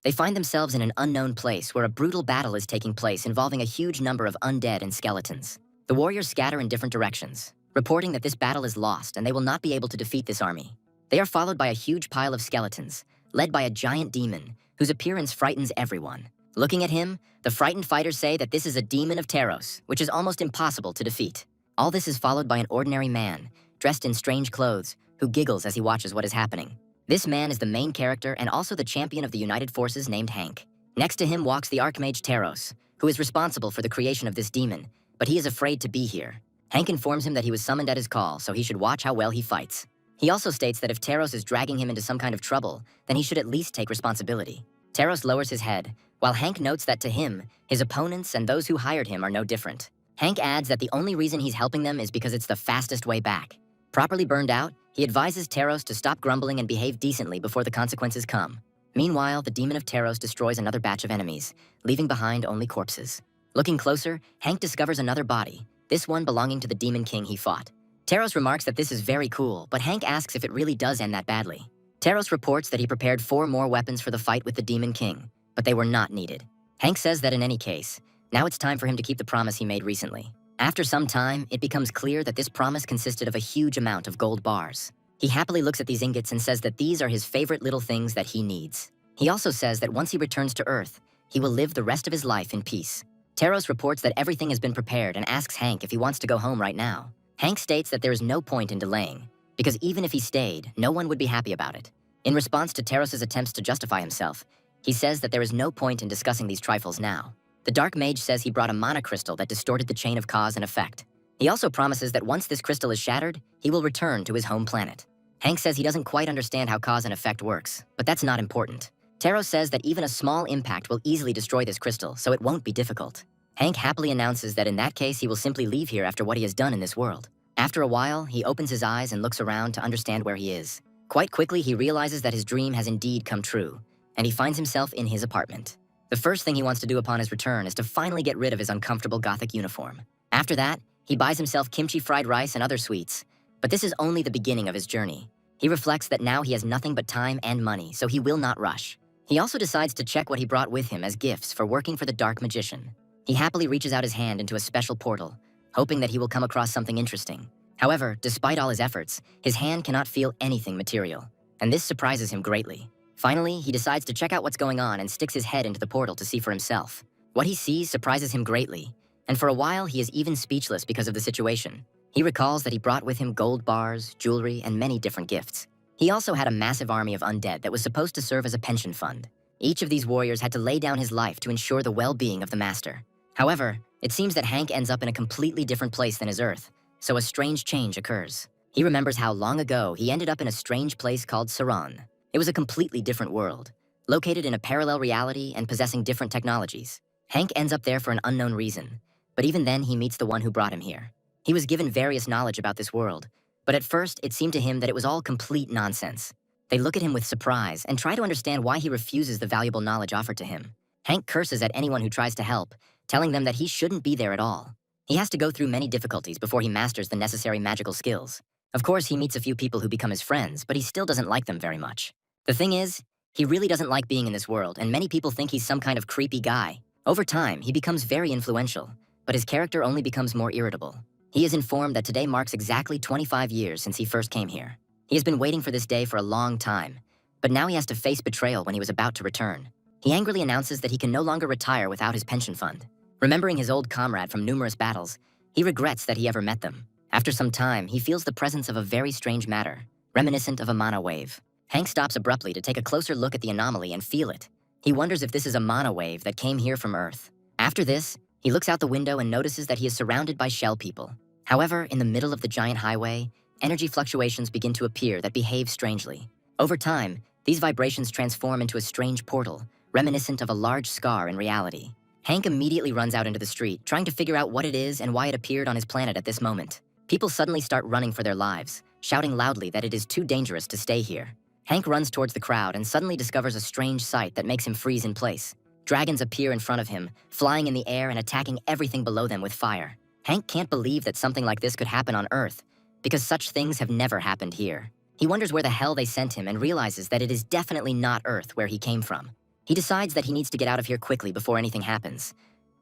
They find themselves in an unknown place where a brutal battle is taking place involving a huge number of undead and skeletons. The warriors scatter in different directions, reporting that this battle is lost and they will not be able to defeat this army. They are followed by a huge pile of skeletons, led by a giant demon, whose appearance frightens everyone. Looking at him, the frightened fighters say that this is a demon of Taros, which is almost impossible to defeat. All this is followed by an ordinary man, dressed in strange clothes, who giggles as he watches what is happening. This man is the main character and also the champion of the United Forces named Hank. Next to him walks the Archmage Taros, who is responsible for the creation of this demon, but he is afraid to be here. Hank informs him that he was summoned at his call, so he should watch how well he fights. He also states that if Taros is dragging him into some kind of trouble, then he should at least take responsibility. Taros lowers his head, while Hank notes that to him, his opponents and those who hired him are no different. Hank adds that the only reason he's helping them is because it's the fastest way back. Properly burned out, he advises Taros to stop grumbling and behave decently before the consequences come. Meanwhile, the demon of Taros destroys another batch of enemies, leaving behind only corpses. Looking closer, Hank discovers another body, this one belonging to the demon king he fought. Taros remarks that this is very cool, but Hank asks if it really does end that badly. Taros reports that he prepared 4 more weapons for the fight with the demon king, but they were not needed. Hank says that in any case, now it's time for him to keep the promise he made recently. After some time, it becomes clear that this promise consisted of a huge amount of gold bars. He happily looks at these ingots and says that these are his favorite little things that he needs. He also says that once he returns to Earth, he will live the rest of his life in peace. Taros reports that everything has been prepared and asks Hank if he wants to go home right now. Hank states that there is no point in delaying, because even if he stayed, no one would be happy about it. In response to Taros' attempts to justify himself, he says that there is no point in discussing these trifles now. The Dark Mage says he brought a mana crystal that distorted the chain of cause and effect. He also promises that once this crystal is shattered, he will return to his home planet. Hank says he doesn't quite understand how cause and effect works, but that's not important. Taros says that even a small impact will easily destroy this crystal, so it won't be difficult. Hank happily announces that in that case he will simply leave here after what he has done in this world. After a while, he opens his eyes and looks around to understand where he is. Quite quickly, he realizes that his dream has indeed come true, and he finds himself in his apartment. The first thing he wants to do upon his return is to finally get rid of his uncomfortable gothic uniform. After that, he buys himself kimchi fried rice and other sweets. But this is only the beginning of his journey. He reflects that now he has nothing but time and money, so he will not rush. He also decides to check what he brought with him as gifts for working for the Dark Magician. He happily reaches out his hand into a special portal, hoping that he will come across something interesting. However, despite all his efforts, his hand cannot feel anything material, and this surprises him greatly. Finally, he decides to check out what's going on and sticks his head into the portal to see for himself. What he sees surprises him greatly, and for a while he is even speechless because of the situation. He recalls that he brought with him gold bars, jewelry, and many different gifts. He also had a massive army of undead that was supposed to serve as a pension fund. Each of these warriors had to lay down his life to ensure the well-being of the master. However, it seems that Hank ends up in a completely different place than his Earth, so a strange change occurs. He remembers how long ago he ended up in a strange place called Saran. It was a completely different world, located in a parallel reality and possessing different technologies. Hank ends up there for an unknown reason, but even then he meets the one who brought him here. He was given various knowledge about this world, but at first it seemed to him that it was all complete nonsense. They look at him with surprise and try to understand why he refuses the valuable knowledge offered to him. Hank curses at anyone who tries to help, telling them that he shouldn't be there at all. He has to go through many difficulties before he masters the necessary magical skills. Of course, he meets a few people who become his friends, but he still doesn't like them very much. The thing is, he really doesn't like being in this world, and many people think he's some kind of creepy guy. Over time, he becomes very influential, but his character only becomes more irritable. He is informed that today marks exactly 25 years since he first came here. He has been waiting for this day for a long time, but now he has to face betrayal when he was about to return. He angrily announces that he can no longer retire without his pension fund. Remembering his old comrade from numerous battles, he regrets that he ever met them. After some time, he feels the presence of a very strange matter, reminiscent of a mana wave. Hank stops abruptly to take a closer look at the anomaly and feel it. He wonders if this is a mana wave that came here from Earth. After this, he looks out the window and notices that he is surrounded by shell people. However, in the middle of the giant highway, energy fluctuations begin to appear that behave strangely. Over time, these vibrations transform into a strange portal, reminiscent of a large scar in reality. Hank immediately runs out into the street, trying to figure out what it is and why it appeared on his planet at this moment. People suddenly start running for their lives, shouting loudly that it is too dangerous to stay here. Hank runs towards the crowd and suddenly discovers a strange sight that makes him freeze in place. Dragons appear in front of him, flying in the air and attacking everything below them with fire. Hank can't believe that something like this could happen on Earth, because such things have never happened here. He wonders where the hell they sent him and realizes that it is definitely not Earth where he came from. He decides that he needs to get out of here quickly before anything happens.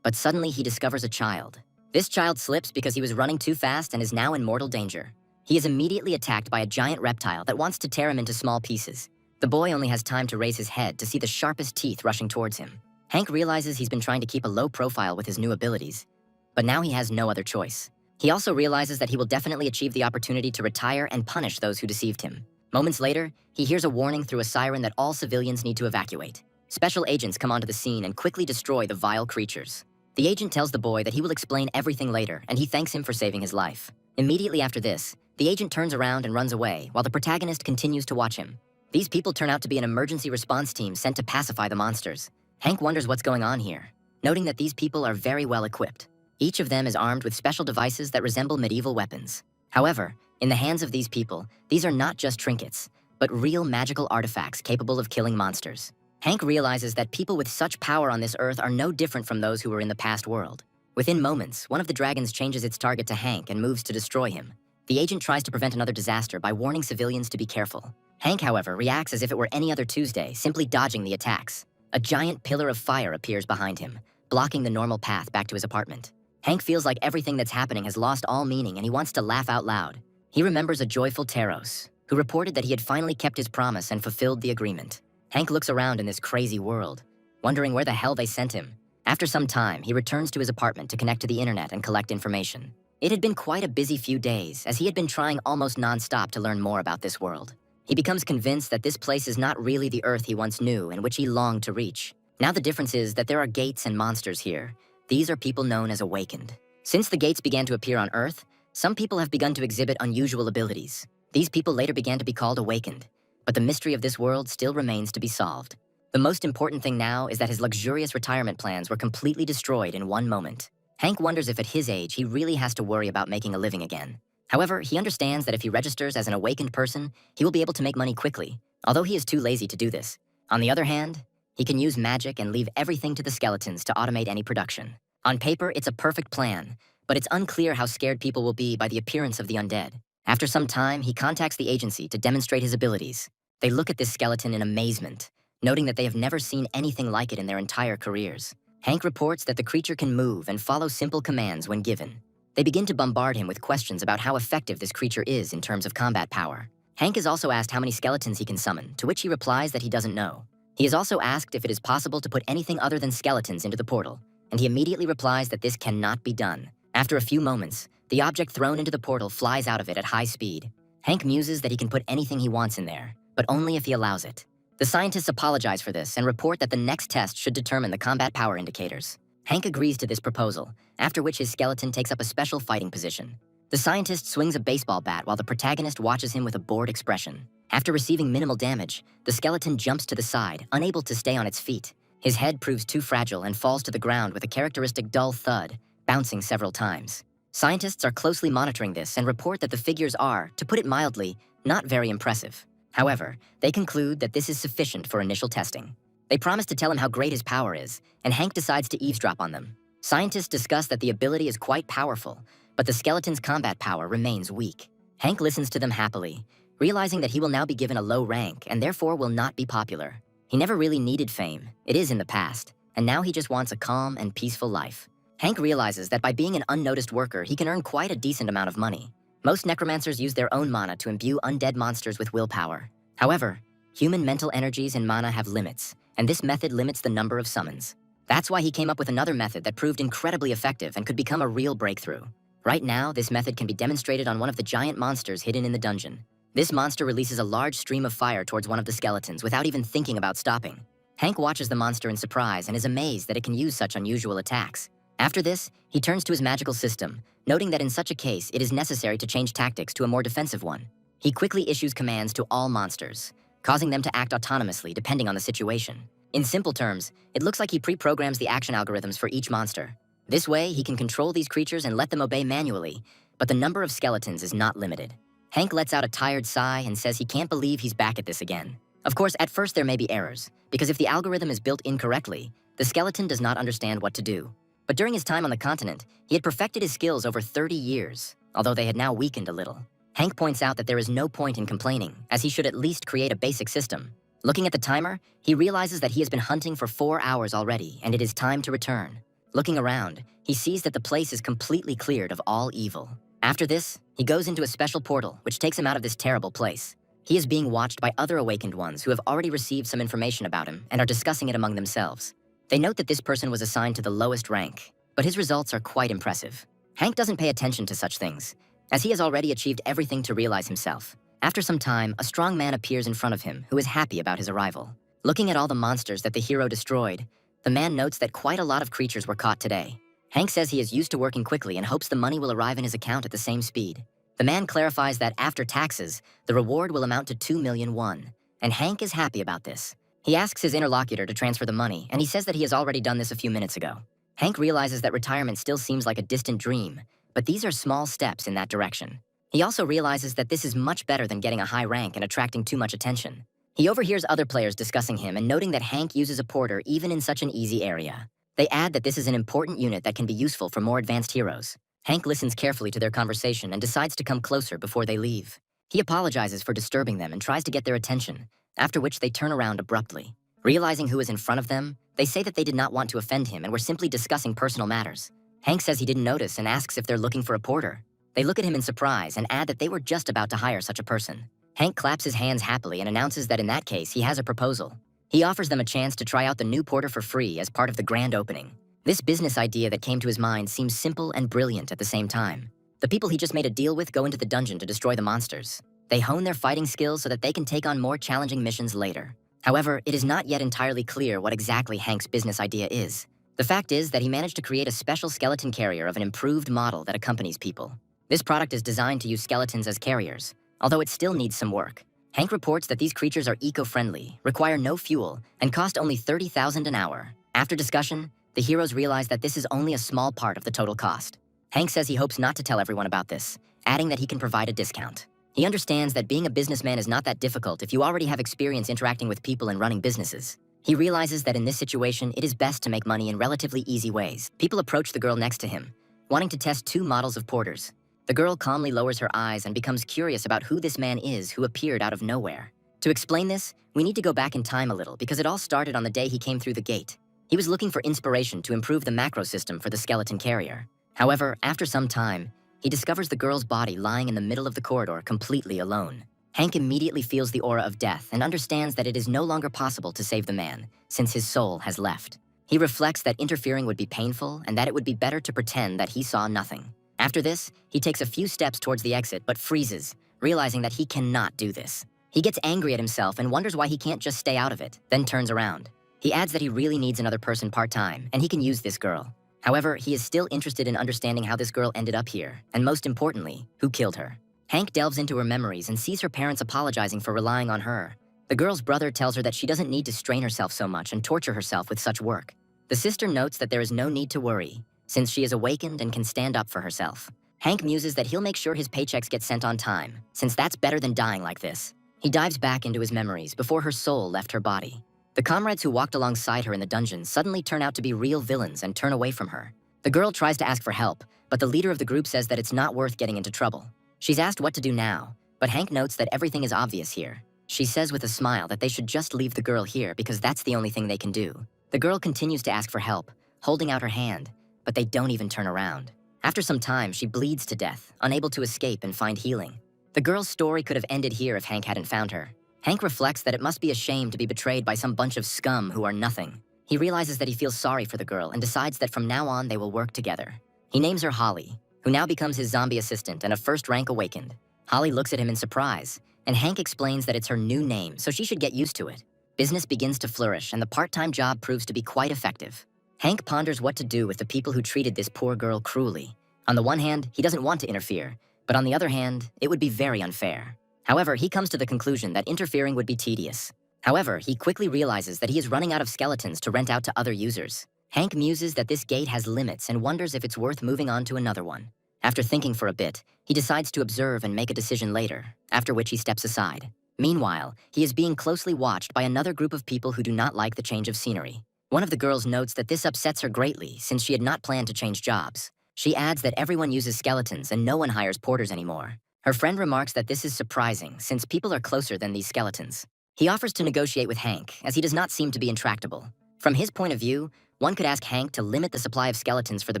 But suddenly he discovers a child. This child slips because he was running too fast and is now in mortal danger. He is immediately attacked by a giant reptile that wants to tear him into small pieces. The boy only has time to raise his head to see the sharpest teeth rushing towards him. Hank realizes he's been trying to keep a low profile with his new abilities, but now he has no other choice. He also realizes that he will definitely achieve the opportunity to retire and punish those who deceived him. Moments later, he hears a warning through a siren that all civilians need to evacuate. Special agents come onto the scene and quickly destroy the vile creatures. The agent tells the boy that he will explain everything later, and he thanks him for saving his life. Immediately after this, the agent turns around and runs away, while the protagonist continues to watch him. These people turn out to be an emergency response team sent to pacify the monsters. Hank wonders what's going on here, noting that these people are very well equipped. Each of them is armed with special devices that resemble medieval weapons. However, in the hands of these people, these are not just trinkets, but real magical artifacts capable of killing monsters. Hank realizes that people with such power on this earth are no different from those who were in the past world. Within moments, one of the dragons changes its target to Hank and moves to destroy him. The agent tries to prevent another disaster by warning civilians to be careful. Hank, however, reacts as if it were any other Tuesday, simply dodging the attacks. A giant pillar of fire appears behind him, blocking the normal path back to his apartment. Hank feels like everything that's happening has lost all meaning and he wants to laugh out loud. He remembers a joyful Taros, who reported that he had finally kept his promise and fulfilled the agreement. Hank looks around in this crazy world, wondering where the hell they sent him. After some time, he returns to his apartment to connect to the internet and collect information. It had been quite a busy few days, as he had been trying almost non-stop to learn more about this world. He becomes convinced that this place is not really the Earth he once knew and which he longed to reach. Now the difference is that there are gates and monsters here. These are people known as awakened. Since the gates began to appear on Earth, some people have begun to exhibit unusual abilities. These people later began to be called awakened, but the mystery of this world still remains to be solved. The most important thing now is that his luxurious retirement plans were completely destroyed in one moment. Hank wonders if at his age he really has to worry about making a living again. However, he understands that if he registers as an awakened person, he will be able to make money quickly, although he is too lazy to do this. On the other hand, he can use magic and leave everything to the skeletons to automate any production. On paper, it's a perfect plan, but it's unclear how scared people will be by the appearance of the undead. After some time, he contacts the agency to demonstrate his abilities. They look at this skeleton in amazement, noting that they have never seen anything like it in their entire careers. Hank reports that the creature can move and follow simple commands when given. They begin to bombard him with questions about how effective this creature is in terms of combat power. Hank is also asked how many skeletons he can summon, to which he replies that he doesn't know. He is also asked if it is possible to put anything other than skeletons into the portal, and he immediately replies that this cannot be done. After a few moments, the object thrown into the portal flies out of it at high speed. Hank muses that he can put anything he wants in there, but only if he allows it. The scientists apologize for this and report that the next test should determine the combat power indicators. Hank agrees to this proposal, after which his skeleton takes up a special fighting position. The scientist swings a baseball bat while the protagonist watches him with a bored expression. After receiving minimal damage, the skeleton jumps to the side, unable to stay on its feet. His head proves too fragile and falls to the ground with a characteristic dull thud, bouncing several times. Scientists are closely monitoring this and report that the figures are, to put it mildly, not very impressive. However, they conclude that this is sufficient for initial testing. They promise to tell him how great his power is, and Hank decides to eavesdrop on them. Scientists discuss that the ability is quite powerful, but the skeleton's combat power remains weak. Hank listens to them happily, realizing that he will now be given a low rank and therefore will not be popular. He never really needed fame. It is in the past, and now he just wants a calm and peaceful life. Hank realizes that by being an unnoticed worker, he can earn quite a decent amount of money. Most necromancers use their own mana to imbue undead monsters with willpower. However, human mental energies and mana have limits, and this method limits the number of summons. That's why he came up with another method that proved incredibly effective and could become a real breakthrough. Right now, this method can be demonstrated on one of the giant monsters hidden in the dungeon. This monster releases a large stream of fire towards one of the skeletons without even thinking about stopping. Hank watches the monster in surprise and is amazed that it can use such unusual attacks. After this, he turns to his magical system, noting that in such a case, it is necessary to change tactics to a more defensive one. He quickly issues commands to all monsters, causing them to act autonomously depending on the situation. In simple terms, it looks like he pre-programs the action algorithms for each monster. This way, he can control these creatures and let them obey manually, but the number of skeletons is not limited. Hank lets out a tired sigh and says he can't believe he's back at this again. Of course, at first there may be errors, because if the algorithm is built incorrectly, the skeleton does not understand what to do. But during his time on the continent, he had perfected his skills over 30 years, although they had now weakened a little. Hank points out that there is no point in complaining, as he should at least create a basic system. Looking at the timer, he realizes that he has been hunting for 4 hours already, and it is time to return. Looking around, he sees that the place is completely cleared of all evil. After this, he goes into a special portal, which takes him out of this terrible place. He is being watched by other awakened ones who have already received some information about him and are discussing it among themselves. They note that this person was assigned to the lowest rank, but his results are quite impressive. Hank doesn't pay attention to such things, as he has already achieved everything to realize himself. After some time, a strong man appears in front of him who is happy about his arrival. Looking at all the monsters that the hero destroyed, the man notes that quite a lot of creatures were caught today. Hank says he is used to working quickly and hopes the money will arrive in his account at the same speed. The man clarifies that after taxes, the reward will amount to 2 million won, and Hank is happy about this. He asks his interlocutor to transfer the money, and he says that he has already done this a few minutes ago. Hank realizes that retirement still seems like a distant dream, but these are small steps in that direction. He also realizes that this is much better than getting a high rank and attracting too much attention. He overhears other players discussing him and noting that Hank uses a porter even in such an easy area. They add that this is an important unit that can be useful for more advanced heroes. Hank listens carefully to their conversation and decides to come closer before they leave. He apologizes for disturbing them and tries to get their attention, after which they turn around abruptly. Realizing who is in front of them, they say that they did not want to offend him and were simply discussing personal matters. Hank says he didn't notice and asks if they're looking for a porter. They look at him in surprise and add that they were just about to hire such a person. Hank claps his hands happily and announces that in that case he has a proposal. He offers them a chance to try out the new porter for free as part of the grand opening. This business idea that came to his mind seems simple and brilliant at the same time. The people he just made a deal with go into the dungeon to destroy the monsters. They hone their fighting skills so that they can take on more challenging missions later. However, it is not yet entirely clear what exactly Hank's business idea is. The fact is that he managed to create a special skeleton carrier of an improved model that accompanies people. This product is designed to use skeletons as carriers, although it still needs some work. Hank reports that these creatures are eco-friendly, require no fuel, and cost only 30,000 an hour. After discussion, the heroes realize that this is only a small part of the total cost. Hank says he hopes not to tell everyone about this, adding that he can provide a discount. He understands that being a businessman is not that difficult if you already have experience interacting with people and running businesses. He realizes that in this situation, it is best to make money in relatively easy ways. People approach the girl next to him, wanting to test 2 models of porters. The girl calmly lowers her eyes and becomes curious about who this man is who appeared out of nowhere. To explain this, we need to go back in time a little because it all started on the day he came through the gate. He was looking for inspiration to improve the macro system for the skeleton carrier. However, after some time, he discovers the girl's body lying in the middle of the corridor completely alone. Hank immediately feels the aura of death and understands that it is no longer possible to save the man, since his soul has left. He reflects that interfering would be painful and that it would be better to pretend that he saw nothing. After this, he takes a few steps towards the exit but freezes, realizing that he cannot do this. He gets angry at himself and wonders why he can't just stay out of it, then turns around. He adds that he really needs another person part-time, and he can use this girl. However, he is still interested in understanding how this girl ended up here, and most importantly, who killed her. Hank delves into her memories and sees her parents apologizing for relying on her. The girl's brother tells her that she doesn't need to strain herself so much and torture herself with such work. The sister notes that there is no need to worry, since she is awakened and can stand up for herself. Hank muses that he'll make sure his paychecks get sent on time, since that's better than dying like this. He dives back into his memories before her soul left her body. The comrades who walked alongside her in the dungeon suddenly turn out to be real villains and turn away from her. The girl tries to ask for help, but the leader of the group says that it's not worth getting into trouble. She's asked what to do now, but Hank notes that everything is obvious here. She says with a smile that they should just leave the girl here because that's the only thing they can do. The girl continues to ask for help, holding out her hand, but they don't even turn around. After some time, she bleeds to death, unable to escape and find healing. The girl's story could have ended here if Hank hadn't found her. Hank reflects that it must be a shame to be betrayed by some bunch of scum who are nothing. He realizes that he feels sorry for the girl and decides that from now on they will work together. He names her Holly, who now becomes his zombie assistant and a first rank awakened. Holly looks at him in surprise, and Hank explains that it's her new name, so she should get used to it. Business begins to flourish, and the part-time job proves to be quite effective. Hank ponders what to do with the people who treated this poor girl cruelly. On the one hand, he doesn't want to interfere, but on the other hand, it would be very unfair. However, he comes to the conclusion that interfering would be tedious. However, he quickly realizes that he is running out of skeletons to rent out to other users. Hank muses that this gate has limits and wonders if it's worth moving on to another one. After thinking for a bit, he decides to observe and make a decision later, after which he steps aside. Meanwhile, he is being closely watched by another group of people who do not like the change of scenery. One of the girls notes that this upsets her greatly since she had not planned to change jobs. She adds that everyone uses skeletons and no one hires porters anymore. Her friend remarks that this is surprising since people are closer than these skeletons. He offers to negotiate with Hank, as he does not seem to be intractable. From his point of view, one could ask Hank to limit the supply of skeletons for the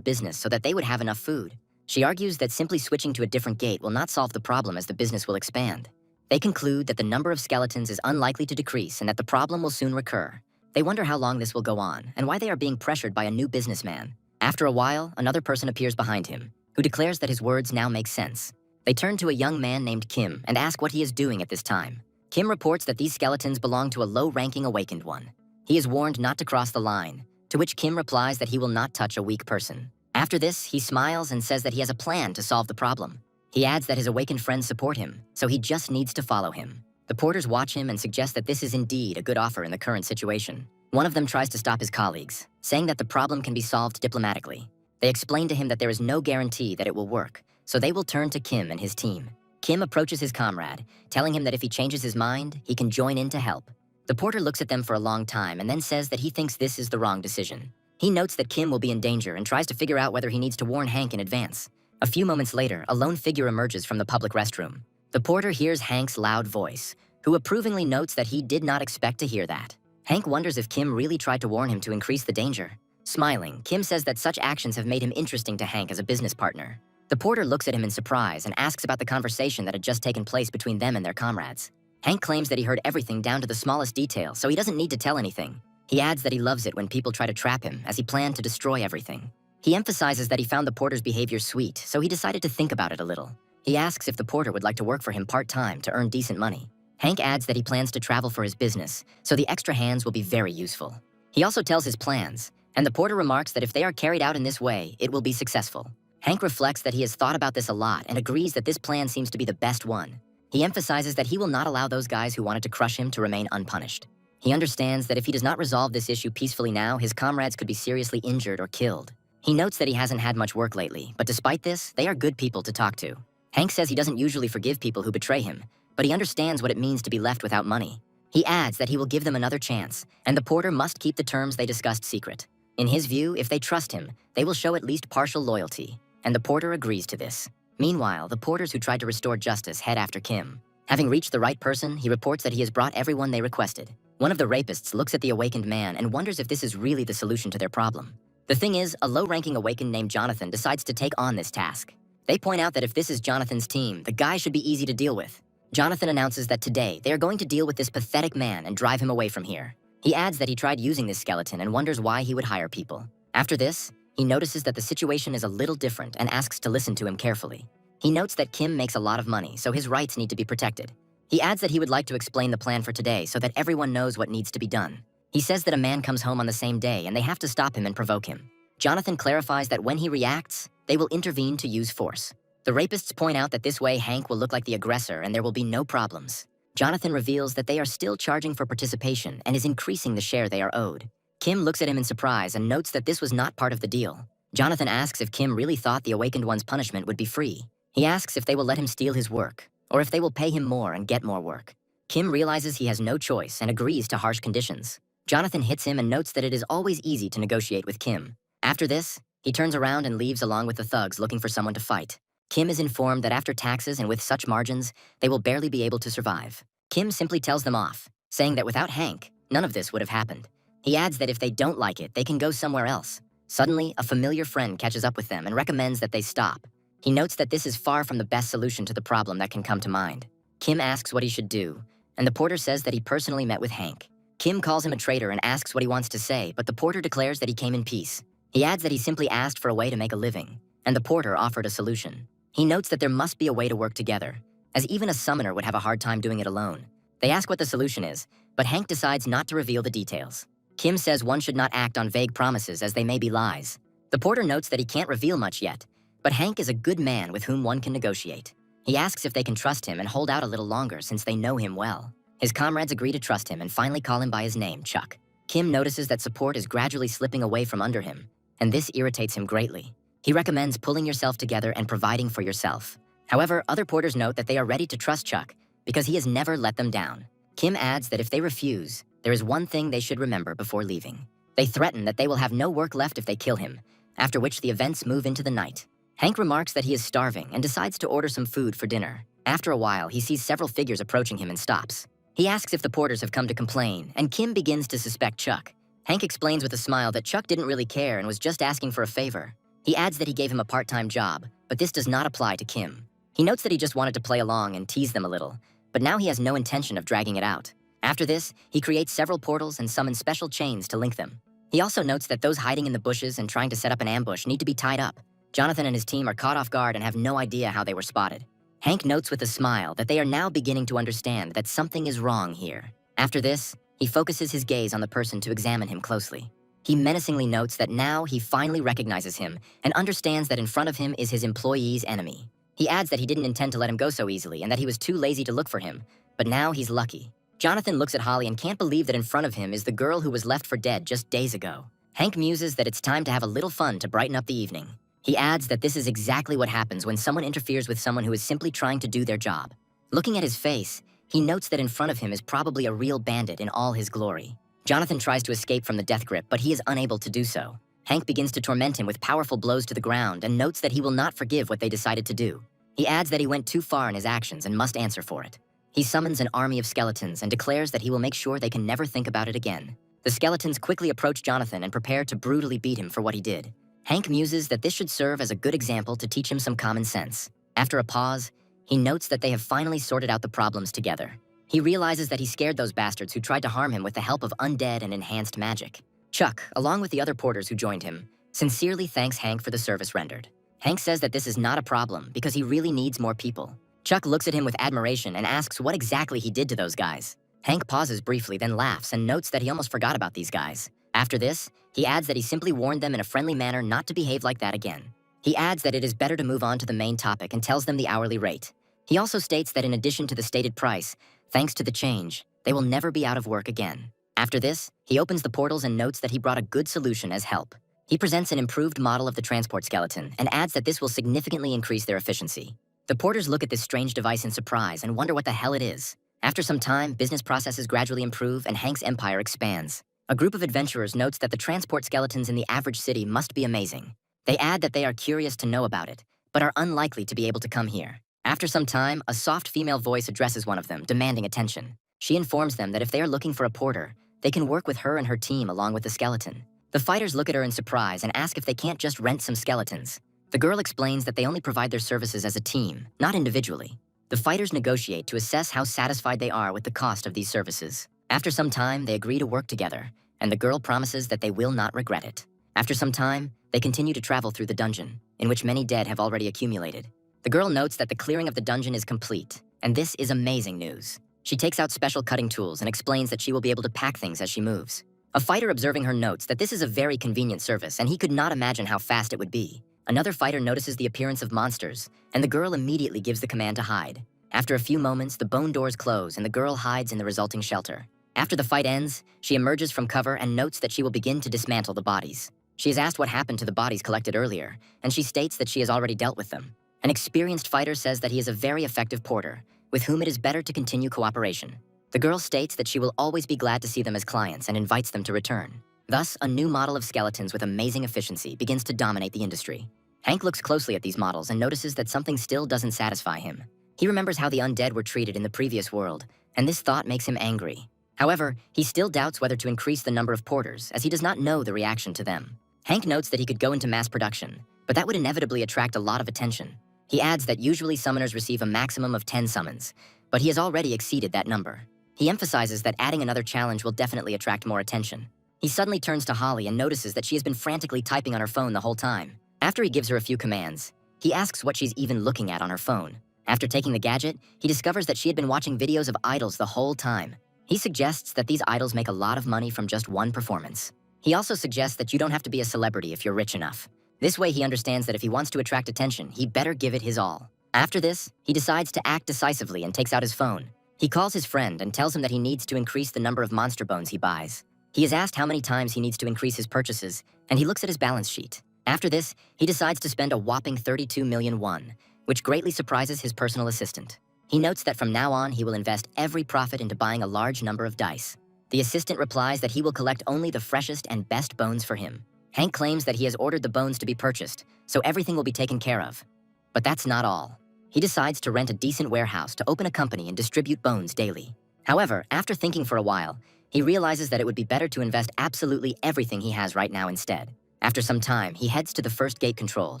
business so that they would have enough food. She argues that simply switching to a different gate will not solve the problem as the business will expand. They conclude that the number of skeletons is unlikely to decrease and that the problem will soon recur. They wonder how long this will go on and why they are being pressured by a new businessman. After a while, another person appears behind him, who declares that his words now make sense. They turn to a young man named Kim and ask what he is doing at this time. Kim reports that these skeletons belong to a low-ranking awakened one. He is warned not to cross the line, to which Kim replies that he will not touch a weak person. After this, he smiles and says that he has a plan to solve the problem. He adds that his awakened friends support him, so he just needs to follow him. The porters watch him and suggest that this is indeed a good offer in the current situation. One of them tries to stop his colleagues, saying that the problem can be solved diplomatically. They explain to him that there is no guarantee that it will work, so they will turn to Kim and his team. Kim approaches his comrade, telling him that if he changes his mind, he can join in to help. The porter looks at them for a long time and then says that he thinks this is the wrong decision. He notes that Kim will be in danger and tries to figure out whether he needs to warn Hank in advance. A few moments later, a lone figure emerges from the public restroom. The porter hears Hank's loud voice, who approvingly notes that he did not expect to hear that. Hank wonders if Kim really tried to warn him to increase the danger. Smiling, Kim says that such actions have made him interesting to Hank as a business partner. The porter looks at him in surprise and asks about the conversation that had just taken place between them and their comrades. Hank claims that he heard everything down to the smallest detail, so he doesn't need to tell anything. He adds that he loves it when people try to trap him, as he planned to destroy everything. He emphasizes that he found the porter's behavior sweet, so he decided to think about it a little. He asks if the porter would like to work for him part-time to earn decent money. Hank adds that he plans to travel for his business, so the extra hands will be very useful. He also tells his plans, and the porter remarks that if they are carried out in this way, it will be successful. Hank reflects that he has thought about this a lot and agrees that this plan seems to be the best one. He emphasizes that he will not allow those guys who wanted to crush him to remain unpunished. He understands that if he does not resolve this issue peacefully now, his comrades could be seriously injured or killed. He notes that he hasn't had much work lately, but despite this, they are good people to talk to. Hank says he doesn't usually forgive people who betray him, but he understands what it means to be left without money. He adds that he will give them another chance, and the porter must keep the terms they discussed secret. In his view, if they trust him, they will show at least partial loyalty, and the porter agrees to this. Meanwhile, the porters who tried to restore justice head after Kim. Having reached the right person, he reports that he has brought everyone they requested. One of the rapists looks at the awakened man and wonders if this is really the solution to their problem. The thing is, a low-ranking awakened named Jonathan decides to take on this task. They point out that if this is Jonathan's team, the guy should be easy to deal with. Jonathan announces that today they are going to deal with this pathetic man and drive him away from here. He adds that he tried using this skeleton and wonders why he would hire people. After this, he notices that the situation is a little different and asks to listen to him carefully. He notes that Kim makes a lot of money, so his rights need to be protected. He adds that he would like to explain the plan for today so that everyone knows what needs to be done. He says that a man comes home on the same day and they have to stop him and provoke him. Jonathan clarifies that when he reacts, they will intervene to use force. The rapists point out that this way Hank will look like the aggressor and there will be no problems. Jonathan reveals that they are still charging for participation and is increasing the share they are owed. Kim looks at him in surprise and notes that this was not part of the deal. Jonathan asks if Kim really thought the awakened one's punishment would be free. He asks if they will let him steal his work, or if they will pay him more and get more work. Kim realizes he has no choice and agrees to harsh conditions. Jonathan hits him and notes that it is always easy to negotiate with Kim. After this, he turns around and leaves along with the thugs looking for someone to fight. Kim is informed that after taxes and with such margins, they will barely be able to survive. Kim simply tells them off, saying that without Hank, none of this would have happened. He adds that if they don't like it, they can go somewhere else. Suddenly, a familiar friend catches up with them and recommends that they stop. He notes that this is far from the best solution to the problem that can come to mind. Kim asks what he should do, and the porter says that he personally met with Hank. Kim calls him a traitor and asks what he wants to say, but the porter declares that he came in peace. He adds that he simply asked for a way to make a living, and the porter offered a solution. He notes that there must be a way to work together, as even a summoner would have a hard time doing it alone. They ask what the solution is, but Hank decides not to reveal the details. Kim says one should not act on vague promises as they may be lies. The porter notes that he can't reveal much yet, but Hank is a good man with whom one can negotiate. He asks if they can trust him and hold out a little longer since they know him well. His comrades agree to trust him and finally call him by his name, Chuck. Kim notices that support is gradually slipping away from under him, and this irritates him greatly. He recommends pulling yourself together and providing for yourself. However, other porters note that they are ready to trust Chuck because he has never let them down. Kim adds that if they refuse, there is one thing they should remember before leaving. They threaten that they will have no work left if they kill him, after which the events move into the night. Hank remarks that he is starving and decides to order some food for dinner. After a while, he sees several figures approaching him and stops. He asks if the porters have come to complain, and Kim begins to suspect Chuck. Hank explains with a smile that Chuck didn't really care and was just asking for a favor. He adds that he gave him a part-time job, but this does not apply to Kim. He notes that he just wanted to play along and tease them a little, but now he has no intention of dragging it out. After this, he creates several portals and summons special chains to link them. He also notes that those hiding in the bushes and trying to set up an ambush need to be tied up. Jonathan and his team are caught off guard and have no idea how they were spotted. Hank notes with a smile that they are now beginning to understand that something is wrong here. After this, he focuses his gaze on the person to examine him closely. He menacingly notes that now he finally recognizes him and understands that in front of him is his employee's enemy. He adds that he didn't intend to let him go so easily and that he was too lazy to look for him, but now he's lucky. Jonathan looks at Holly and can't believe that in front of him is the girl who was left for dead just days ago. Hank muses that it's time to have a little fun to brighten up the evening. He adds that this is exactly what happens when someone interferes with someone who is simply trying to do their job. Looking at his face, he notes that in front of him is probably a real bandit in all his glory. Jonathan tries to escape from the death grip, but he is unable to do so. Hank begins to torment him with powerful blows to the ground and notes that he will not forgive what they decided to do. He adds that he went too far in his actions and must answer for it. He summons an army of skeletons and declares that he will make sure they can never think about it again. The skeletons quickly approach Jonathan and prepare to brutally beat him for what he did. Hank muses that this should serve as a good example to teach him some common sense. After a pause, he notes that they have finally sorted out the problems together. He realizes that he scared those bastards who tried to harm him with the help of undead and enhanced magic. Chuck, along with the other porters who joined him, sincerely thanks Hank for the service rendered. Hank says that this is not a problem because he really needs more people. Chuck looks at him with admiration and asks what exactly he did to those guys. Hank pauses briefly, then laughs and notes that he almost forgot about these guys. After this, he adds that he simply warned them in a friendly manner not to behave like that again. He adds that it is better to move on to the main topic and tells them the hourly rate. He also states that in addition to the stated price, thanks to the change, they will never be out of work again. After this, he opens the portals and notes that he brought a good solution as help. He presents an improved model of the transport skeleton and adds that this will significantly increase their efficiency. The porters look at this strange device in surprise and wonder what the hell it is. After some time, business processes gradually improve and Hank's empire expands. A group of adventurers notes that the transport skeletons in the average city must be amazing. They add that they are curious to know about it, but are unlikely to be able to come here. After some time, a soft female voice addresses one of them, demanding attention. She informs them that if they are looking for a porter, they can work with her and her team along with the skeleton. The fighters look at her in surprise and ask if they can't just rent some skeletons. The girl explains that they only provide their services as a team, not individually. The fighters negotiate to assess how satisfied they are with the cost of these services. After some time, they agree to work together, and the girl promises that they will not regret it. After some time, they continue to travel through the dungeon, in which many dead have already accumulated. The girl notes that the clearing of the dungeon is complete, and this is amazing news. She takes out special cutting tools and explains that she will be able to pack things as she moves. A fighter observing her notes that this is a very convenient service, and he could not imagine how fast it would be. Another fighter notices the appearance of monsters, and the girl immediately gives the command to hide. After a few moments, the bone doors close and the girl hides in the resulting shelter. After the fight ends, she emerges from cover and notes that she will begin to dismantle the bodies. She is asked what happened to the bodies collected earlier, and she states that she has already dealt with them. An experienced fighter says that he is a very effective porter, with whom it is better to continue cooperation. The girl states that she will always be glad to see them as clients and invites them to return. Thus, a new model of skeletons with amazing efficiency begins to dominate the industry. Hank looks closely at these models and notices that something still doesn't satisfy him. He remembers how the undead were treated in the previous world, and this thought makes him angry. However, he still doubts whether to increase the number of porters, as he does not know the reaction to them. Hank notes that he could go into mass production, but that would inevitably attract a lot of attention. He adds that usually summoners receive a maximum of 10 summons, but he has already exceeded that number. He emphasizes that adding another challenge will definitely attract more attention. He suddenly turns to Holly and notices that she has been frantically typing on her phone the whole time. After he gives her a few commands, he asks what she's even looking at on her phone. After taking the gadget, he discovers that she had been watching videos of idols the whole time. He suggests that these idols make a lot of money from just one performance. He also suggests that you don't have to be a celebrity if you're rich enough. This way he understands that if he wants to attract attention, he better give it his all. After this, he decides to act decisively and takes out his phone. He calls his friend and tells him that he needs to increase the number of monster bones he buys. He is asked how many times he needs to increase his purchases, and he looks at his balance sheet. After this, he decides to spend a whopping 32 million won, which greatly surprises his personal assistant. He notes that from now on, he will invest every profit into buying a large number of dice. The assistant replies that he will collect only the freshest and best bones for him. Hank claims that he has ordered the bones to be purchased, so everything will be taken care of. But that's not all. He decides to rent a decent warehouse to open a company and distribute bones daily. However, after thinking for a while, he realizes that it would be better to invest absolutely everything he has right now instead. After some time, he heads to the first gate control,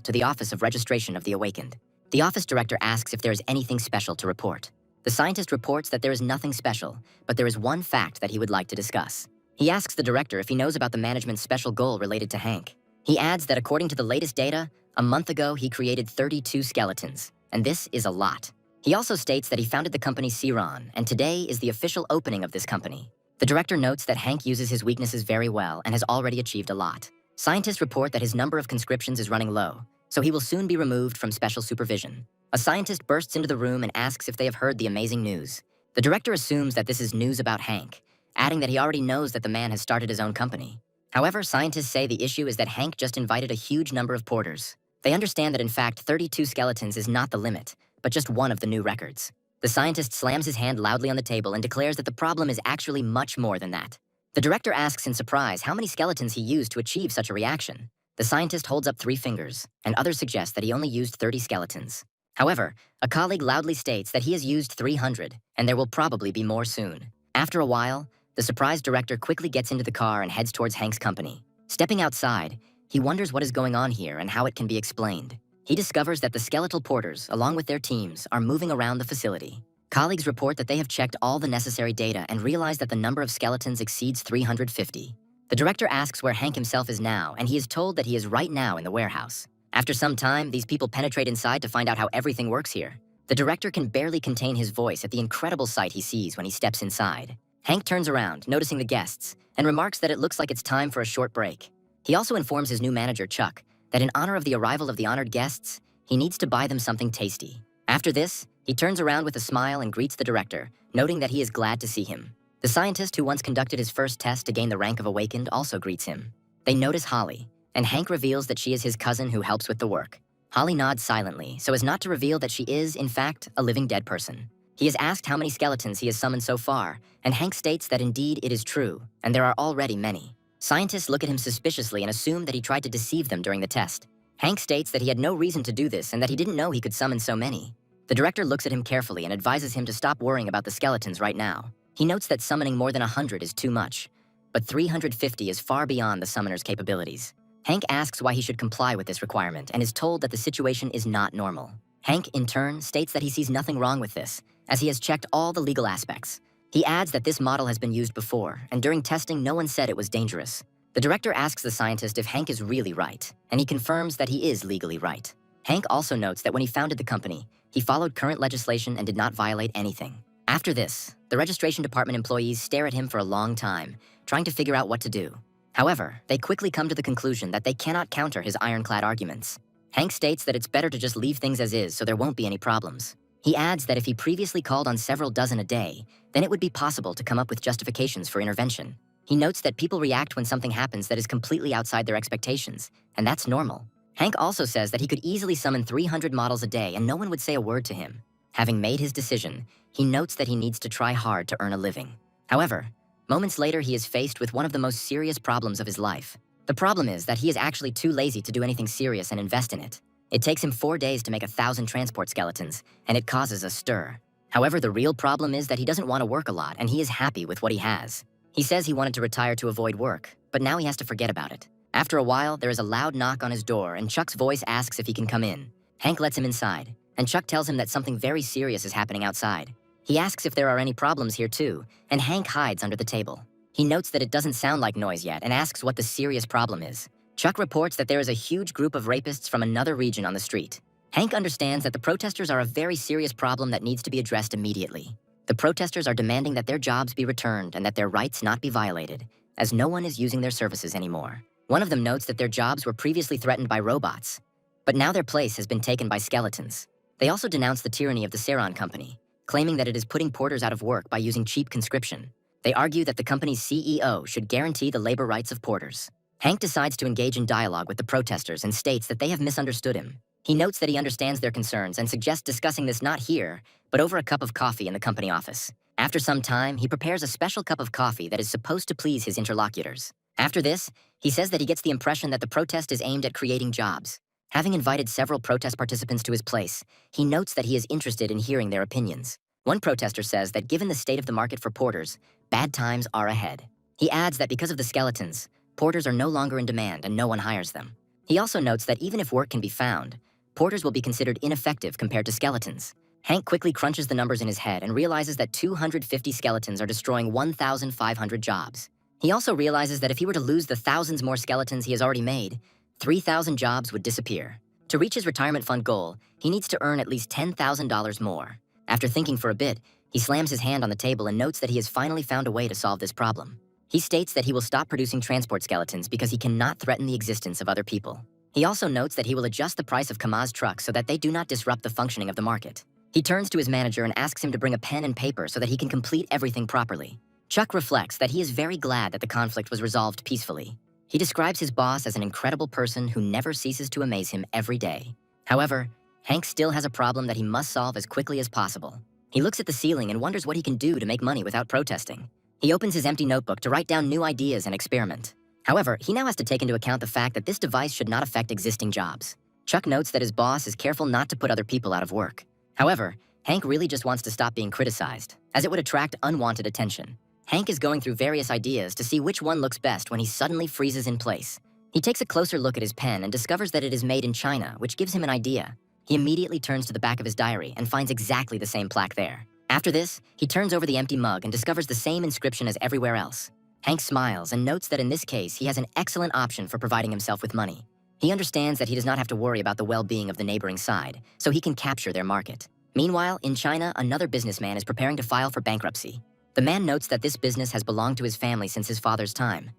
to the Office of Registration of the Awakened. The office director asks if there is anything special to report. The scientist reports that there is nothing special, but there is one fact that he would like to discuss. He asks the director if he knows about the management's special goal related to Hank. He adds that according to the latest data, a month ago he created 32 skeletons, and this is a lot. He also states that he founded the company Ciron, and today is the official opening of this company. The director notes that Hank uses his weaknesses very well and has already achieved a lot. Scientists report that his number of conscriptions is running low, so he will soon be removed from special supervision. A scientist bursts into the room and asks if they have heard the amazing news. The director assumes that this is news about Hank, adding that he already knows that the man has started his own company. However, scientists say the issue is that Hank just invited a huge number of porters. They understand that in fact 32 skeletons is not the limit, but just one of the new records. The scientist slams his hand loudly on the table and declares that the problem is actually much more than that. The director asks in surprise how many skeletons he used to achieve such a reaction. The scientist holds up 3 fingers, and others suggest that he only used 30 skeletons. However, a colleague loudly states that he has used 300, and there will probably be more soon. After a while, the surprised director quickly gets into the car and heads towards Hank's company. Stepping outside, he wonders what is going on here and how it can be explained. He discovers that the skeletal porters, along with their teams, are moving around the facility. Colleagues report that they have checked all the necessary data and realize that the number of skeletons exceeds 350. The director asks where Hank himself is now, and he is told that he is right now in the warehouse. After some time, these people penetrate inside to find out how everything works here. The director can barely contain his voice at the incredible sight he sees when he steps inside. Hank turns around, noticing the guests, and remarks that it looks like it's time for a short break. He also informs his new manager, Chuck, that in honor of the arrival of the honored guests, he needs to buy them something tasty. After this, he turns around with a smile and greets the director, noting that he is glad to see him. The scientist who once conducted his first test to gain the rank of Awakened also greets him. They notice Holly, and Hank reveals that she is his cousin who helps with the work. Holly nods silently, so as not to reveal that she is, in fact, a living dead person. He is asked how many skeletons he has summoned so far, and Hank states that indeed it is true, and there are already many. Scientists look at him suspiciously and assume that he tried to deceive them during the test. Hank states that he had no reason to do this and that he didn't know he could summon so many. The director looks at him carefully and advises him to stop worrying about the skeletons right now. He notes that summoning more than 100 is too much, but 350 is far beyond the summoner's capabilities. Hank asks why he should comply with this requirement and is told that the situation is not normal. Hank, in turn, states that he sees nothing wrong with this, as he has checked all the legal aspects. He adds that this model has been used before, and during testing no one said it was dangerous. The director asks the scientist if Hank is really right, and he confirms that he is legally right. Hank also notes that when he founded the company, he followed current legislation and did not violate anything. After this, the registration department employees stare at him for a long time, trying to figure out what to do. However, they quickly come to the conclusion that they cannot counter his ironclad arguments. Hank states that it's better to just leave things as is so there won't be any problems. He adds that if he previously called on several dozen a day, then it would be possible to come up with justifications for intervention. He notes that people react when something happens that is completely outside their expectations, and that's normal. Hank also says that he could easily summon 300 models a day and no one would say a word to him. Having made his decision, he notes that he needs to try hard to earn a living. However, moments later he is faced with one of the most serious problems of his life. The problem is that he is actually too lazy to do anything serious and invest in it. It takes him 4 days to make 1,000 transport skeletons, and it causes a stir. However, the real problem is that he doesn't want to work a lot and he is happy with what he has. He says he wanted to retire to avoid work, but now he has to forget about it. After a while, there is a loud knock on his door and Chuck's voice asks if he can come in. Hank lets him inside, and Chuck tells him that something very serious is happening outside. He asks if there are any problems here too, and Hank hides under the table. He notes that it doesn't sound like noise yet and asks what the serious problem is. Chuck reports that there is a huge group of rapists from another region on the street. Hank understands that the protesters are a very serious problem that needs to be addressed immediately. The protesters are demanding that their jobs be returned and that their rights not be violated, as no one is using their services anymore. One of them notes that their jobs were previously threatened by robots, but now their place has been taken by skeletons. They also denounce the tyranny of the Ciron company, claiming that it is putting porters out of work by using cheap conscription. They argue that the company's CEO should guarantee the labor rights of porters. Hank decides to engage in dialogue with the protesters and states that they have misunderstood him. He notes that he understands their concerns and suggests discussing this not here, but over a cup of coffee in the company office. After some time, he prepares a special cup of coffee that is supposed to please his interlocutors. After this, he says that he gets the impression that the protest is aimed at creating jobs. Having invited several protest participants to his place, he notes that he is interested in hearing their opinions. One protester says that given the state of the market for porters, bad times are ahead. He adds that because of the skeletons, porters are no longer in demand and no one hires them. He also notes that even if work can be found, porters will be considered ineffective compared to skeletons. Hank quickly crunches the numbers in his head and realizes that 250 skeletons are destroying 1,500 jobs. He also realizes that if he were to lose the thousands more skeletons he has already made, 3,000 jobs would disappear. To reach his retirement fund goal, he needs to earn at least $10,000 more. After thinking for a bit, he slams his hand on the table and notes that he has finally found a way to solve this problem. He states that he will stop producing transport skeletons because he cannot threaten the existence of other people. He also notes that he will adjust the price of Kamaz trucks so that they do not disrupt the functioning of the market. He turns to his manager and asks him to bring a pen and paper so that he can complete everything properly. Chuck reflects that he is very glad that the conflict was resolved peacefully. He describes his boss as an incredible person who never ceases to amaze him every day. However, Hank still has a problem that he must solve as quickly as possible. He looks at the ceiling and wonders what he can do to make money without protesting. He opens his empty notebook to write down new ideas and experiment. However, he now has to take into account the fact that this device should not affect existing jobs. Chuck notes that his boss is careful not to put other people out of work. However, Hank really just wants to stop being criticized, as it would attract unwanted attention. Hank is going through various ideas to see which one looks best when he suddenly freezes in place. He takes a closer look at his pen and discovers that it is made in China, which gives him an idea. He immediately turns to the back of his diary and finds exactly the same plaque there. After this, he turns over the empty mug and discovers the same inscription as everywhere else. Hank smiles and notes that in this case, he has an excellent option for providing himself with money. He understands that he does not have to worry about the well-being of the neighboring side, so he can capture their market. Meanwhile, in China, another businessman is preparing to file for bankruptcy. The man notes that this business has belonged to his family since his father's time.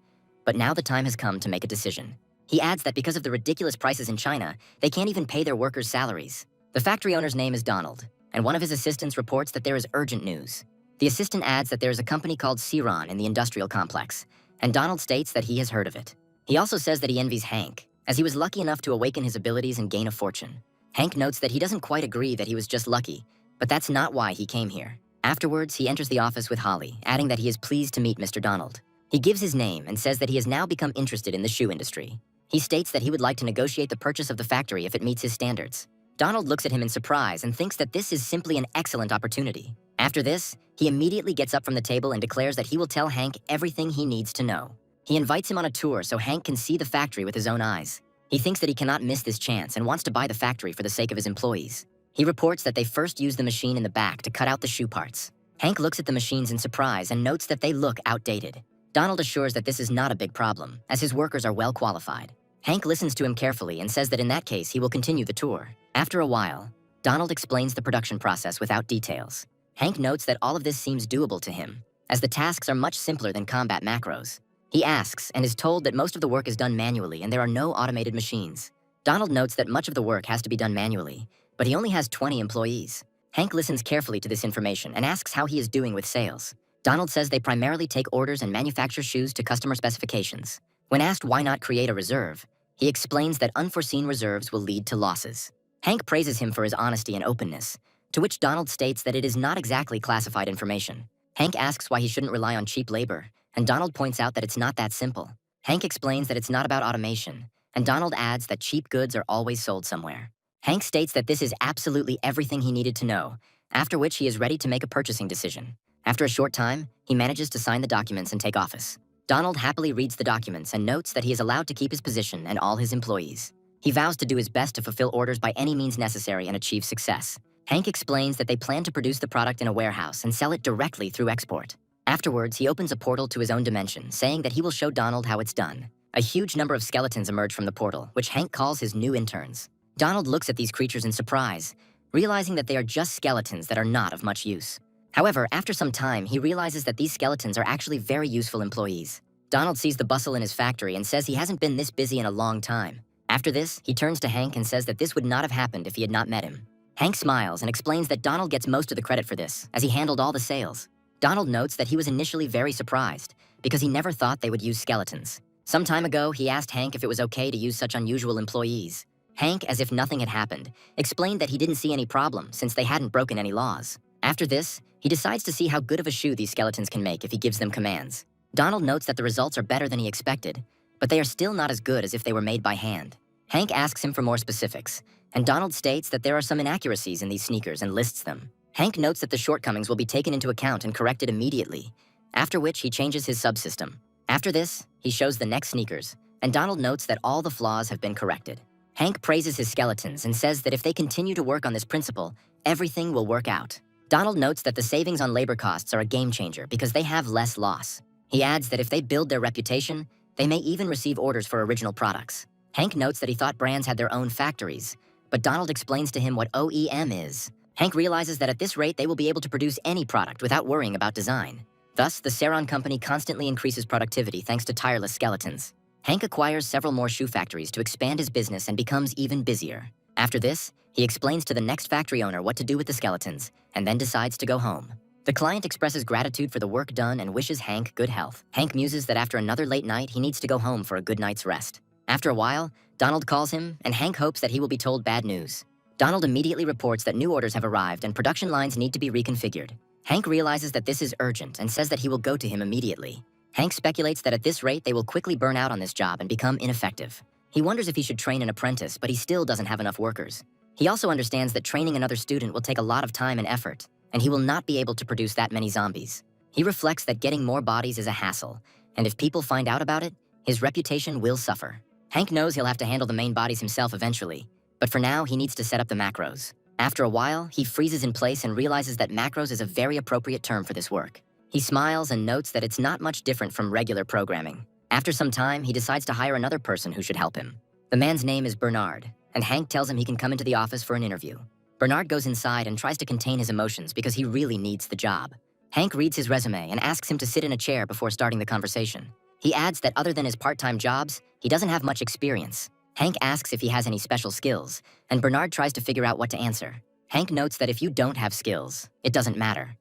But now the time has come to make a decision. He adds that because of the ridiculous prices in China, they can't even pay their workers' salaries. The factory owner's name is Donald, and one of his assistants reports that there is urgent news. The assistant adds that there is a company called Siron in the industrial complex, and Donald states that he has heard of it. He also says that he envies Hank, as he was lucky enough to awaken his abilities and gain a fortune. Hank notes that he doesn't quite agree that he was just lucky, but that's not why he came here. Afterwards, he enters the office with Holly, adding that he is pleased to meet Mr. Donald. He gives his name and says that he has now become interested in the shoe industry. He states that he would like to negotiate the purchase of the factory if it meets his standards. Donald looks at him in surprise and thinks that this is simply an excellent opportunity. After this, he immediately gets up from the table and declares that he will tell Hank everything he needs to know. He invites him on a tour so Hank can see the factory with his own eyes. He thinks that he cannot miss this chance and wants to buy the factory for the sake of his employees. He reports that they first use the machine in the back to cut out the shoe parts. Hank looks at the machines in surprise and notes that they look outdated. Donald assures that this is not a big problem, as his workers are well qualified. Hank listens to him carefully and says that in that case he will continue the tour. After a while, Donald explains the production process without details. Hank notes that all of this seems doable to him, as the tasks are much simpler than combat macros. He asks and is told that most of the work is done manually and there are no automated machines. Donald notes that much of the work has to be done manually, but he only has 20 employees. Hank listens carefully to this information and asks how he is doing with sales. Donald says they primarily take orders and manufacture shoes to customer specifications. When asked why not create a reserve, he explains that unforeseen reserves will lead to losses. Hank praises him for his honesty and openness, to which Donald states that it is not exactly classified information. Hank asks why he shouldn't rely on cheap labor, and Donald points out that it's not that simple. Hank explains that it's not about automation, and Donald adds that cheap goods are always sold somewhere. Hank states that this is absolutely everything he needed to know, after which he is ready to make a purchasing decision. After a short time, he manages to sign the documents and take office. Donald happily reads the documents and notes that he is allowed to keep his position and all his employees. He vows to do his best to fulfill orders by any means necessary and achieve success. Hank explains that they plan to produce the product in a warehouse and sell it directly through export. Afterwards, he opens a portal to his own dimension, saying that he will show Donald how it's done. A huge number of skeletons emerge from the portal, which Hank calls his new interns. Donald looks at these creatures in surprise, realizing that they are just skeletons that are not of much use. However, after some time, he realizes that these skeletons are actually very useful employees. Donald sees the bustle in his factory and says he hasn't been this busy in a long time. After this, he turns to Hank and says that this would not have happened if he had not met him. Hank smiles and explains that Donald gets most of the credit for this, as he handled all the sales. Donald notes that he was initially very surprised, because he never thought they would use skeletons. Some time ago, he asked Hank if it was okay to use such unusual employees. Hank, as if nothing had happened, explained that he didn't see any problem since they hadn't broken any laws. After this, he decides to see how good of a shoe these skeletons can make if he gives them commands. Donald notes that the results are better than he expected, but they are still not as good as if they were made by hand. Hank asks him for more specifics, and Donald states that there are some inaccuracies in these sneakers and lists them. Hank notes that the shortcomings will be taken into account and corrected immediately, after which he changes his subsystem. After this, he shows the next sneakers, and Donald notes that all the flaws have been corrected. Hank praises his skeletons and says that if they continue to work on this principle, everything will work out. Donald notes that the savings on labor costs are a game changer because they have less loss. He adds that if they build their reputation, they may even receive orders for original products. Hank notes that he thought brands had their own factories, but Donald explains to him what OEM is. Hank realizes that at this rate, they will be able to produce any product without worrying about design. Thus, the Saron company constantly increases productivity thanks to tireless skeletons. Hank acquires several more shoe factories to expand his business and becomes even busier. After this, he explains to the next factory owner what to do with the skeletons, and then decides to go home. The client expresses gratitude for the work done and wishes Hank good health. Hank muses that after another late night, he needs to go home for a good night's rest. After a while, Donald calls him, and Hank hopes that he will be told bad news. Donald immediately reports that new orders have arrived and production lines need to be reconfigured. Hank realizes that this is urgent and says that he will go to him immediately. Hank speculates that at this rate, they will quickly burn out on this job and become ineffective. He wonders if he should train an apprentice, but he still doesn't have enough workers. He also understands that training another student will take a lot of time and effort, and he will not be able to produce that many zombies. He reflects that getting more bodies is a hassle, and if people find out about it, his reputation will suffer. Hank knows he'll have to handle the main bodies himself eventually, but for now, he needs to set up the macros. After a while, he freezes in place and realizes that macros is a very appropriate term for this work. He smiles and notes that it's not much different from regular programming. After some time, he decides to hire another person who should help him. The man's name is Bernard, and Hank tells him he can come into the office for an interview. Bernard goes inside and tries to contain his emotions because he really needs the job. Hank reads his resume and asks him to sit in a chair before starting the conversation. He adds that other than his part-time jobs, he doesn't have much experience. Hank asks if he has any special skills, and Bernard tries to figure out what to answer. Hank notes that if you don't have skills, it doesn't matter.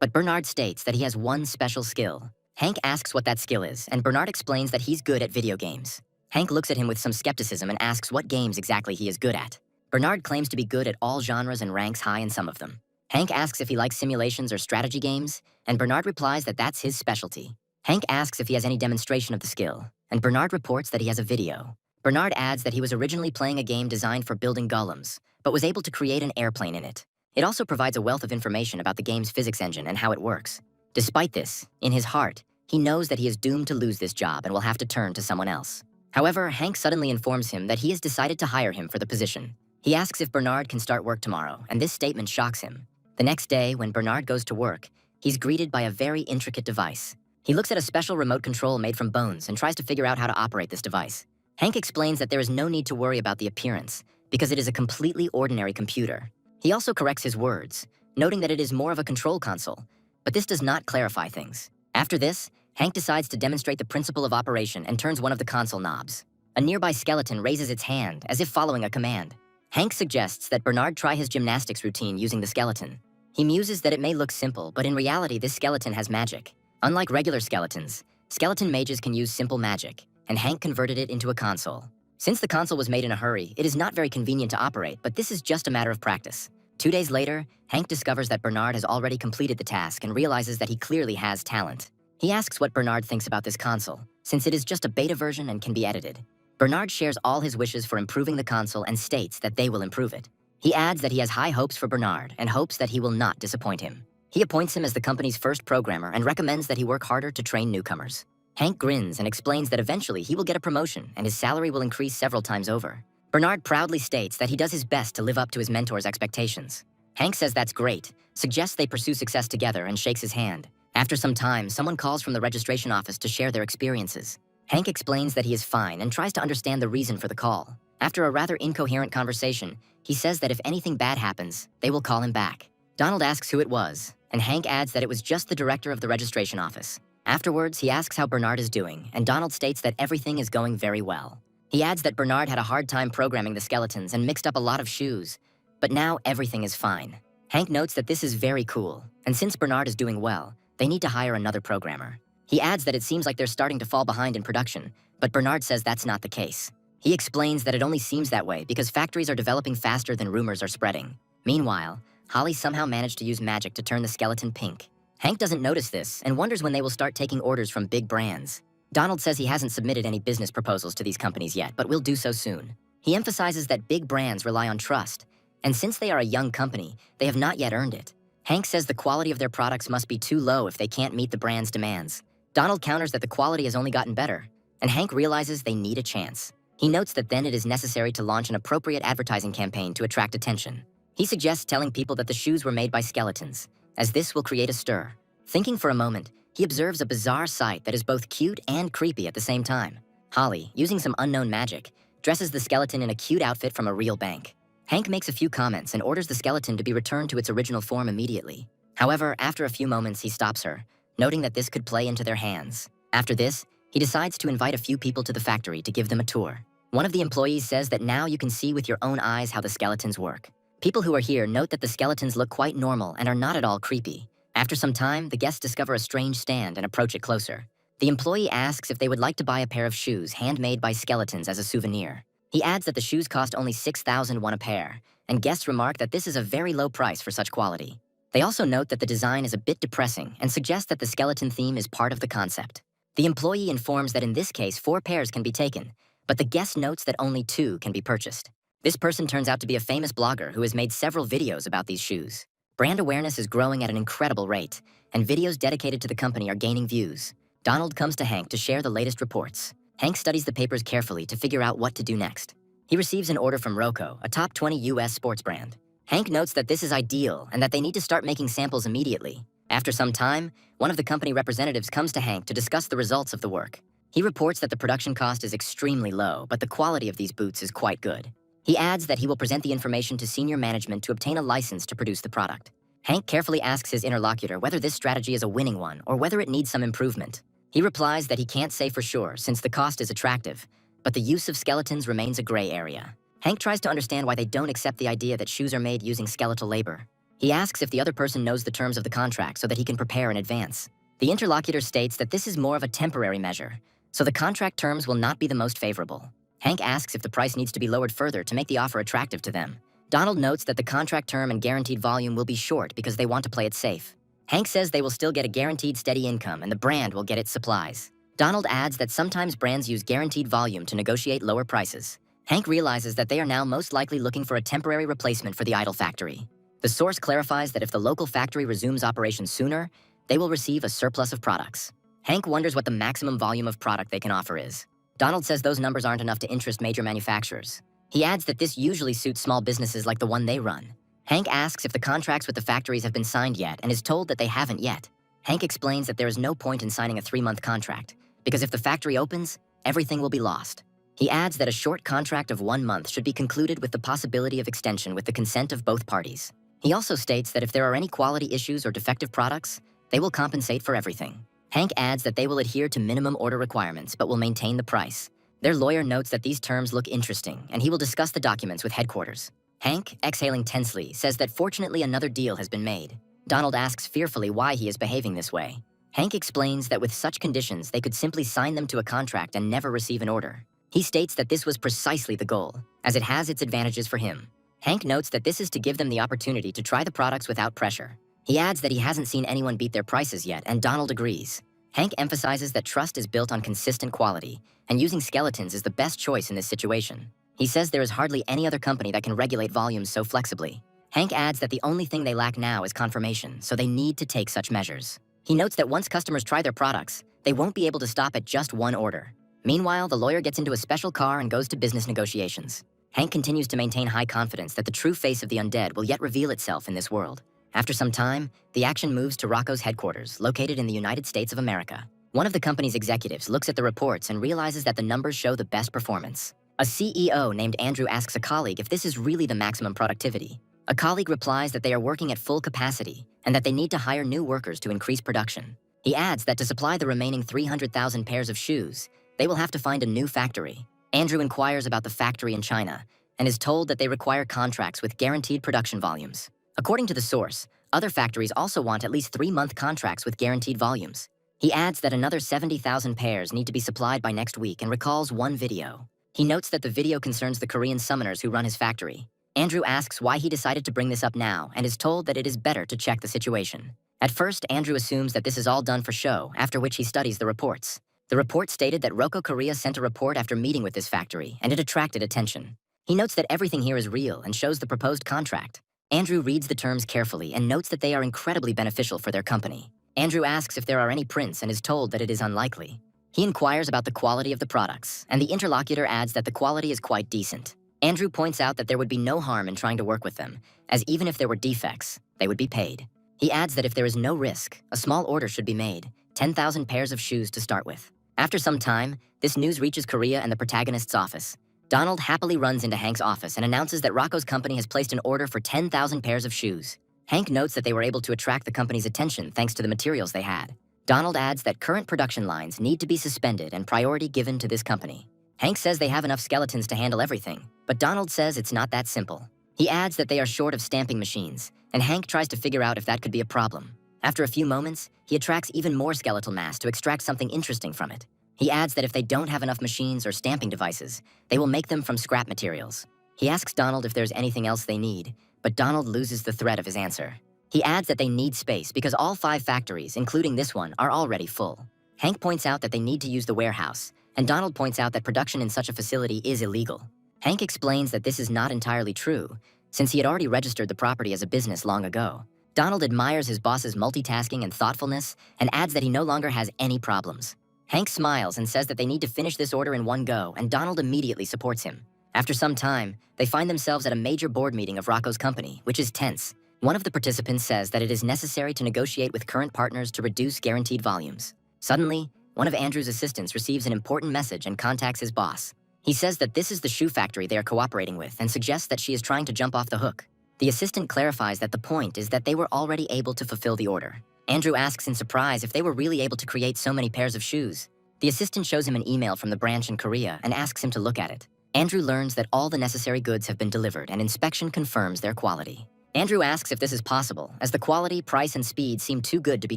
But Bernard states that he has one special skill. Hank asks what that skill is, and Bernard explains that he's good at video games. Hank looks at him with some skepticism and asks what games exactly he is good at. Bernard claims to be good at all genres and ranks high in some of them. Hank asks if he likes simulations or strategy games, and Bernard replies that that's his specialty. Hank asks if he has any demonstration of the skill, and Bernard reports that he has a video. Bernard adds that he was originally playing a game designed for building golems, but was able to create an airplane in it. It also provides a wealth of information about the game's physics engine and how it works. Despite this, in his heart, he knows that he is doomed to lose this job and will have to turn to someone else. However, Hank suddenly informs him that he has decided to hire him for the position. He asks if Bernard can start work tomorrow, and this statement shocks him. The next day, when Bernard goes to work, he's greeted by a very intricate device. He looks at a special remote control made from bones and tries to figure out how to operate this device. Hank explains that there is no need to worry about the appearance, because it is a completely ordinary computer. He also corrects his words, noting that it is more of a control console, but this does not clarify things. After this, Hank decides to demonstrate the principle of operation and turns one of the console knobs. A nearby skeleton raises its hand, as if following a command. Hank suggests that Bernard try his gymnastics routine using the skeleton. He muses that it may look simple, but in reality, this skeleton has magic. Unlike regular skeletons, skeleton mages can use simple magic, and Hank converted it into a console. Since the console was made in a hurry, it is not very convenient to operate, but this is just a matter of practice. 2 days later, Hank discovers that Bernard has already completed the task and realizes that he clearly has talent. He asks what Bernard thinks about this console, since it is just a beta version and can be edited. Bernard shares all his wishes for improving the console and states that they will improve it. He adds that he has high hopes for Bernard and hopes that he will not disappoint him. He appoints him as the company's first programmer and recommends that he work harder to train newcomers. Hank grins and explains that eventually he will get a promotion and his salary will increase several times over. Bernard proudly states that he does his best to live up to his mentor's expectations. Hank says that's great, suggests they pursue success together, and shakes his hand. After some time, someone calls from the registration office to share their experiences. Hank explains that he is fine and tries to understand the reason for the call. After a rather incoherent conversation, he says that if anything bad happens, they will call him back. Donald asks who it was, and Hank adds that it was just the director of the registration office. Afterwards, he asks how Bernard is doing, and Donald states that everything is going very well. He adds that Bernard had a hard time programming the skeletons and mixed up a lot of shoes, but now everything is fine. Hank notes that this is very cool, and since Bernard is doing well, they need to hire another programmer. He adds that it seems like they're starting to fall behind in production, but Bernard says that's not the case. He explains that it only seems that way because factories are developing faster than rumors are spreading. Meanwhile, Holly somehow managed to use magic to turn the skeleton pink. Hank doesn't notice this and wonders when they will start taking orders from big brands. Donald says he hasn't submitted any business proposals to these companies yet, but will do so soon. He emphasizes that big brands rely on trust, and since they are a young company, they have not yet earned it. Hank says the quality of their products must be too low if they can't meet the brand's demands. Donald counters that the quality has only gotten better, and Hank realizes they need a chance. He notes that then it is necessary to launch an appropriate advertising campaign to attract attention. He suggests telling people that the shoes were made by skeletons, as this will create a stir. Thinking for a moment, he observes a bizarre sight that is both cute and creepy at the same time. Holly, using some unknown magic, dresses the skeleton in a cute outfit from a real bank. Hank makes a few comments and orders the skeleton to be returned to its original form immediately. However, after a few moments, he stops her, noting that this could play into their hands. After this, he decides to invite a few people to the factory to give them a tour. One of the employees says that now you can see with your own eyes how the skeletons work. People who are here note that the skeletons look quite normal and are not at all creepy. After some time, the guests discover a strange stand and approach it closer. The employee asks if they would like to buy a pair of shoes handmade by skeletons as a souvenir. He adds that the shoes cost only 6,001 a pair, and guests remark that this is a very low price for such quality. They also note that the design is a bit depressing and suggest that the skeleton theme is part of the concept. The employee informs that in this case 4 pairs can be taken, but the guest notes that only 2 can be purchased. This person turns out to be a famous blogger who has made several videos about these shoes. Brand awareness is growing at an incredible rate, and videos dedicated to the company are gaining views. Donald comes to Hank to share the latest reports. Hank studies the papers carefully to figure out what to do next. He receives an order from Roku, a top 20 US sports brand. Hank notes that this is ideal and that they need to start making samples immediately. After some time, one of the company representatives comes to Hank to discuss the results of the work. He reports that the production cost is extremely low, but the quality of these boots is quite good. He adds that he will present the information to senior management to obtain a license to produce the product. Hank carefully asks his interlocutor whether this strategy is a winning one or whether it needs some improvement. He replies that he can't say for sure since the cost is attractive, but the use of skeletons remains a gray area. Hank tries to understand why they don't accept the idea that shoes are made using skeletal labor. He asks if the other person knows the terms of the contract so that he can prepare in advance. The interlocutor states that this is more of a temporary measure, so the contract terms will not be the most favorable. Hank asks if the price needs to be lowered further to make the offer attractive to them. Donald notes that the contract term and guaranteed volume will be short because they want to play it safe. Hank says they will still get a guaranteed steady income and the brand will get its supplies. Donald adds that sometimes brands use guaranteed volume to negotiate lower prices. Hank realizes that they are now most likely looking for a temporary replacement for the idle factory. The source clarifies that if the local factory resumes operations sooner, they will receive a surplus of products. Hank wonders what the maximum volume of product they can offer is. Donald says those numbers aren't enough to interest major manufacturers. He adds that this usually suits small businesses like the one they run. Hank asks if the contracts with the factories have been signed yet and is told that they haven't yet. Hank explains that there is no point in signing a 3-month contract, because if the factory opens, everything will be lost. He adds that a short contract of 1 month should be concluded with the possibility of extension with the consent of both parties. He also states that if there are any quality issues or defective products, they will compensate for everything. Hank adds that they will adhere to minimum order requirements but will maintain the price. Their lawyer notes that these terms look interesting, and he will discuss the documents with headquarters. Hank, exhaling tensely, says that fortunately another deal has been made. Donald asks fearfully why he is behaving this way. Hank explains that with such conditions, they could simply sign them to a contract and never receive an order. He states that this was precisely the goal, as it has its advantages for him. Hank notes that this is to give them the opportunity to try the products without pressure. He adds that he hasn't seen anyone beat their prices yet, and Donald agrees. Hank emphasizes that trust is built on consistent quality, and using skeletons is the best choice in this situation. He says there is hardly any other company that can regulate volumes so flexibly. Hank adds that the only thing they lack now is confirmation, so they need to take such measures. He notes that once customers try their products, they won't be able to stop at just one order. Meanwhile, the lawyer gets into a special car and goes to business negotiations. Hank continues to maintain high confidence that the true face of the undead will yet reveal itself in this world. After some time, the action moves to Rocco's headquarters, located in the United States of America. One of the company's executives looks at the reports and realizes that the numbers show the best performance. A CEO named Andrew asks a colleague if this is really the maximum productivity. A colleague replies that they are working at full capacity and that they need to hire new workers to increase production. He adds that to supply the remaining 300,000 pairs of shoes, they will have to find a new factory. Andrew inquires about the factory in China and is told that they require contracts with guaranteed production volumes. According to the source, other factories also want at least 3-month contracts with guaranteed volumes. He adds that another 70,000 pairs need to be supplied by next week and recalls one video. He notes that the video concerns the Korean summoners who run his factory. Andrew asks why he decided to bring this up now and is told that it is better to check the situation. At first, Andrew assumes that this is all done for show, after which he studies the reports. The report stated that Roko Korea sent a report after meeting with this factory, and it attracted attention. He notes that everything here is real and shows the proposed contract. Andrew reads the terms carefully and notes that they are incredibly beneficial for their company. Andrew asks if there are any prints and is told that it is unlikely. He inquires about the quality of the products, and the interlocutor adds that the quality is quite decent. Andrew points out that there would be no harm in trying to work with them, as even if there were defects, they would be paid. He adds that if there is no risk, a small order should be made, 10,000 pairs of shoes to start with. After some time, this news reaches Korea and the protagonist's office. Donald happily runs into Hank's office and announces that Rocco's company has placed an order for 10,000 pairs of shoes. Hank notes that they were able to attract the company's attention thanks to the materials they had. Donald adds that current production lines need to be suspended and priority given to this company. Hank says they have enough skeletons to handle everything, but Donald says it's not that simple. He adds that they are short of stamping machines, and Hank tries to figure out if that could be a problem. After a few moments, he attracts even more skeletal mass to extract something interesting from it. He adds that if they don't have enough machines or stamping devices, they will make them from scrap materials. He asks Donald if there's anything else they need, but Donald loses the thread of his answer. He adds that they need space because all 5 factories, including this one, are already full. Hank points out that they need to use the warehouse, and Donald points out that production in such a facility is illegal. Hank explains that this is not entirely true, since he had already registered the property as a business long ago. Donald admires his boss's multitasking and thoughtfulness and adds that he no longer has any problems. Hank smiles and says that they need to finish this order in one go, and Donald immediately supports him. After some time, they find themselves at a major board meeting of Rocco's company, which is tense. One of the participants says that it is necessary to negotiate with current partners to reduce guaranteed volumes. Suddenly, one of Andrew's assistants receives an important message and contacts his boss. He says that this is the shoe factory they are cooperating with and suggests that she is trying to jump off the hook. The assistant clarifies that the point is that they were already able to fulfill the order. Andrew asks in surprise if they were really able to create so many pairs of shoes. The assistant shows him an email from the branch in Korea and asks him to look at it. Andrew learns that all the necessary goods have been delivered and inspection confirms their quality. Andrew asks if this is possible, as the quality, price, and speed seem too good to be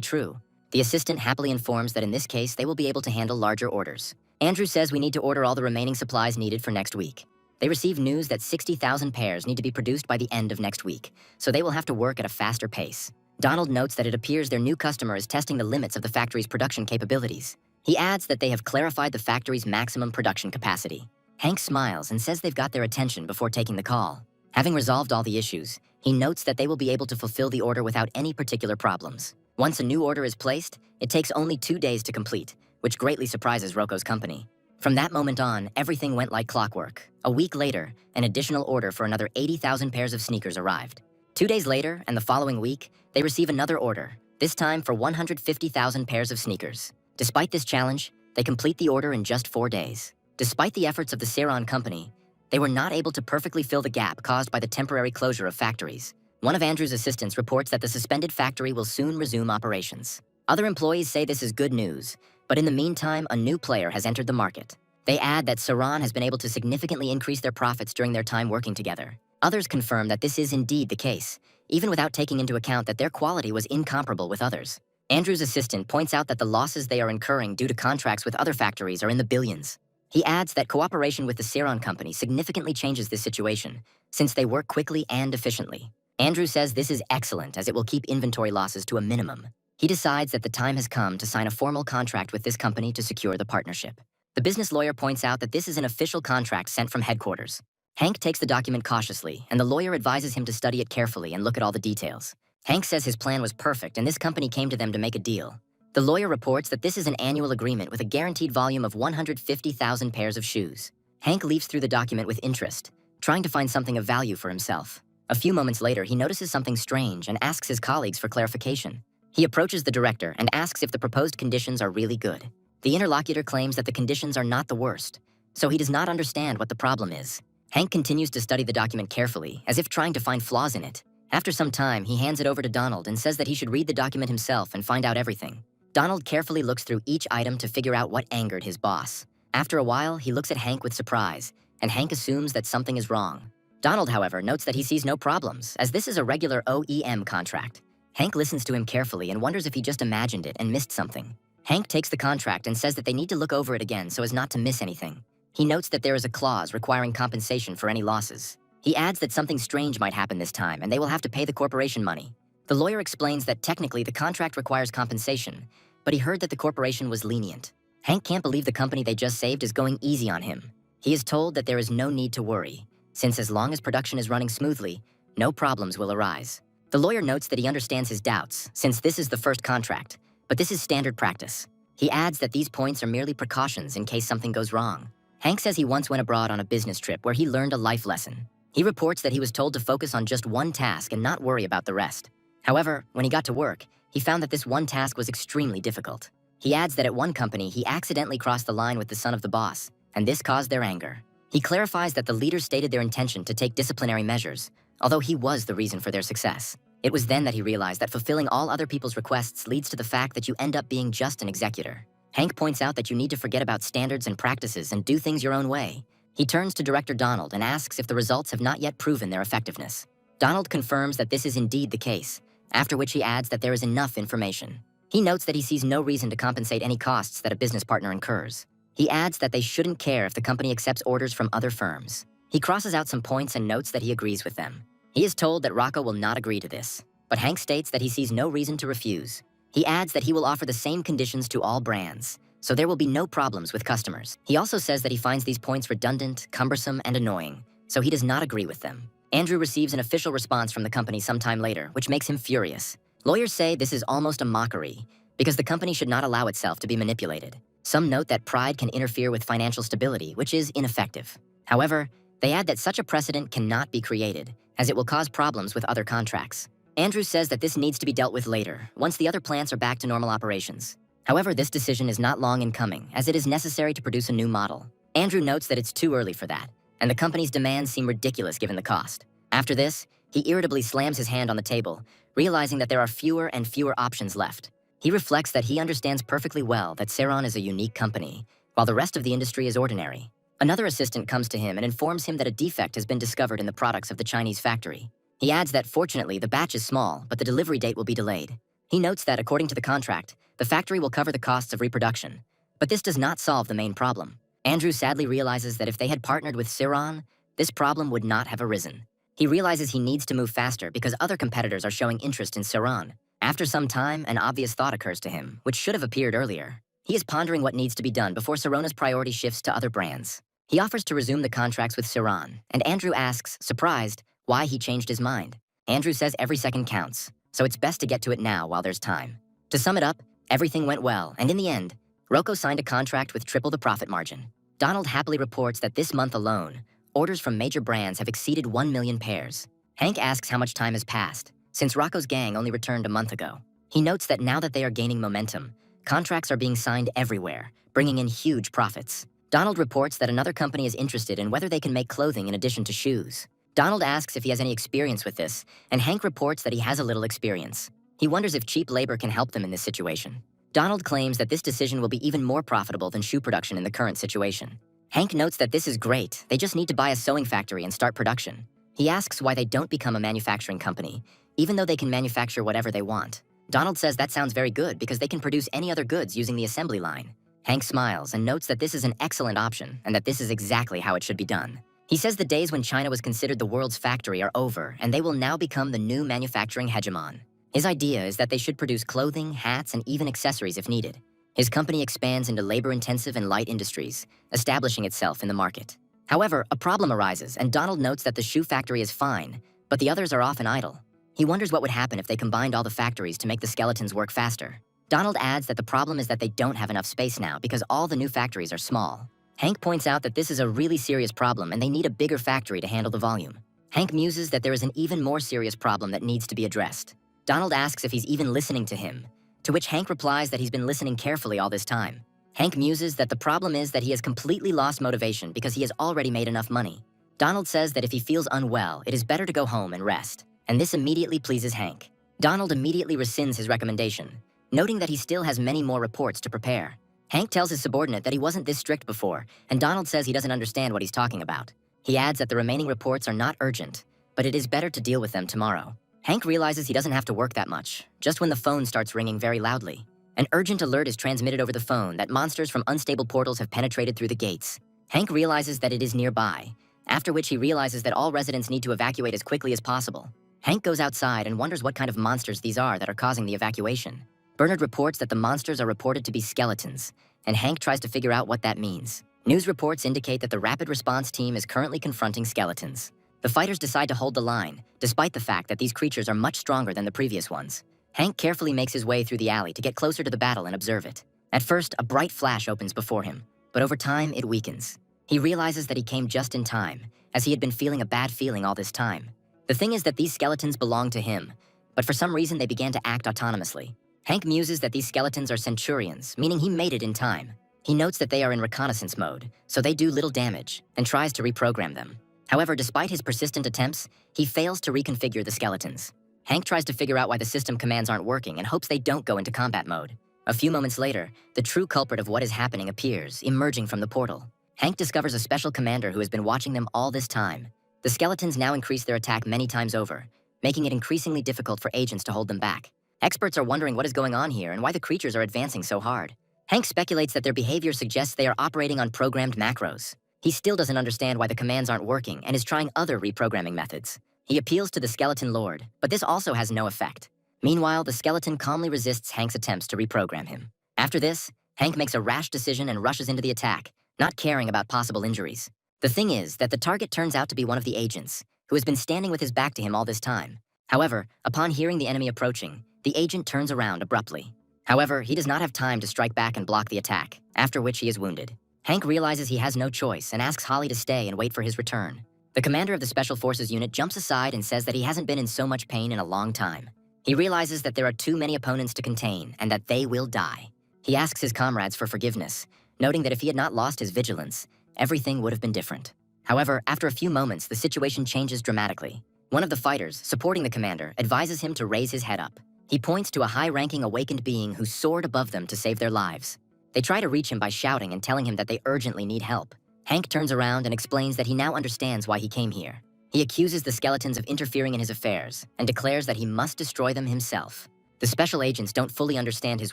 true. The assistant happily informs that in this case they will be able to handle larger orders. Andrew says we need to order all the remaining supplies needed for next week. They receive news that 60,000 pairs need to be produced by the end of next week, so they will have to work at a faster pace. Donald notes that it appears their new customer is testing the limits of the factory's production capabilities. He adds that they have clarified the factory's maximum production capacity. Hank smiles and says they've got their attention before taking the call. Having resolved all the issues, he notes that they will be able to fulfill the order without any particular problems. Once a new order is placed, it takes only 2 days to complete, which greatly surprises Rocco's company. From that moment on, everything went like clockwork. A week later, an additional order for another 80,000 pairs of sneakers arrived. 2 days later, and the following week, they receive another order, this time for 150,000 pairs of sneakers. Despite this challenge, they complete the order in just 4 days. Despite the efforts of the Ceron company, they were not able to perfectly fill the gap caused by the temporary closure of factories. One of Andrew's assistants reports that the suspended factory will soon resume operations. Other employees say this is good news, but in the meantime, a new player has entered the market. They add that Ceron has been able to significantly increase their profits during their time working together. Others confirm that this is indeed the case, even without taking into account that their quality was incomparable with others. Andrew's assistant points out that the losses they are incurring due to contracts with other factories are in the billions. He adds that cooperation with the Ceron company significantly changes this situation, since they work quickly and efficiently. Andrew says this is excellent as it will keep inventory losses to a minimum. He decides that the time has come to sign a formal contract with this company to secure the partnership. The business lawyer points out that this is an official contract sent from headquarters. Hank takes the document cautiously, and the lawyer advises him to study it carefully and look at all the details. Hank says his plan was perfect and this company came to them to make a deal. The lawyer reports that this is an annual agreement with a guaranteed volume of 150,000 pairs of shoes. Hank leafs through the document with interest, trying to find something of value for himself. A few moments later, he notices something strange and asks his colleagues for clarification. He approaches the director and asks if the proposed conditions are really good. The interlocutor claims that the conditions are not the worst, so he does not understand what the problem is. Hank continues to study the document carefully, as if trying to find flaws in it. After some time, he hands it over to Donald and says that he should read the document himself and find out everything. Donald carefully looks through each item to figure out what angered his boss. After a while, he looks at Hank with surprise, and Hank assumes that something is wrong. Donald, however, notes that he sees no problems, as this is a regular OEM contract. Hank listens to him carefully and wonders if he just imagined it and missed something. Hank takes the contract and says that they need to look over it again so as not to miss anything. He notes that there is a clause requiring compensation for any losses. He adds that something strange might happen this time and they will have to pay the corporation money. The lawyer explains that technically the contract requires compensation, but he heard that the corporation was lenient. Hank can't believe the company they just saved is going easy on him. He is told that there is no need to worry, since as long as production is running smoothly, no problems will arise. The lawyer notes that he understands his doubts, since this is the first contract, but this is standard practice. He adds that these points are merely precautions in case something goes wrong. Hank says he once went abroad on a business trip where he learned a life lesson. He reports that he was told to focus on just one task and not worry about the rest. However, when he got to work, he found that this one task was extremely difficult. He adds that at one company, he accidentally crossed the line with the son of the boss, and this caused their anger. He clarifies that the leaders stated their intention to take disciplinary measures, although he was the reason for their success. It was then that he realized that fulfilling all other people's requests leads to the fact that you end up being just an executor. Hank points out that you need to forget about standards and practices and do things your own way. He turns to Director Donald and asks if the results have not yet proven their effectiveness. Donald confirms that this is indeed the case, after which he adds that there is enough information. He notes that he sees no reason to compensate any costs that a business partner incurs. He adds that they shouldn't care if the company accepts orders from other firms. He crosses out some points and notes that he agrees with them. He is told that Rocco will not agree to this, but Hank states that he sees no reason to refuse. He adds that he will offer the same conditions to all brands, so there will be no problems with customers. He also says that he finds these points redundant, cumbersome, and annoying, so he does not agree with them. Andrew receives an official response from the company sometime later, which makes him furious. Lawyers say this is almost a mockery, because the company should not allow itself to be manipulated. Some note that pride can interfere with financial stability, which is ineffective. However, they add that such a precedent cannot be created, as it will cause problems with other contracts. Andrew says that this needs to be dealt with later, once the other plants are back to normal operations. However, this decision is not long in coming, as it is necessary to produce a new model. Andrew notes that it's too early for that, and the company's demands seem ridiculous given the cost. After this, he irritably slams his hand on the table, realizing that there are fewer and fewer options left. He reflects that he understands perfectly well that Ceron is a unique company, while the rest of the industry is ordinary. Another assistant comes to him and informs him that a defect has been discovered in the products of the Chinese factory. He adds that fortunately the batch is small, but the delivery date will be delayed. He notes that according to the contract, the factory will cover the costs of reproduction, but this does not solve the main problem. Andrew sadly realizes that if they had partnered with Ceron, this problem would not have arisen. He realizes he needs to move faster because other competitors are showing interest in Ceron. After some time, an obvious thought occurs to him, which should have appeared earlier. He is pondering what needs to be done before Cerona's priority shifts to other brands. He offers to resume the contracts with Ceron, and Andrew asks, surprised, why he changed his mind. Andrew says every second counts, so it's best to get to it now while there's time. To sum it up, everything went well, and in the end, Rocco signed a contract with triple the profit margin. Donald happily reports that this month alone, orders from major brands have exceeded 1 million pairs. Hank asks how much time has passed, since Rocco's gang only returned a month ago. He notes that now that they are gaining momentum, contracts are being signed everywhere, bringing in huge profits. Donald reports that another company is interested in whether they can make clothing in addition to shoes. Donald asks if he has any experience with this, and Hank reports that he has a little experience. He wonders if cheap labor can help them in this situation. Donald claims that this decision will be even more profitable than shoe production in the current situation. Hank notes that this is great, they just need to buy a sewing factory and start production. He asks why they don't become a manufacturing company, even though they can manufacture whatever they want. Donald says that sounds very good because they can produce any other goods using the assembly line. Hank smiles and notes that this is an excellent option and that this is exactly how it should be done. He says the days when China was considered the world's factory are over and they will now become the new manufacturing hegemon. His idea is that they should produce clothing, hats, and even accessories if needed. His company expands into labor-intensive and light industries, establishing itself in the market. However, a problem arises, and Donald notes that the shoe factory is fine, but the others are often idle. He wonders what would happen if they combined all the factories to make the skeletons work faster. Donald adds that the problem is that they don't have enough space now because all the new factories are small. Hank points out that this is a really serious problem and they need a bigger factory to handle the volume. Hank muses that there is an even more serious problem that needs to be addressed. Donald asks if he's even listening to him, to which Hank replies that he's been listening carefully all this time. Hank muses that the problem is that he has completely lost motivation because he has already made enough money. Donald says that if he feels unwell, it is better to go home and rest, and this immediately pleases Hank. Donald immediately rescinds his recommendation, noting that he still has many more reports to prepare. Hank tells his subordinate that he wasn't this strict before, and Donald says he doesn't understand what he's talking about. He adds that the remaining reports are not urgent, but it is better to deal with them tomorrow. Hank realizes he doesn't have to work that much, just when the phone starts ringing very loudly. An urgent alert is transmitted over the phone that monsters from unstable portals have penetrated through the gates. Hank realizes that it is nearby, after which he realizes that all residents need to evacuate as quickly as possible. Hank goes outside and wonders what kind of monsters these are that are causing the evacuation. Bernard reports that the monsters are reported to be skeletons, and Hank tries to figure out what that means. News reports indicate that the rapid response team is currently confronting skeletons. The fighters decide to hold the line, despite the fact that these creatures are much stronger than the previous ones. Hank carefully makes his way through the alley to get closer to the battle and observe it. At first, a bright flash opens before him, but over time, it weakens. He realizes that he came just in time, as he had been feeling a bad feeling all this time. The thing is that these skeletons belong to him, but for some reason they began to act autonomously. Hank muses that these skeletons are centurions, meaning he made it in time. He notes that they are in reconnaissance mode, so they do little damage, and tries to reprogram them. However, despite his persistent attempts, he fails to reconfigure the skeletons. Hank tries to figure out why the system commands aren't working and hopes they don't go into combat mode. A few moments later, the true culprit of what is happening appears, emerging from the portal. Hank discovers a special commander who has been watching them all this time. The skeletons now increase their attack many times over, making it increasingly difficult for agents to hold them back. Experts are wondering what is going on here and why the creatures are advancing so hard. Hank speculates that their behavior suggests they are operating on programmed macros. He still doesn't understand why the commands aren't working and is trying other reprogramming methods. He appeals to the skeleton lord, but this also has no effect. Meanwhile, the skeleton calmly resists Hank's attempts to reprogram him. After this, Hank makes a rash decision and rushes into the attack, not caring about possible injuries. The thing is that the target turns out to be one of the agents, who has been standing with his back to him all this time. However, upon hearing the enemy approaching, the agent turns around abruptly. However, he does not have time to strike back and block the attack, after which he is wounded. Hank realizes he has no choice and asks Holly to stay and wait for his return. The commander of the Special Forces unit jumps aside and says that he hasn't been in so much pain in a long time. He realizes that there are too many opponents to contain and that they will die. He asks his comrades for forgiveness, noting that if he had not lost his vigilance, everything would have been different. However, after a few moments, the situation changes dramatically. One of the fighters, supporting the commander, advises him to raise his head up. He points to a high-ranking awakened being who soared above them to save their lives. They try to reach him by shouting and telling him that they urgently need help. Hank turns around and explains that he now understands why he came here. He accuses the skeletons of interfering in his affairs and declares that he must destroy them himself. The special agents don't fully understand his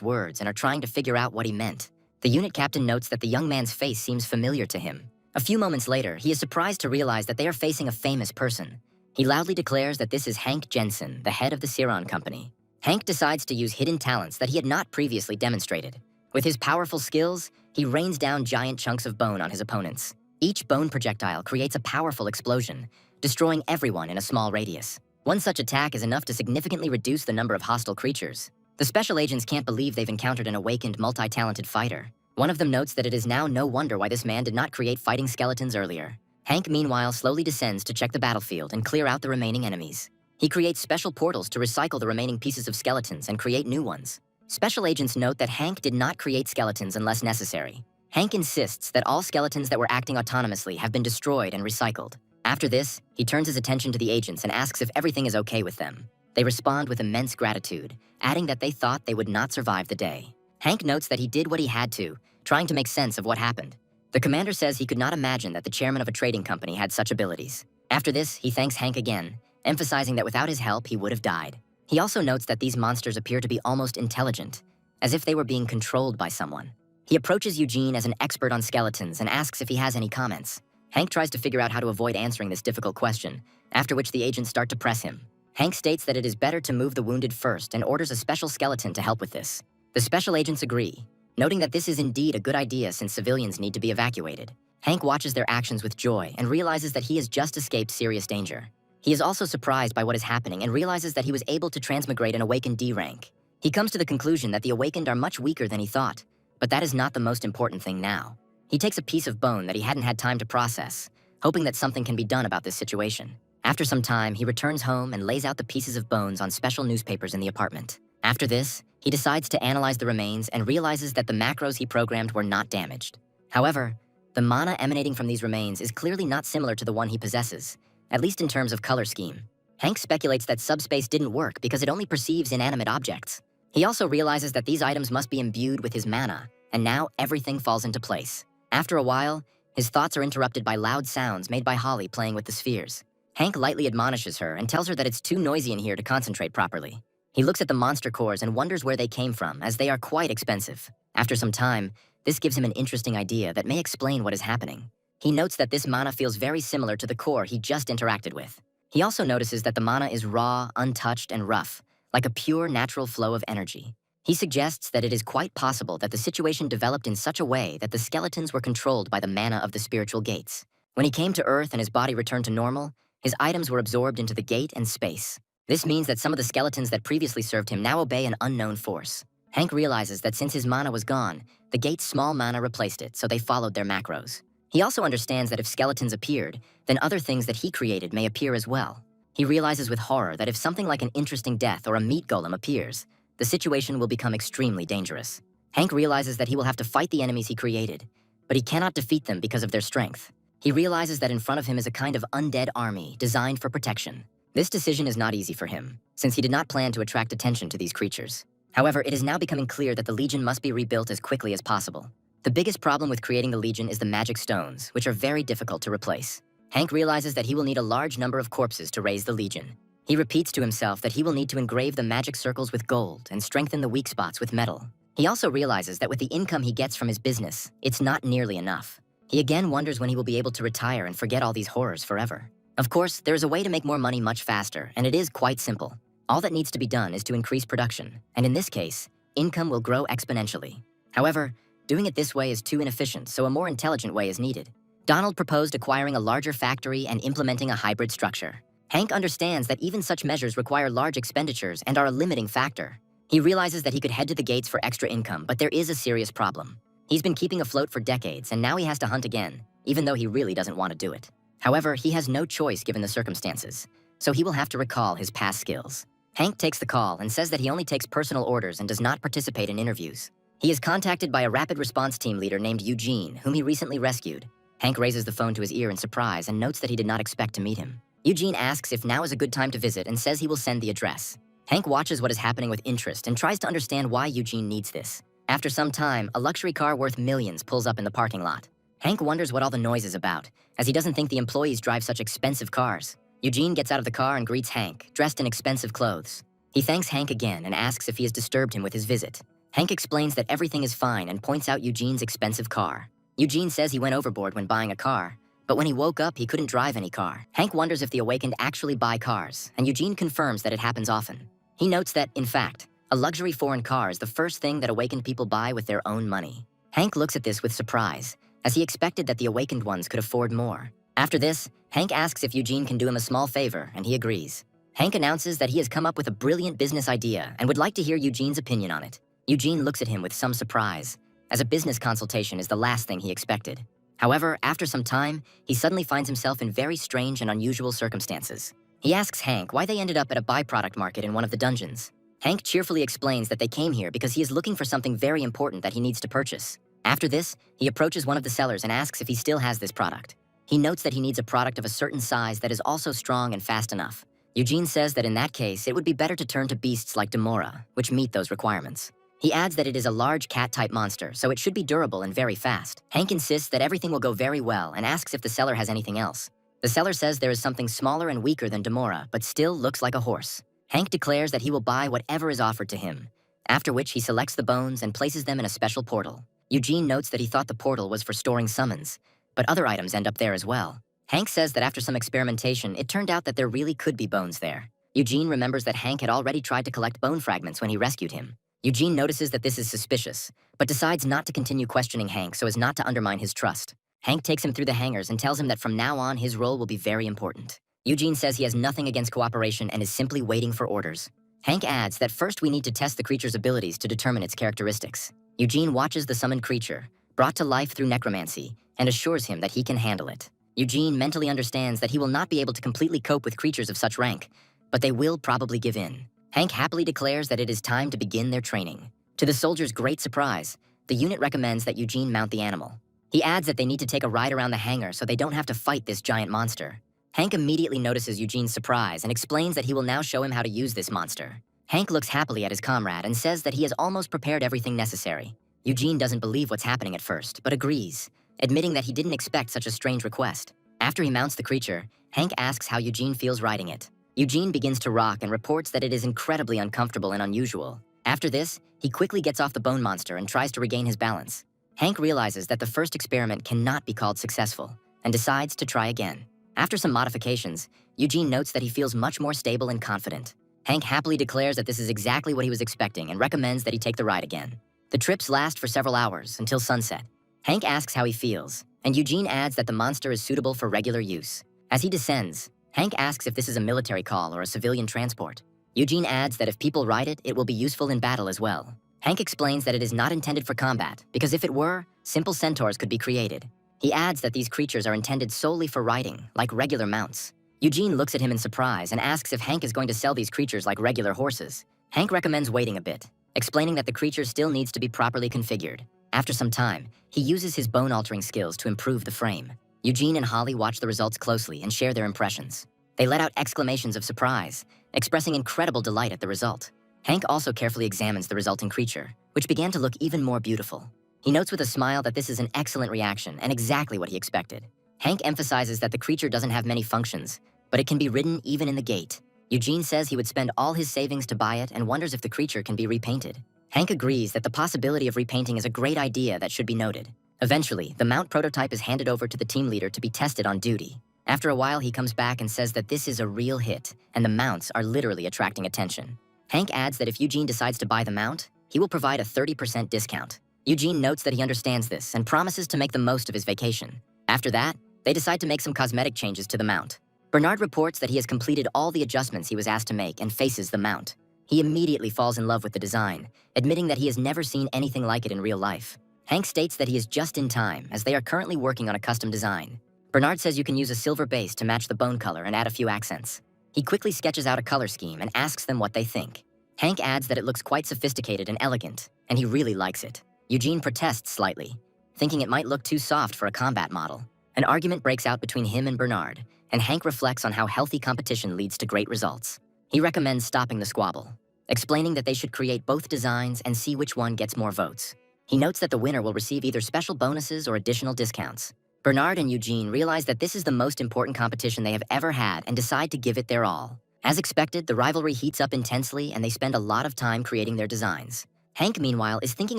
words and are trying to figure out what he meant. The unit captain notes that the young man's face seems familiar to him. A few moments later, he is surprised to realize that they are facing a famous person. He loudly declares that this is Hank Jensen, the head of the Ciron Company. Hank decides to use hidden talents that he had not previously demonstrated. With his powerful skills, he rains down giant chunks of bone on his opponents. Each bone projectile creates a powerful explosion, destroying everyone in a small radius. One such attack is enough to significantly reduce the number of hostile creatures. The special agents can't believe they've encountered an awakened, multi-talented fighter. One of them notes that it is now no wonder why this man did not create fighting skeletons earlier. Hank, meanwhile, slowly descends to check the battlefield and clear out the remaining enemies. He creates special portals to recycle the remaining pieces of skeletons and create new ones. Special agents note that Hank did not create skeletons unless necessary. Hank insists that all skeletons that were acting autonomously have been destroyed and recycled. After this, he turns his attention to the agents and asks if everything is okay with them. They respond with immense gratitude, adding that they thought they would not survive the day. Hank notes that he did what he had to, trying to make sense of what happened. The commander says he could not imagine that the chairman of a trading company had such abilities. After this, he thanks Hank again, emphasizing that without his help, he would have died. He also notes that these monsters appear to be almost intelligent, as if they were being controlled by someone. He approaches Eugene as an expert on skeletons and asks if he has any comments. Hank tries to figure out how to avoid answering this difficult question, after which the agents start to press him. Hank states that it is better to move the wounded first and orders a special skeleton to help with this. The special agents agree, noting that this is indeed a good idea since civilians need to be evacuated. Hank watches their actions with joy and realizes that he has just escaped serious danger. He is also surprised by what is happening and realizes that he was able to transmigrate an awakened D rank. He comes to the conclusion that the awakened are much weaker than he thought, but that is not the most important thing now. He takes a piece of bone that he hadn't had time to process, hoping that something can be done about this situation. After some time, he returns home and lays out the pieces of bones on special newspapers in the apartment. After this, he decides to analyze the remains and realizes that the macros he programmed were not damaged. However, the mana emanating from these remains is clearly not similar to the one he possesses, at least in terms of color scheme. Hank speculates that subspace didn't work because it only perceives inanimate objects. He also realizes that these items must be imbued with his mana, and now everything falls into place. After a while, his thoughts are interrupted by loud sounds made by Holly playing with the spheres. Hank lightly admonishes her and tells her that it's too noisy in here to concentrate properly. He looks at the monster cores and wonders where they came from, as they are quite expensive. After some time, this gives him an interesting idea that may explain what is happening. He notes that this mana feels very similar to the core he just interacted with. He also notices that the mana is raw, untouched, and rough, like a pure natural flow of energy. He suggests that it is quite possible that the situation developed in such a way that the skeletons were controlled by the mana of the spiritual gates. When he came to Earth and his body returned to normal, His items were absorbed into the gate and space. This means that some of the skeletons that previously served him now obey an unknown force. Hank realizes that since his mana was gone, the gate's small mana replaced it, so they followed their macros. He also understands that if skeletons appeared, then other things that he created may appear as well. He realizes with horror that if something like an interesting death or a meat golem appears, the situation will become extremely dangerous. Hank realizes that he will have to fight the enemies he created, but he cannot defeat them because of their strength. He realizes that in front of him is a kind of undead army designed for protection. This decision is not easy for him, since he did not plan to attract attention to these creatures. However, it is now becoming clear that the Legion must be rebuilt as quickly as possible. The biggest problem with creating the Legion is the magic stones, which are very difficult to replace. Hank realizes that he will need a large number of corpses to raise the Legion. He repeats to himself that he will need to engrave the magic circles with gold and strengthen the weak spots with metal. He also realizes that with the income he gets from his business, it's not nearly enough. He again wonders when he will be able to retire and forget all these horrors forever. Of course, there is a way to make more money much faster, and it is quite simple. All that needs to be done is to increase production, and in this case, income will grow exponentially. However, doing it this way is too inefficient, so a more intelligent way is needed. Donald proposed acquiring a larger factory and implementing a hybrid structure. Hank understands that even such measures require large expenditures and are a limiting factor. He realizes that he could head to the gates for extra income, but there is a serious problem. He's been keeping afloat for decades, and now he has to hunt again, even though he really doesn't want to do it. However, he has no choice given the circumstances, so he will have to recall his past skills. Hank takes the call and says that he only takes personal orders and does not participate in interviews. He is contacted by a rapid response team leader named Eugene, whom he recently rescued. Hank raises the phone to his ear in surprise and notes that he did not expect to meet him. Eugene asks if now is a good time to visit and says he will send the address. Hank watches what is happening with interest and tries to understand why Eugene needs this. After some time, a luxury car worth millions pulls up in the parking lot. Hank wonders what all the noise is about, as he doesn't think the employees drive such expensive cars. Eugene gets out of the car and greets Hank, dressed in expensive clothes. He thanks Hank again and asks if he has disturbed him with his visit. Hank explains that everything is fine and points out Eugene's expensive car. Eugene says he went overboard when buying a car, but when he woke up, he couldn't drive any car. Hank wonders if the awakened actually buy cars, and Eugene confirms that it happens often. He notes that, in fact, a luxury foreign car is the first thing that awakened people buy with their own money. Hank looks at this with surprise, as he expected that the awakened ones could afford more. After this, Hank asks if Eugene can do him a small favor, and he agrees. Hank announces that he has come up with a brilliant business idea and would like to hear Eugene's opinion on it. Eugene looks at him with some surprise, as a business consultation is the last thing he expected. However, after some time, he suddenly finds himself in very strange and unusual circumstances. He asks Hank why they ended up at a byproduct market in one of the dungeons. Hank cheerfully explains that they came here because he is looking for something very important that he needs to purchase. After this, he approaches one of the sellers and asks if he still has this product. He notes that he needs a product of a certain size that is also strong and fast enough. Eugene says that in that case, it would be better to turn to beasts like Demora, which meet those requirements. He adds that it is a large cat-type monster, so it should be durable and very fast. Hank insists that everything will go very well and asks if the seller has anything else. The seller says there is something smaller and weaker than Demora, but still looks like a horse. Hank declares that he will buy whatever is offered to him, after which he selects the bones and places them in a special portal. Eugene notes that he thought the portal was for storing summons, but other items end up there as well. Hank says that after some experimentation, it turned out that there really could be bones there. Eugene remembers that Hank had already tried to collect bone fragments when he rescued him. Eugene notices that this is suspicious, but decides not to continue questioning Hank so as not to undermine his trust. Hank takes him through the hangars and tells him that from now on his role will be very important. Eugene says he has nothing against cooperation and is simply waiting for orders. Hank adds that first we need to test the creature's abilities to determine its characteristics. Eugene watches the summoned creature, brought to life through necromancy, and assures him that he can handle it. Eugene mentally understands that he will not be able to completely cope with creatures of such rank, but they will probably give in. Hank happily declares that it is time to begin their training. To the soldiers' great surprise, the unit recommends that Eugene mount the animal. He adds that they need to take a ride around the hangar so they don't have to fight this giant monster. Hank immediately notices Eugene's surprise and explains that he will now show him how to use this monster. Hank looks happily at his comrade and says that he has almost prepared everything necessary. Eugene doesn't believe what's happening at first, but agrees, admitting that he didn't expect such a strange request. After he mounts the creature, Hank asks how Eugene feels riding it. Eugene begins to rock and reports that it is incredibly uncomfortable and unusual. After this, he quickly gets off the bone monster and tries to regain his balance. Hank realizes that the first experiment cannot be called successful and decides to try again. After some modifications, Eugene notes that he feels much more stable and confident. Hank happily declares that this is exactly what he was expecting and recommends that he take the ride again. The trips last for several hours until sunset. Hank asks how he feels, and Eugene adds that the monster is suitable for regular use. As he descends, Hank asks if this is a military call or a civilian transport. Eugene adds that if people ride it, it will be useful in battle as well. Hank explains that it is not intended for combat, because if it were, simple centaurs could be created. He adds that these creatures are intended solely for riding, like regular mounts. Eugene looks at him in surprise and asks if Hank is going to sell these creatures like regular horses. Hank recommends waiting a bit, explaining that the creature still needs to be properly configured. After some time, he uses his bone-altering skills to improve the frame. Eugene and Holly watch the results closely and share their impressions. They let out exclamations of surprise, expressing incredible delight at the result. Hank also carefully examines the resulting creature, which began to look even more beautiful. He notes with a smile that this is an excellent reaction and exactly what he expected. Hank emphasizes that the creature doesn't have many functions, but it can be ridden even in the gate. Eugene says he would spend all his savings to buy it and wonders if the creature can be repainted. Hank agrees that the possibility of repainting is a great idea that should be noted. Eventually, the mount prototype is handed over to the team leader to be tested on duty. After a while, he comes back and says that this is a real hit, and the mounts are literally attracting attention. Hank adds that if Eugene decides to buy the mount, he will provide a 30% discount. Eugene notes that he understands this and promises to make the most of his vacation. After that, they decide to make some cosmetic changes to the mount. Bernard reports that he has completed all the adjustments he was asked to make and faces the mount. He immediately falls in love with the design, admitting that he has never seen anything like it in real life. Hank states that he is just in time, as they are currently working on a custom design. Bernard says you can use a silver base to match the bone color and add a few accents. He quickly sketches out a color scheme and asks them what they think. Hank adds that it looks quite sophisticated and elegant, and he really likes it. Eugene protests slightly, thinking it might look too soft for a combat model. An argument breaks out between him and Bernard, and Hank reflects on how healthy competition leads to great results. He recommends stopping the squabble, explaining that they should create both designs and see which one gets more votes. He notes that the winner will receive either special bonuses or additional discounts. Bernard and Eugene realize that this is the most important competition they have ever had and decide to give it their all. As expected, the rivalry heats up intensely and they spend a lot of time creating their designs. Hank, meanwhile, is thinking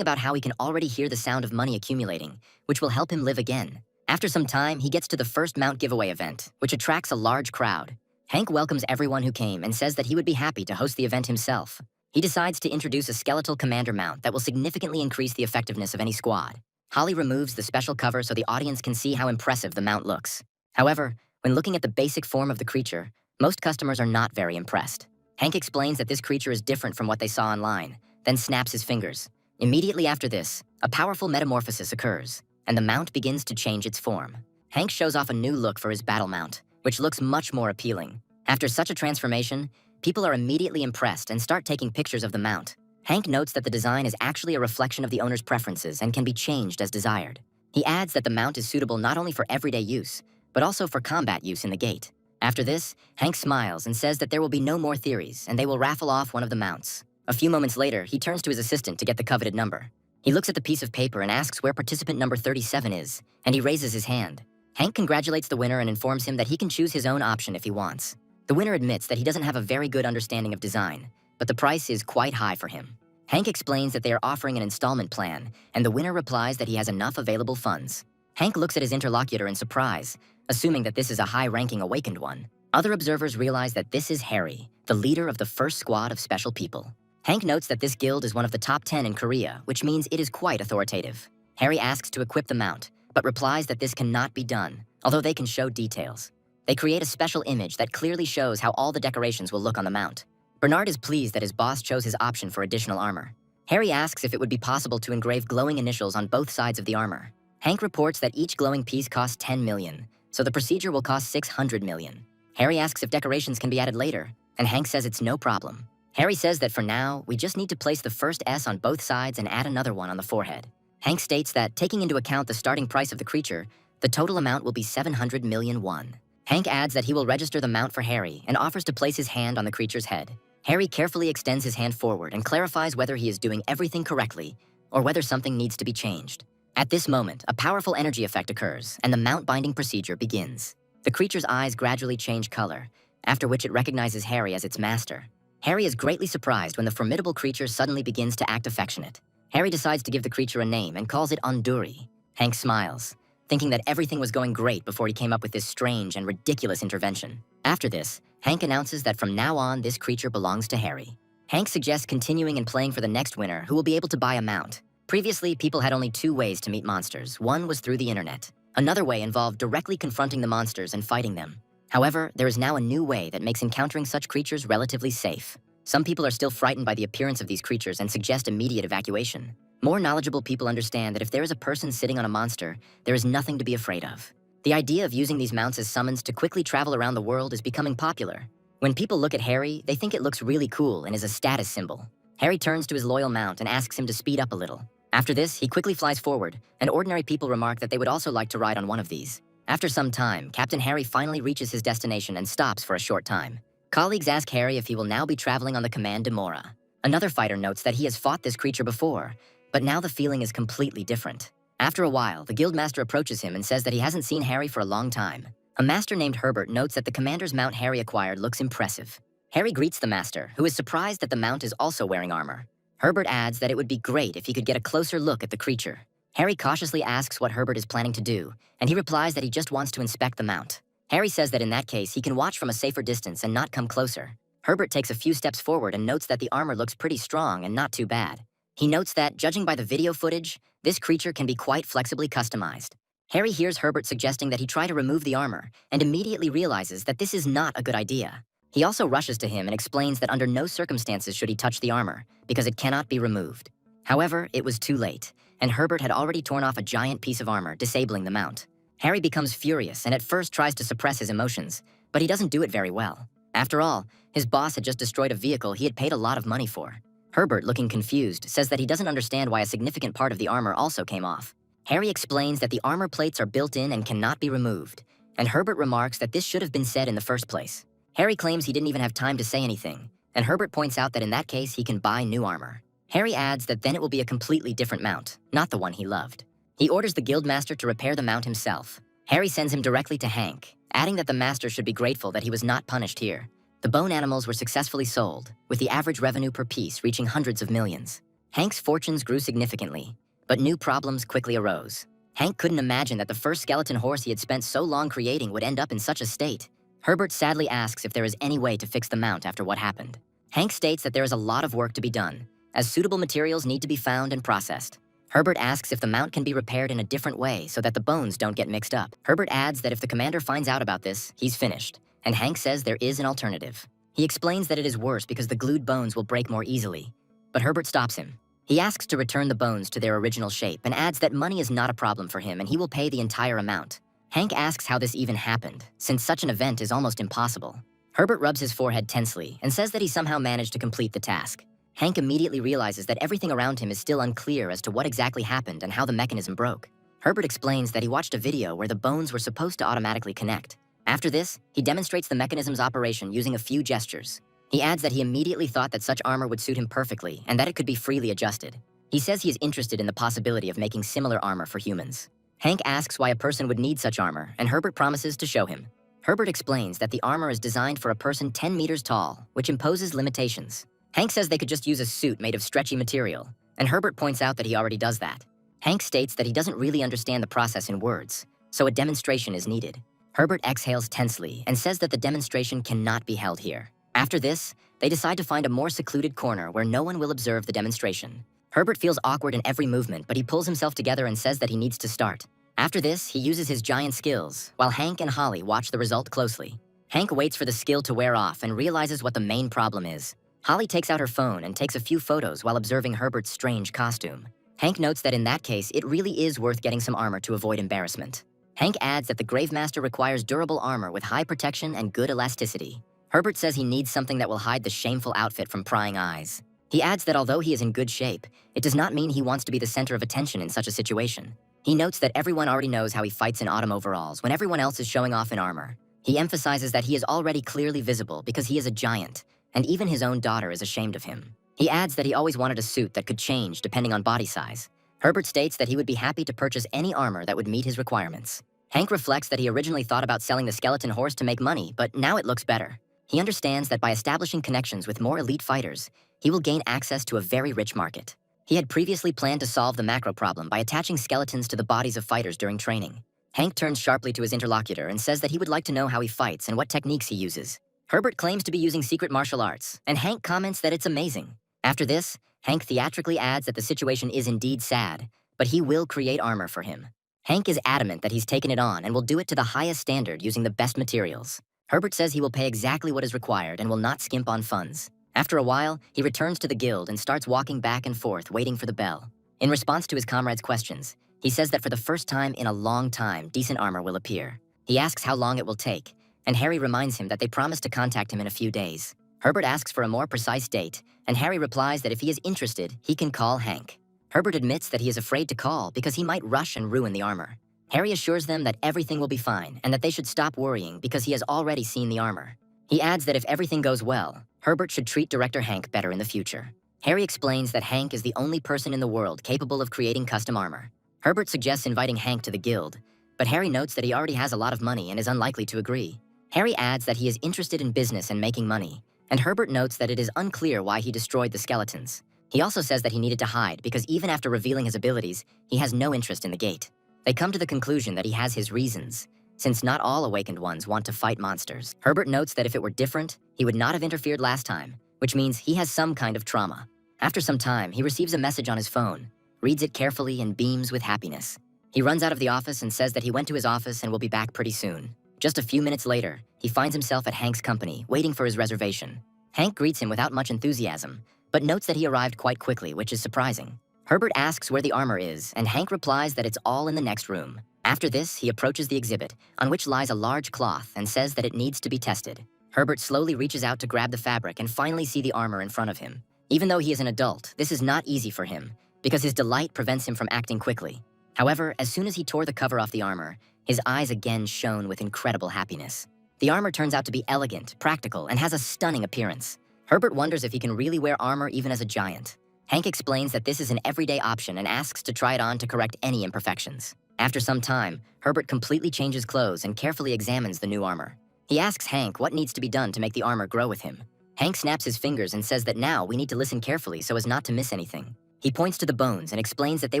about how he can already hear the sound of money accumulating, which will help him live again. After some time, he gets to the first mount giveaway event, which attracts a large crowd. Hank welcomes everyone who came and says that he would be happy to host the event himself. He decides to introduce a skeletal commander mount that will significantly increase the effectiveness of any squad. Holly removes the special cover so the audience can see how impressive the mount looks. However, when looking at the basic form of the creature, most customers are not very impressed. Hank explains that this creature is different from what they saw online, then snaps his fingers. Immediately after this, a powerful metamorphosis occurs, and the mount begins to change its form. Hank shows off a new look for his battle mount, which looks much more appealing. After such a transformation, people are immediately impressed and start taking pictures of the mount. Hank notes that the design is actually a reflection of the owner's preferences and can be changed as desired. He adds that the mount is suitable not only for everyday use, but also for combat use in the gate. After this, Hank smiles and says that there will be no more theories and they will raffle off one of the mounts. A few moments later, he turns to his assistant to get the coveted number. He looks at the piece of paper and asks where participant number 37 is, and he raises his hand. Hank congratulates the winner and informs him that he can choose his own option if he wants. The winner admits that he doesn't have a very good understanding of design, but the price is quite high for him. Hank explains that they are offering an installment plan, and the winner replies that he has enough available funds. Hank looks at his interlocutor in surprise, assuming that this is a high-ranking awakened one. Other observers realize that this is Harry, the leader of the first squad of special people. Hank notes that this guild is one of the top 10 in Korea, which means it is quite authoritative. Harry asks to equip the mount, but replies that this cannot be done, although they can show details. They create a special image that clearly shows how all the decorations will look on the mount. Bernard is pleased that his boss chose his option for additional armor. Harry asks if it would be possible to engrave glowing initials on both sides of the armor. Hank reports that each glowing piece costs 10 million, so the procedure will cost 600 million. Harry asks if decorations can be added later, and Hank says it's no problem. Harry says that for now, we just need to place the first S on both sides and add another one on the forehead. Hank states that, taking into account the starting price of the creature, the total amount will be 700 million won. Hank adds that he will register the mount for Harry and offers to place his hand on the creature's head. Harry carefully extends his hand forward and clarifies whether he is doing everything correctly or whether something needs to be changed. At this moment, a powerful energy effect occurs and the mount binding procedure begins. The creature's eyes gradually change color, after which it recognizes Harry as its master. Harry is greatly surprised when the formidable creature suddenly begins to act affectionate. Harry decides to give the creature a name and calls it Onduri. Hank smiles, thinking that everything was going great before he came up with this strange and ridiculous intervention. After this, Hank announces that from now on, this creature belongs to Harry. Hank suggests continuing and playing for the next winner, who will be able to buy a mount. Previously, people had only 2 ways to meet monsters. One was through the internet. Another way involved directly confronting the monsters and fighting them. However, there is now a new way that makes encountering such creatures relatively safe. Some people are still frightened by the appearance of these creatures and suggest immediate evacuation. More knowledgeable people understand that if there is a person sitting on a monster, there is nothing to be afraid of. The idea of using these mounts as summons to quickly travel around the world is becoming popular. When people look at Harry, they think it looks really cool and is a status symbol. Harry turns to his loyal mount and asks him to speed up a little. After this, he quickly flies forward, and ordinary people remark that they would also like to ride on one of these. After some time, Captain Harry finally reaches his destination and stops for a short time. Colleagues ask Harry if he will now be traveling on the Command de Mora. Another fighter notes that he has fought this creature before, but now the feeling is completely different. After a while, the guildmaster approaches him and says that he hasn't seen Harry for a long time. A master named Herbert notes that the commander's mount Harry acquired looks impressive. Harry greets the master, who is surprised that the mount is also wearing armor. Herbert adds that it would be great if he could get a closer look at the creature. Harry cautiously asks what Herbert is planning to do, and he replies that he just wants to inspect the mount. Harry says that in that case, he can watch from a safer distance and not come closer. Herbert takes a few steps forward and notes that the armor looks pretty strong and not too bad. He notes that, judging by the video footage, this creature can be quite flexibly customized. Harry hears Herbert suggesting that he try to remove the armor, and immediately realizes that this is not a good idea. He also rushes to him and explains that under no circumstances should he touch the armor, because it cannot be removed. However, it was too late, and Herbert had already torn off a giant piece of armor, disabling the mount. Harry becomes furious and at first tries to suppress his emotions, but he doesn't do it very well. After all, his boss had just destroyed a vehicle he had paid a lot of money for. Herbert, looking confused, says that he doesn't understand why a significant part of the armor also came off. Harry explains that the armor plates are built in and cannot be removed, and Herbert remarks that this should have been said in the first place. Harry claims he didn't even have time to say anything, and Herbert points out that in that case he can buy new armor. Harry adds that then it will be a completely different mount, not the one he loved. He orders the guildmaster to repair the mount himself. Harry sends him directly to Hank, adding that the master should be grateful that he was not punished here. The bone animals were successfully sold, with the average revenue per piece reaching hundreds of millions. Hank's fortunes grew significantly, but new problems quickly arose. Hank couldn't imagine that the first skeleton horse he had spent so long creating would end up in such a state. Herbert sadly asks if there is any way to fix the mount after what happened. Hank states that there is a lot of work to be done, as suitable materials need to be found and processed. Herbert asks if the mount can be repaired in a different way so that the bones don't get mixed up. Herbert adds that if the commander finds out about this, he's finished, and Hank says there is an alternative. He explains that it is worse because the glued bones will break more easily, but Herbert stops him. He asks to return the bones to their original shape and adds that money is not a problem for him and he will pay the entire amount. Hank asks how this even happened, since such an event is almost impossible. Herbert rubs his forehead tensely and says that he somehow managed to complete the task. Hank immediately realizes that everything around him is still unclear as to what exactly happened and how the mechanism broke. Herbert explains that he watched a video where the bones were supposed to automatically connect. After this, he demonstrates the mechanism's operation using a few gestures. He adds that he immediately thought that such armor would suit him perfectly and that it could be freely adjusted. He says he is interested in the possibility of making similar armor for humans. Hank asks why a person would need such armor, and Herbert promises to show him. Herbert explains that the armor is designed for a person 10 meters tall, which imposes limitations. Hank says they could just use a suit made of stretchy material, and Herbert points out that he already does that. Hank states that he doesn't really understand the process in words, so a demonstration is needed. Herbert exhales tensely and says that the demonstration cannot be held here. After this, they decide to find a more secluded corner where no one will observe the demonstration. Herbert feels awkward in every movement, but he pulls himself together and says that he needs to start. After this, he uses his giant skills, while Hank and Holly watch the result closely. Hank waits for the skill to wear off and realizes what the main problem is. Holly takes out her phone and takes a few photos while observing Herbert's strange costume. Hank notes that in that case, it really is worth getting some armor to avoid embarrassment. Hank adds that the Gravemaster requires durable armor with high protection and good elasticity. Herbert says he needs something that will hide the shameful outfit from prying eyes. He adds that although he is in good shape, it does not mean he wants to be the center of attention in such a situation. He notes that everyone already knows how he fights in autumn overalls when everyone else is showing off in armor. He emphasizes that he is already clearly visible because he is a giant, and even his own daughter is ashamed of him. He adds that he always wanted a suit that could change depending on body size. Herbert states that he would be happy to purchase any armor that would meet his requirements. Hank reflects that he originally thought about selling the skeleton horse to make money, but now it looks better. He understands that by establishing connections with more elite fighters, he will gain access to a very rich market. He had previously planned to solve the macro problem by attaching skeletons to the bodies of fighters during training. Hank turns sharply to his interlocutor and says that he would like to know how he fights and what techniques he uses. Herbert claims to be using secret martial arts, and Hank comments that it's amazing. After this, Hank theatrically adds that the situation is indeed sad, but he will create armor for him. Hank is adamant that he's taken it on and will do it to the highest standard using the best materials. Herbert says he will pay exactly what is required and will not skimp on funds. After a while, he returns to the guild and starts walking back and forth, waiting for the bell. In response to his comrades' questions, he says that for the first time in a long time, decent armor will appear. He asks how long it will take, and Harry reminds him that they promised to contact him in a few days. Herbert asks for a more precise date, and Harry replies that if he is interested, he can call Hank. Herbert admits that he is afraid to call because he might rush and ruin the armor. Harry assures them that everything will be fine and that they should stop worrying because he has already seen the armor. He adds that if everything goes well, Herbert should treat Director Hank better in the future. Harry explains that Hank is the only person in the world capable of creating custom armor. Herbert suggests inviting Hank to the guild, but Harry notes that he already has a lot of money and is unlikely to agree. Harry adds that he is interested in business and making money, and Herbert notes that it is unclear why he destroyed the skeletons. He also says that he needed to hide because even after revealing his abilities, he has no interest in the gate. They come to the conclusion that he has his reasons, since not all awakened ones want to fight monsters. Herbert notes that if it were different, he would not have interfered last time, which means he has some kind of trauma. After some time, he receives a message on his phone, reads it carefully, and beams with happiness. He runs out of the office and says that he went to his office and will be back pretty soon. Just a few minutes later, he finds himself at Hank's company, waiting for his reservation. Hank greets him without much enthusiasm, but notes that he arrived quite quickly, which is surprising. Herbert asks where the armor is, and Hank replies that it's all in the next room. After this, he approaches the exhibit, on which lies a large cloth, and says that it needs to be tested. Herbert slowly reaches out to grab the fabric and finally see the armor in front of him. Even though he is an adult, this is not easy for him, because his delight prevents him from acting quickly. However, as soon as he tore the cover off the armor, his eyes again shone with incredible happiness. The armor turns out to be elegant, practical, and has a stunning appearance. Herbert wonders if he can really wear armor even as a giant. Hank explains that this is an everyday option and asks to try it on to correct any imperfections. After some time, Herbert completely changes clothes and carefully examines the new armor. He asks Hank what needs to be done to make the armor grow with him. Hank snaps his fingers and says that now we need to listen carefully so as not to miss anything. He points to the bones and explains that they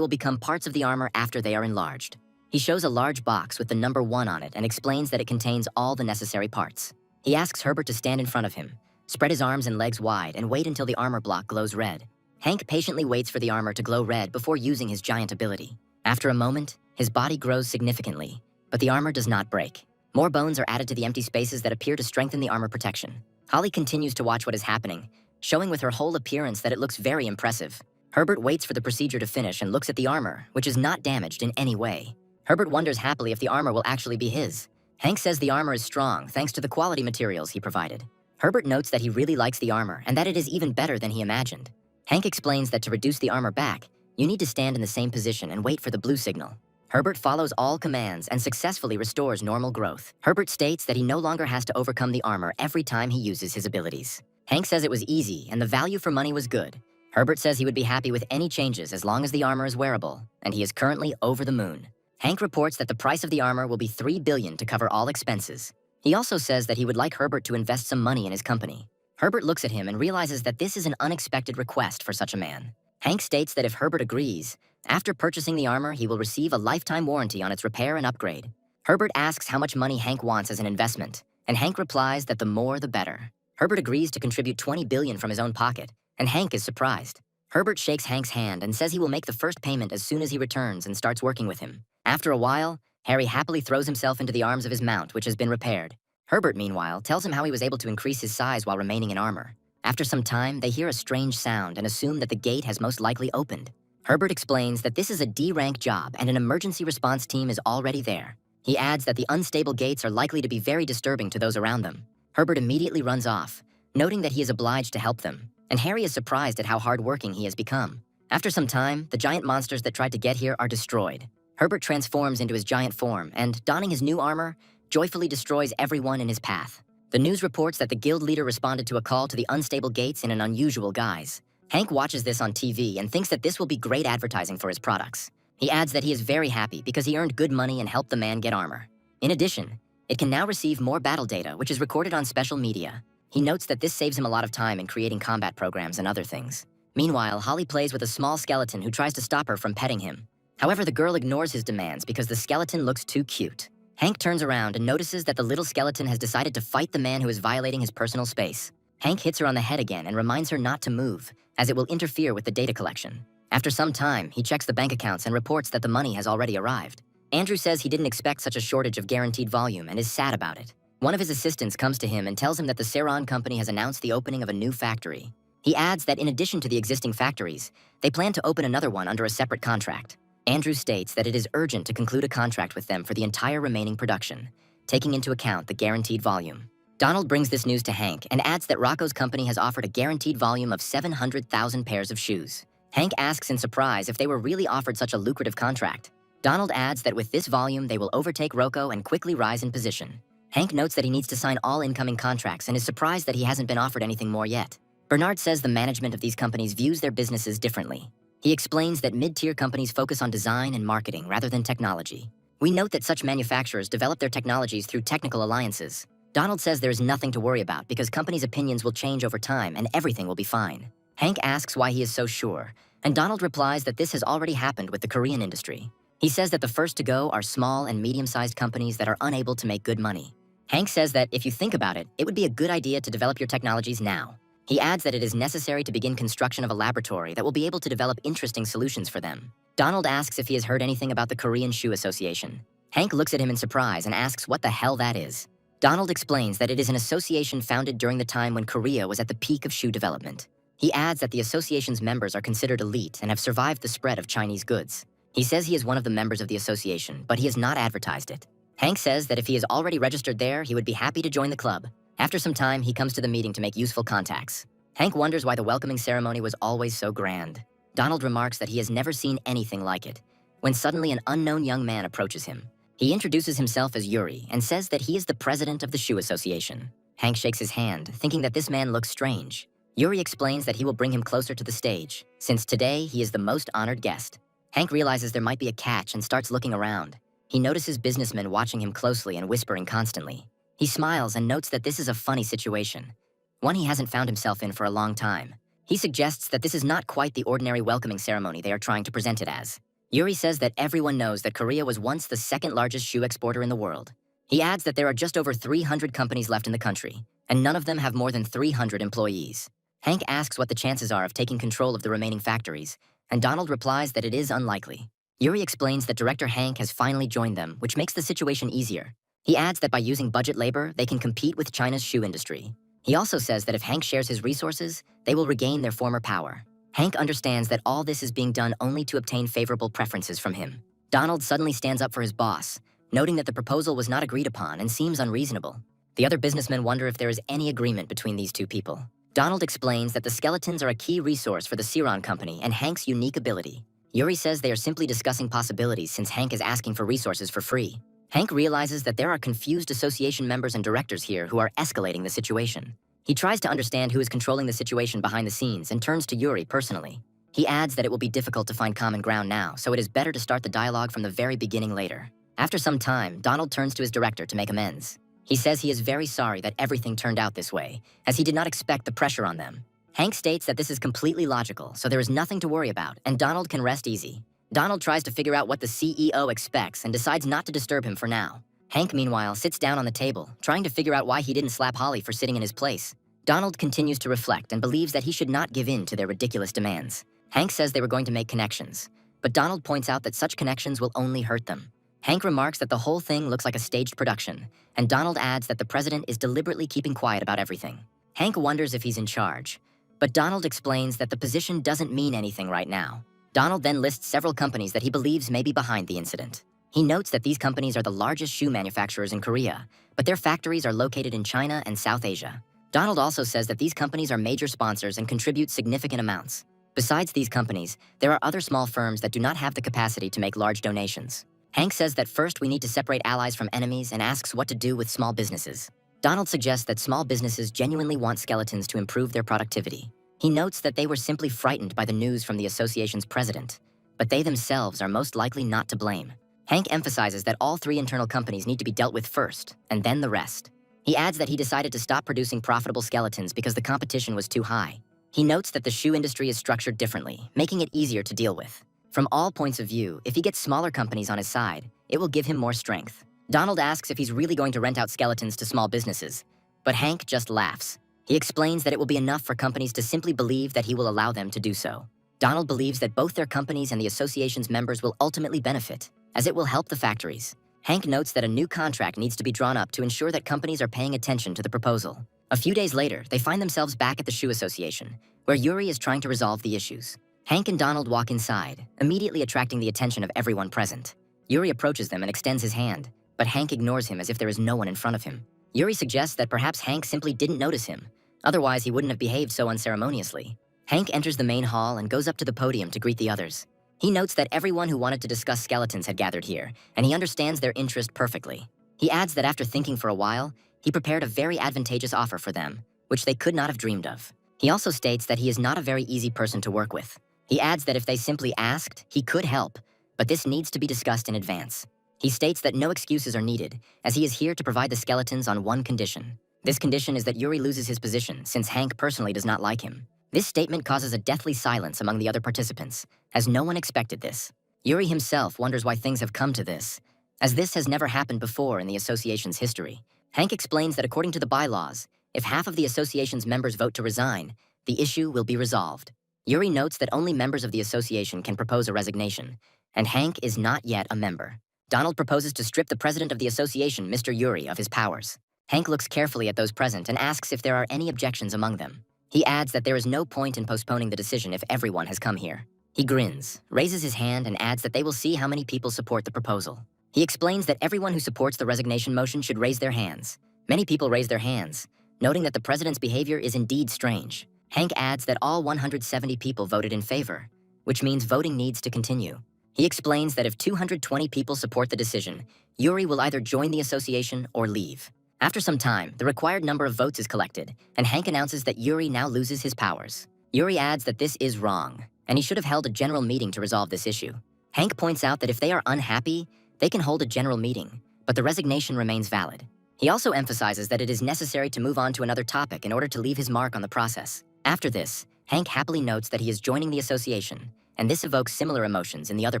will become parts of the armor after they are enlarged. He shows a large box with the number 1 on it and explains that it contains all the necessary parts. He asks Herbert to stand in front of him, spread his arms and legs wide, and wait until the armor block glows red. Hank patiently waits for the armor to glow red before using his giant ability. After a moment, his body grows significantly, but the armor does not break. More bones are added to the empty spaces that appear to strengthen the armor protection. Holly continues to watch what is happening, showing with her whole appearance that it looks very impressive. Herbert waits for the procedure to finish and looks at the armor, which is not damaged in any way. Herbert wonders happily if the armor will actually be his. Hank says the armor is strong thanks to the quality materials he provided. Herbert notes that he really likes the armor and that it is even better than he imagined. Hank explains that to reduce the armor back, you need to stand in the same position and wait for the blue signal. Herbert follows all commands and successfully restores normal growth. Herbert states that he no longer has to overcome the armor every time he uses his abilities. Hank says it was easy and the value for money was good. Herbert says he would be happy with any changes as long as the armor is wearable, and he is currently over the moon. Hank reports that the price of the armor will be $3 billion to cover all expenses. He also says that he would like Herbert to invest some money in his company. Herbert looks at him and realizes that this is an unexpected request for such a man. Hank states that if Herbert agrees, after purchasing the armor, he will receive a lifetime warranty on its repair and upgrade. Herbert asks how much money Hank wants as an investment, and Hank replies that the more the better. Herbert agrees to contribute $20 billion from his own pocket, and Hank is surprised. Herbert shakes Hank's hand and says he will make the first payment as soon as he returns and starts working with him. After a while, Harry happily throws himself into the arms of his mount, which has been repaired. Herbert, meanwhile, tells him how he was able to increase his size while remaining in armor. After some time, they hear a strange sound and assume that the gate has most likely opened. Herbert explains that this is a D-rank job and an emergency response team is already there. He adds that the unstable gates are likely to be very disturbing to those around them. Herbert immediately runs off, noting that he is obliged to help them, and Harry is surprised at how hardworking he has become. After some time, the giant monsters that tried to get here are destroyed. Herbert transforms into his giant form and, donning his new armor, joyfully destroys everyone in his path. The news reports that the guild leader responded to a call to the unstable gates in an unusual guise. Hank watches this on TV and thinks that this will be great advertising for his products. He adds that he is very happy because he earned good money and helped the man get armor. In addition, it can now receive more battle data, which is recorded on special media. He notes that this saves him a lot of time in creating combat programs and other things. Meanwhile, Holly plays with a small skeleton who tries to stop her from petting him. However, the girl ignores his demands because the skeleton looks too cute. Hank turns around and notices that the little skeleton has decided to fight the man who is violating his personal space. Hank hits her on the head again and reminds her not to move, as it will interfere with the data collection. After some time, he checks the bank accounts and reports that the money has already arrived. Andrew says he didn't expect such a shortage of guaranteed volume and is sad about it. One of his assistants comes to him and tells him that the Ceron company has announced the opening of a new factory. He adds that in addition to the existing factories, they plan to open another one under a separate contract. Andrew states that it is urgent to conclude a contract with them for the entire remaining production, taking into account the guaranteed volume. Donald brings this news to Hank and adds that Rocco's company has offered a guaranteed volume of 700,000 pairs of shoes. Hank asks in surprise if they were really offered such a lucrative contract. Donald adds that with this volume, they will overtake Rocco and quickly rise in position. Hank notes that he needs to sign all incoming contracts and is surprised that he hasn't been offered anything more yet. Bernard says the management of these companies views their businesses differently. He explains that mid-tier companies focus on design and marketing rather than technology. We note that such manufacturers develop their technologies through technical alliances. Donald says there is nothing to worry about because companies' opinions will change over time and everything will be fine. Hank asks why he is so sure, and Donald replies that this has already happened with the Korean industry. He says that the first to go are small and medium-sized companies that are unable to make good money. Hank says that if you think about it, it would be a good idea to develop your technologies now. He adds that it is necessary to begin construction of a laboratory that will be able to develop interesting solutions for them. Donald asks if he has heard anything about the Korean Shoe Association. Hank looks at him in surprise and asks what the hell that is. Donald explains that it is an association founded during the time when Korea was at the peak of shoe development. He adds that the association's members are considered elite and have survived the spread of Chinese goods. He says he is one of the members of the association, but he has not advertised it. Hank says that if he is already registered there, he would be happy to join the club. After some time, he comes to the meeting to make useful contacts. Hank wonders why the welcoming ceremony was always so grand. Donald remarks that he has never seen anything like it, when suddenly an unknown young man approaches him. He introduces himself as Yuri and says that he is the president of the Shoe Association. Hank shakes his hand, thinking that this man looks strange. Yuri explains that he will bring him closer to the stage, since today he is the most honored guest. Hank realizes there might be a catch and starts looking around. He notices businessmen watching him closely and whispering constantly. He smiles and notes that this is a funny situation, one he hasn't found himself in for a long time. He suggests that this is not quite the ordinary welcoming ceremony they are trying to present it as. Yuri says that everyone knows that Korea was once the second largest shoe exporter in the world. He adds that there are just over 300 companies left in the country, and none of them have more than 300 employees. Hank asks what the chances are of taking control of the remaining factories, and Donald replies that it is unlikely. Yuri explains that Director Hank has finally joined them, which makes the situation easier. He adds that by using budget labor, they can compete with China's shoe industry. He also says that if Hank shares his resources, they will regain their former power. Hank understands that all this is being done only to obtain favorable preferences from him. Donald suddenly stands up for his boss, noting that the proposal was not agreed upon and seems unreasonable. The other businessmen wonder if there is any agreement between these two people. Donald explains that the skeletons are a key resource for the Ceron company and Hank's unique ability. Yuri says they are simply discussing possibilities since Hank is asking for resources for free. Hank realizes that there are confused association members and directors here who are escalating the situation. He tries to understand who is controlling the situation behind the scenes and turns to Yuri personally. He adds that it will be difficult to find common ground now, so it is better to start the dialogue from the very beginning later. After some time, Donald turns to his director to make amends. He says he is very sorry that everything turned out this way, as he did not expect the pressure on them. Hank states that this is completely logical, so there is nothing to worry about, and Donald can rest easy. Donald tries to figure out what the CEO expects and decides not to disturb him for now. Hank, meanwhile, sits down on the table, trying to figure out why he didn't slap Holly for sitting in his place. Donald continues to reflect and believes that he should not give in to their ridiculous demands. Hank says they were going to make connections, but Donald points out that such connections will only hurt them. Hank remarks that the whole thing looks like a staged production, and Donald adds that the president is deliberately keeping quiet about everything. Hank wonders if he's in charge, but Donald explains that the position doesn't mean anything right now. Donald then lists several companies that he believes may be behind the incident. He notes that these companies are the largest shoe manufacturers in Korea, but their factories are located in China and South Asia. Donald also says that these companies are major sponsors and contribute significant amounts. Besides these companies, there are other small firms that do not have the capacity to make large donations. Hank says that first we need to separate allies from enemies and asks what to do with small businesses. Donald suggests that small businesses genuinely want skeletons to improve their productivity. He notes that they were simply frightened by the news from the association's president, but they themselves are most likely not to blame. Hank emphasizes that all three internal companies need to be dealt with first, and then the rest. He adds that he decided to stop producing profitable skeletons because the competition was too high. He notes that the shoe industry is structured differently, making it easier to deal with. From all points of view, if he gets smaller companies on his side, it will give him more strength. Donald asks if he's really going to rent out skeletons to small businesses, but Hank just laughs. He explains that it will be enough for companies to simply believe that he will allow them to do so. Donald believes that both their companies and the association's members will ultimately benefit, as it will help the factories. Hank notes that a new contract needs to be drawn up to ensure that companies are paying attention to the proposal. A few days later, they find themselves back at the shoe association, where Yuri is trying to resolve the issues. Hank and Donald walk inside, immediately attracting the attention of everyone present. Yuri approaches them and extends his hand, but Hank ignores him as if there is no one in front of him. Yuri suggests that perhaps Hank simply didn't notice him, otherwise he wouldn't have behaved so unceremoniously. Hank enters the main hall and goes up to the podium to greet the others. He notes that everyone who wanted to discuss skeletons had gathered here, and he understands their interest perfectly. He adds that after thinking for a while, he prepared a very advantageous offer for them, which they could not have dreamed of. He also states that he is not a very easy person to work with. He adds that if they simply asked, he could help, but this needs to be discussed in advance. He states that no excuses are needed, as he is here to provide the skeletons on one condition. This condition is that Yuri loses his position, since Hank personally does not like him. This statement causes a deathly silence among the other participants, as no one expected this. Yuri himself wonders why things have come to this, as this has never happened before in the association's history. Hank explains that according to the bylaws, if half of the association's members vote to resign, the issue will be resolved. Yuri notes that only members of the association can propose a resignation, and Hank is not yet a member. Donald proposes to strip the president of the association, Mr. Yuri, of his powers. Hank looks carefully at those present and asks if there are any objections among them. He adds that there is no point in postponing the decision if everyone has come here. He grins, raises his hand, and adds that they will see how many people support the proposal. He explains that everyone who supports the resignation motion should raise their hands. Many people raise their hands, noting that the president's behavior is indeed strange. Hank adds that all 170 people voted in favor, which means voting needs to continue. He explains that if 220 people support the decision, Yuri will either join the association or leave. After some time, the required number of votes is collected, and Hank announces that Yuri now loses his powers. Yuri adds that this is wrong, and he should have held a general meeting to resolve this issue. Hank points out that if they are unhappy, they can hold a general meeting, but the resignation remains valid. He also emphasizes that it is necessary to move on to another topic in order to leave his mark on the process. After this, Hank happily notes that he is joining the association, and this evokes similar emotions in the other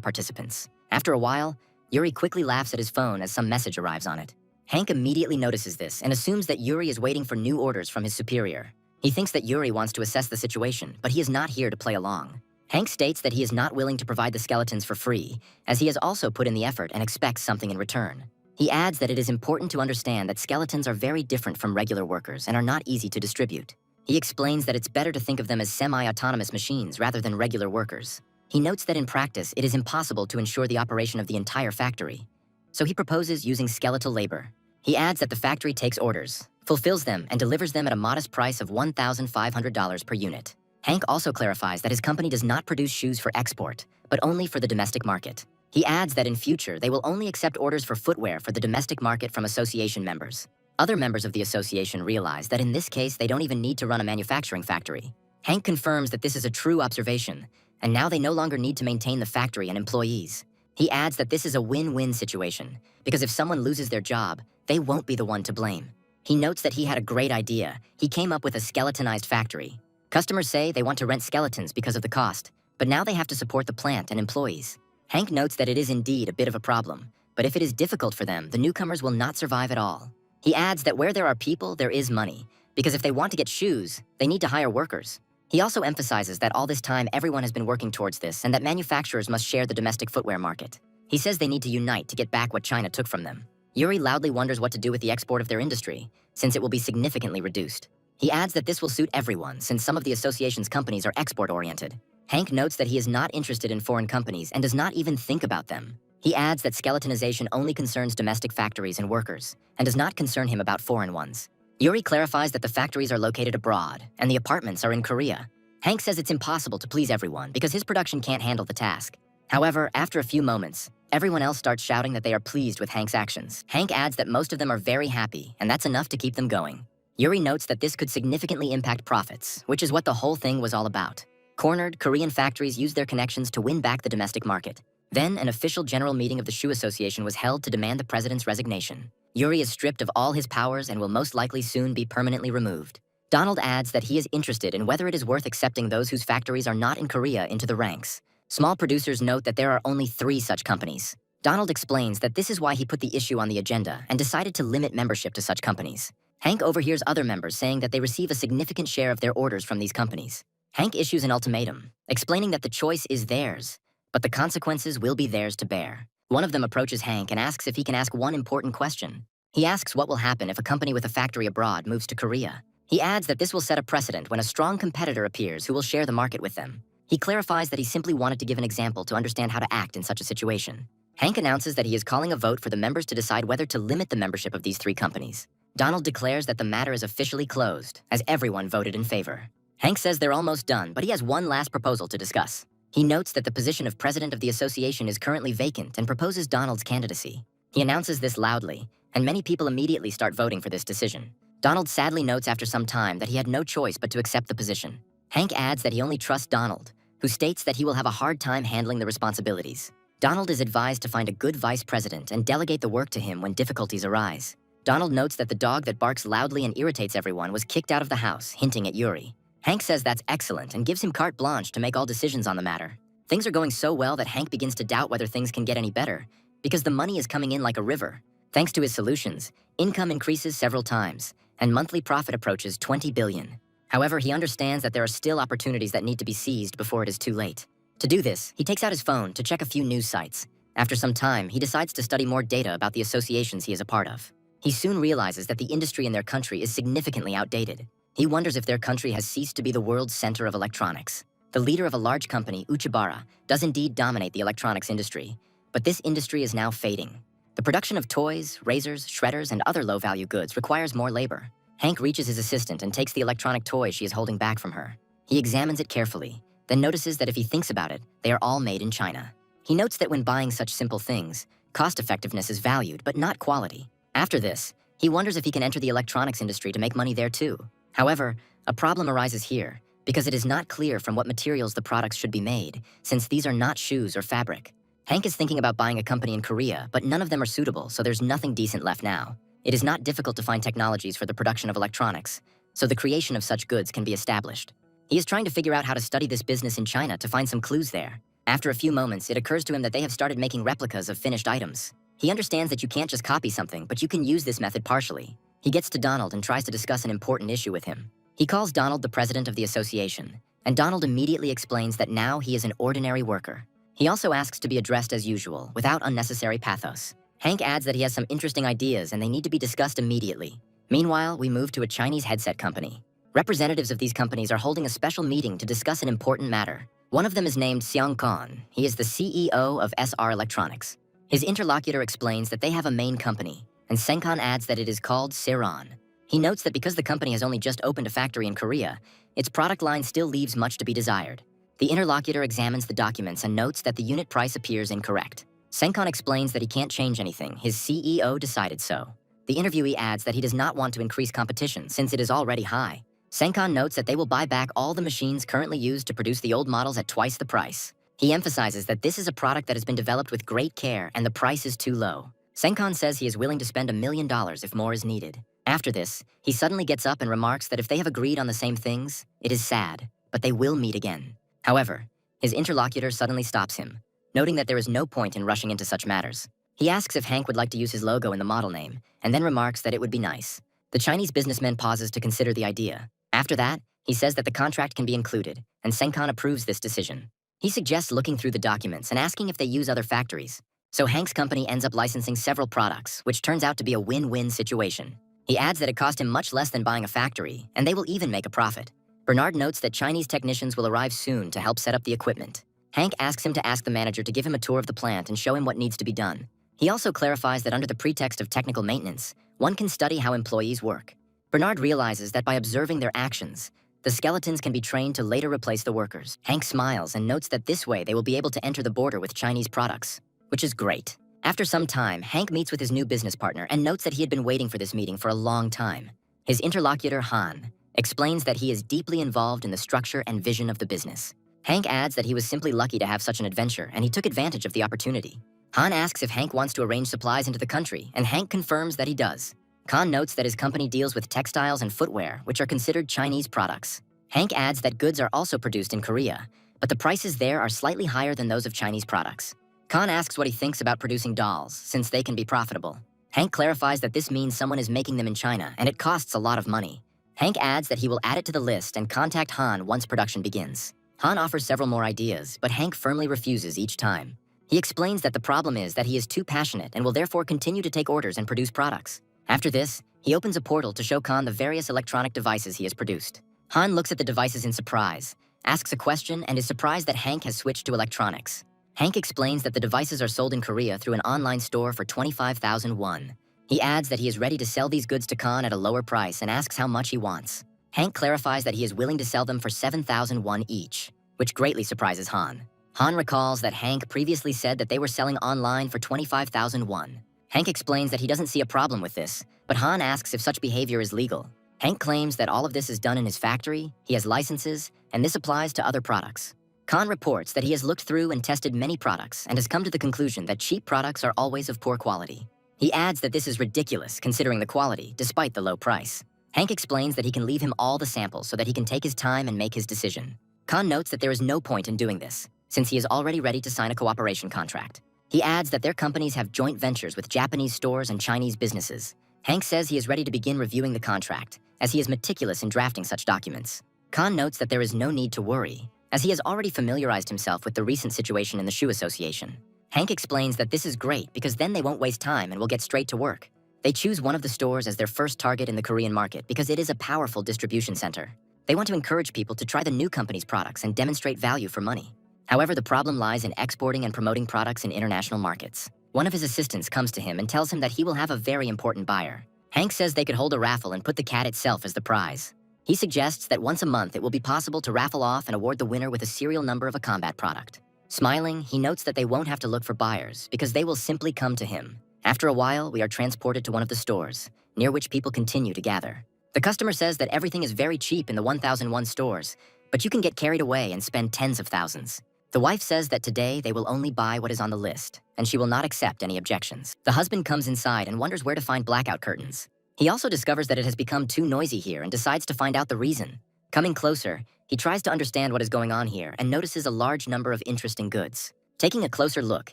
participants. After a while, Yuri quickly laughs at his phone as some message arrives on it. Hank immediately notices this and assumes that Yuri is waiting for new orders from his superior. He thinks that Yuri wants to assess the situation, but he is not here to play along. Hank states that he is not willing to provide the skeletons for free, as he has also put in the effort and expects something in return. He adds that it is important to understand that skeletons are very different from regular workers and are not easy to distribute. He explains that it's better to think of them as semi-autonomous machines rather than regular workers. He notes that in practice, it is impossible to ensure the operation of the entire factory. So he proposes using skeletal labor. He adds that the factory takes orders, fulfills them, and delivers them at a modest price of $1,500 per unit. Hank also clarifies that his company does not produce shoes for export, but only for the domestic market. He adds that in future, they will only accept orders for footwear for the domestic market from association members. Other members of the association realize that in this case, they don't even need to run a manufacturing factory. Hank confirms that this is a true observation, and now they no longer need to maintain the factory and employees. He adds that this is a win-win situation, because if someone loses their job, they won't be the one to blame. He notes that he had a great idea. He came up with a skeletonized factory. Customers say they want to rent skeletons because of the cost, but now they have to support the plant and employees. Hank notes that it is indeed a bit of a problem, but if it is difficult for them, the newcomers will not survive at all. He adds that where there are people, there is money, because if they want to get shoes, they need to hire workers. He also emphasizes that all this time everyone has been working towards this and that manufacturers must share the domestic footwear market. He says they need to unite to get back what China took from them. Yuri loudly wonders what to do with the export of their industry, since it will be significantly reduced. He adds that this will suit everyone, since some of the association's companies are export-oriented. Hank notes that he is not interested in foreign companies and does not even think about them. He adds that skeletonization only concerns domestic factories and workers, and does not concern him about foreign ones. Yuri clarifies that the factories are located abroad, and the apartments are in Korea. Hank says it's impossible to please everyone because his production can't handle the task. However, after a few moments, everyone else starts shouting that they are pleased with Hank's actions. Hank adds that most of them are very happy, and that's enough to keep them going. Yuri notes that this could significantly impact profits, which is what the whole thing was all about. Cornered, Korean factories used their connections to win back the domestic market. Then, an official general meeting of the Shoe Association was held to demand the president's resignation. Yuri is stripped of all his powers and will most likely soon be permanently removed. Donald adds that he is interested in whether it is worth accepting those whose factories are not in Korea into the ranks. Small producers note that there are only 3 such companies. Donald explains that this is why he put the issue on the agenda and decided to limit membership to such companies. Hank overhears other members saying that they receive a significant share of their orders from these companies. Hank issues an ultimatum, explaining that the choice is theirs, but the consequences will be theirs to bear. One of them approaches Hank and asks if he can ask one important question. He asks what will happen if a company with a factory abroad moves to Korea. He adds that this will set a precedent when a strong competitor appears who will share the market with them. He clarifies that he simply wanted to give an example to understand how to act in such a situation. Hank announces that he is calling a vote for the members to decide whether to limit the membership of these three companies. Donald declares that the matter is officially closed, as everyone voted in favor. Hank says they're almost done, but he has one last proposal to discuss. He notes that the position of president of the association is currently vacant and proposes Donald's candidacy. He announces this loudly, and many people immediately start voting for this decision. Donald sadly notes after some time that he had no choice but to accept the position. Hank adds that he only trusts Donald, who states that he will have a hard time handling the responsibilities. Donald is advised to find a good vice president and delegate the work to him when difficulties arise. Donald notes that the dog that barks loudly and irritates everyone was kicked out of the house, hinting at Yuri. Hank says that's excellent and gives him carte blanche to make all decisions on the matter. Things are going so well that Hank begins to doubt whether things can get any better, because the money is coming in like a river. Thanks to his solutions, income increases several times, and monthly profit approaches 20 billion. However, he understands that there are still opportunities that need to be seized before it is too late. To do this, he takes out his phone to check a few news sites. After some time, he decides to study more data about the associations he is a part of. He soon realizes that the industry in their country is significantly outdated. He wonders if their country has ceased to be the world's center of electronics. The leader of a large company, Uchibara, does indeed dominate the electronics industry, but this industry is now fading. The production of toys, razors, shredders, and other low-value goods requires more labor. Hank reaches his assistant and takes the electronic toy she is holding back from her. He examines it carefully, then notices that if he thinks about it, they are all made in China. He notes that when buying such simple things, cost-effectiveness is valued, but not quality. After this, he wonders if he can enter the electronics industry to make money there too. However, a problem arises here, because it is not clear from what materials the products should be made, since these are not shoes or fabric. Hank is thinking about buying a company in Korea, but none of them are suitable, so there's nothing decent left now. It is not difficult to find technologies for the production of electronics, so the creation of such goods can be established. He is trying to figure out how to study this business in China to find some clues there. After a few moments, it occurs to him that they have started making replicas of finished items. He understands that you can't just copy something, but you can use this method partially. He gets to Donald and tries to discuss an important issue with him. He calls Donald the president of the association, and Donald immediately explains that now he is an ordinary worker. He also asks to be addressed as usual, without unnecessary pathos. Hank adds that he has some interesting ideas and they need to be discussed immediately. Meanwhile, we move to a Chinese headset company. Representatives of these companies are holding a special meeting to discuss an important matter. One of them is named Xiang Kan. He is the CEO of SR Electronics. His interlocutor explains that they have a main company, and Senkan adds that it is called Seron. He notes that because the company has only just opened a factory in Korea, its product line still leaves much to be desired. The interlocutor examines the documents and notes that the unit price appears incorrect. Senkan explains that he can't change anything, his CEO decided so. The interviewee adds that he does not want to increase competition since it is already high. Senkan notes that they will buy back all the machines currently used to produce the old models at twice the price. He emphasizes that this is a product that has been developed with great care and the price is too low. Senkan says he is willing to spend $1 million if more is needed. After this, he suddenly gets up and remarks that if they have agreed on the same things, it is sad, but they will meet again. However, his interlocutor suddenly stops him, noting that there is no point in rushing into such matters. He asks if Hank would like to use his logo in the model name, and then remarks that it would be nice. The Chinese businessman pauses to consider the idea. After that, he says that the contract can be included, and Senkan approves this decision. He suggests looking through the documents and asking if they use other factories. So Hank's company ends up licensing several products, which turns out to be a win-win situation. He adds that it cost him much less than buying a factory, and they will even make a profit. Bernard notes that Chinese technicians will arrive soon to help set up the equipment. Hank asks him to ask the manager to give him a tour of the plant and show him what needs to be done. He also clarifies that under the pretext of technical maintenance, one can study how employees work. Bernard realizes that by observing their actions, the skeletons can be trained to later replace the workers. Hank smiles and notes that this way they will be able to enter the border with Chinese products, which is great. After some time, Hank meets with his new business partner and notes that he had been waiting for this meeting for a long time. His interlocutor, Han, explains that he is deeply involved in the structure and vision of the business. Hank adds that he was simply lucky to have such an adventure and he took advantage of the opportunity. Han asks if Hank wants to arrange supplies into the country, and Hank confirms that he does. Khan notes that his company deals with textiles and footwear, which are considered Chinese products. Hank adds that goods are also produced in Korea, but the prices there are slightly higher than those of Chinese products. Khan asks what he thinks about producing dolls, since they can be profitable. Hank clarifies that this means someone is making them in China, and it costs a lot of money. Hank adds that he will add it to the list and contact Han once production begins. Han offers several more ideas, but Hank firmly refuses each time. He explains that the problem is that he is too passionate and will therefore continue to take orders and produce products. After this, he opens a portal to show Han the various electronic devices he has produced. Han looks at the devices in surprise, asks a question, and is surprised that Hank has switched to electronics. Hank explains that the devices are sold in Korea through an online store for 25,000 won. He adds that he is ready to sell these goods to Khan at a lower price and asks how much he wants. Hank clarifies that he is willing to sell them for 7,000 won each, which greatly surprises Han. Han recalls that Hank previously said that they were selling online for 25,000 won. Hank explains that he doesn't see a problem with this, but Han asks if such behavior is legal. Hank claims that all of this is done in his factory, he has licenses, and this applies to other products. Khan reports that he has looked through and tested many products and has come to the conclusion that cheap products are always of poor quality. He adds that this is ridiculous considering the quality, despite the low price. Hank explains that he can leave him all the samples so that he can take his time and make his decision. Khan notes that there is no point in doing this, since he is already ready to sign a cooperation contract. He adds that their companies have joint ventures with Japanese stores and Chinese businesses. Hank says he is ready to begin reviewing the contract, as he is meticulous in drafting such documents. Khan notes that there is no need to worry, as he has already familiarized himself with the recent situation in the shoe association. Hank explains that this is great because then they won't waste time and will get straight to work. They choose one of the stores as their first target in the Korean market because it is a powerful distribution center. They want to encourage people to try the new company's products and demonstrate value for money. However, the problem lies in exporting and promoting products in international markets. One of his assistants comes to him and tells him that he will have a very important buyer. Hank says they could hold a raffle and put the cat itself as the prize. He suggests that once a month it will be possible to raffle off and award the winner with a serial number of a combat product. Smiling, he notes that they won't have to look for buyers because they will simply come to him. After a while, we are transported to one of the stores, near which people continue to gather. The customer says that everything is very cheap in the 1001 stores, but you can get carried away and spend tens of thousands. The wife says that today they will only buy what is on the list, and she will not accept any objections. The husband comes inside and wonders where to find blackout curtains. He also discovers that it has become too noisy here and decides to find out the reason. Coming closer, he tries to understand what is going on here and notices a large number of interesting goods. Taking a closer look,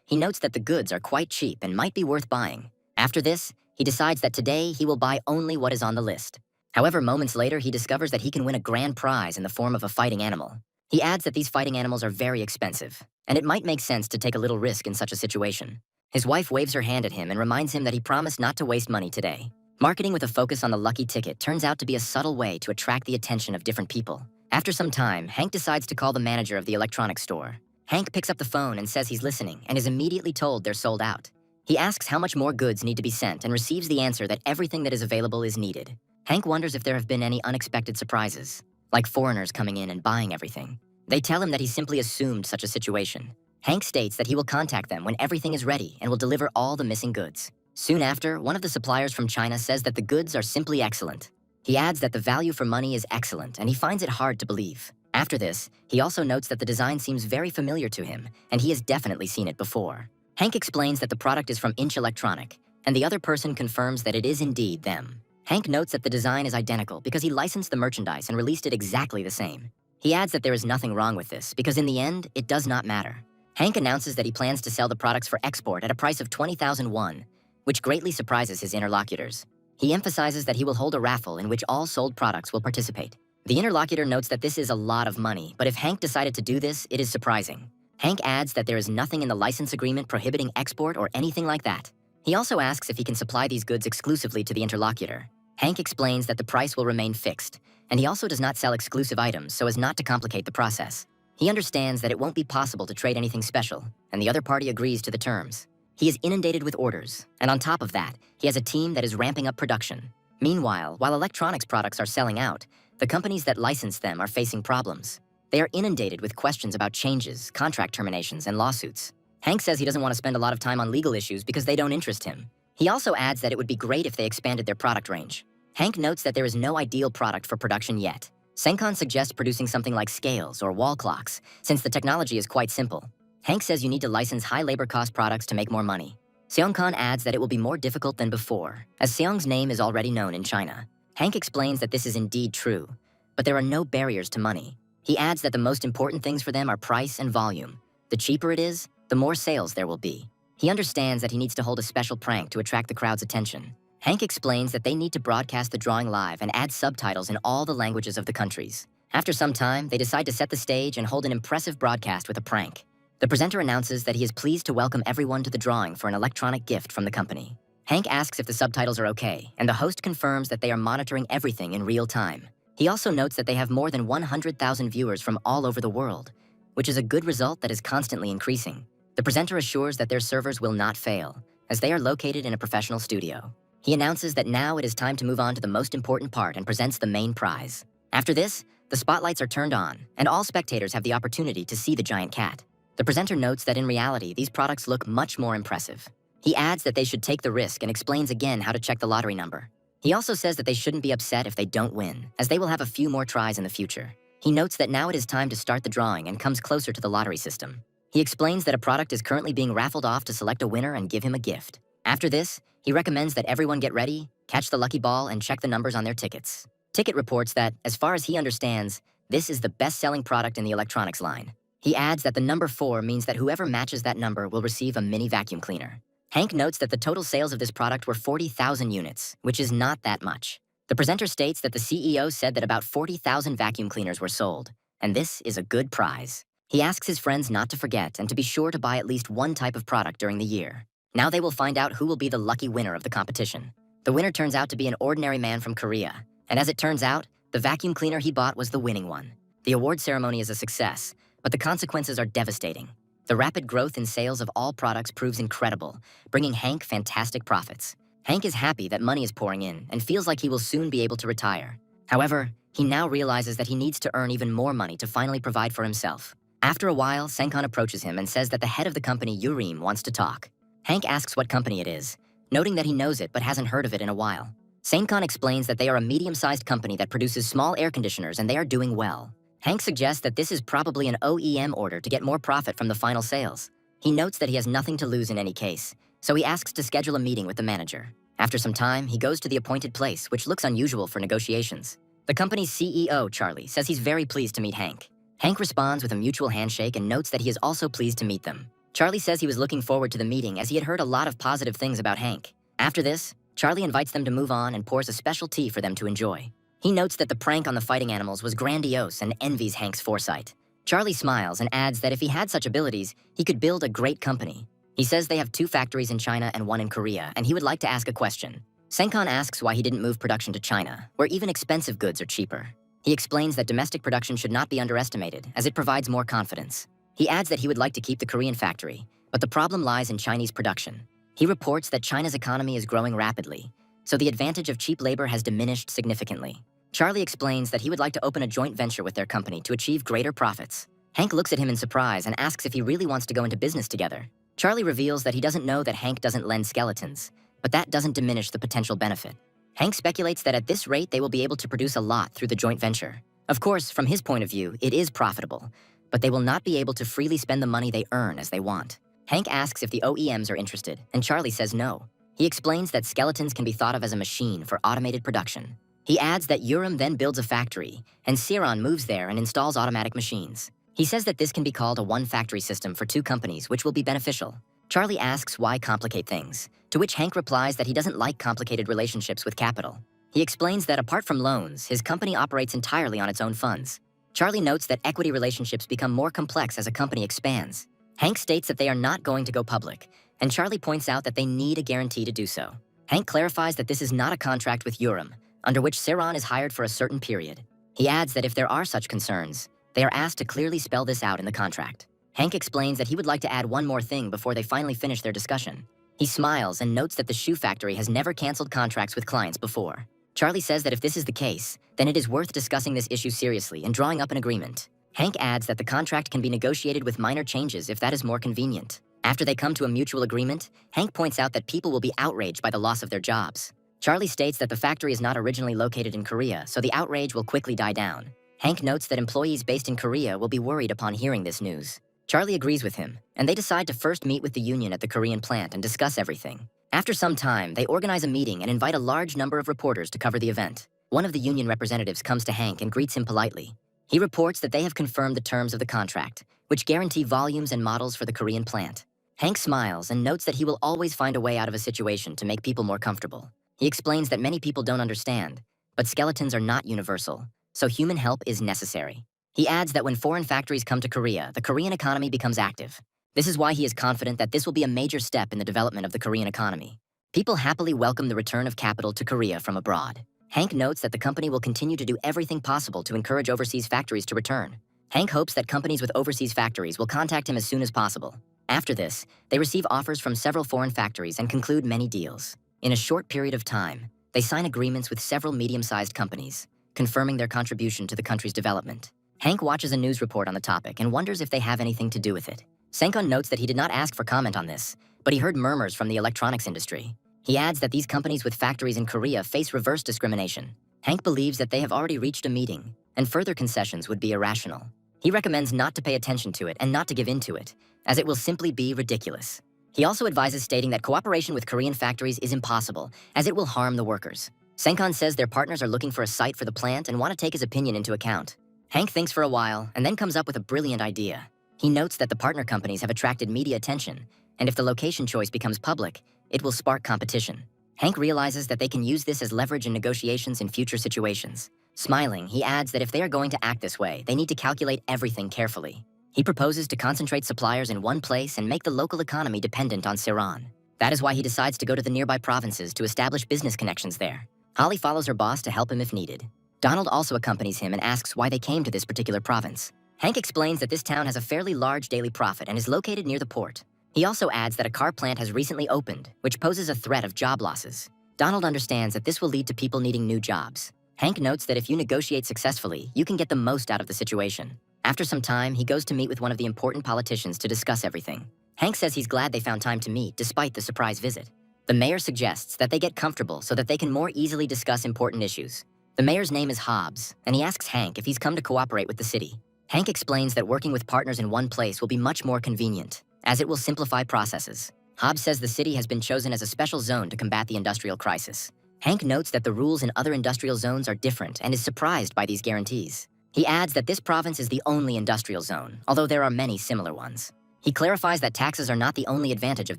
he notes that the goods are quite cheap and might be worth buying. After this, he decides that today he will buy only what is on the list. However, moments later, he discovers that he can win a grand prize in the form of a fighting animal. He adds that these fighting animals are very expensive, and it might make sense to take a little risk in such a situation. His wife waves her hand at him and reminds him that he promised not to waste money today. Marketing with a focus on the lucky ticket turns out to be a subtle way to attract the attention of different people. After some time, Hank decides to call the manager of the electronics store. Hank picks up the phone and says he's listening and is immediately told they're sold out. He asks how much more goods need to be sent and receives the answer that everything that is available is needed. Hank wonders if there have been any unexpected surprises, like foreigners coming in and buying everything. They tell him that he simply assumed such a situation. Hank states that he will contact them when everything is ready and will deliver all the missing goods. Soon after, one of the suppliers from China says that the goods are simply excellent. He adds that the value for money is excellent and he finds it hard to believe. After this, he also notes that the design seems very familiar to him and he has definitely seen it before. Hank explains that the product is from Inch Electronic and the other person confirms that it is indeed them. Hank notes that the design is identical because he licensed the merchandise and released it exactly the same. He adds that there is nothing wrong with this because in the end, it does not matter. Hank announces that he plans to sell the products for export at a price of 20,000 won, which greatly surprises his interlocutors. He emphasizes that he will hold a raffle in which all sold products will participate. The interlocutor notes that this is a lot of money, but if Hank decided to do this, it is surprising. Hank adds that there is nothing in the license agreement prohibiting export or anything like that. He also asks if he can supply these goods exclusively to the interlocutor. Hank explains that the price will remain fixed, and he also does not sell exclusive items so as not to complicate the process. He understands that it won't be possible to trade anything special, and the other party agrees to the terms. He is inundated with orders, and on top of that, he has a team that is ramping up production. Meanwhile, while electronics products are selling out, the companies that license them are facing problems. They are inundated with questions about changes, contract terminations, and lawsuits. Hank says he doesn't want to spend a lot of time on legal issues because they don't interest him. He also adds that it would be great if they expanded their product range. Hank notes that there is no ideal product for production yet. Senkon suggests producing something like scales or wall clocks, since the technology is quite simple. Hank says you need to license high labor cost products to make more money. Seongkon adds that it will be more difficult than before, as Seong's name is already known in China. Hank explains that this is indeed true, but there are no barriers to money. He adds that the most important things for them are price and volume. The cheaper it is, the more sales there will be. He understands that he needs to hold a special prank to attract the crowd's attention. Hank explains that they need to broadcast the drawing live and add subtitles in all the languages of the countries. After some time, they decide to set the stage and hold an impressive broadcast with a prank. The presenter announces that he is pleased to welcome everyone to the drawing for an electronic gift from the company. Hank asks if the subtitles are okay, and the host confirms that they are monitoring everything in real time. He also notes that they have more than 100,000 viewers from all over the world, which is a good result that is constantly increasing. The presenter assures that their servers will not fail, as they are located in a professional studio. He announces that now it is time to move on to the most important part and presents the main prize. After this, the spotlights are turned on, and all spectators have the opportunity to see the giant cat. The presenter notes that in reality, these products look much more impressive. He adds that they should take the risk and explains again how to check the lottery number. He also says that they shouldn't be upset if they don't win, as they will have a few more tries in the future. He notes that now it is time to start the drawing and comes closer to the lottery system. He explains that a product is currently being raffled off to select a winner and give him a gift. After this, he recommends that everyone get ready, catch the lucky ball, and check the numbers on their tickets. Ticket reports that, as far as he understands, this is the best-selling product in the electronics line. He adds that the number 4 means that whoever matches that number will receive a mini vacuum cleaner. Hank notes that the total sales of this product were 40,000 units, which is not that much. The presenter states that the CEO said that about 40,000 vacuum cleaners were sold, and this is a good prize. He asks his friends not to forget and to be sure to buy at least one type of product during the year. Now they will find out who will be the lucky winner of the competition. The winner turns out to be an ordinary man from Korea, and as it turns out, the vacuum cleaner he bought was the winning one. The award ceremony is a success, but the consequences are devastating. The rapid growth in sales of all products proves incredible, bringing Hank fantastic profits. Hank is happy that money is pouring in and feels like he will soon be able to retire. However, he now realizes that he needs to earn even more money to finally provide for himself. After a while, Senkon approaches him and says that the head of the company, Urim, wants to talk. Hank asks what company it is, noting that he knows it but hasn't heard of it in a while. Senkon explains that they are a medium-sized company that produces small air conditioners and they are doing well. Hank suggests that this is probably an OEM order to get more profit from the final sales. He notes that he has nothing to lose in any case, so he asks to schedule a meeting with the manager. After some time, he goes to the appointed place, which looks unusual for negotiations. The company's CEO, Charlie, says he's very pleased to meet Hank. Hank responds with a mutual handshake and notes that he is also pleased to meet them. Charlie says he was looking forward to the meeting as he had heard a lot of positive things about Hank. After this, Charlie invites them to move on and pours a special tea for them to enjoy. He notes that the prank on the fighting animals was grandiose and envies Hank's foresight. Charlie smiles and adds that if he had such abilities, he could build a great company. He says they have 2 factories in China and 1 in Korea, and he would like to ask a question. Senkon asks why he didn't move production to China, where even expensive goods are cheaper. He explains that domestic production should not be underestimated, as it provides more confidence. He adds that he would like to keep the Korean factory, but the problem lies in Chinese production. He reports that China's economy is growing rapidly, so the advantage of cheap labor has diminished significantly. Charlie explains that he would like to open a joint venture with their company to achieve greater profits. Hank looks at him in surprise and asks if he really wants to go into business together. Charlie reveals that he doesn't know that Hank doesn't lend skeletons, but that doesn't diminish the potential benefit. Hank speculates that at this rate they will be able to produce a lot through the joint venture. Of course, from his point of view, it is profitable, but they will not be able to freely spend the money they earn as they want. Hank asks if the OEMs are interested, and Charlie says no. He explains that skeletons can be thought of as a machine for automated production. He adds that Urim then builds a factory, and Siron moves there and installs automatic machines. He says that this can be called a one-factory system for 2 companies, which will be beneficial. Charlie asks why complicate things, to which Hank replies that he doesn't like complicated relationships with capital. He explains that apart from loans, his company operates entirely on its own funds. Charlie notes that equity relationships become more complex as a company expands. Hank states that they are not going to go public, and Charlie points out that they need a guarantee to do so. Hank clarifies that this is not a contract with Urim, under which Siron is hired for a certain period. He adds that if there are such concerns, they are asked to clearly spell this out in the contract. Hank explains that he would like to add one more thing before they finally finish their discussion. He smiles and notes that the shoe factory has never canceled contracts with clients before. Charlie says that if this is the case, then it is worth discussing this issue seriously and drawing up an agreement. Hank adds that the contract can be negotiated with minor changes if that is more convenient. After they come to a mutual agreement, Hank points out that people will be outraged by the loss of their jobs. Charlie states that the factory is not originally located in Korea, so the outrage will quickly die down. Hank notes that employees based in Korea will be worried upon hearing this news. Charlie agrees with him, and they decide to first meet with the union at the Korean plant and discuss everything. After some time, they organize a meeting and invite a large number of reporters to cover the event. One of the union representatives comes to Hank and greets him politely. He reports that they have confirmed the terms of the contract, which guarantee volumes and models for the Korean plant. Hank smiles and notes that he will always find a way out of a situation to make people more comfortable. He explains that many people don't understand, but skeletons are not universal, so human help is necessary. He adds that when foreign factories come to Korea, the Korean economy becomes active. This is why he is confident that this will be a major step in the development of the Korean economy. People happily welcome the return of capital to Korea from abroad. Hank notes that the company will continue to do everything possible to encourage overseas factories to return. Hank hopes that companies with overseas factories will contact him as soon as possible. After this, they receive offers from several foreign factories and conclude many deals. In a short period of time, they sign agreements with several medium-sized companies, confirming their contribution to the country's development. Hank watches a news report on the topic and wonders if they have anything to do with it. Senkon notes that he did not ask for comment on this, but he heard murmurs from the electronics industry. He adds that these companies with factories in Korea face reverse discrimination. Hank believes that they have already reached a meeting, and further concessions would be irrational. He recommends not to pay attention to it and not to give in to it, as it will simply be ridiculous. He also advises stating that cooperation with Korean factories is impossible, as it will harm the workers. Senkon says their partners are looking for a site for the plant and want to take his opinion into account. Hank thinks for a while and then comes up with a brilliant idea. He notes that the partner companies have attracted media attention, and if the location choice becomes public, it will spark competition. Hank realizes that they can use this as leverage in negotiations in future situations. Smiling, he adds that if they are going to act this way, they need to calculate everything carefully. He proposes to concentrate suppliers in one place and make the local economy dependent on Seran. That is why he decides to go to the nearby provinces to establish business connections there. Holly follows her boss to help him if needed. Donald also accompanies him and asks why they came to this particular province. Hank explains that this town has a fairly large daily profit and is located near the port. He also adds that a car plant has recently opened, which poses a threat of job losses. Donald understands that this will lead to people needing new jobs. Hank notes that if you negotiate successfully, you can get the most out of the situation. After some time, he goes to meet with one of the important politicians to discuss everything. Hank says he's glad they found time to meet despite the surprise visit. The mayor suggests that they get comfortable so that they can more easily discuss important issues. The mayor's name is Hobbs, and he asks Hank if he's come to cooperate with the city. Hank explains that working with partners in one place will be much more convenient, as it will simplify processes. Hobbs says the city has been chosen as a special zone to combat the industrial crisis. Hank notes that the rules in other industrial zones are different and is surprised by these guarantees. He adds that this province is the only industrial zone, although there are many similar ones. He clarifies that taxes are not the only advantage of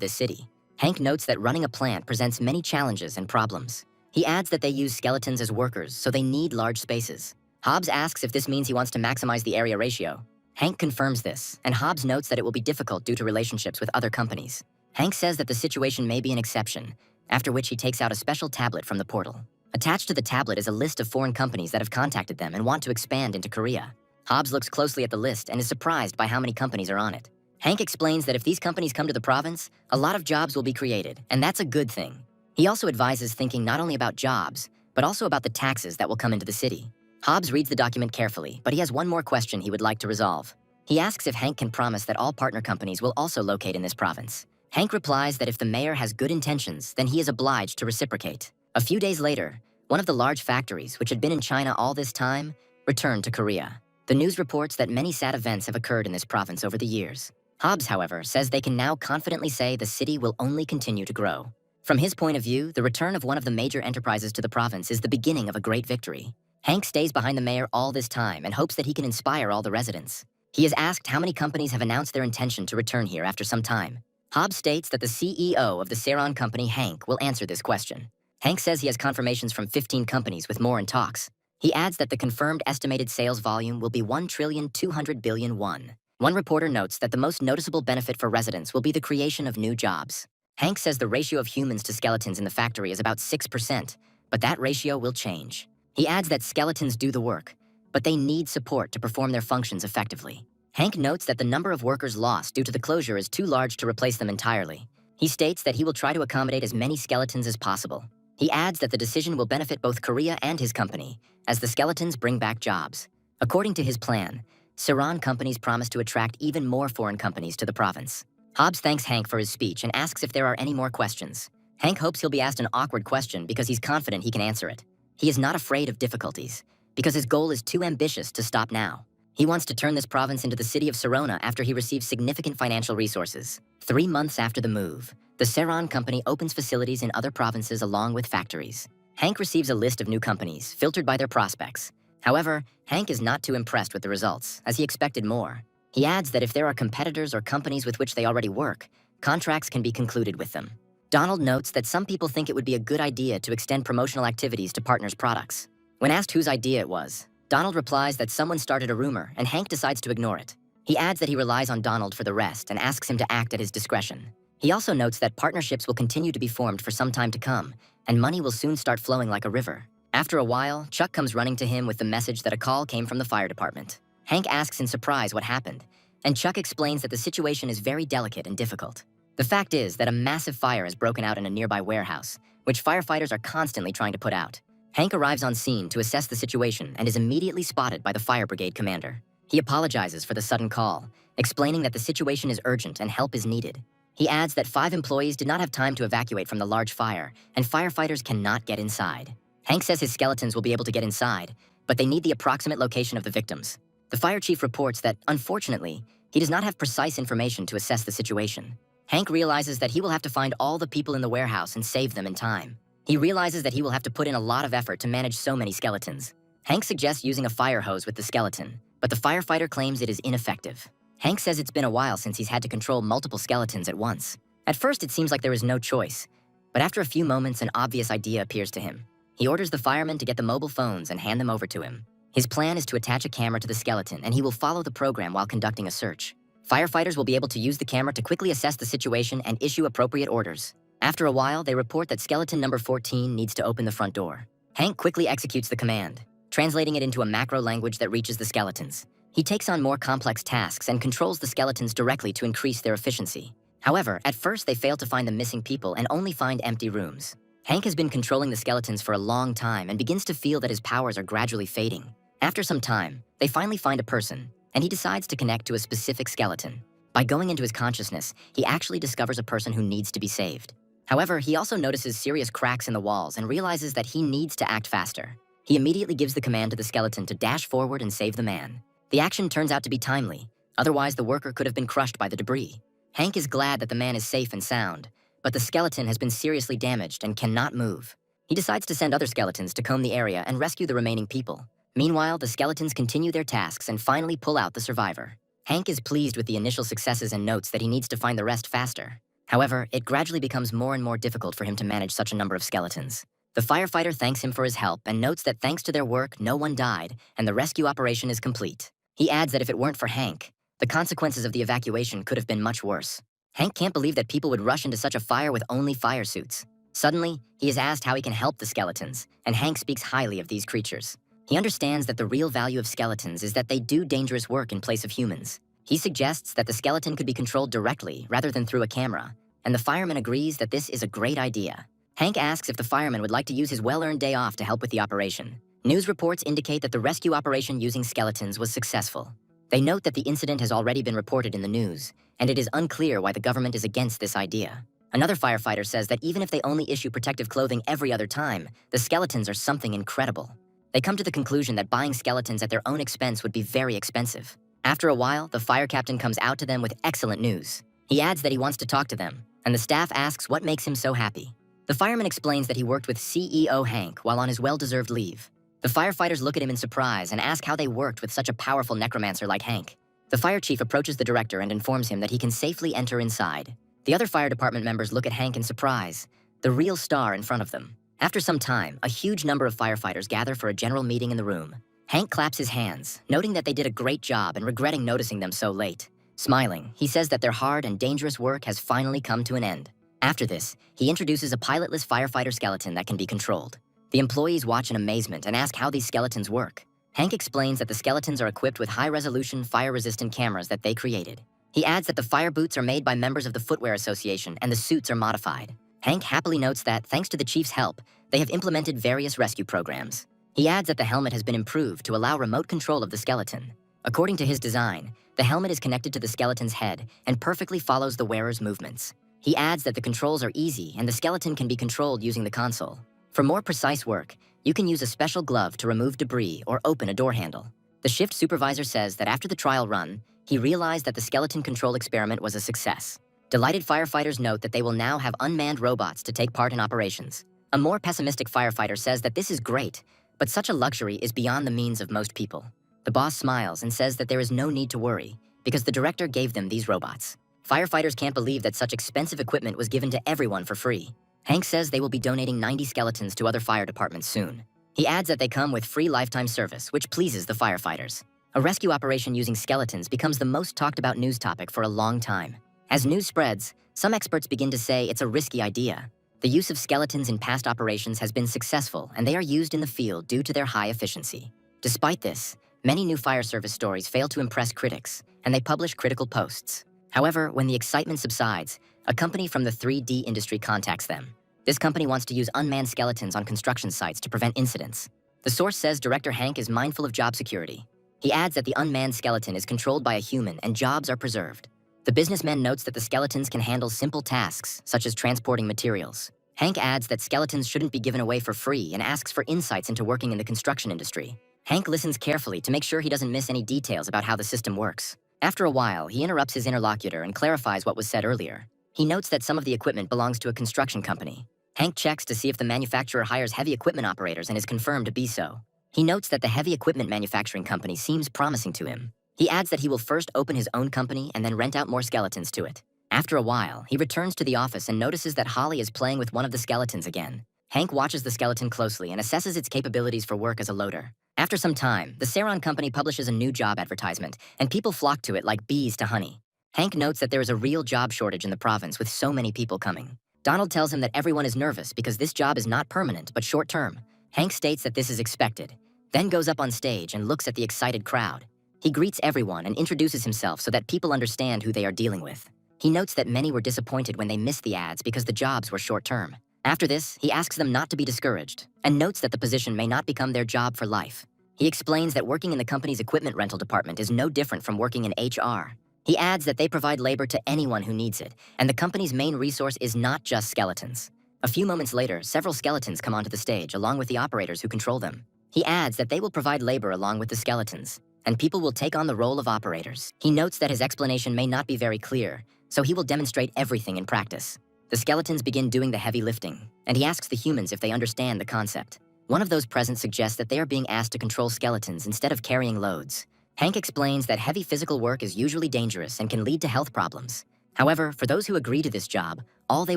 this city. Hank notes that running a plant presents many challenges and problems. He adds that they use skeletons as workers, so they need large spaces. Hobbs asks if this means he wants to maximize the area ratio. Hank confirms this, and Hobbs notes that it will be difficult due to relationships with other companies. Hank says that the situation may be an exception, after which he takes out a special tablet from the portal. Attached to the tablet is a list of foreign companies that have contacted them and want to expand into Korea. Hobbs looks closely at the list and is surprised by how many companies are on it. Hank explains that if these companies come to the province, a lot of jobs will be created, and that's a good thing. He also advises thinking not only about jobs, but also about the taxes that will come into the city. Hobbs reads the document carefully, but he has one more question he would like to resolve. He asks if Hank can promise that all partner companies will also locate in this province. Hank replies that if the mayor has good intentions, then he is obliged to reciprocate. A few days later, one of the large factories, which had been in China all this time, returned to Korea. The news reports that many sad events have occurred in this province over the years. Hobbs, however, says they can now confidently say the city will only continue to grow. From his point of view, the return of one of the major enterprises to the province is the beginning of a great victory. Hank stays behind the mayor all this time and hopes that he can inspire all the residents. He is asked how many companies have announced their intention to return here after some time. Hobbs states that the CEO of the Seron company, Hank, will answer this question. Hank says he has confirmations from 15 companies with more in talks. He adds that the confirmed estimated sales volume will be 1,200,000,000,000 won. One reporter notes that the most noticeable benefit for residents will be the creation of new jobs. Hank says the ratio of humans to skeletons in the factory is about 6%, but that ratio will change. He adds that skeletons do the work, but they need support to perform their functions effectively. Hank notes that the number of workers lost due to the closure is too large to replace them entirely. He states that he will try to accommodate as many skeletons as possible. He adds that the decision will benefit both Korea and his company, as the skeletons bring back jobs. According to his plan, Seron companies promise to attract even more foreign companies to the province. Hobbs thanks Hank for his speech and asks if there are any more questions. Hank hopes he'll be asked an awkward question because he's confident he can answer it. He is not afraid of difficulties, because his goal is too ambitious to stop now. He wants to turn this province into the city of Serona after he receives significant financial resources. 3 months after the move, the Seron company opens facilities in other provinces along with factories. Hank receives a list of new companies, filtered by their prospects. However, Hank is not too impressed with the results, as he expected more. He adds that if there are competitors or companies with which they already work, contracts can be concluded with them. Donald notes that some people think it would be a good idea to extend promotional activities to partners' products. When asked whose idea it was, Donald replies that someone started a rumor, and Hank decides to ignore it. He adds that he relies on Donald for the rest and asks him to act at his discretion. He also notes that partnerships will continue to be formed for some time to come, and money will soon start flowing like a river. After a while, Chuck comes running to him with the message that a call came from the fire department. Hank asks in surprise what happened, and Chuck explains that the situation is very delicate and difficult. The fact is that a massive fire has broken out in a nearby warehouse, which firefighters are constantly trying to put out. Hank arrives on scene to assess the situation and is immediately spotted by the fire brigade commander. He apologizes for the sudden call, explaining that the situation is urgent and help is needed. He adds that 5 employees did not have time to evacuate from the large fire, and firefighters cannot get inside. Hank says his skeletons will be able to get inside, but they need the approximate location of the victims. The fire chief reports that, unfortunately, he does not have precise information to assess the situation. Hank realizes that he will have to find all the people in the warehouse and save them in time. He realizes that he will have to put in a lot of effort to manage so many skeletons. Hank suggests using a fire hose with the skeleton, but the firefighter claims it is ineffective. Hank says it's been a while since he's had to control multiple skeletons at once. At first, it seems like there is no choice, but after a few moments, an obvious idea appears to him. He orders the firemen to get the mobile phones and hand them over to him. His plan is to attach a camera to the skeleton, and he will follow the program while conducting a search. Firefighters will be able to use the camera to quickly assess the situation and issue appropriate orders. After a while, they report that skeleton number 14 needs to open the front door. Hank quickly executes the command, translating it into a macro language that reaches the skeletons. He takes on more complex tasks and controls the skeletons directly to increase their efficiency. However, at first they fail to find the missing people and only find empty rooms. Hank has been controlling the skeletons for a long time and begins to feel that his powers are gradually fading. After some time, they finally find a person, and he decides to connect to a specific skeleton. By going into his consciousness, he actually discovers a person who needs to be saved. However, he also notices serious cracks in the walls and realizes that he needs to act faster. He immediately gives the command to the skeleton to dash forward and save the man. The action turns out to be timely, otherwise the worker could have been crushed by the debris. Hank is glad that the man is safe and sound, but the skeleton has been seriously damaged and cannot move. He decides to send other skeletons to comb the area and rescue the remaining people. Meanwhile, the skeletons continue their tasks and finally pull out the survivor. Hank is pleased with the initial successes and notes that he needs to find the rest faster. However, it gradually becomes more and more difficult for him to manage such a number of skeletons. The firefighter thanks him for his help and notes that thanks to their work, no one died, and the rescue operation is complete. He adds that if it weren't for Hank, the consequences of the evacuation could have been much worse. Hank can't believe that people would rush into such a fire with only fire suits. Suddenly, he is asked how he can help the skeletons, and Hank speaks highly of these creatures. He understands that the real value of skeletons is that they do dangerous work in place of humans. He suggests that the skeleton could be controlled directly rather than through a camera, and the fireman agrees that this is a great idea. Hank asks if the fireman would like to use his well-earned day off to help with the operation. News reports indicate that the rescue operation using skeletons was successful. They note that the incident has already been reported in the news, and it is unclear why the government is against this idea. Another firefighter says that even if they only issue protective clothing every other time, the skeletons are something incredible. They come to the conclusion that buying skeletons at their own expense would be very expensive. After a while, the fire captain comes out to them with excellent news. He adds that he wants to talk to them, and the staff asks what makes him so happy. The fireman explains that he worked with CEO Hank while on his well-deserved leave. The firefighters look at him in surprise and ask how they worked with such a powerful necromancer like Hank. The fire chief approaches the director and informs him that he can safely enter inside. The other fire department members look at Hank in surprise, the real star in front of them. After some time, a huge number of firefighters gather for a general meeting in the room. Hank claps his hands, noting that they did a great job and regretting noticing them so late. Smiling, he says that their hard and dangerous work has finally come to an end. After this, he introduces a pilotless firefighter skeleton that can be controlled. The employees watch in amazement and ask how these skeletons work. Hank explains that the skeletons are equipped with high-resolution, fire-resistant cameras that they created. He adds that the fire boots are made by members of the Footwear Association and the suits are modified. Hank happily notes that, thanks to the chief's help, they have implemented various rescue programs. He adds that the helmet has been improved to allow remote control of the skeleton. According to his design, the helmet is connected to the skeleton's head and perfectly follows the wearer's movements. He adds that the controls are easy and the skeleton can be controlled using the console. For more precise work, you can use a special glove to remove debris or open a door handle. The shift supervisor says that after the trial run, he realized that the skeleton control experiment was a success. Delighted firefighters note that they will now have unmanned robots to take part in operations. A more pessimistic firefighter says that this is great, but such a luxury is beyond the means of most people. The boss smiles and says that there is no need to worry, because the director gave them these robots. Firefighters can't believe that such expensive equipment was given to everyone for free. Hank says they will be donating 90 skeletons to other fire departments soon. He adds that they come with free lifetime service, which pleases the firefighters. A rescue operation using skeletons becomes the most talked about news topic for a long time. As news spreads, some experts begin to say it's a risky idea. The use of skeletons in past operations has been successful, and they are used in the field due to their high efficiency. Despite this, many new fire service stories fail to impress critics, and they publish critical posts. However, when the excitement subsides, a company from the 3D industry contacts them. This company wants to use unmanned skeletons on construction sites to prevent incidents. The source says Director Hank is mindful of job security. He adds that the unmanned skeleton is controlled by a human and jobs are preserved. The businessman notes that the skeletons can handle simple tasks, such as transporting materials. Hank adds that skeletons shouldn't be given away for free and asks for insights into working in the construction industry. Hank listens carefully to make sure he doesn't miss any details about how the system works. After a while, he interrupts his interlocutor and clarifies what was said earlier. He notes that some of the equipment belongs to a construction company. Hank checks to see if the manufacturer hires heavy equipment operators and is confirmed to be so. He notes that the heavy equipment manufacturing company seems promising to him. He adds that he will first open his own company and then rent out more skeletons to it. After a while, he returns to the office and notices that Holly is playing with one of the skeletons again. Hank watches the skeleton closely and assesses its capabilities for work as a loader. After some time, the Saron company publishes a new job advertisement, and people flock to it like bees to honey. Hank notes that there is a real job shortage in the province with so many people coming. Donald tells him that everyone is nervous because this job is not permanent but short-term. Hank states that this is expected, then goes up on stage and looks at the excited crowd. He greets everyone and introduces himself so that people understand who they are dealing with. He notes that many were disappointed when they missed the ads because the jobs were short-term. After this, he asks them not to be discouraged and notes that the position may not become their job for life. He explains that working in the company's equipment rental department is no different from working in HR. He adds that they provide labor to anyone who needs it, and the company's main resource is not just skeletons. A few moments later, several skeletons come onto the stage along with the operators who control them. He adds that they will provide labor along with the skeletons, and people will take on the role of operators. He notes that his explanation may not be very clear, so he will demonstrate everything in practice. The skeletons begin doing the heavy lifting, and he asks the humans if they understand the concept. One of those present suggests that they are being asked to control skeletons instead of carrying loads. Hank explains that heavy physical work is usually dangerous and can lead to health problems. However, for those who agree to this job, all they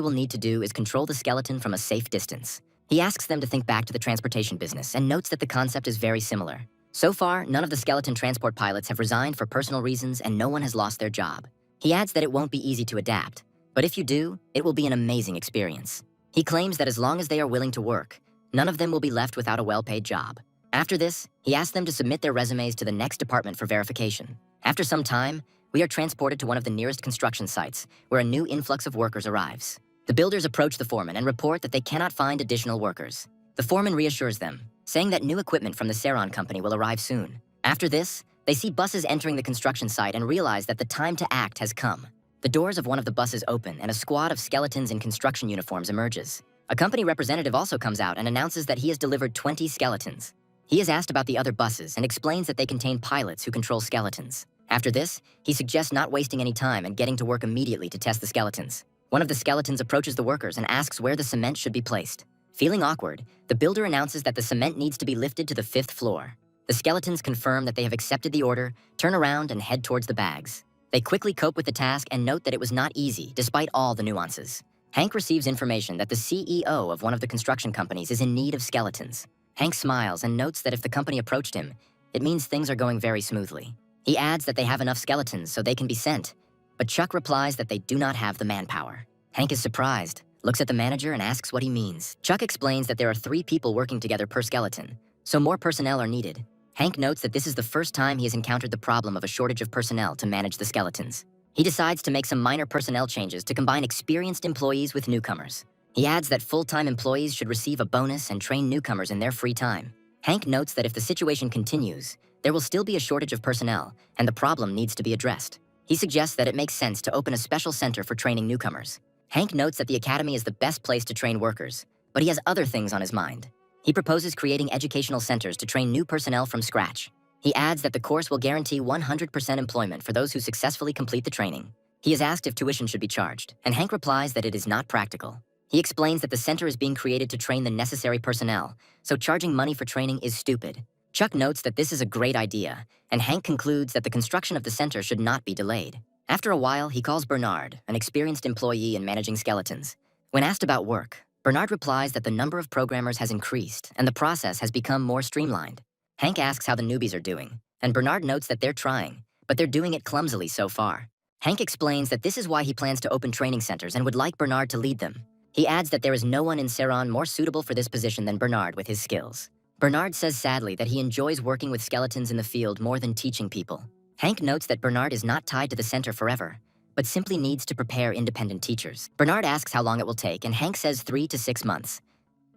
will need to do is control the skeleton from a safe distance. He asks them to think back to the transportation business and notes that the concept is very similar. So far, none of the skeleton transport pilots have resigned for personal reasons and no one has lost their job. He adds that it won't be easy to adapt, but if you do, it will be an amazing experience. He claims that as long as they are willing to work, none of them will be left without a well-paid job. After this, he asks them to submit their resumes to the next department for verification. After some time, we are transported to one of the nearest construction sites, where a new influx of workers arrives. The builders approach the foreman and report that they cannot find additional workers. The foreman reassures them, saying that new equipment from the Saron company will arrive soon. After this, they see buses entering the construction site and realize that the time to act has come. The doors of one of the buses open and a squad of skeletons in construction uniforms emerges. A company representative also comes out and announces that he has delivered 20 skeletons. He is asked about the other buses and explains that they contain pilots who control skeletons. After this, he suggests not wasting any time and getting to work immediately to test the skeletons. One of the skeletons approaches the workers and asks where the cement should be placed. Feeling awkward, the builder announces that the cement needs to be lifted to the 5th floor. The skeletons confirm that they have accepted the order, turn around, and head towards the bags. They quickly cope with the task and note that it was not easy, despite all the nuances. Hank receives information that the CEO of one of the construction companies is in need of skeletons. Hank smiles and notes that if the company approached him, it means things are going very smoothly. He adds that they have enough skeletons so they can be sent, but Chuck replies that they do not have the manpower. Hank is surprised, looks at the manager and asks what he means. Chuck explains that there are 3 people working together per skeleton, so more personnel are needed. Hank notes that this is the first time he has encountered the problem of a shortage of personnel to manage the skeletons. He decides to make some minor personnel changes to combine experienced employees with newcomers. He adds that full-time employees should receive a bonus and train newcomers in their free time. Hank notes that if the situation continues, there will still be a shortage of personnel, and the problem needs to be addressed. He suggests that it makes sense to open a special center for training newcomers. Hank notes that the academy is the best place to train workers, but he has other things on his mind. He proposes creating educational centers to train new personnel from scratch. He adds that the course will guarantee 100% employment for those who successfully complete the training. He is asked if tuition should be charged, and Hank replies that it is not practical. He explains that the center is being created to train the necessary personnel, so charging money for training is stupid. Chuck notes that this is a great idea, and Hank concludes that the construction of the center should not be delayed. After a while, he calls Bernard, an experienced employee in managing skeletons. When asked about work, Bernard replies that the number of programmers has increased and the process has become more streamlined. Hank asks how the newbies are doing, and Bernard notes that they're trying, but they're doing it clumsily so far. Hank explains that this is why he plans to open training centers and would like Bernard to lead them. He adds that there is no one in Ceylon more suitable for this position than Bernard with his skills. Bernard says sadly that he enjoys working with skeletons in the field more than teaching people. Hank notes that Bernard is not tied to the center forever, but simply needs to prepare independent teachers. Bernard asks how long it will take, and Hank says 3 to 6 months.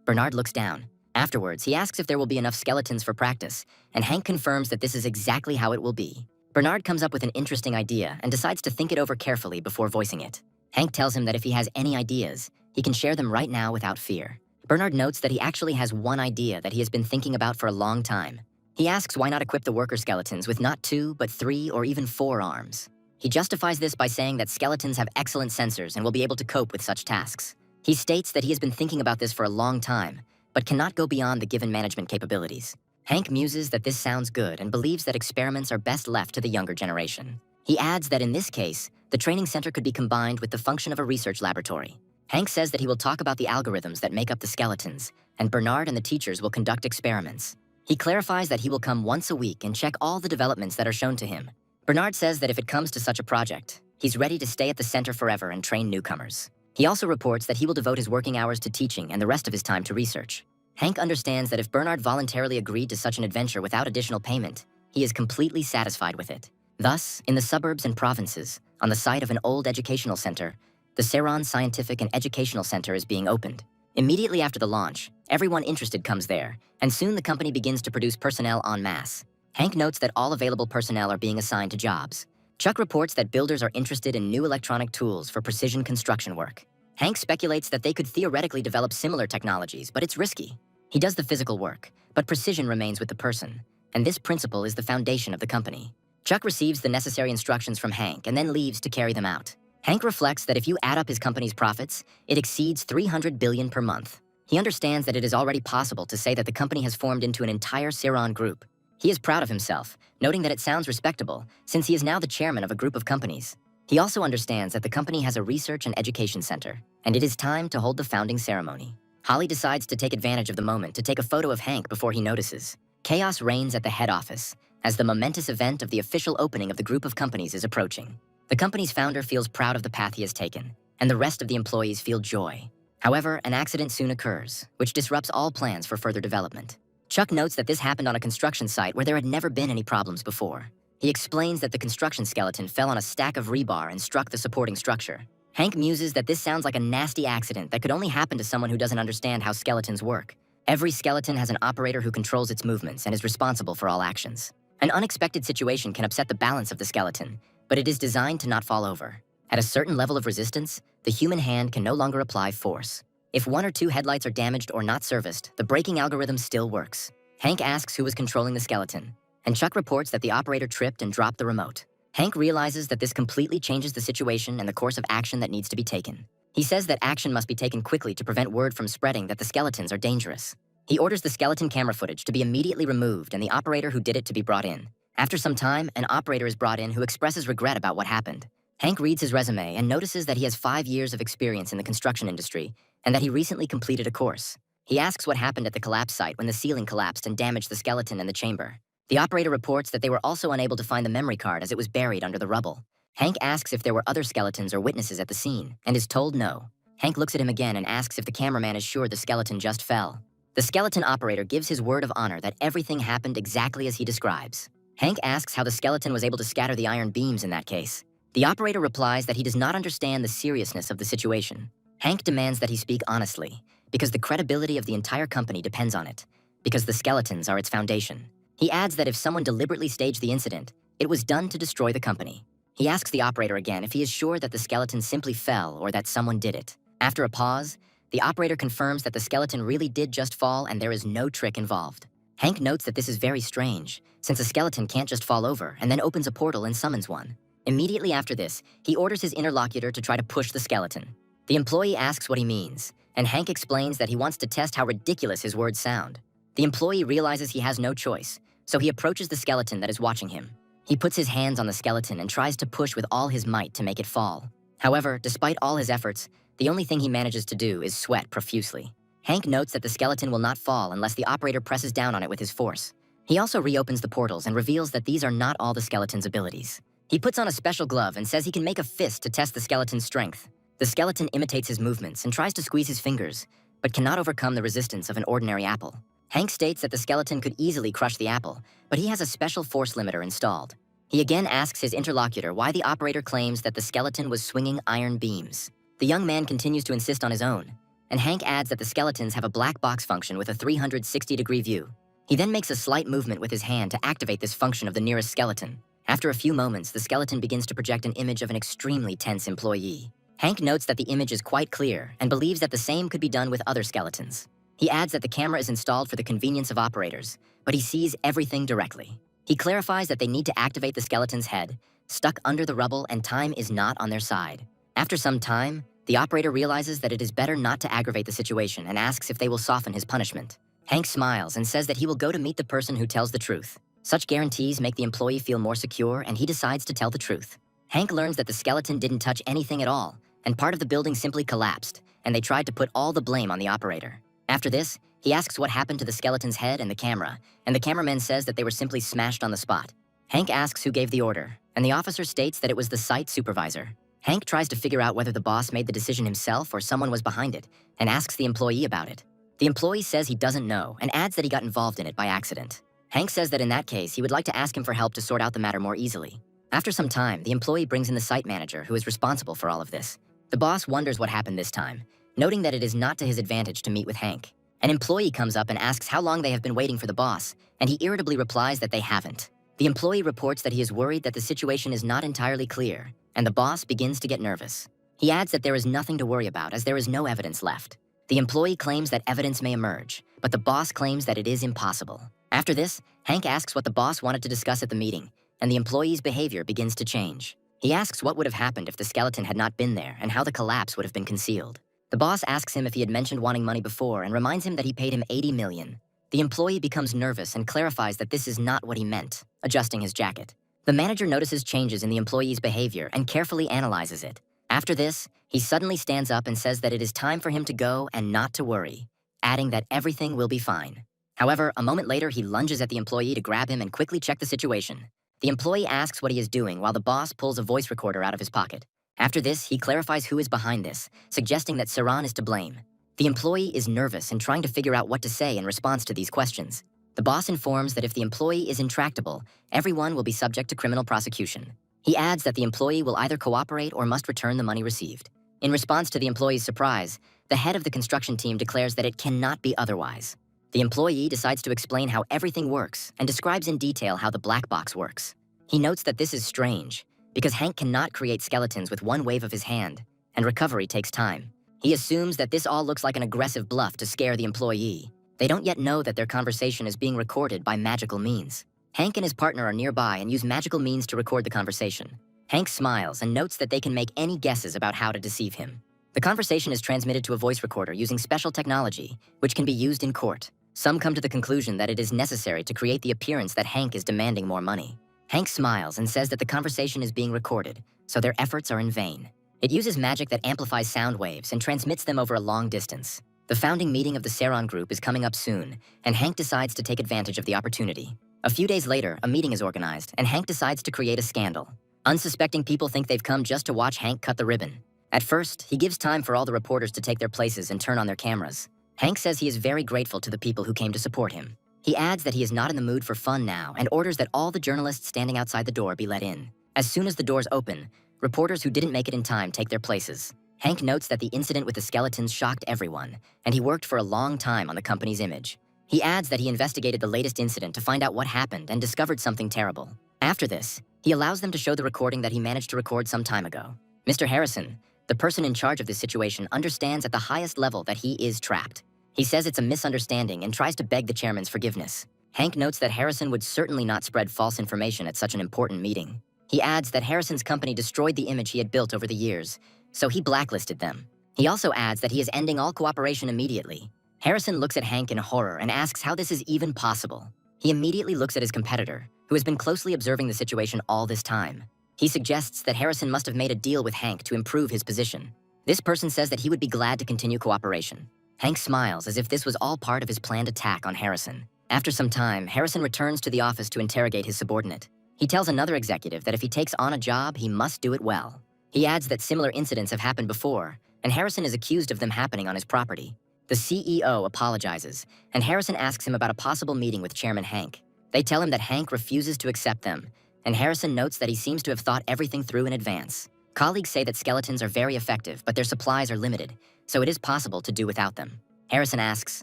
Bernard looks down. Afterwards, he asks if there will be enough skeletons for practice, and Hank confirms that this is exactly how it will be. Bernard comes up with an interesting idea and decides to think it over carefully before voicing it. Hank tells him that if he has any ideas, he can share them right now without fear. Bernard notes that he actually has one idea that he has been thinking about for a long time. He asks why not equip the worker skeletons with not 2, but 3 or even 4 arms. He justifies this by saying that skeletons have excellent sensors and will be able to cope with such tasks. He states that he has been thinking about this for a long time, but cannot go beyond the given management capabilities. Hank muses that this sounds good and believes that experiments are best left to the younger generation. He adds that in this case, the training center could be combined with the function of a research laboratory. Hank says that he will talk about the algorithms that make up the skeletons, and Bernard and the teachers will conduct experiments. He clarifies that he will come once a week and check all the developments that are shown to him. Bernard says that if it comes to such a project, he's ready to stay at the center forever and train newcomers. He also reports that he will devote his working hours to teaching and the rest of his time to research. Hank understands that if Bernard voluntarily agreed to such an adventure without additional payment, he is completely satisfied with it. Thus, in the suburbs and provinces, on the site of an old educational center, the Ceylon Scientific and Educational Center is being opened. Immediately after the launch, everyone interested comes there, and soon the company begins to produce personnel en masse. Hank notes that all available personnel are being assigned to jobs. Chuck reports that builders are interested in new electronic tools for precision construction work. Hank speculates that they could theoretically develop similar technologies, but it's risky. He does the physical work, but precision remains with the person, and this principle is the foundation of the company. Chuck receives the necessary instructions from Hank and then leaves to carry them out. Hank reflects that if you add up his company's profits, it exceeds 300 billion per month. He understands that it is already possible to say that the company has formed into an entire Ceylon group. He is proud of himself, noting that it sounds respectable, since he is now the chairman of a group of companies. He also understands that the company has a research and education center, and it is time to hold the founding ceremony. Holly decides to take advantage of the moment to take a photo of Hank before he notices. Chaos reigns at the head office, as the momentous event of the official opening of the group of companies is approaching. The company's founder feels proud of the path he has taken, and the rest of the employees feel joy. However, an accident soon occurs, which disrupts all plans for further development. Chuck notes that this happened on a construction site where there had never been any problems before. He explains that the construction skeleton fell on a stack of rebar and struck the supporting structure. Hank muses that this sounds like a nasty accident that could only happen to someone who doesn't understand how skeletons work. Every skeleton has an operator who controls its movements and is responsible for all actions. An unexpected situation can upset the balance of the skeleton, but it is designed to not fall over. At a certain level of resistance, the human hand can no longer apply force. If 1 or 2 headlights are damaged or not serviced, the braking algorithm still works. Hank asks who was controlling the skeleton, and Chuck reports that the operator tripped and dropped the remote. Hank realizes that this completely changes the situation and the course of action that needs to be taken. He says that action must be taken quickly to prevent word from spreading that the skeletons are dangerous. He orders the skeleton camera footage to be immediately removed and the operator who did it to be brought in. After some time, an operator is brought in who expresses regret about what happened. Hank reads his resume and notices that he has 5 years of experience in the construction industry and that he recently completed a course. He asks what happened at the collapse site when the ceiling collapsed and damaged the skeleton and the chamber. The operator reports that they were also unable to find the memory card as it was buried under the rubble. Hank asks if there were other skeletons or witnesses at the scene, and is told no. Hank looks at him again and asks if the cameraman is sure the skeleton just fell. The skeleton operator gives his word of honor that everything happened exactly as he describes. Hank asks how the skeleton was able to scatter the iron beams in that case. The operator replies that he does not understand the seriousness of the situation. Hank demands that he speak honestly, because the credibility of the entire company depends on it, because the skeletons are its foundation. He adds that if someone deliberately staged the incident, it was done to destroy the company. He asks the operator again if he is sure that the skeleton simply fell or that someone did it. After a pause, the operator confirms that the skeleton really did just fall and there is no trick involved. Hank notes that this is very strange, since a skeleton can't just fall over and then opens a portal and summons one. Immediately after this, he orders his interlocutor to try to push the skeleton. The employee asks what he means, and Hank explains that he wants to test how ridiculous his words sound. The employee realizes he has no choice, so he approaches the skeleton that is watching him. He puts his hands on the skeleton and tries to push with all his might to make it fall. However, despite all his efforts, the only thing he manages to do is sweat profusely. Hank notes that the skeleton will not fall unless the operator presses down on it with his force. He also reopens the portals and reveals that these are not all the skeleton's abilities. He puts on a special glove and says he can make a fist to test the skeleton's strength. The skeleton imitates his movements and tries to squeeze his fingers, but cannot overcome the resistance of an ordinary apple. Hank states that the skeleton could easily crush the apple, but he has a special force limiter installed. He again asks his interlocutor why the operator claims that the skeleton was swinging iron beams. The young man continues to insist on his own, and Hank adds that the skeletons have a black box function with a 360-degree view. He then makes a slight movement with his hand to activate this function of the nearest skeleton. After a few moments, the skeleton begins to project an image of an extremely tense employee. Hank notes that the image is quite clear and believes that the same could be done with other skeletons. He adds that the camera is installed for the convenience of operators, but he sees everything directly. He clarifies that they need to activate the skeleton's head, stuck under the rubble, and time is not on their side. After some time, the operator realizes that it is better not to aggravate the situation and asks if they will soften his punishment. Hank smiles and says that he will go to meet the person who tells the truth. Such guarantees make the employee feel more secure, and he decides to tell the truth. Hank learns that the skeleton didn't touch anything at all, and part of the building simply collapsed, and they tried to put all the blame on the operator. After this, he asks what happened to the skeleton's head and the camera, and the cameraman says that they were simply smashed on the spot. Hank asks who gave the order, and the officer states that it was the site supervisor. Hank tries to figure out whether the boss made the decision himself or someone was behind it, and asks the employee about it. The employee says he doesn't know, and adds that he got involved in it by accident. Hank says that in that case, he would like to ask him for help to sort out the matter more easily. After some time, the employee brings in the site manager, who is responsible for all of this. The boss wonders what happened this time, noting that it is not to his advantage to meet with Hank. An employee comes up and asks how long they have been waiting for the boss, and he irritably replies that they haven't. The employee reports that he is worried that the situation is not entirely clear, and the boss begins to get nervous. He adds that there is nothing to worry about as there is no evidence left. The employee claims that evidence may emerge, but the boss claims that it is impossible. After this, Hank asks what the boss wanted to discuss at the meeting, and the employee's behavior begins to change. He asks what would have happened if the skeleton had not been there and how the collapse would have been concealed. The boss asks him if he had mentioned wanting money before and reminds him that he paid him $80 million. The employee becomes nervous and clarifies that this is not what he meant, adjusting his jacket. The manager notices changes in the employee's behavior and carefully analyzes it. After this, he suddenly stands up and says that it is time for him to go and not to worry, adding that everything will be fine. However, a moment later, he lunges at the employee to grab him and quickly check the situation. The employee asks what he is doing while the boss pulls a voice recorder out of his pocket. After this, he clarifies who is behind this, suggesting that Saran is to blame. The employee is nervous and trying to figure out what to say in response to these questions. The boss informs that if the employee is intractable, everyone will be subject to criminal prosecution. He adds that the employee will either cooperate or must return the money received. In response to the employee's surprise, the head of the construction team declares that it cannot be otherwise. The employee decides to explain how everything works and describes in detail how the black box works. He notes that this is strange, because Hank cannot create skeletons with one wave of his hand, and recovery takes time. He assumes that this all looks like an aggressive bluff to scare the employee. They don't yet know that their conversation is being recorded by magical means. Hank and his partner are nearby and use magical means to record the conversation. Hank smiles and notes that they can make any guesses about how to deceive him. The conversation is transmitted to a voice recorder using special technology, which can be used in court. Some come to the conclusion that it is necessary to create the appearance that Hank is demanding more money. Hank smiles and says that the conversation is being recorded, so their efforts are in vain. It uses magic that amplifies sound waves and transmits them over a long distance. The founding meeting of the Saran group is coming up soon, and Hank decides to take advantage of the opportunity. A few days later, a meeting is organized, and Hank decides to create a scandal. Unsuspecting people think they've come just to watch Hank cut the ribbon. At first, he gives time for all the reporters to take their places and turn on their cameras. Hank says he is very grateful to the people who came to support him. He adds that he is not in the mood for fun now and orders that all the journalists standing outside the door be let in. As soon as the doors open, reporters who didn't make it in time take their places. Hank notes that the incident with the skeletons shocked everyone, and he worked for a long time on the company's image. He adds that he investigated the latest incident to find out what happened and discovered something terrible. After this, he allows them to show the recording that he managed to record some time ago. Mr. Harrison, the person in charge of this situation, understands at the highest level that he is trapped. He says it's a misunderstanding and tries to beg the chairman's forgiveness. Hank notes that Harrison would certainly not spread false information at such an important meeting. He adds that Harrison's company destroyed the image he had built over the years, so he blacklisted them. He also adds that he is ending all cooperation immediately. Harrison looks at Hank in horror and asks how this is even possible. He immediately looks at his competitor, who has been closely observing the situation all this time. He suggests that Harrison must have made a deal with Hank to improve his position. This person says that he would be glad to continue cooperation. Hank smiles as if this was all part of his planned attack on Harrison. After some time, Harrison returns to the office to interrogate his subordinate. He tells another executive that if he takes on a job, he must do it well. He adds that similar incidents have happened before, and Harrison is accused of them happening on his property. The CEO apologizes, and Harrison asks him about a possible meeting with Chairman Hank. They tell him that Hank refuses to accept them, and Harrison notes that he seems to have thought everything through in advance. Colleagues say that skeletons are very effective, but their supplies are limited, so it is possible to do without them. Harrison asks,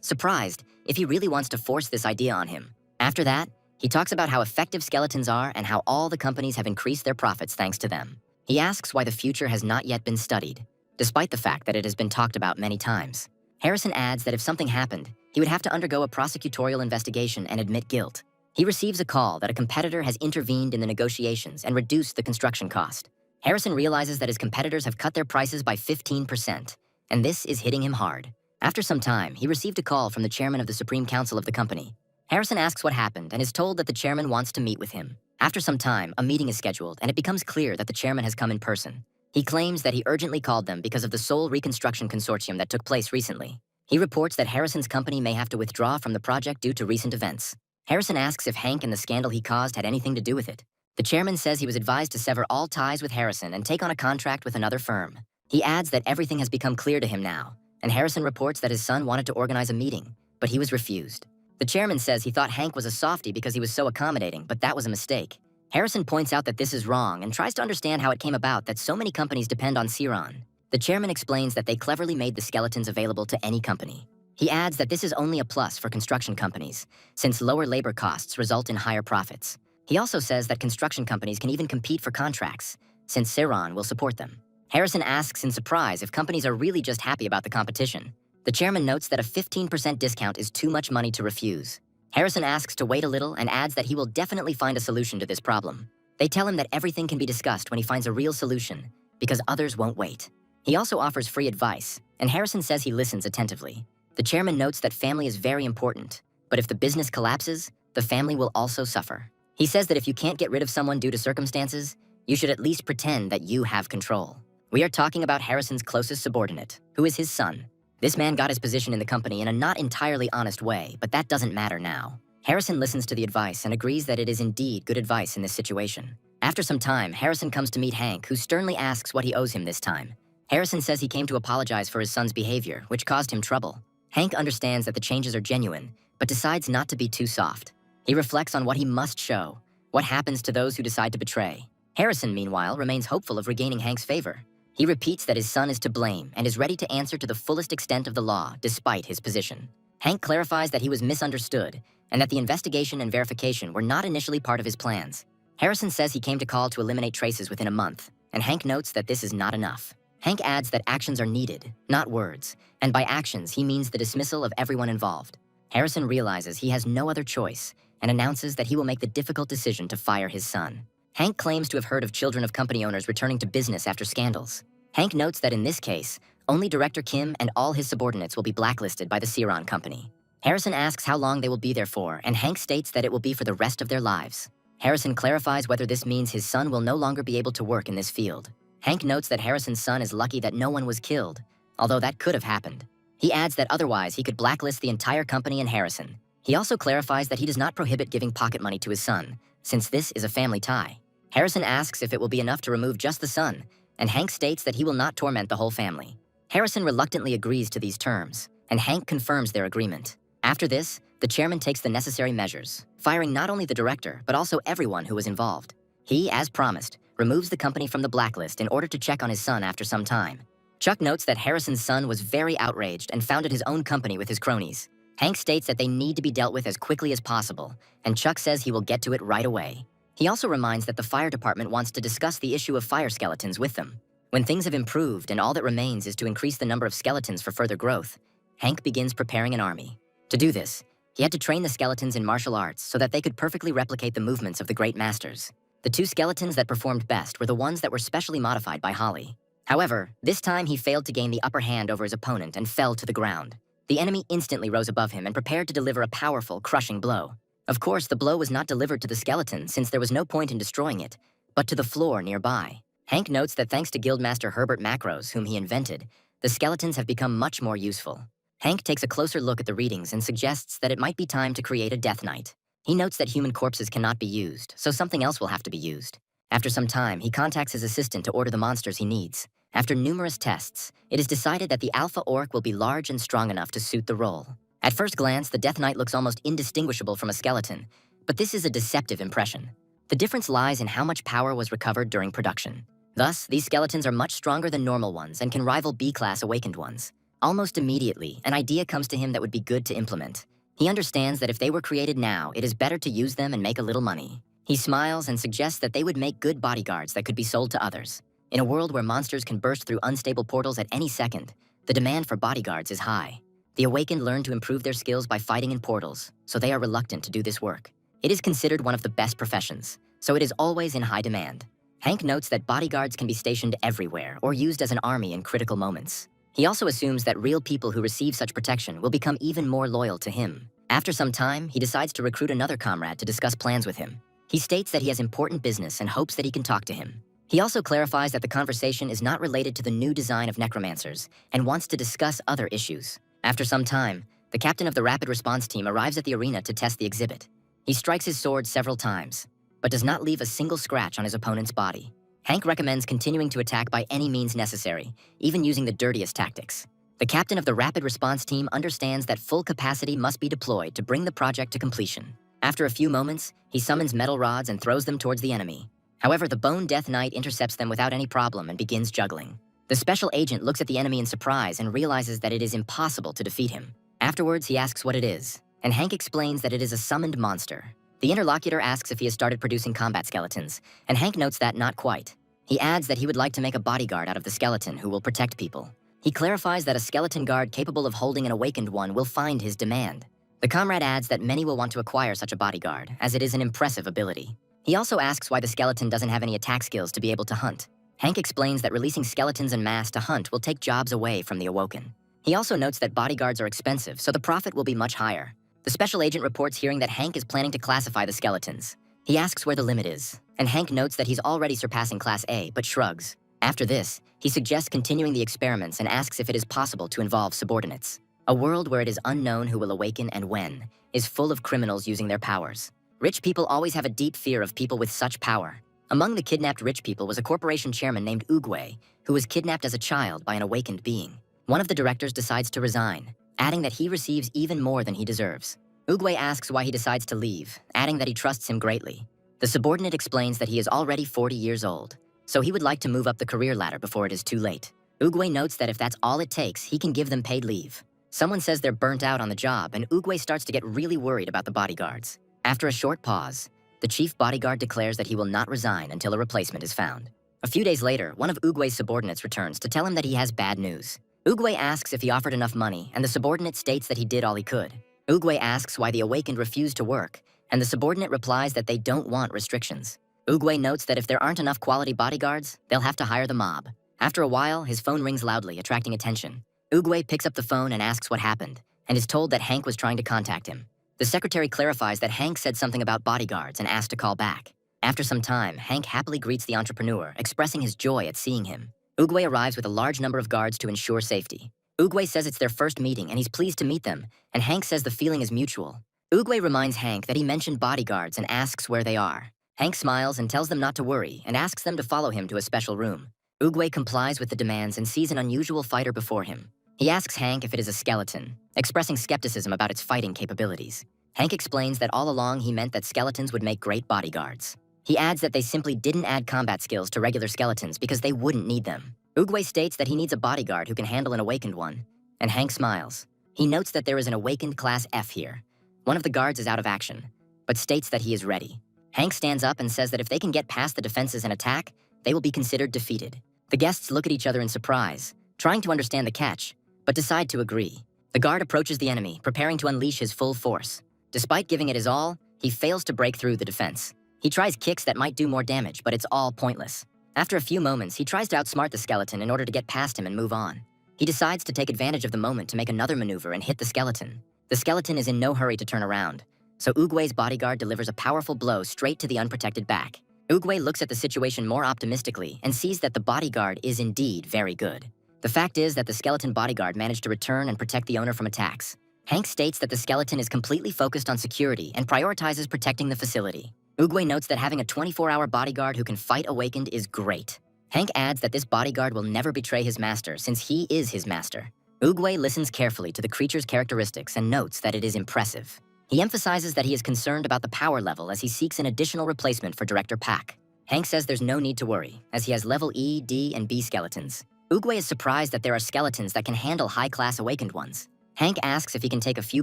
surprised, if he really wants to force this idea on him. After that, he talks about how effective skeletons are and how all the companies have increased their profits thanks to them. He asks why the future has not yet been studied, despite the fact that it has been talked about many times. Harrison adds that if something happened, he would have to undergo a prosecutorial investigation and admit guilt. He receives a call that a competitor has intervened in the negotiations and reduced the construction cost. Harrison realizes that his competitors have cut their prices by 15%, and this is hitting him hard. After some time, he received a call from the chairman of the Supreme Council of the company. Harrison asks what happened and is told that the chairman wants to meet with him. After some time, a meeting is scheduled, and it becomes clear that the chairman has come in person. He claims that he urgently called them because of the Seoul Reconstruction Consortium that took place recently. He reports that Harrison's company may have to withdraw from the project due to recent events. Harrison asks if Hank and the scandal he caused had anything to do with it. The chairman says he was advised to sever all ties with Harrison and take on a contract with another firm. He adds that everything has become clear to him now, and Harrison reports that his son wanted to organize a meeting, but he was refused. The chairman says he thought Hank was a softie because he was so accommodating, but that was a mistake. Harrison points out that this is wrong and tries to understand how it came about that so many companies depend on Siron. The chairman explains that they cleverly made the skeletons available to any company. He adds that this is only a plus for construction companies, since lower labor costs result in higher profits. He also says that construction companies can even compete for contracts, since Siron will support them. Harrison asks in surprise if companies are really just happy about the competition. The chairman notes that a 15% discount is too much money to refuse. Harrison asks to wait a little and adds that he will definitely find a solution to this problem. They tell him that everything can be discussed when he finds a real solution, because others won't wait. He also offers free advice, and Harrison says he listens attentively. The chairman notes that family is very important, but if the business collapses, the family will also suffer. He says that if you can't get rid of someone due to circumstances, you should at least pretend that you have control. We are talking about Harrison's closest subordinate, who is his son. This man got his position in the company in a not entirely honest way, but that doesn't matter now. Harrison listens to the advice and agrees that it is indeed good advice in this situation. After some time, Harrison comes to meet Hank, who sternly asks what he owes him this time. Harrison says he came to apologize for his son's behavior, which caused him trouble. Hank understands that the changes are genuine, but decides not to be too soft. He reflects on what he must show, what happens to those who decide to betray. Harrison, meanwhile, remains hopeful of regaining Hank's favor. He repeats that his son is to blame and is ready to answer to the fullest extent of the law, despite his position. Hank clarifies that he was misunderstood and that the investigation and verification were not initially part of his plans. Harrison says he came to call to eliminate traces within a month, and Hank notes that this is not enough. Hank adds that actions are needed, not words, and by actions he means the dismissal of everyone involved. Harrison realizes he has no other choice and announces that he will make the difficult decision to fire his son. Hank claims to have heard of children of company owners returning to business after scandals. Hank notes that in this case, only Director Kim and all his subordinates will be blacklisted by the Siron company. Harrison asks how long they will be there for, and Hank states that it will be for the rest of their lives. Harrison clarifies whether this means his son will no longer be able to work in this field. Hank notes that Harrison's son is lucky that no one was killed, although that could have happened. He adds that otherwise he could blacklist the entire company and Harrison. He also clarifies that he does not prohibit giving pocket money to his son, since this is a family tie. Harrison asks if it will be enough to remove just the son, and Hank states that he will not torment the whole family. Harrison reluctantly agrees to these terms, and Hank confirms their agreement. After this, the chairman takes the necessary measures, firing not only the director, but also everyone who was involved. He, as promised, removes the company from the blacklist in order to check on his son after some time. Chuck notes that Harrison's son was very outraged and founded his own company with his cronies. Hank states that they need to be dealt with as quickly as possible, and Chuck says he will get to it right away. He also reminds that the fire department wants to discuss the issue of fire skeletons with them. When things have improved and all that remains is to increase the number of skeletons for further growth, Hank begins preparing an army. To do this, he had to train the skeletons in martial arts so that they could perfectly replicate the movements of the great masters. The two skeletons that performed best were the ones that were specially modified by Holly. However, this time he failed to gain the upper hand over his opponent and fell to the ground. The enemy instantly rose above him and prepared to deliver a powerful, crushing blow. Of course, the blow was not delivered to the skeleton since there was no point in destroying it, but to the floor nearby. Hank notes that thanks to Guildmaster Herbert Macros, whom he invented, the skeletons have become much more useful. Hank takes a closer look at the readings and suggests that it might be time to create a Death Knight. He notes that human corpses cannot be used, so something else will have to be used. After some time, he contacts his assistant to order the monsters he needs. After numerous tests, it is decided that the Alpha Orc will be large and strong enough to suit the role. At first glance, the Death Knight looks almost indistinguishable from a skeleton, but this is a deceptive impression. The difference lies in how much power was recovered during production. Thus, these skeletons are much stronger than normal ones and can rival B-class awakened ones. Almost immediately, an idea comes to him that would be good to implement. He understands that if they were created now, it is better to use them and make a little money. He smiles and suggests that they would make good bodyguards that could be sold to others. In a world where monsters can burst through unstable portals at any second, the demand for bodyguards is high. The awakened learn to improve their skills by fighting in portals, so they are reluctant to do this work. It is considered one of the best professions, so it is always in high demand. Hank notes that bodyguards can be stationed everywhere or used as an army in critical moments. He also assumes that real people who receive such protection will become even more loyal to him. After some time, he decides to recruit another comrade to discuss plans with him. He states that he has important business and hopes that he can talk to him. He also clarifies that the conversation is not related to the new design of Necromancers and wants to discuss other issues. After some time, the captain of the rapid response team arrives at the arena to test the exhibit. He strikes his sword several times, but does not leave a single scratch on his opponent's body. Hank recommends continuing to attack by any means necessary, even using the dirtiest tactics. The captain of the rapid response team understands that full capacity must be deployed to bring the project to completion. After a few moments, he summons metal rods and throws them towards the enemy. However, the Bone Death Knight intercepts them without any problem and begins juggling. The special agent looks at the enemy in surprise and realizes that it is impossible to defeat him. Afterwards, he asks what it is, and Hank explains that it is a summoned monster. The interlocutor asks if he has started producing combat skeletons, and Hank notes that not quite. He adds that he would like to make a bodyguard out of the skeleton who will protect people. He clarifies that a skeleton guard capable of holding an awakened one will find his demand. The comrade adds that many will want to acquire such a bodyguard, as it is an impressive ability. He also asks why the skeleton doesn't have any attack skills to be able to hunt. Hank explains that releasing skeletons en masse to hunt will take jobs away from the awoken. He also notes that bodyguards are expensive, so the profit will be much higher. The special agent reports hearing that Hank is planning to classify the skeletons. He asks where the limit is, and Hank notes that he's already surpassing Class A, but shrugs. After this, he suggests continuing the experiments and asks if it is possible to involve subordinates. A world where it is unknown who will awaken and when is full of criminals using their powers. Rich people always have a deep fear of people with such power. Among the kidnapped rich people was a corporation chairman named Oogway, who was kidnapped as a child by an awakened being. One of the directors decides to resign, adding that he receives even more than he deserves. Oogway asks why he decides to leave, adding that he trusts him greatly. The subordinate explains that he is already 40 years old, so he would like to move up the career ladder before it is too late. Oogway notes that if that's all it takes, he can give them paid leave. Someone says they're burnt out on the job, and Oogway starts to get really worried about the bodyguards. After a short pause, the chief bodyguard declares that he will not resign until a replacement is found. A few days later, one of Oogway's subordinates returns to tell him that he has bad news. Oogway asks if he offered enough money, and the subordinate states that he did all he could. Oogway asks why the awakened refused to work, and the subordinate replies that they don't want restrictions. Oogway notes that if there aren't enough quality bodyguards, they'll have to hire the mob. After a while, his phone rings loudly, attracting attention. Oogway picks up the phone and asks what happened, and is told that Hank was trying to contact him. The secretary clarifies that Hank said something about bodyguards and asked to call back. After some time, Hank happily greets the entrepreneur, expressing his joy at seeing him. Oogway arrives with a large number of guards to ensure safety. Oogway says it's their first meeting and he's pleased to meet them, and Hank says the feeling is mutual. Oogway reminds Hank that he mentioned bodyguards and asks where they are. Hank smiles and tells them not to worry and asks them to follow him to a special room. Oogway complies with the demands and sees an unusual fighter before him. He asks Hank if it is a skeleton, expressing skepticism about its fighting capabilities. Hank explains that all along he meant that skeletons would make great bodyguards. He adds that they simply didn't add combat skills to regular skeletons because they wouldn't need them. Oogway states that he needs a bodyguard who can handle an awakened one, and Hank smiles. He notes that there is an awakened Class F here. One of the guards is out of action, but states that he is ready. Hank stands up and says that if they can get past the defenses and attack, they will be considered defeated. The guests look at each other in surprise, trying to understand the catch, but decide to agree. The guard approaches the enemy, preparing to unleash his full force. Despite giving it his all, he fails to break through the defense. He tries kicks that might do more damage, but it's all pointless. After a few moments, he tries to outsmart the skeleton in order to get past him and move on. He decides to take advantage of the moment to make another maneuver and hit the skeleton. The skeleton is in no hurry to turn around, so Oogway's bodyguard delivers a powerful blow straight to the unprotected back. Oogway looks at the situation more optimistically and sees that the bodyguard is indeed very good. The fact is that the skeleton bodyguard managed to return and protect the owner from attacks. Hank states that the skeleton is completely focused on security and prioritizes protecting the facility. Oogway notes that having a 24-hour bodyguard who can fight awakened is great. Hank adds that this bodyguard will never betray his master since he is his master. Oogway listens carefully to the creature's characteristics and notes that it is impressive. He emphasizes that he is concerned about the power level as he seeks an additional replacement for Director Pak. Hank says there's no need to worry, as he has level E, D, and B skeletons. Oogway is surprised that there are skeletons that can handle high-class awakened ones. Hank asks if he can take a few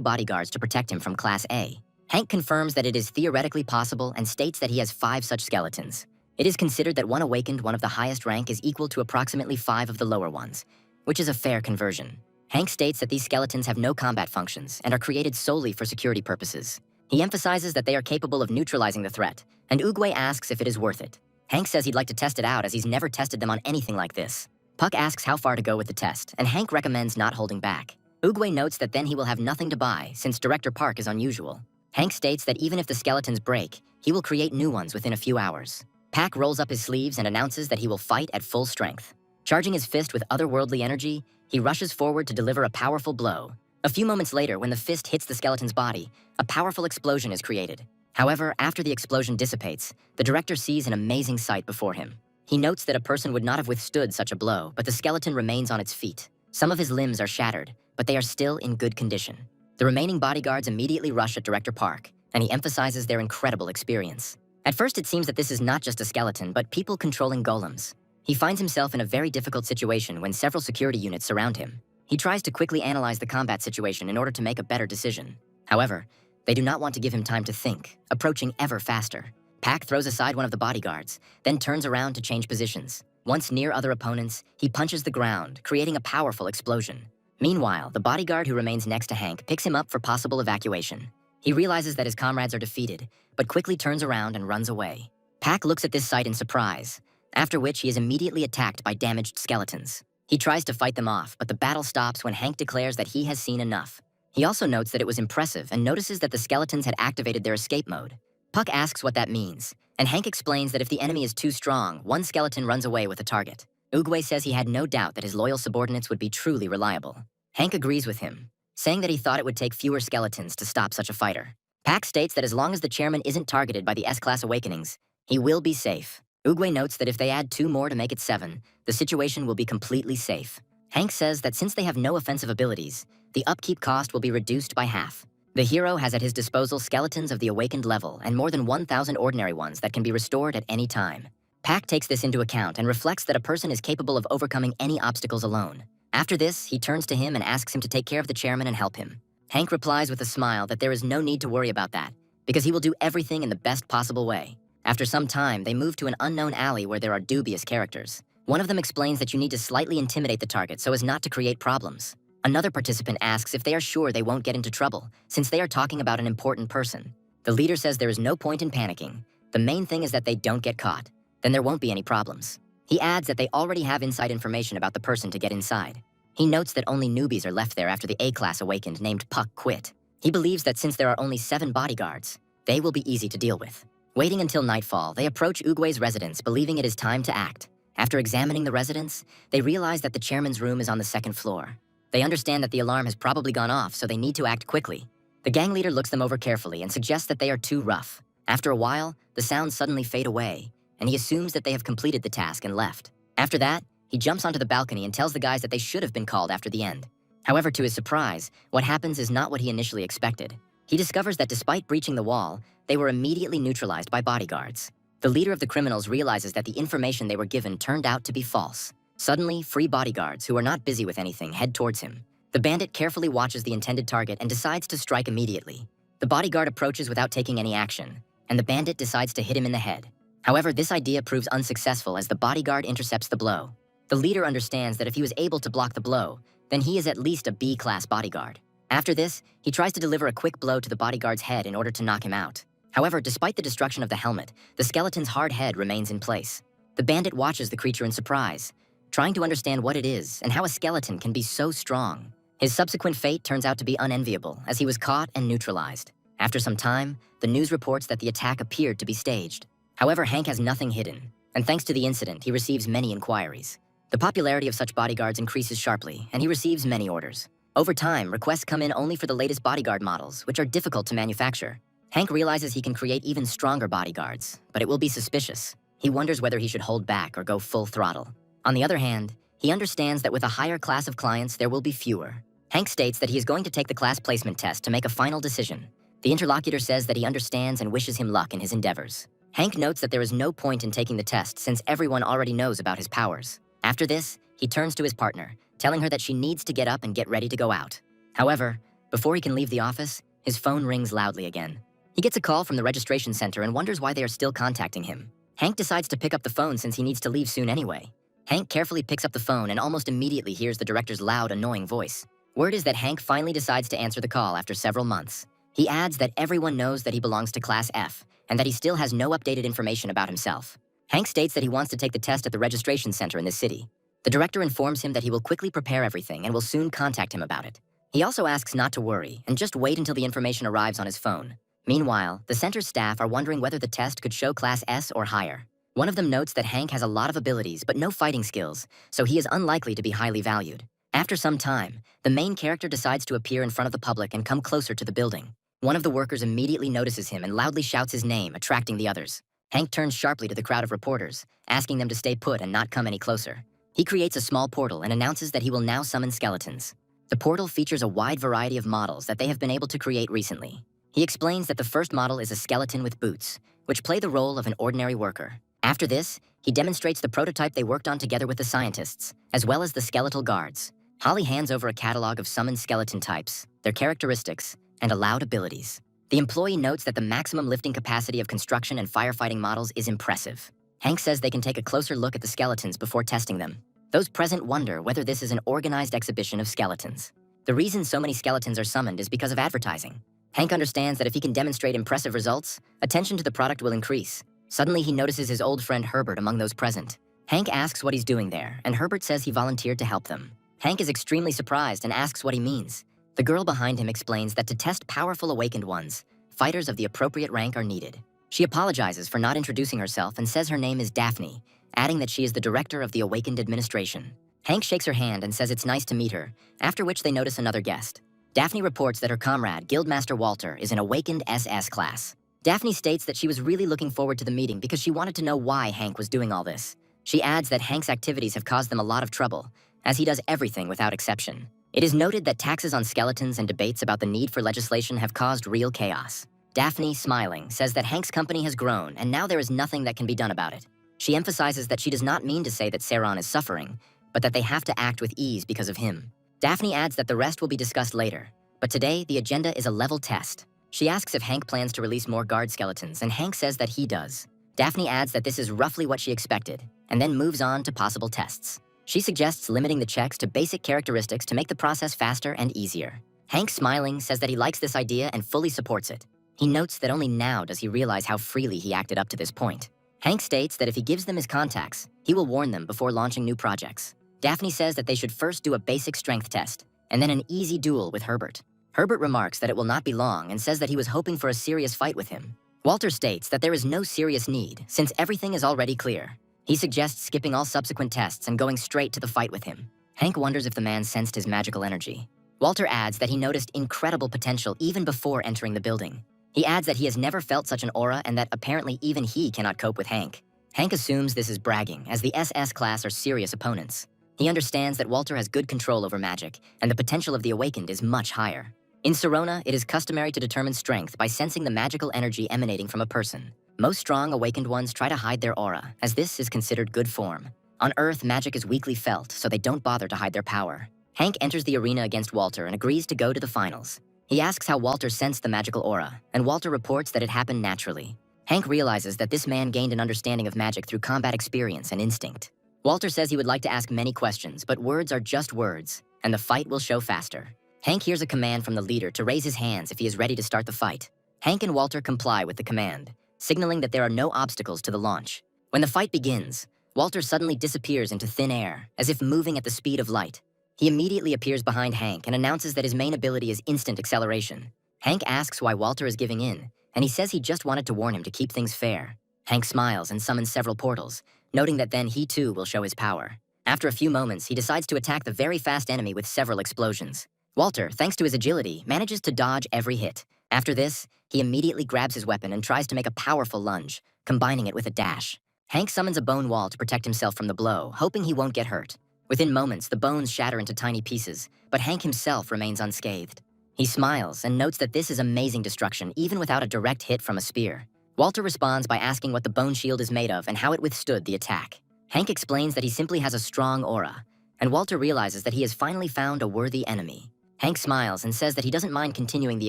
bodyguards to protect him from Class A. Hank confirms that it is theoretically possible and states that he has 5 such skeletons. It is considered that one awakened one of the highest rank is equal to approximately 5 of the lower ones, which is a fair conversion. Hank states that these skeletons have no combat functions and are created solely for security purposes. He emphasizes that they are capable of neutralizing the threat, and Oogway asks if it is worth it. Hank says he'd like to test it out as he's never tested them on anything like this. Puck asks how far to go with the test, and Hank recommends not holding back. Oogway notes that then he will have nothing to buy since Director Park is unusual. Hank states that even if the skeletons break, he will create new ones within a few hours. Pak rolls up his sleeves and announces that he will fight at full strength. Charging his fist with otherworldly energy, he rushes forward to deliver a powerful blow. A few moments later, when the fist hits the skeleton's body, a powerful explosion is created. However, after the explosion dissipates, the director sees an amazing sight before him. He notes that a person would not have withstood such a blow, but the skeleton remains on its feet. Some of his limbs are shattered, but they are still in good condition. The remaining bodyguards immediately rush at Director Park, and he emphasizes their incredible experience. At first, it seems that this is not just a skeleton, but people controlling golems. He finds himself in a very difficult situation when several security units surround him. He tries to quickly analyze the combat situation in order to make a better decision. However, they do not want to give him time to think, approaching ever faster. Pak throws aside one of the bodyguards, then turns around to change positions. Once near other opponents, he punches the ground, creating a powerful explosion. Meanwhile, the bodyguard who remains next to Hank picks him up for possible evacuation. He realizes that his comrades are defeated, but quickly turns around and runs away. Pak looks at this sight in surprise, after which he is immediately attacked by damaged skeletons. He tries to fight them off, but the battle stops when Hank declares that he has seen enough. He also notes that it was impressive and notices that the skeletons had activated their escape mode. Puck asks what that means, and Hank explains that if the enemy is too strong, one skeleton runs away with the target. Oogway says he had no doubt that his loyal subordinates would be truly reliable. Hank agrees with him, saying that he thought it would take fewer skeletons to stop such a fighter. Pak states that as long as the chairman isn't targeted by the S-class awakenings, he will be safe. Oogway notes that if they add 2 more to make it 7, the situation will be completely safe. Hank says that since they have no offensive abilities, the upkeep cost will be reduced by half. The hero has at his disposal skeletons of the awakened level and more than 1,000 ordinary ones that can be restored at any time. Pak takes this into account and reflects that a person is capable of overcoming any obstacles alone. After this, he turns to him and asks him to take care of the chairman and help him. Hank replies with a smile that there is no need to worry about that, because he will do everything in the best possible way. After some time, they move to an unknown alley where there are dubious characters. One of them explains that you need to slightly intimidate the target so as not to create problems. Another participant asks if they are sure they won't get into trouble, since they are talking about an important person. The leader says there is no point in panicking. The main thing is that they don't get caught. Then there won't be any problems. He adds that they already have inside information about the person to get inside. He notes that only newbies are left there after the A-class awakened named Puck quit. He believes that since there are only 7 bodyguards, they will be easy to deal with. Waiting until nightfall, they approach Oogway's residence, believing it is time to act. After examining the residence, they realize that the chairman's room is on the 2nd floor. They understand that the alarm has probably gone off, so they need to act quickly. The gang leader looks them over carefully and suggests that they are too rough. After a while, the sounds suddenly fade away, and he assumes that they have completed the task and left. After that, he jumps onto the balcony and tells the guys that they should have been called after the end. However, to his surprise, what happens is not what he initially expected. He discovers that despite breaching the wall, they were immediately neutralized by bodyguards. The leader of the criminals realizes that the information they were given turned out to be false. Suddenly, 3 bodyguards, who are not busy with anything, head towards him. The bandit carefully watches the intended target and decides to strike immediately. The bodyguard approaches without taking any action, and the bandit decides to hit him in the head. However, this idea proves unsuccessful as the bodyguard intercepts the blow. The leader understands that if he was able to block the blow, then he is at least a B-class bodyguard. After this, he tries to deliver a quick blow to the bodyguard's head in order to knock him out. However, despite the destruction of the helmet, the skeleton's hard head remains in place. The bandit watches the creature in surprise, trying to understand what it is and how a skeleton can be so strong. His subsequent fate turns out to be unenviable, as he was caught and neutralized. After some time, the news reports that the attack appeared to be staged. However, Hank has nothing hidden, and thanks to the incident, he receives many inquiries. The popularity of such bodyguards increases sharply, and he receives many orders. Over time, requests come in only for the latest bodyguard models, which are difficult to manufacture. Hank realizes he can create even stronger bodyguards, but it will be suspicious. He wonders whether he should hold back or go full throttle. On the other hand, he understands that with a higher class of clients, there will be fewer. Hank states that he is going to take the class placement test to make a final decision. The interlocutor says that he understands and wishes him luck in his endeavors. Hank notes that there is no point in taking the test since everyone already knows about his powers. After this, he turns to his partner, telling her that she needs to get up and get ready to go out. However, before he can leave the office, his phone rings loudly again. He gets a call from the registration center and wonders why they are still contacting him. Hank decides to pick up the phone since he needs to leave soon anyway. Hank carefully picks up the phone and almost immediately hears the director's loud, annoying voice. Word is that Hank finally decides to answer the call after several months. He adds that everyone knows that he belongs to Class F, and that he still has no updated information about himself. Hank states that he wants to take the test at the registration center in this city. The director informs him that he will quickly prepare everything and will soon contact him about it. He also asks not to worry and just wait until the information arrives on his phone. Meanwhile, the center's staff are wondering whether the test could show Class S or higher. One of them notes that Hank has a lot of abilities but no fighting skills, so he is unlikely to be highly valued. After some time, the main character decides to appear in front of the public and come closer to the building. One of the workers immediately notices him and loudly shouts his name, attracting the others. Hank turns sharply to the crowd of reporters, asking them to stay put and not come any closer. He creates a small portal and announces that he will now summon skeletons. The portal features a wide variety of models that they have been able to create recently. He explains that the first model is a skeleton with boots, which play the role of an ordinary worker. After this, he demonstrates the prototype they worked on together with the scientists, as well as the skeletal guards. Holly hands over a catalog of summoned skeleton types, their characteristics, and allowed abilities. The employee notes that the maximum lifting capacity of construction and firefighting models is impressive. Hank says they can take a closer look at the skeletons before testing them. Those present wonder whether this is an organized exhibition of skeletons. The reason so many skeletons are summoned is because of advertising. Hank understands that if he can demonstrate impressive results, attention to the product will increase. Suddenly, he notices his old friend Herbert among those present. Hank asks what he's doing there, and Herbert says he volunteered to help them. Hank is extremely surprised and asks what he means. The girl behind him explains that to test powerful awakened ones, fighters of the appropriate rank are needed. She apologizes for not introducing herself and says her name is Daphne, adding that she is the director of the Awakened Administration. Hank shakes her hand and says it's nice to meet her, after which they notice another guest. Daphne reports that her comrade, Guildmaster Walter, is an Awakened SS class. Daphne states that she was really looking forward to the meeting because she wanted to know why Hank was doing all this. She adds that Hank's activities have caused them a lot of trouble, as he does everything without exception. It is noted that taxes on skeletons and debates about the need for legislation have caused real chaos. Daphne, smiling, says that Hank's company has grown and now there is nothing that can be done about it. She emphasizes that she does not mean to say that Saron is suffering, but that they have to act with ease because of him. Daphne adds that the rest will be discussed later, but today the agenda is a level test. She asks if Hank plans to release more guard skeletons, and Hank says that he does. Daphne adds that this is roughly what she expected, and then moves on to possible tests. She suggests limiting the checks to basic characteristics to make the process faster and easier. Hank, smiling, says that he likes this idea and fully supports it. He notes that only now does he realize how freely he acted up to this point. Hank states that if he gives them his contacts, he will warn them before launching new projects. Daphne says that they should first do a basic strength test, and then an easy duel with Herbert. Herbert remarks that it will not be long and says that he was hoping for a serious fight with him. Walter states that there is no serious need, since everything is already clear. He suggests skipping all subsequent tests and going straight to the fight with him. Hank wonders if the man sensed his magical energy. Walter adds that he noticed incredible potential even before entering the building. He adds that he has never felt such an aura and that apparently even he cannot cope with Hank. Hank assumes this is bragging, as the SS class are serious opponents. He understands that Walter has good control over magic, and the potential of the Awakened is much higher. In Sirona, it is customary to determine strength by sensing the magical energy emanating from a person. Most strong Awakened ones try to hide their aura, as this is considered good form. On Earth, magic is weakly felt, so they don't bother to hide their power. Hank enters the arena against Walter and agrees to go to the finals. He asks how Walter sensed the magical aura, and Walter reports that it happened naturally. Hank realizes that this man gained an understanding of magic through combat experience and instinct. Walter says he would like to ask many questions, but words are just words, and the fight will show faster. Hank hears a command from the leader to raise his hands if he is ready to start the fight. Hank and Walter comply with the command, signaling that there are no obstacles to the launch. When the fight begins, Walter suddenly disappears into thin air, as if moving at the speed of light. He immediately appears behind Hank and announces that his main ability is instant acceleration. Hank asks why Walter is giving in, and he says he just wanted to warn him to keep things fair. Hank smiles and summons several portals, noting that then he too will show his power. After a few moments, he decides to attack the very fast enemy with several explosions. Walter, thanks to his agility, manages to dodge every hit. After this, he immediately grabs his weapon and tries to make a powerful lunge, combining it with a dash. Hank summons a bone wall to protect himself from the blow, hoping he won't get hurt. Within moments, the bones shatter into tiny pieces, but Hank himself remains unscathed. He smiles and notes that this is amazing destruction even without a direct hit from a spear. Walter responds by asking what the bone shield is made of and how it withstood the attack. Hank explains that he simply has a strong aura, and Walter realizes that he has finally found a worthy enemy. Hank smiles and says that he doesn't mind continuing the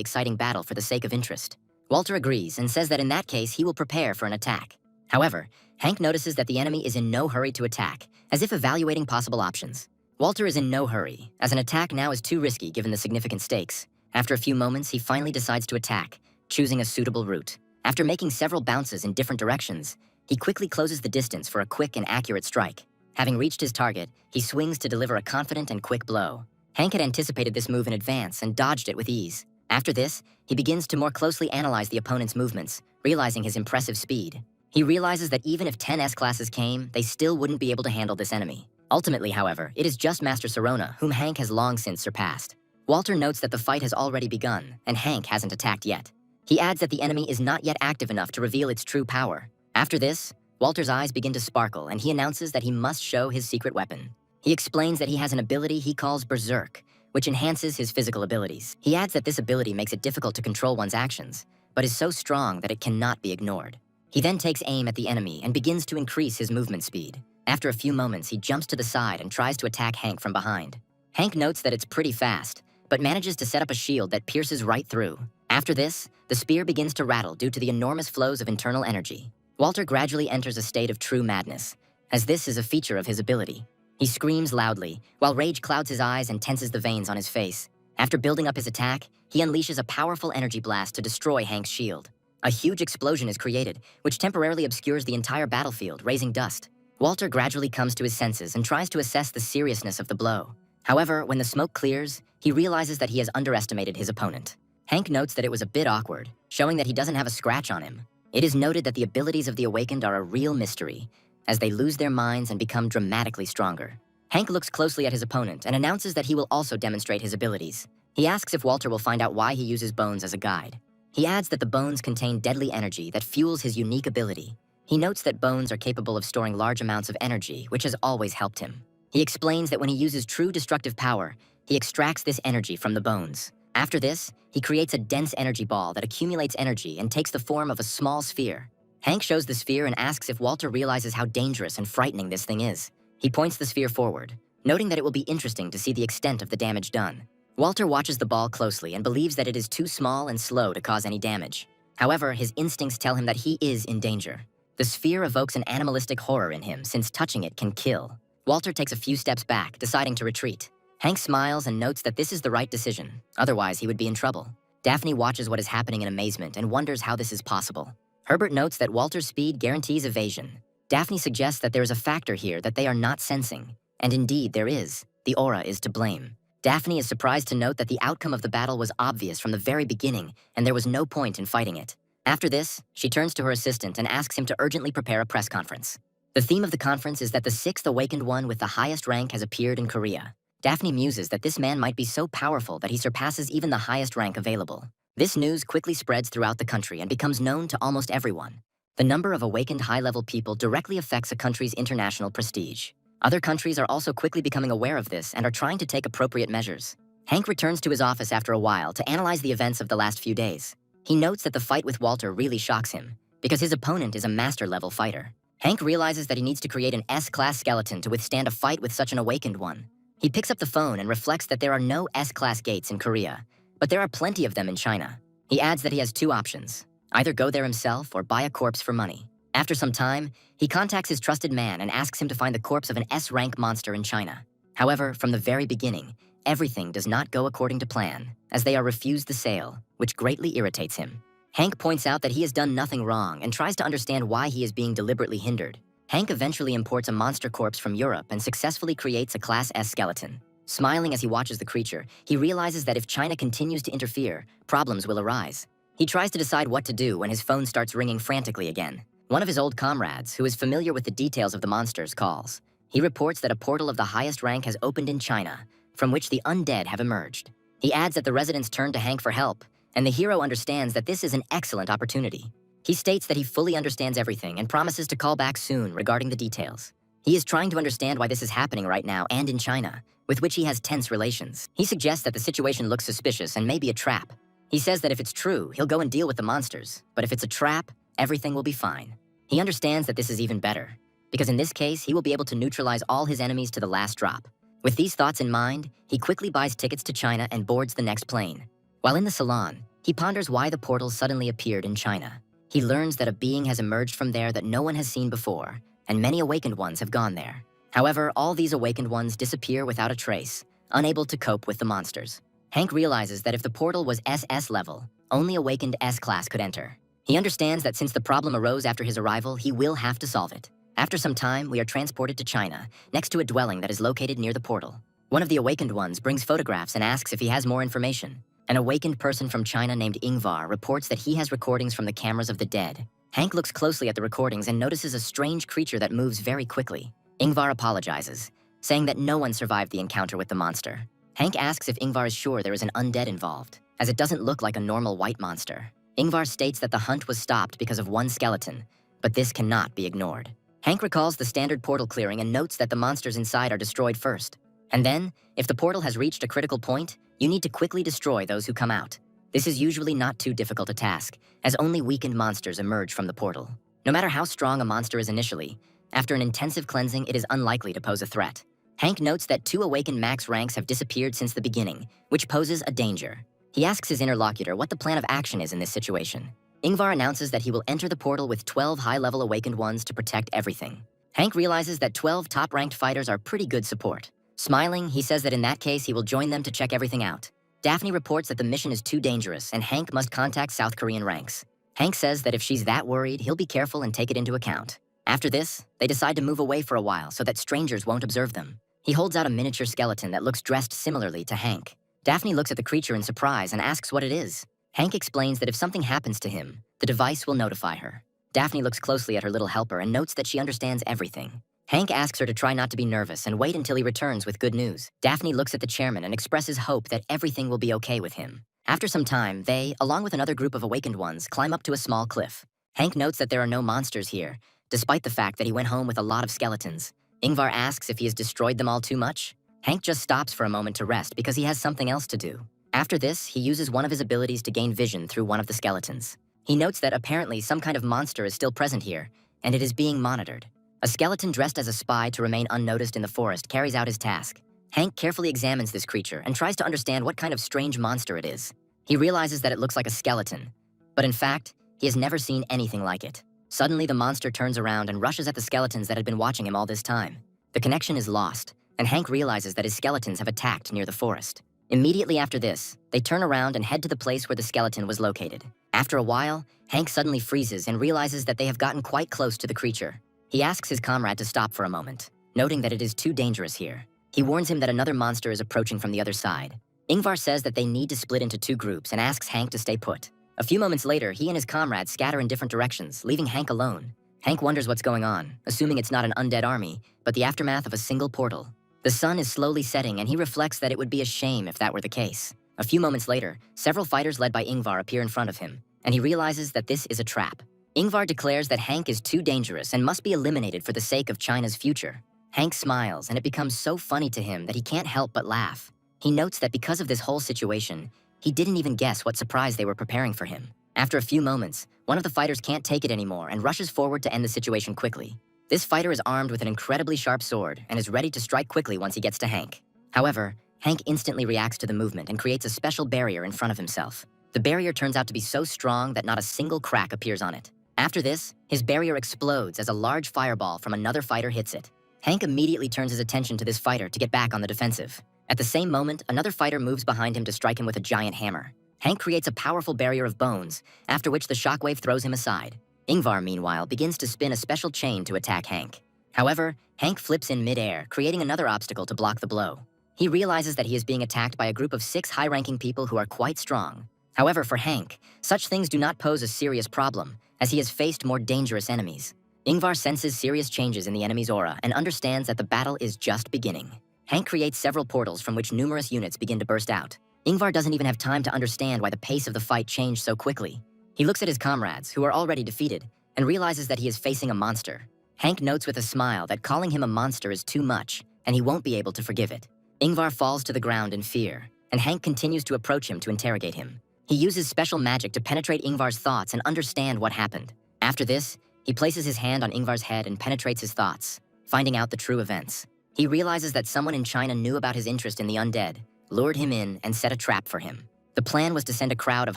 exciting battle for the sake of interest. Walter agrees and says that in that case he will prepare for an attack. However, Hank notices that the enemy is in no hurry to attack, as if evaluating possible options. Walter is in no hurry, as an attack now is too risky given the significant stakes. After a few moments, he finally decides to attack, choosing a suitable route. After making several bounces in different directions, he quickly closes the distance for a quick and accurate strike. Having reached his target, he swings to deliver a confident and quick blow. Hank had anticipated this move in advance and dodged it with ease. After this, he begins to more closely analyze the opponent's movements, realizing his impressive speed. He realizes that even if 10 S-classes came, they still wouldn't be able to handle this enemy. Ultimately, however, it is just Master Sirona, whom Hank has long since surpassed. Walter notes that the fight has already begun, and Hank hasn't attacked yet. He adds that the enemy is not yet active enough to reveal its true power. After this, Walter's eyes begin to sparkle, and he announces that he must show his secret weapon. He explains that he has an ability he calls Berserk, which enhances his physical abilities. He adds that this ability makes it difficult to control one's actions, but is so strong that it cannot be ignored. He then takes aim at the enemy and begins to increase his movement speed. After a few moments, he jumps to the side and tries to attack Hank from behind. Hank notes that it's pretty fast, but manages to set up a shield that pierces right through. After this, the spear begins to rattle due to the enormous flows of internal energy. Walter gradually enters a state of true madness, as this is a feature of his ability. He screams loudly, while rage clouds his eyes and tenses the veins on his face. After building up his attack, he unleashes a powerful energy blast to destroy Hank's shield. A huge explosion is created, which temporarily obscures the entire battlefield, raising dust. Walter gradually comes to his senses and tries to assess the seriousness of the blow. However, when the smoke clears, he realizes that he has underestimated his opponent. Hank notes that it was a bit awkward, showing that he doesn't have a scratch on him. It is noted that the abilities of the Awakened are a real mystery, as they lose their minds and become dramatically stronger. Hank looks closely at his opponent and announces that he will also demonstrate his abilities. He asks if Walter will find out why he uses bones as a guide. He adds that the bones contain deadly energy that fuels his unique ability. He notes that bones are capable of storing large amounts of energy, which has always helped him. He explains that when he uses true destructive power, he extracts this energy from the bones. After this, he creates a dense energy ball that accumulates energy and takes the form of a small sphere. Hank shows the sphere and asks if Walter realizes how dangerous and frightening this thing is. He points the sphere forward, noting that it will be interesting to see the extent of the damage done. Walter watches the ball closely and believes that it is too small and slow to cause any damage. However, his instincts tell him that he is in danger. The sphere evokes an animalistic horror in him since touching it can kill. Walter takes a few steps back, deciding to retreat. Hank smiles and notes that this is the right decision, otherwise he would be in trouble. Daphne watches what is happening in amazement and wonders how this is possible. Herbert notes that Walter's speed guarantees evasion. Daphne suggests that there is a factor here that they are not sensing, and indeed there is. The aura is to blame. Daphne is surprised to note that the outcome of the battle was obvious from the very beginning, and there was no point in fighting it. After this, she turns to her assistant and asks him to urgently prepare a press conference. The theme of the conference is that the 6th Awakened One with the highest rank has appeared in Korea. Daphne muses that this man might be so powerful that he surpasses even the highest rank available. This news quickly spreads throughout the country and becomes known to almost everyone. The number of awakened high-level people directly affects a country's international prestige. Other countries are also quickly becoming aware of this and are trying to take appropriate measures. Hank returns to his office after a while to analyze the events of the last few days. He notes that the fight with Walter really shocks him, because his opponent is a master-level fighter. Hank realizes that he needs to create an S-class skeleton to withstand a fight with such an awakened one. He picks up the phone and reflects that there are no S-class gates in Korea, but there are plenty of them in China. He adds that he has two options: either go there himself or buy a corpse for money. After some time, he contacts his trusted man and asks him to find the corpse of an S-rank monster in China. However, from the very beginning, everything does not go according to plan, as they are refused the sale, which greatly irritates him. Hank points out that he has done nothing wrong and tries to understand why he is being deliberately hindered. Hank eventually imports a monster corpse from Europe and successfully creates a Class S skeleton. Smiling as he watches the creature, he realizes that if China continues to interfere, problems will arise. He tries to decide what to do when his phone starts ringing frantically again. One of his old comrades, who is familiar with the details of the monsters, calls. He reports that a portal of the highest rank has opened in China, from which the undead have emerged. He adds that the residents turn to Hank for help, and the hero understands that this is an excellent opportunity. He states that he fully understands everything and promises to call back soon regarding the details. He is trying to understand why this is happening right now and in China, with which he has tense relations. He suggests that the situation looks suspicious and may be a trap. He says that if it's true, he'll go and deal with the monsters, but if it's a trap, everything will be fine. He understands that this is even better, because in this case, he will be able to neutralize all his enemies to the last drop. With these thoughts in mind, he quickly buys tickets to China and boards the next plane. While in the salon, he ponders why the portal suddenly appeared in China. He learns that a being has emerged from there that no one has seen before, and many awakened ones have gone there. However, all these awakened ones disappear without a trace, unable to cope with the monsters. Hank realizes that if the portal was SS level, only awakened S-class could enter. He understands that since the problem arose after his arrival, he will have to solve it. After some time, we are transported to China, next to a dwelling that is located near the portal. One of the awakened ones brings photographs and asks if he has more information. An awakened person from China named Ingvar reports that he has recordings from the cameras of the dead. Hank looks closely at the recordings and notices a strange creature that moves very quickly. Ingvar apologizes, saying that no one survived the encounter with the monster. Hank asks if Ingvar is sure there is an undead involved, as it doesn't look like a normal white monster. Ingvar states that the hunt was stopped because of one skeleton, but this cannot be ignored. Hank recalls the standard portal clearing and notes that the monsters inside are destroyed first. And then, if the portal has reached a critical point, you need to quickly destroy those who come out. This is usually not too difficult a task, as only weakened monsters emerge from the portal. No matter how strong a monster is initially, after an intensive cleansing, it is unlikely to pose a threat. Hank notes that 2 awakened max ranks have disappeared since the beginning, which poses a danger. He asks his interlocutor what the plan of action is in this situation. Ingvar announces that he will enter the portal with 12 high-level awakened ones to protect everything. Hank realizes that 12 top-ranked fighters are pretty good support. Smiling, he says that in that case, he will join them to check everything out. Daphne reports that the mission is too dangerous and Hank must contact South Korean ranks. Hank says that if she's that worried, he'll be careful and take it into account. After this, they decide to move away for a while so that strangers won't observe them. He holds out a miniature skeleton that looks dressed similarly to Hank. Daphne looks at the creature in surprise and asks what it is. Hank explains that if something happens to him, the device will notify her. Daphne looks closely at her little helper and notes that she understands everything. Hank asks her to try not to be nervous and wait until he returns with good news. Daphne looks at the chairman and expresses hope that everything will be okay with him. After some time, they, along with another group of awakened ones, climb up to a small cliff. Hank notes that there are no monsters here, despite the fact that he went home with a lot of skeletons. Ingvar asks if he has destroyed them all too much. Hank just stops for a moment to rest because he has something else to do. After this, he uses one of his abilities to gain vision through one of the skeletons. He notes that apparently some kind of monster is still present here, and it is being monitored. A skeleton dressed as a spy to remain unnoticed in the forest carries out his task. Hank carefully examines this creature and tries to understand what kind of strange monster it is. He realizes that it looks like a skeleton, but in fact, he has never seen anything like it. Suddenly, the monster turns around and rushes at the skeletons that had been watching him all this time. The connection is lost, and Hank realizes that his skeletons have attacked near the forest. Immediately after this, they turn around and head to the place where the skeleton was located. After a while, Hank suddenly freezes and realizes that they have gotten quite close to the creature. He asks his comrade to stop for a moment, noting that it is too dangerous here. He warns him that another monster is approaching from the other side. Ingvar says that they need to split into 2 groups and asks Hank to stay put. A few moments later, he and his comrades scatter in different directions, leaving Hank alone. Hank wonders what's going on, assuming it's not an undead army, but the aftermath of a single portal. The sun is slowly setting, and he reflects that it would be a shame if that were the case. A few moments later, several fighters led by Ingvar appear in front of him, and he realizes that this is a trap. Ingvar declares that Hank is too dangerous and must be eliminated for the sake of China's future. Hank smiles, and it becomes so funny to him that he can't help but laugh. He notes that because of this whole situation, he didn't even guess what surprise they were preparing for him. After a few moments, one of the fighters can't take it anymore and rushes forward to end the situation quickly. This fighter is armed with an incredibly sharp sword and is ready to strike quickly once he gets to Hank. However, Hank instantly reacts to the movement and creates a special barrier in front of himself. The barrier turns out to be so strong that not a single crack appears on it. After this, his barrier explodes as a large fireball from another fighter hits it. Hank immediately turns his attention to this fighter to get back on the defensive. At the same moment, another fighter moves behind him to strike him with a giant hammer. Hank creates a powerful barrier of bones, after which the shockwave throws him aside. Ingvar, meanwhile, begins to spin a special chain to attack Hank. However, Hank flips in mid-air, creating another obstacle to block the blow. He realizes that he is being attacked by a group of 6 high-ranking people who are quite strong. However, for Hank, such things do not pose a serious problem, as he has faced more dangerous enemies. Ingvar senses serious changes in the enemy's aura and understands that the battle is just beginning. Hank creates several portals from which numerous units begin to burst out. Ingvar doesn't even have time to understand why the pace of the fight changed so quickly. He looks at his comrades, who are already defeated, and realizes that he is facing a monster. Hank notes with a smile that calling him a monster is too much, and he won't be able to forgive it. Ingvar falls to the ground in fear, and Hank continues to approach him to interrogate him. He uses special magic to penetrate Ingvar's thoughts and understand what happened. After this, he places his hand on Ingvar's head and penetrates his thoughts, finding out the true events. He realizes that someone in China knew about his interest in the undead, lured him in, and set a trap for him. The plan was to send a crowd of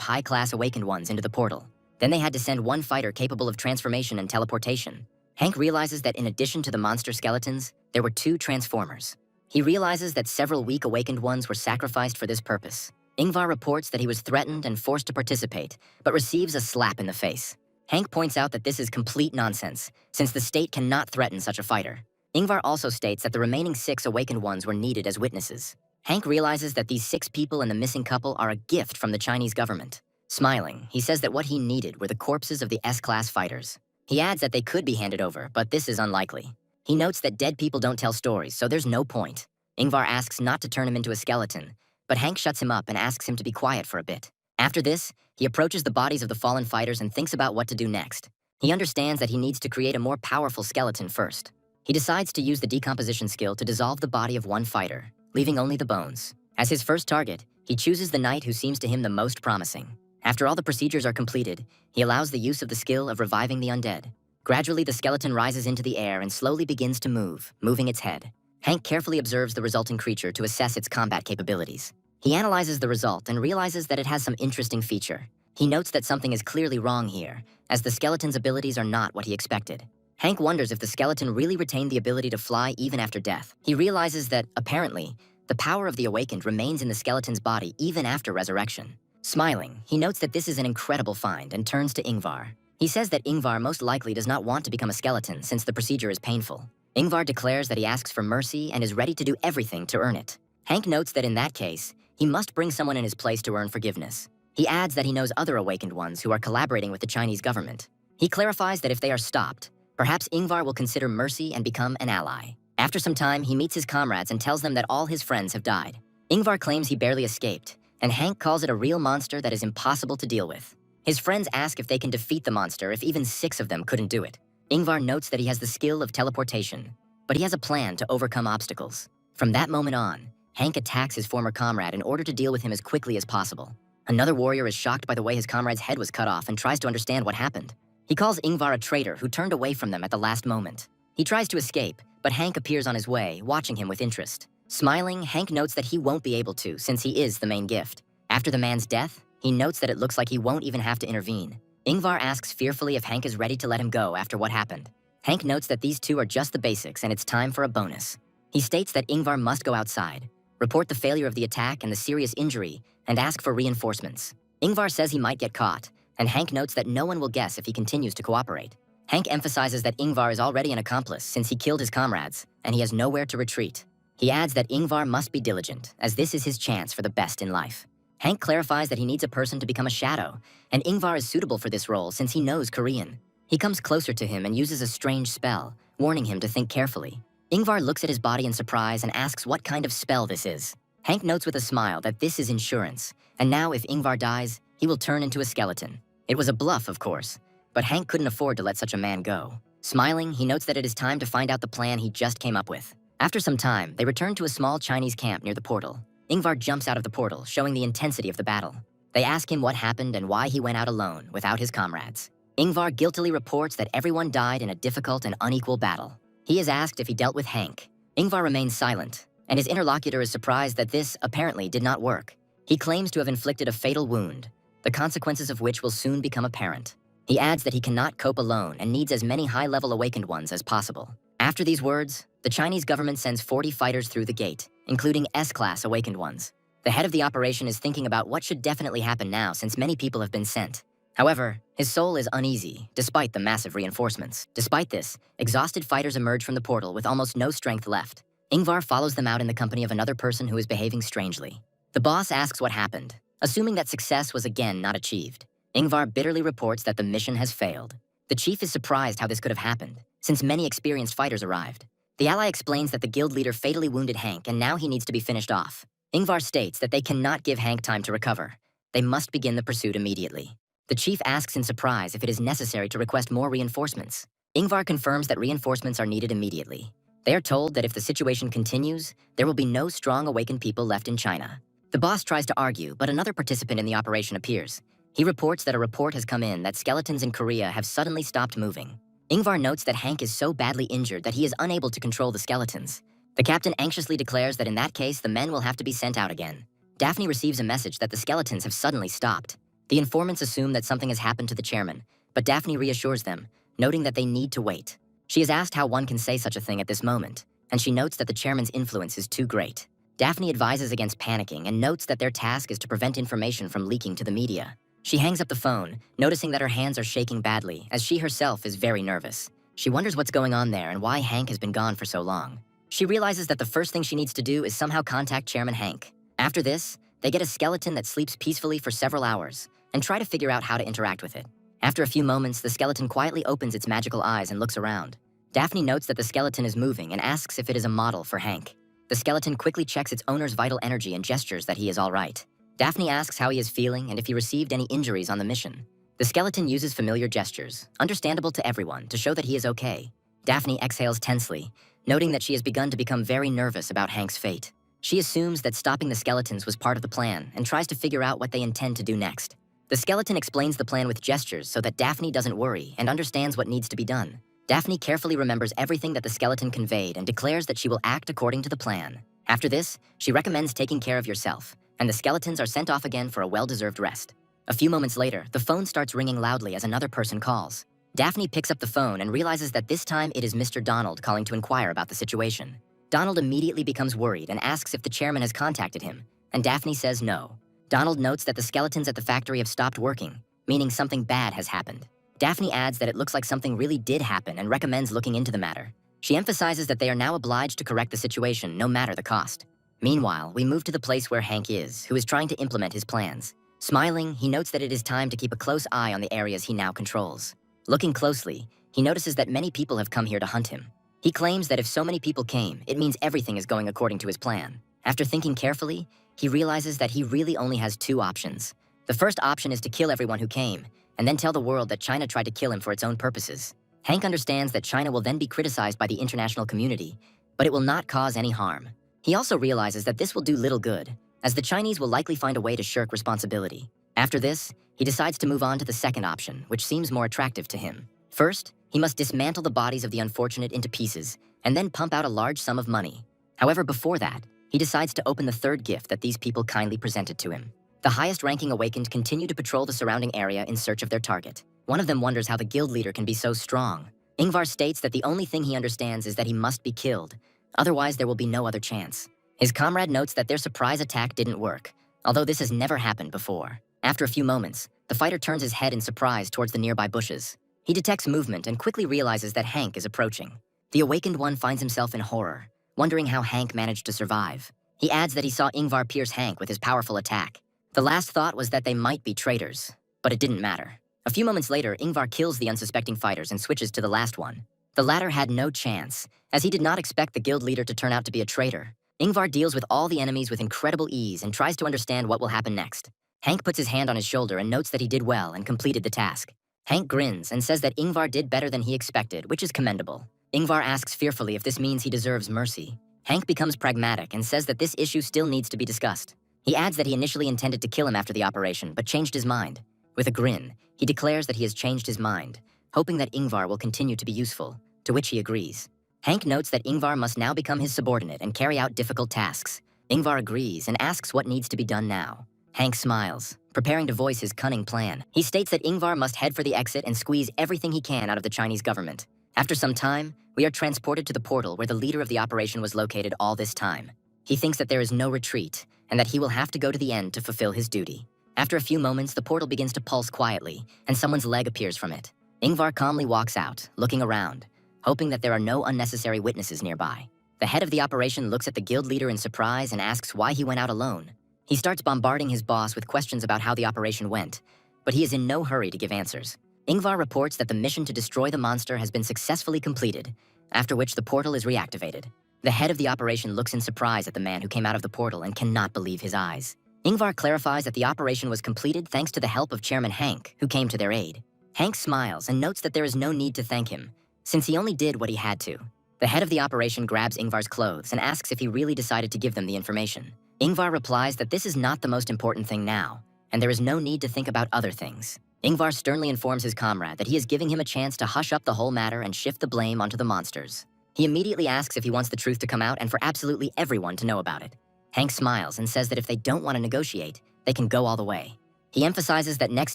high-class awakened ones into the portal. Then they had to send one fighter capable of transformation and teleportation. Hank realizes that in addition to the monster skeletons, there were 2 transformers. He realizes that several weak awakened ones were sacrificed for this purpose. Ingvar reports that he was threatened and forced to participate, but receives a slap in the face. Hank points out that this is complete nonsense, since the state cannot threaten such a fighter. Ingvar also states that the remaining 6 awakened ones were needed as witnesses. Hank realizes that these 6 people and the missing couple are a gift from the Chinese government. Smiling, he says that what he needed were the corpses of the S-class fighters. He adds that they could be handed over, but this is unlikely. He notes that dead people don't tell stories, so there's no point. Ingvar asks not to turn him into a skeleton, but Hank shuts him up and asks him to be quiet for a bit. After this, he approaches the bodies of the fallen fighters and thinks about what to do next. He understands that he needs to create a more powerful skeleton first. He decides to use the decomposition skill to dissolve the body of one fighter, leaving only the bones. As his first target, he chooses the knight who seems to him the most promising. After all the procedures are completed, he allows the use of the skill of reviving the undead. Gradually, the skeleton rises into the air and slowly begins to move, moving its head. Hank carefully observes the resulting creature to assess its combat capabilities. He analyzes the result and realizes that it has some interesting feature. He notes that something is clearly wrong here, as the skeleton's abilities are not what he expected. Hank wonders if the skeleton really retained the ability to fly even after death. He realizes that, apparently, the power of the awakened remains in the skeleton's body even after resurrection. Smiling, he notes that this is an incredible find and turns to Ingvar. He says that Ingvar most likely does not want to become a skeleton since the procedure is painful. Ingvar declares that he asks for mercy and is ready to do everything to earn it. Hank notes that in that case, he must bring someone in his place to earn forgiveness. He adds that he knows other awakened ones who are collaborating with the Chinese government. He clarifies that if they are stopped, perhaps Ingvar will consider mercy and become an ally. After some time, he meets his comrades and tells them that all his friends have died. Ingvar claims he barely escaped, and Hank calls it a real monster that is impossible to deal with. His friends ask if they can defeat the monster if even 6 of them couldn't do it. Ingvar notes that he has the skill of teleportation, but he has a plan to overcome obstacles. From that moment on, Hank attacks his former comrade in order to deal with him as quickly as possible. Another warrior is shocked by the way his comrade's head was cut off and tries to understand what happened. He calls Ingvar a traitor who turned away from them at the last moment. He tries to escape, but Hank appears on his way, watching him with interest. Smiling, Hank notes that he won't be able to since he is the main gift. After the man's death, he notes that it looks like he won't even have to intervene. Ingvar asks fearfully if Hank is ready to let him go after what happened. Hank notes that these 2 are just the basics and it's time for a bonus. He states that Ingvar must go outside, report the failure of the attack and the serious injury, and ask for reinforcements. Ingvar says he might get caught, and Hank notes that no one will guess if he continues to cooperate. Hank emphasizes that Ingvar is already an accomplice since he killed his comrades, and he has nowhere to retreat. He adds that Ingvar must be diligent, as this is his chance for the best in life. Hank clarifies that he needs a person to become a shadow, and Ingvar is suitable for this role since he knows Korean. He comes closer to him and uses a strange spell, warning him to think carefully. Ingvar looks at his body in surprise and asks what kind of spell this is. Hank notes with a smile that this is insurance, and now if Ingvar dies, he will turn into a skeleton. It was a bluff, of course, but Hank couldn't afford to let such a man go. Smiling, he notes that it is time to find out the plan he just came up with. After some time, they return to a small Chinese camp near the portal. Ingvar jumps out of the portal, showing the intensity of the battle. They ask him what happened and why he went out alone, without his comrades. Ingvar guiltily reports that everyone died in a difficult and unequal battle. He is asked if he dealt with Hank. Ingvar remains silent, and his interlocutor is surprised that this, apparently, did not work. He claims to have inflicted a fatal wound, the consequences of which will soon become apparent. He adds that he cannot cope alone and needs as many high-level awakened ones as possible. After these words, the Chinese government sends 40 fighters through the gate, including S-class awakened ones. The head of the operation is thinking about what should definitely happen now since many people have been sent. However, his soul is uneasy, despite the massive reinforcements. Despite this, exhausted fighters emerge from the portal with almost no strength left. Ingvar follows them out in the company of another person who is behaving strangely. The boss asks what happened, assuming that success was again not achieved. Ingvar bitterly reports that the mission has failed. The chief is surprised how this could have happened, since many experienced fighters arrived. The ally explains that the guild leader fatally wounded Hank and now he needs to be finished off. Ingvar states that they cannot give Hank time to recover. They must begin the pursuit immediately. The chief asks in surprise if it is necessary to request more reinforcements. Ingvar confirms that reinforcements are needed immediately. They are told that if the situation continues, there will be no strong awakened people left in China. The boss tries to argue, but another participant in the operation appears. He reports that a report has come in that skeletons in Korea have suddenly stopped moving. Ingvar notes that Hank is so badly injured that he is unable to control the skeletons. The captain anxiously declares that in that case, the men will have to be sent out again. Daphne receives a message that the skeletons have suddenly stopped. The informants assume that something has happened to the chairman, but Daphne reassures them, noting that they need to wait. She is asked how one can say such a thing at this moment, and she notes that the chairman's influence is too great. Daphne advises against panicking and notes that their task is to prevent information from leaking to the media. She hangs up the phone, noticing that her hands are shaking badly, as she herself is very nervous. She wonders what's going on there and why Hank has been gone for so long. She realizes that the first thing she needs to do is somehow contact Chairman Hank. After this, they get a skeleton that sleeps peacefully for several hours and try to figure out how to interact with it. After a few moments, the skeleton quietly opens its magical eyes and looks around. Daphne notes that the skeleton is moving and asks if it is a model for Hank. The skeleton quickly checks its owner's vital energy and gestures that he is all right. Daphne asks how he is feeling and if he received any injuries on the mission. The skeleton uses familiar gestures, understandable to everyone, to show that he is okay. Daphne exhales tensely, noting that she has begun to become very nervous about Hank's fate. She assumes that stopping the skeletons was part of the plan and tries to figure out what they intend to do next. The skeleton explains the plan with gestures so that Daphne doesn't worry and understands what needs to be done. Daphne carefully remembers everything that the skeleton conveyed and declares that she will act according to the plan. After this, she recommends taking care of yourself, and the skeletons are sent off again for a well-deserved rest. A few moments later, the phone starts ringing loudly as another person calls. Daphne picks up the phone and realizes that this time it is Mr. Donald calling to inquire about the situation. Donald immediately becomes worried and asks if the chairman has contacted him, and Daphne says no. Donald notes that the skeletons at the factory have stopped working, meaning something bad has happened. Daphne adds that it looks like something really did happen and recommends looking into the matter. She emphasizes that they are now obliged to correct the situation no matter the cost. Meanwhile, we move to the place where Hank is, who is trying to implement his plans. Smiling, he notes that it is time to keep a close eye on the areas he now controls. Looking closely, he notices that many people have come here to hunt him. He claims that if so many people came, it means everything is going according to his plan. After thinking carefully, he realizes that he really only has two options. The first option is to kill everyone who came, and then tell the world that China tried to kill him for its own purposes. Hank understands that China will then be criticized by the international community, but it will not cause any harm. He also realizes that this will do little good, as the Chinese will likely find a way to shirk responsibility. After this, he decides to move on to the second option, which seems more attractive to him. First, he must dismantle the bodies of the unfortunate into pieces, and then pump out a large sum of money. However, before that, he decides to open the third gift that these people kindly presented to him. The highest-ranking awakened continue to patrol the surrounding area in search of their target. One of them wonders how the guild leader can be so strong. Ingvar states that the only thing he understands is that he must be killed. Otherwise, there will be no other chance. His comrade notes that their surprise attack didn't work, although this has never happened before. After a few moments, the fighter turns his head in surprise towards the nearby bushes. He detects movement and quickly realizes that Hank is approaching. The awakened one finds himself in horror, wondering how Hank managed to survive. He adds that he saw Ingvar pierce Hank with his powerful attack. The last thought was that they might be traitors, but it didn't matter. A few moments later, Ingvar kills the unsuspecting fighters and switches to the last one. The latter had no chance, as he did not expect the guild leader to turn out to be a traitor. Ingvar deals with all the enemies with incredible ease and tries to understand what will happen next. Hank puts his hand on his shoulder and notes that he did well and completed the task. Hank grins and says that Ingvar did better than he expected, which is commendable. Ingvar asks fearfully if this means he deserves mercy. Hank becomes pragmatic and says that this issue still needs to be discussed. He adds that he initially intended to kill him after the operation, but changed his mind. With a grin, he declares that he has changed his mind, hoping that Ingvar will continue to be useful, to which he agrees. Hank notes that Ingvar must now become his subordinate and carry out difficult tasks. Ingvar agrees and asks what needs to be done now. Hank smiles, preparing to voice his cunning plan. He states that Ingvar must head for the exit and squeeze everything he can out of the Chinese government. After some time, we are transported to the portal where the leader of the operation was located all this time. He thinks that there is no retreat, and that he will have to go to the end to fulfill his duty. After a few moments, the portal begins to pulse quietly, and someone's leg appears from it. Ingvar calmly walks out, looking around, hoping that there are no unnecessary witnesses nearby. The head of the operation looks at the guild leader in surprise and asks why he went out alone. He starts bombarding his boss with questions about how the operation went, but he is in no hurry to give answers. Ingvar reports that the mission to destroy the monster has been successfully completed, after which the portal is reactivated. The head of the operation looks in surprise at the man who came out of the portal and cannot believe his eyes. Ingvar clarifies that the operation was completed thanks to the help of Chairman Hank, who came to their aid. Hank smiles and notes that there is no need to thank him, since he only did what he had to. The head of the operation grabs Ingvar's clothes and asks if he really decided to give them the information. Ingvar replies that this is not the most important thing now, and there is no need to think about other things. Ingvar sternly informs his comrade that he is giving him a chance to hush up the whole matter and shift the blame onto the monsters. He immediately asks if he wants the truth to come out and for absolutely everyone to know about it. Hank smiles and says that if they don't want to negotiate, they can go all the way. He emphasizes that next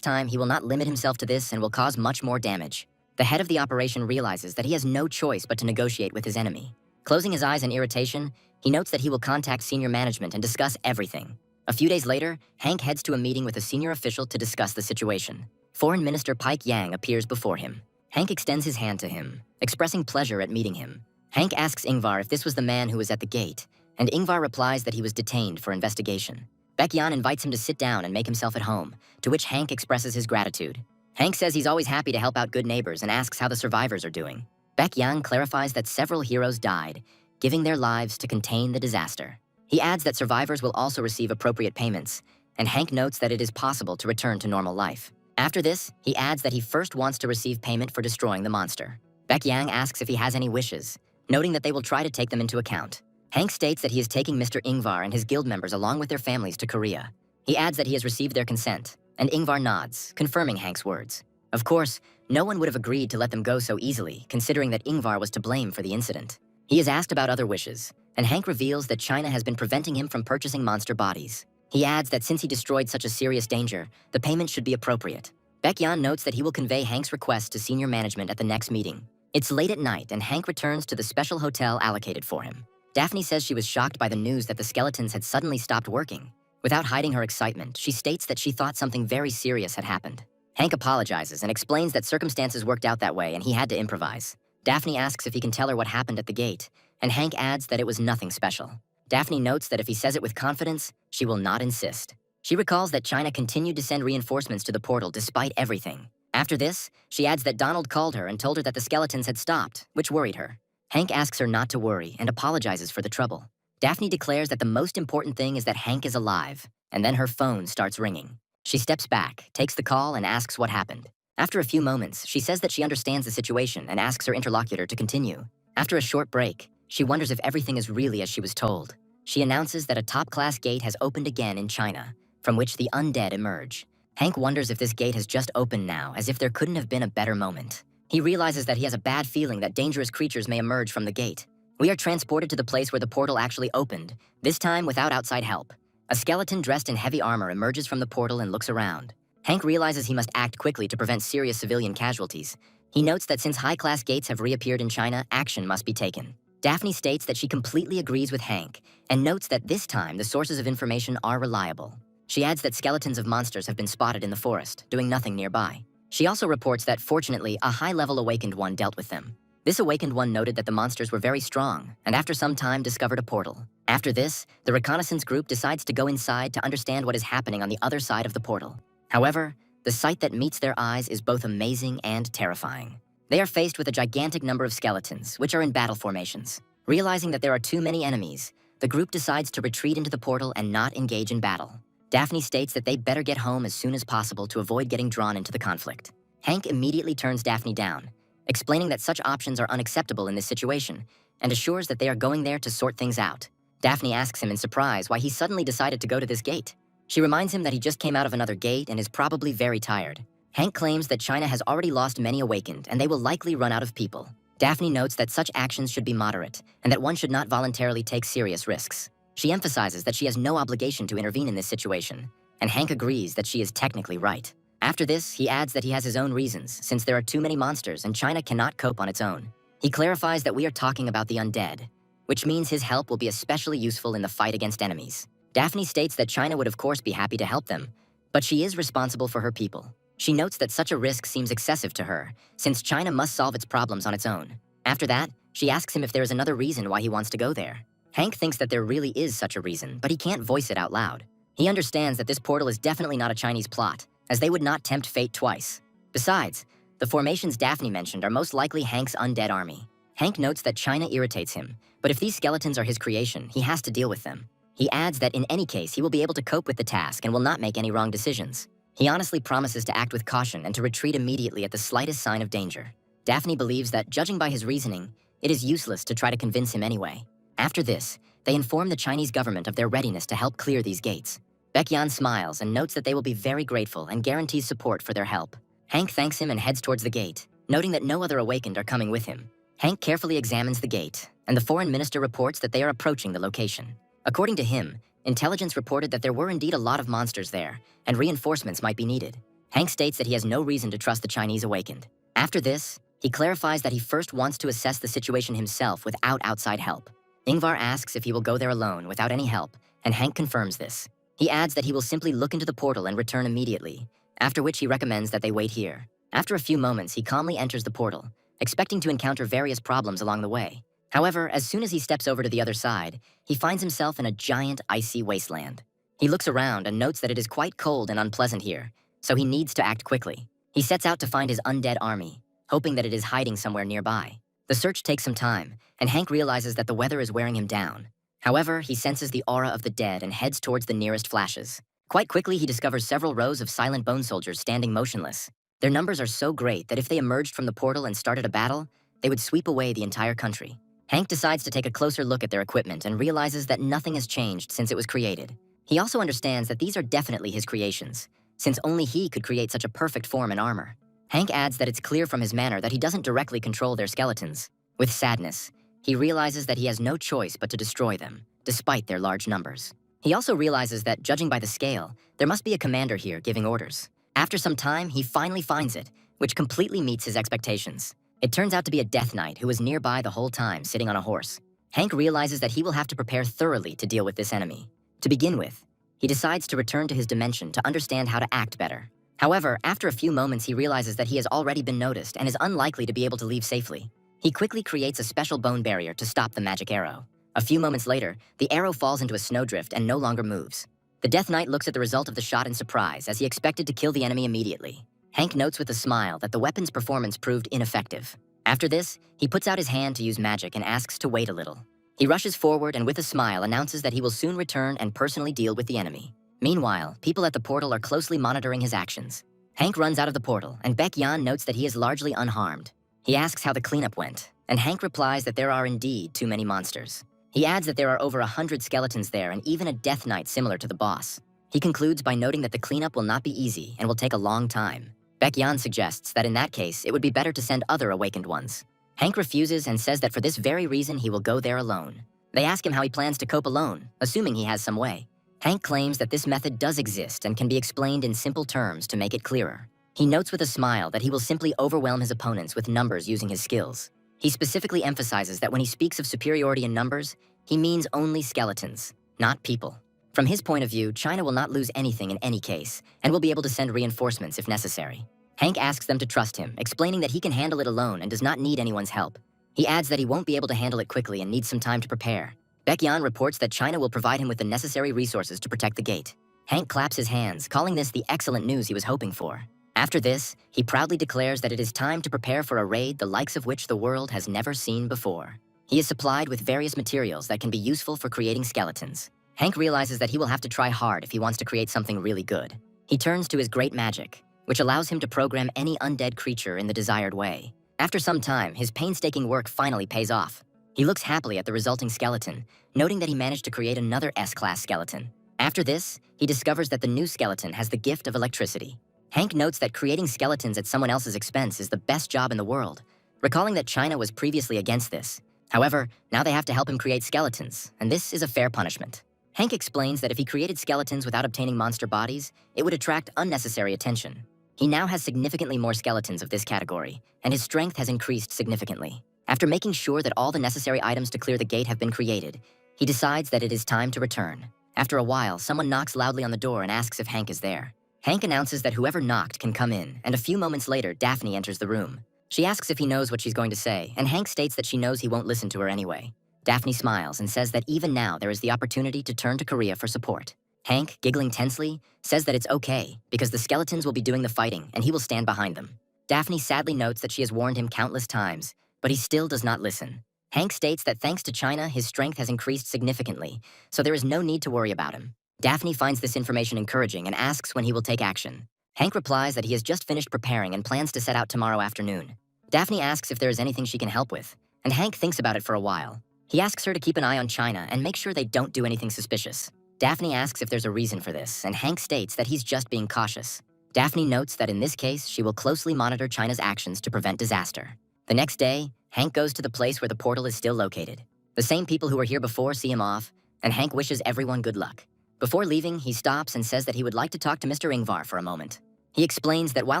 time he will not limit himself to this and will cause much more damage. The head of the operation realizes that he has no choice but to negotiate with his enemy. Closing his eyes in irritation, he notes that he will contact senior management and discuss everything. A few days later, Hank heads to a meeting with a senior official to discuss the situation. Foreign Minister Pike Yang appears before him. Hank extends his hand to him, expressing pleasure at meeting him. Hank asks Ingvar if this was the man who was at the gate, and Ingvar replies that he was detained for investigation. Baek-yan invites him to sit down and make himself at home, to which Hank expresses his gratitude. Hank says he's always happy to help out good neighbors and asks how the survivors are doing. Baek-yan clarifies that several heroes died, giving their lives to contain the disaster. He adds that survivors will also receive appropriate payments, and Hank notes that it is possible to return to normal life. After this, he adds that he first wants to receive payment for destroying the monster. Baek-yang asks if he has any wishes, noting that they will try to take them into account. Hank states that he is taking Mr. Ingvar and his guild members along with their families to Korea. He adds that he has received their consent, and Ingvar nods, confirming Hank's words. Of course, no one would have agreed to let them go so easily, considering that Ingvar was to blame for the incident. He is asked about other wishes, and Hank reveals that China has been preventing him from purchasing monster bodies. He adds that since he destroyed such a serious danger, the payment should be appropriate. Baek-yan notes that he will convey Hank's request to senior management at the next meeting. It's late at night, and Hank returns to the special hotel allocated for him. Daphne says she was shocked by the news that the skeletons had suddenly stopped working. Without hiding her excitement, she states that she thought something very serious had happened. Hank apologizes and explains that circumstances worked out that way and he had to improvise. Daphne asks if he can tell her what happened at the gate, and Hank adds that it was nothing special. Daphne notes that if he says it with confidence, she will not insist. She recalls that China continued to send reinforcements to the portal despite everything. After this, she adds that Donald called her and told her that the skeletons had stopped, which worried her. Hank asks her not to worry and apologizes for the trouble. Daphne declares that the most important thing is that Hank is alive, and then her phone starts ringing. She steps back, takes the call, and asks what happened. After a few moments, she says that she understands the situation and asks her interlocutor to continue. After a short break, she wonders if everything is really as she was told. She announces that a top-class gate has opened again in China, from which the undead emerge. Hank wonders if this gate has just opened now, as if there couldn't have been a better moment. He realizes that he has a bad feeling that dangerous creatures may emerge from the gate. We are transported to the place where the portal actually opened, this time without outside help. A skeleton dressed in heavy armor emerges from the portal and looks around. Hank realizes he must act quickly to prevent serious civilian casualties. He notes that since high-class gates have reappeared in China, action must be taken. Daphne states that she completely agrees with Hank, and notes that this time the sources of information are reliable. She adds that skeletons of monsters have been spotted in the forest, doing nothing nearby. She also reports that, fortunately, a high-level awakened one dealt with them. This awakened one noted that the monsters were very strong, and after some time discovered a portal. After this, the reconnaissance group decides to go inside to understand what is happening on the other side of the portal. However, the sight that meets their eyes is both amazing and terrifying. They are faced with a gigantic number of skeletons, which are in battle formations. Realizing that there are too many enemies, the group decides to retreat into the portal and not engage in battle. Daphne states that they better get home as soon as possible to avoid getting drawn into the conflict. Hank immediately turns Daphne down, explaining that such options are unacceptable in this situation, and assures that they are going there to sort things out. Daphne asks him in surprise why he suddenly decided to go to this gate. She reminds him that he just came out of another gate and is probably very tired. Hank claims that China has already lost many awakened, and they will likely run out of people. Daphne notes that such actions should be moderate, and that one should not voluntarily take serious risks. She emphasizes that she has no obligation to intervene in this situation, and Hank agrees that she is technically right. After this, he adds that he has his own reasons, since there are too many monsters and China cannot cope on its own. He clarifies that we are talking about the undead, which means his help will be especially useful in the fight against enemies. Daphne states that China would of course be happy to help them, but she is responsible for her people. She notes that such a risk seems excessive to her, since China must solve its problems on its own. After that, she asks him if there is another reason why he wants to go there. Hank thinks that there really is such a reason, but he can't voice it out loud. He understands that this portal is definitely not a Chinese plot, as they would not tempt fate twice. Besides, the formations Daphne mentioned are most likely Hank's undead army. Hank notes that China irritates him, but if these skeletons are his creation, he has to deal with them. He adds that in any case, he will be able to cope with the task and will not make any wrong decisions. He honestly promises to act with caution and to retreat immediately at the slightest sign of danger. Daphne believes that, judging by his reasoning, it is useless to try to convince him anyway. After this, they inform the Chinese government of their readiness to help clear these gates. Baekhyun smiles and notes that they will be very grateful and guarantees support for their help. Hank thanks him and heads towards the gate, noting that no other awakened are coming with him. Hank carefully examines the gate, and the foreign minister reports that they are approaching the location. According to him, intelligence reported that there were indeed a lot of monsters there, and reinforcements might be needed. Hank states that he has no reason to trust the Chinese awakened. After this, he clarifies that he first wants to assess the situation himself without outside help. Ingvar asks if he will go there alone without any help, and Hank confirms this. He adds that he will simply look into the portal and return immediately, after which he recommends that they wait here. After a few moments, he calmly enters the portal, expecting to encounter various problems along the way. However, as soon as he steps over to the other side, he finds himself in a giant icy wasteland. He looks around and notes that it is quite cold and unpleasant here, so he needs to act quickly. He sets out to find his undead army, hoping that it is hiding somewhere nearby. The search takes some time, and Hank realizes that the weather is wearing him down. However, he senses the aura of the dead and heads towards the nearest flashes. Quite quickly, he discovers several rows of silent bone soldiers standing motionless. Their numbers are so great that if they emerged from the portal and started a battle, they would sweep away the entire country. Hank decides to take a closer look at their equipment and realizes that nothing has changed since it was created. He also understands that these are definitely his creations, since only he could create such a perfect form and armor. Hank adds that it's clear from his manner that he doesn't directly control their skeletons. With sadness, he realizes that he has no choice but to destroy them, despite their large numbers. He also realizes that, judging by the scale, there must be a commander here giving orders. After some time, he finally finds it, which completely meets his expectations. It turns out to be a Death Knight who was nearby the whole time, sitting on a horse. Hank realizes that he will have to prepare thoroughly to deal with this enemy. To begin with, he decides to return to his dimension to understand how to act better. However, after a few moments, he realizes that he has already been noticed and is unlikely to be able to leave safely. He quickly creates a special bone barrier to stop the magic arrow. A few moments later, the arrow falls into a snowdrift and no longer moves. The Death Knight looks at the result of the shot in surprise, as he expected to kill the enemy immediately. Hank notes with a smile that the weapon's performance proved ineffective. After this, he puts out his hand to use magic and asks to wait a little. He rushes forward and with a smile announces that he will soon return and personally deal with the enemy. Meanwhile, people at the portal are closely monitoring his actions. Hank runs out of the portal, and Baekhyun notes that he is largely unharmed. He asks how the cleanup went, and Hank replies that there are indeed too many monsters. He adds that there are over 100 skeletons there and even a Death Knight similar to the boss. He concludes by noting that the cleanup will not be easy and will take a long time. Baekhyun suggests that in that case, it would be better to send other awakened ones. Hank refuses and says that for this very reason, he will go there alone. They ask him how he plans to cope alone, assuming he has some way. Hank claims that this method does exist and can be explained in simple terms to make it clearer. He notes with a smile that he will simply overwhelm his opponents with numbers using his skills. He specifically emphasizes that when he speaks of superiority in numbers, he means only skeletons, not people. From his point of view, China will not lose anything in any case, and will be able to send reinforcements if necessary. Hank asks them to trust him, explaining that he can handle it alone and does not need anyone's help. He adds that he won't be able to handle it quickly and needs some time to prepare. Baekhyun reports that China will provide him with the necessary resources to protect the gate. Hank claps his hands, calling this the excellent news he was hoping for. After this, he proudly declares that it is time to prepare for a raid the likes of which the world has never seen before. He is supplied with various materials that can be useful for creating skeletons. Hank realizes that he will have to try hard if he wants to create something really good. He turns to his great magic, which allows him to program any undead creature in the desired way. After some time, his painstaking work finally pays off. He looks happily at the resulting skeleton, noting that he managed to create another S-class skeleton. After this, he discovers that the new skeleton has the gift of electricity. Hank notes that creating skeletons at someone else's expense is the best job in the world, recalling that China was previously against this. However, now they have to help him create skeletons, and this is a fair punishment. Hank explains that if he created skeletons without obtaining monster bodies, it would attract unnecessary attention. He now has significantly more skeletons of this category, and his strength has increased significantly. After making sure that all the necessary items to clear the gate have been created, he decides that it is time to return. After a while, someone knocks loudly on the door and asks if Hank is there. Hank announces that whoever knocked can come in, and a few moments later, Daphne enters the room. She asks if he knows what she's going to say, and Hank states that she knows he won't listen to her anyway. Daphne smiles and says that even now there is the opportunity to turn to Korea for support. Hank, giggling tensely, says that it's okay because the skeletons will be doing the fighting and he will stand behind them. Daphne sadly notes that she has warned him countless times, but he still does not listen. Hank states that thanks to China, his strength has increased significantly, so there is no need to worry about him. Daphne finds this information encouraging and asks when he will take action. Hank replies that he has just finished preparing and plans to set out tomorrow afternoon. Daphne asks if there is anything she can help with, and Hank thinks about it for a while. He asks her to keep an eye on China and make sure they don't do anything suspicious. Daphne asks if there's a reason for this, and Hank states that he's just being cautious. Daphne notes that in this case, she will closely monitor China's actions to prevent disaster. The next day, Hank goes to the place where the portal is still located. The same people who were here before see him off, and Hank wishes everyone good luck. Before leaving, he stops and says that he would like to talk to Mr. Ingvar for a moment. He explains that while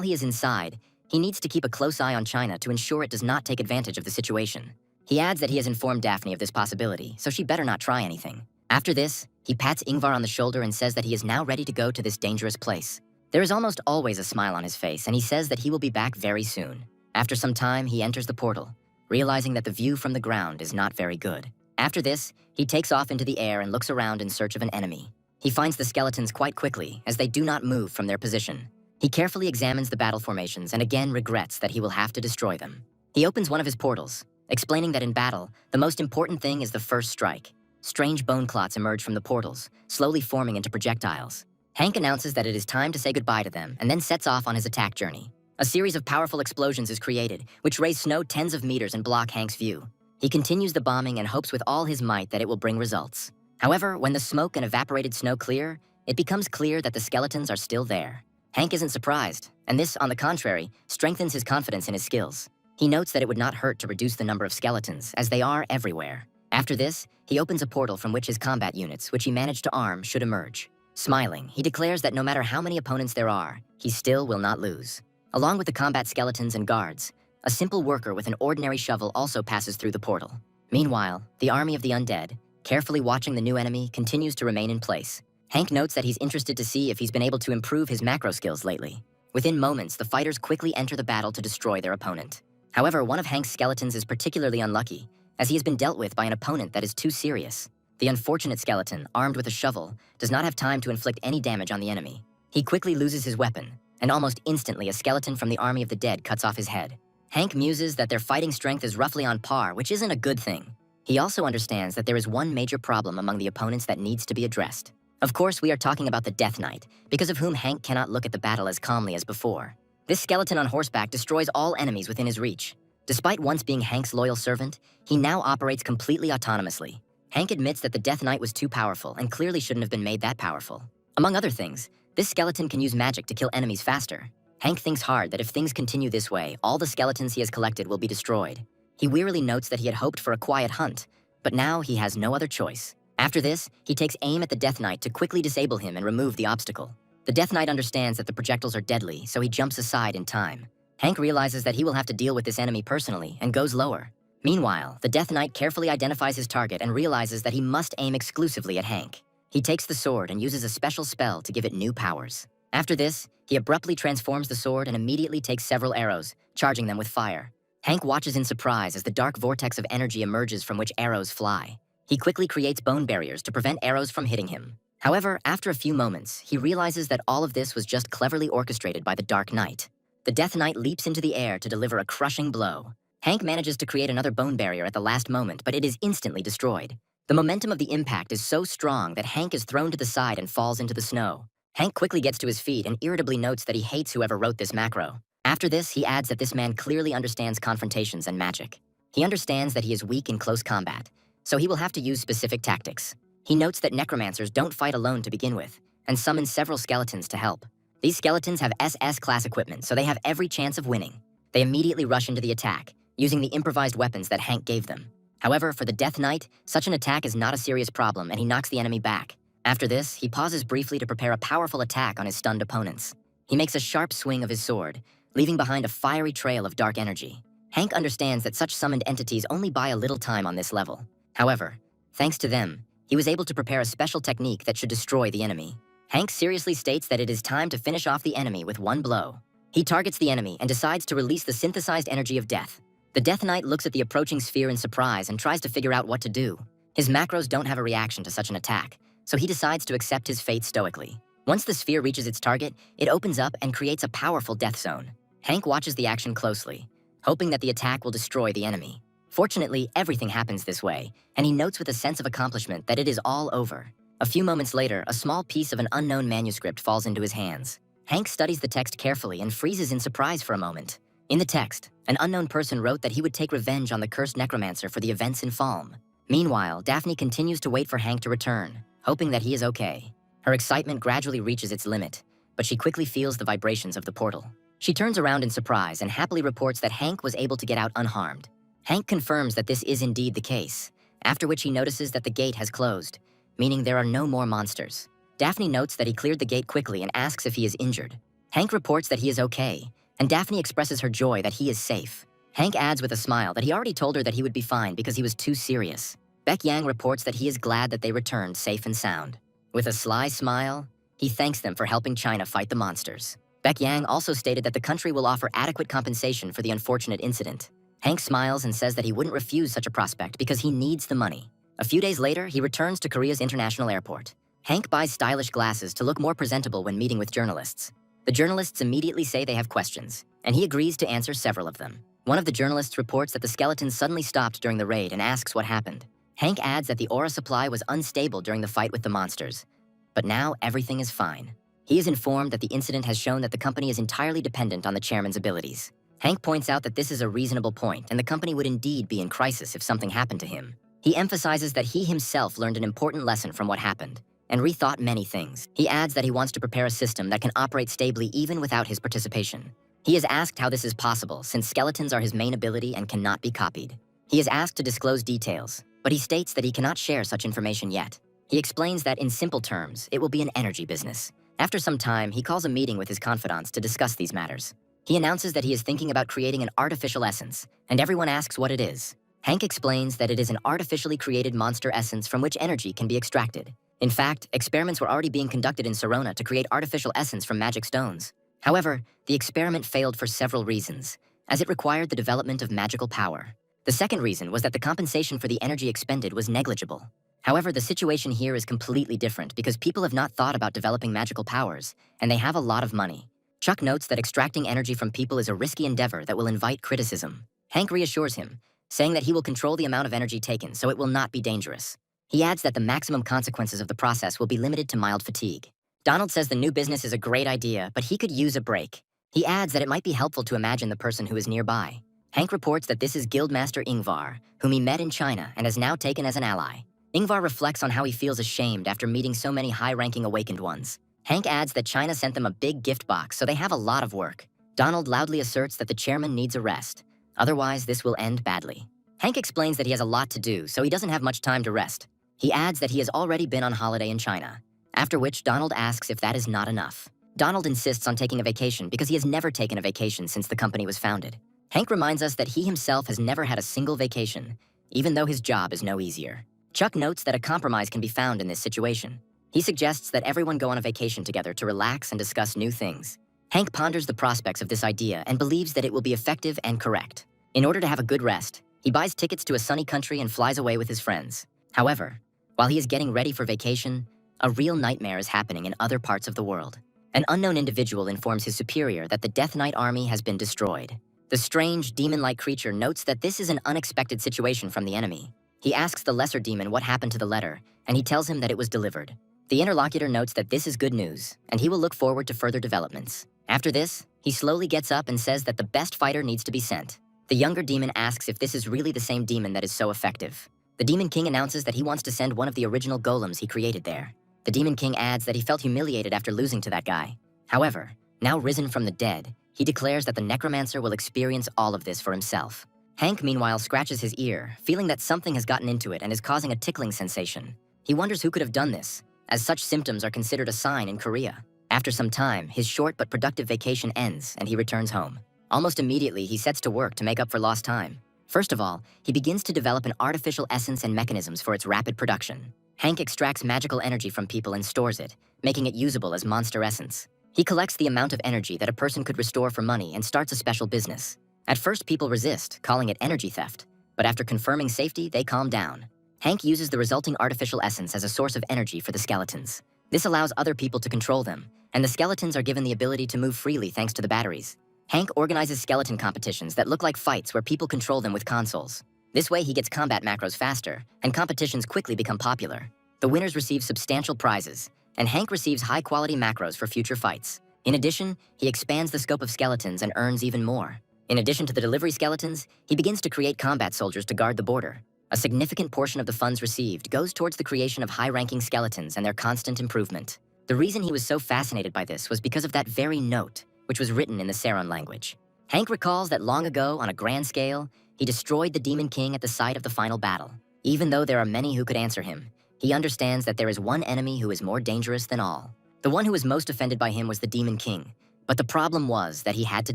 he is inside, he needs to keep a close eye on China to ensure it does not take advantage of the situation. He adds that he has informed Daphne of this possibility, so she better not try anything. After this, he pats Ingvar on the shoulder and says that he is now ready to go to this dangerous place. There is almost always a smile on his face, and he says that he will be back very soon. After some time, he enters the portal, realizing that the view from the ground is not very good. After this, he takes off into the air and looks around in search of an enemy. He finds the skeletons quite quickly, as they do not move from their position. He carefully examines the battle formations and again regrets that he will have to destroy them. He opens one of his portals, explaining that in battle, the most important thing is the first strike. Strange bone clots emerge from the portals, slowly forming into projectiles. Hank announces that it is time to say goodbye to them and then sets off on his attack journey. A series of powerful explosions is created, which raise snow tens of meters and block Hank's view. He continues the bombing and hopes with all his might that it will bring results. However, when the smoke and evaporated snow clear, it becomes clear that the skeletons are still there. Hank isn't surprised, and this, on the contrary, strengthens his confidence in his skills. He notes that it would not hurt to reduce the number of skeletons, as they are everywhere. After this, he opens a portal from which his combat units, which he managed to arm, should emerge. Smiling, he declares that no matter how many opponents there are, he still will not lose. Along with the combat skeletons and guards, a simple worker with an ordinary shovel also passes through the portal. Meanwhile, the army of the undead, carefully watching the new enemy, continues to remain in place. Hank notes that he's interested to see if he's been able to improve his macro skills lately. Within moments, the fighters quickly enter the battle to destroy their opponent. However, one of Hank's skeletons is particularly unlucky, as he has been dealt with by an opponent that is too serious. The unfortunate skeleton, armed with a shovel, does not have time to inflict any damage on the enemy. He quickly loses his weapon, and almost instantly a skeleton from the army of the dead cuts off his head. Hank muses that their fighting strength is roughly on par, which isn't a good thing. He also understands that there is one major problem among the opponents that needs to be addressed. Of course, we are talking about the Death Knight, because of whom Hank cannot look at the battle as calmly as before. This skeleton on horseback destroys all enemies within his reach. Despite once being Hank's loyal servant, he now operates completely autonomously. Hank admits that the Death Knight was too powerful and clearly shouldn't have been made that powerful. Among other things, this skeleton can use magic to kill enemies faster. Hank thinks hard that if things continue this way, all the skeletons he has collected will be destroyed. He wearily notes that he had hoped for a quiet hunt, but now he has no other choice. After this, he takes aim at the Death Knight to quickly disable him and remove the obstacle. The Death Knight understands that the projectiles are deadly, so he jumps aside in time. Hank realizes that he will have to deal with this enemy personally and goes lower. Meanwhile, the Death Knight carefully identifies his target and realizes that he must aim exclusively at Hank. He takes the sword and uses a special spell to give it new powers. After this, he abruptly transforms the sword and immediately takes several arrows, charging them with fire. Hank watches in surprise as the dark vortex of energy emerges from which arrows fly. He quickly creates bone barriers to prevent arrows from hitting him. However, after a few moments, he realizes that all of this was just cleverly orchestrated by the Dark Knight. The Death Knight leaps into the air to deliver a crushing blow. Hank manages to create another bone barrier at the last moment, but it is instantly destroyed. The momentum of the impact is so strong that Hank is thrown to the side and falls into the snow. Hank quickly gets to his feet and irritably notes that he hates whoever wrote this macro. After this, he adds that this man clearly understands confrontations and magic. He understands that he is weak in close combat, so he will have to use specific tactics. He notes that necromancers don't fight alone to begin with, and summons several skeletons to help. These skeletons have SS-class equipment, so they have every chance of winning. They immediately rush into the attack, using the improvised weapons that Hank gave them. However, for the Death Knight, such an attack is not a serious problem, and he knocks the enemy back. After this, he pauses briefly to prepare a powerful attack on his stunned opponents. He makes a sharp swing of his sword, leaving behind a fiery trail of dark energy. Hank understands that such summoned entities only buy a little time on this level. However, thanks to them, he was able to prepare a special technique that should destroy the enemy. Hank seriously states that it is time to finish off the enemy with one blow. He targets the enemy and decides to release the synthesized energy of death. The Death Knight looks at the approaching sphere in surprise and tries to figure out what to do. His macros don't have a reaction to such an attack, so he decides to accept his fate stoically. Once the sphere reaches its target, it opens up and creates a powerful death zone. Hank watches the action closely, hoping that the attack will destroy the enemy. Fortunately, everything happens this way, and he notes with a sense of accomplishment that it is all over. A few moments later, a small piece of an unknown manuscript falls into his hands. Hank studies the text carefully and freezes in surprise for a moment. In the text, an unknown person wrote that he would take revenge on the cursed Necromancer for the events in Falm. Meanwhile, Daphne continues to wait for Hank to return, hoping that he is okay. Her excitement gradually reaches its limit, but she quickly feels the vibrations of the portal. She turns around in surprise and happily reports that Hank was able to get out unharmed. Hank confirms that this is indeed the case, after which he notices that the gate has closed, meaning there are no more monsters. Daphne notes that he cleared the gate quickly and asks if he is injured. Hank reports that he is okay, and Daphne expresses her joy that he is safe. Hank adds with a smile that he already told her that he would be fine because he was too serious. Baek Yang reports that he is glad that they returned safe and sound. With a sly smile, he thanks them for helping China fight the monsters. Baek Yang also stated that the country will offer adequate compensation for the unfortunate incident. Hank smiles and says that he wouldn't refuse such a prospect because he needs the money. A few days later, he returns to Korea's international airport. Hank buys stylish glasses to look more presentable when meeting with journalists. The journalists immediately say they have questions, and he agrees to answer several of them. One of the journalists reports that the skeletons suddenly stopped during the raid and asks what happened. Hank adds that the aura supply was unstable during the fight with the monsters, but now everything is fine. He is informed that the incident has shown that the company is entirely dependent on the chairman's abilities. Hank points out that this is a reasonable point, and the company would indeed be in crisis if something happened to him. He emphasizes that he himself learned an important lesson from what happened, and rethought many things. He adds that he wants to prepare a system that can operate stably even without his participation. He is asked how this is possible, since skeletons are his main ability and cannot be copied. He is asked to disclose details, but he states that he cannot share such information yet. He explains that in simple terms, it will be an energy business. After some time, he calls a meeting with his confidants to discuss these matters. He announces that he is thinking about creating an artificial essence, and everyone asks what it is. Hank explains that it is an artificially created monster essence from which energy can be extracted. In fact, experiments were already being conducted in Sorona to create artificial essence from magic stones. However, the experiment failed for several reasons, as it required the development of magical power. The second reason was that the compensation for the energy expended was negligible. However, the situation here is completely different because people have not thought about developing magical powers, and they have a lot of money. Chuck notes that extracting energy from people is a risky endeavor that will invite criticism. Hank reassures him, saying that he will control the amount of energy taken so it will not be dangerous. He adds that the maximum consequences of the process will be limited to mild fatigue. Donald says the new business is a great idea, but he could use a break. He adds that it might be helpful to imagine the person who is nearby. Hank reports that this is Guildmaster Ingvar, whom he met in China and has now taken as an ally. Ingvar reflects on how he feels ashamed after meeting so many high-ranking awakened ones. Hank adds that China sent them a big gift box, so they have a lot of work. Donald loudly asserts that the chairman needs a rest. Otherwise, this will end badly. Hank explains that he has a lot to do, so he doesn't have much time to rest. He adds that he has already been on holiday in China, after which Donald asks if that is not enough. Donald insists on taking a vacation because he has never taken a vacation since the company was founded. Hank reminds us that he himself has never had a single vacation, even though his job is no easier. Chuck notes that a compromise can be found in this situation. He suggests that everyone go on a vacation together to relax and discuss new things. Hank ponders the prospects of this idea and believes that it will be effective and correct. In order to have a good rest, he buys tickets to a sunny country and flies away with his friends. However, while he is getting ready for vacation, a real nightmare is happening in other parts of the world. An unknown individual informs his superior that the Death Knight army has been destroyed. The strange, demon-like creature notes that this is an unexpected situation from the enemy. He asks the lesser demon what happened to the letter, and he tells him that it was delivered. The interlocutor notes that this is good news, and he will look forward to further developments. After this, he slowly gets up and says that the best fighter needs to be sent. The younger demon asks if this is really the same demon that is so effective. The Demon King announces that he wants to send one of the original golems he created there. The Demon King adds that he felt humiliated after losing to that guy. However, now risen from the dead, he declares that the Necromancer will experience all of this for himself. Hank, meanwhile, scratches his ear, feeling that something has gotten into it and is causing a tickling sensation. He wonders who could have done this, as such symptoms are considered a sign in Korea. After some time, his short but productive vacation ends and he returns home. Almost immediately, he sets to work to make up for lost time. First of all, he begins to develop an artificial essence and mechanisms for its rapid production. Hank extracts magical energy from people and stores it, making it usable as monster essence. He collects the amount of energy that a person could restore for money and starts a special business. At first, people resist, calling it energy theft, but after confirming safety, they calm down. Hank uses the resulting artificial essence as a source of energy for the skeletons. This allows other people to control them, and the skeletons are given the ability to move freely thanks to the batteries. Hank organizes skeleton competitions that look like fights where people control them with consoles. This way he gets combat macros faster, and competitions quickly become popular. The winners receive substantial prizes, and Hank receives high-quality macros for future fights. In addition, he expands the scope of skeletons and earns even more. In addition to the delivery skeletons, he begins to create combat soldiers to guard the border. A significant portion of the funds received goes towards the creation of high-ranking skeletons and their constant improvement. The reason he was so fascinated by this was because of that very note, which was written in the Saron language. Hank recalls that long ago, on a grand scale, he destroyed the Demon King at the site of the final battle. Even though there are many who could answer him, he understands that there is one enemy who is more dangerous than all. The one who was most offended by him was the Demon King, but the problem was that he had to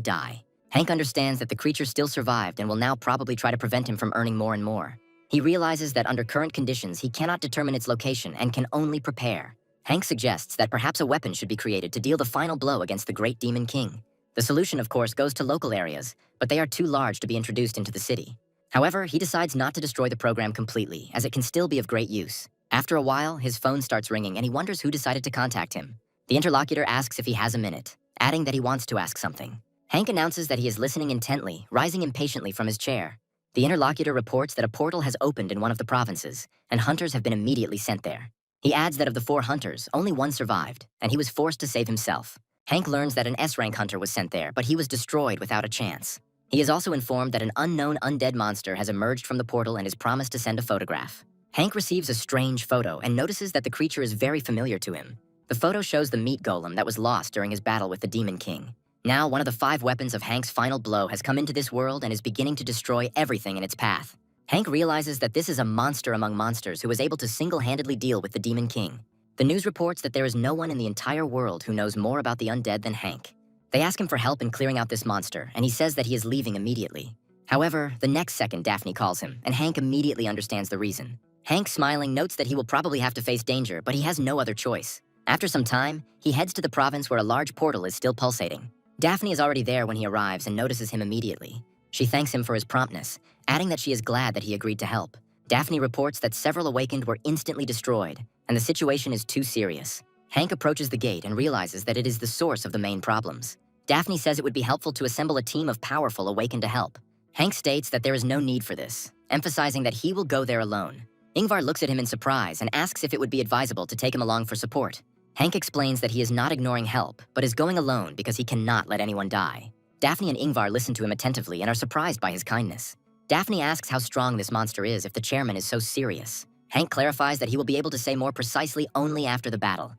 die. Hank understands that the creature still survived and will now probably try to prevent him from earning more and more. He realizes that under current conditions, he cannot determine its location and can only prepare. Hank suggests that perhaps a weapon should be created to deal the final blow against the great Demon King. The solution, of course, goes to local areas, but they are too large to be introduced into the city. However, he decides not to destroy the program completely, as it can still be of great use. After a while, his phone starts ringing and he wonders who decided to contact him. The interlocutor asks if he has a minute, adding that he wants to ask something. Hank announces that he is listening intently, rising impatiently from his chair. The interlocutor reports that a portal has opened in one of the provinces, and hunters have been immediately sent there. He adds that of the 4 hunters, only one survived, and he was forced to save himself. Hank learns that an S-rank hunter was sent there, but he was destroyed without a chance. He is also informed that an unknown undead monster has emerged from the portal and is promised to send a photograph. Hank receives a strange photo and notices that the creature is very familiar to him. The photo shows the meat golem that was lost during his battle with the Demon King. Now, one of the 5 weapons of Hank's final blow has come into this world and is beginning to destroy everything in its path. Hank realizes that this is a monster among monsters who is able to single-handedly deal with the Demon King. The news reports that there is no one in the entire world who knows more about the undead than Hank. They ask him for help in clearing out this monster, and he says that he is leaving immediately. However, the next second Daphne calls him, and Hank immediately understands the reason. Hank, smiling, notes that he will probably have to face danger, but he has no other choice. After some time, he heads to the province where a large portal is still pulsating. Daphne is already there when he arrives and notices him immediately. She thanks him for his promptness, adding that she is glad that he agreed to help. Daphne reports that several awakened were instantly destroyed, and the situation is too serious. Hank approaches the gate and realizes that it is the source of the main problems. Daphne says it would be helpful to assemble a team of powerful awakened to help. Hank states that there is no need for this, emphasizing that he will go there alone. Ingvar looks at him in surprise and asks if it would be advisable to take him along for support. Hank explains that he is not ignoring help, but is going alone because he cannot let anyone die. Daphne and Ingvar listen to him attentively and are surprised by his kindness. Daphne asks how strong this monster is if the chairman is so serious. Hank clarifies that he will be able to say more precisely only after the battle.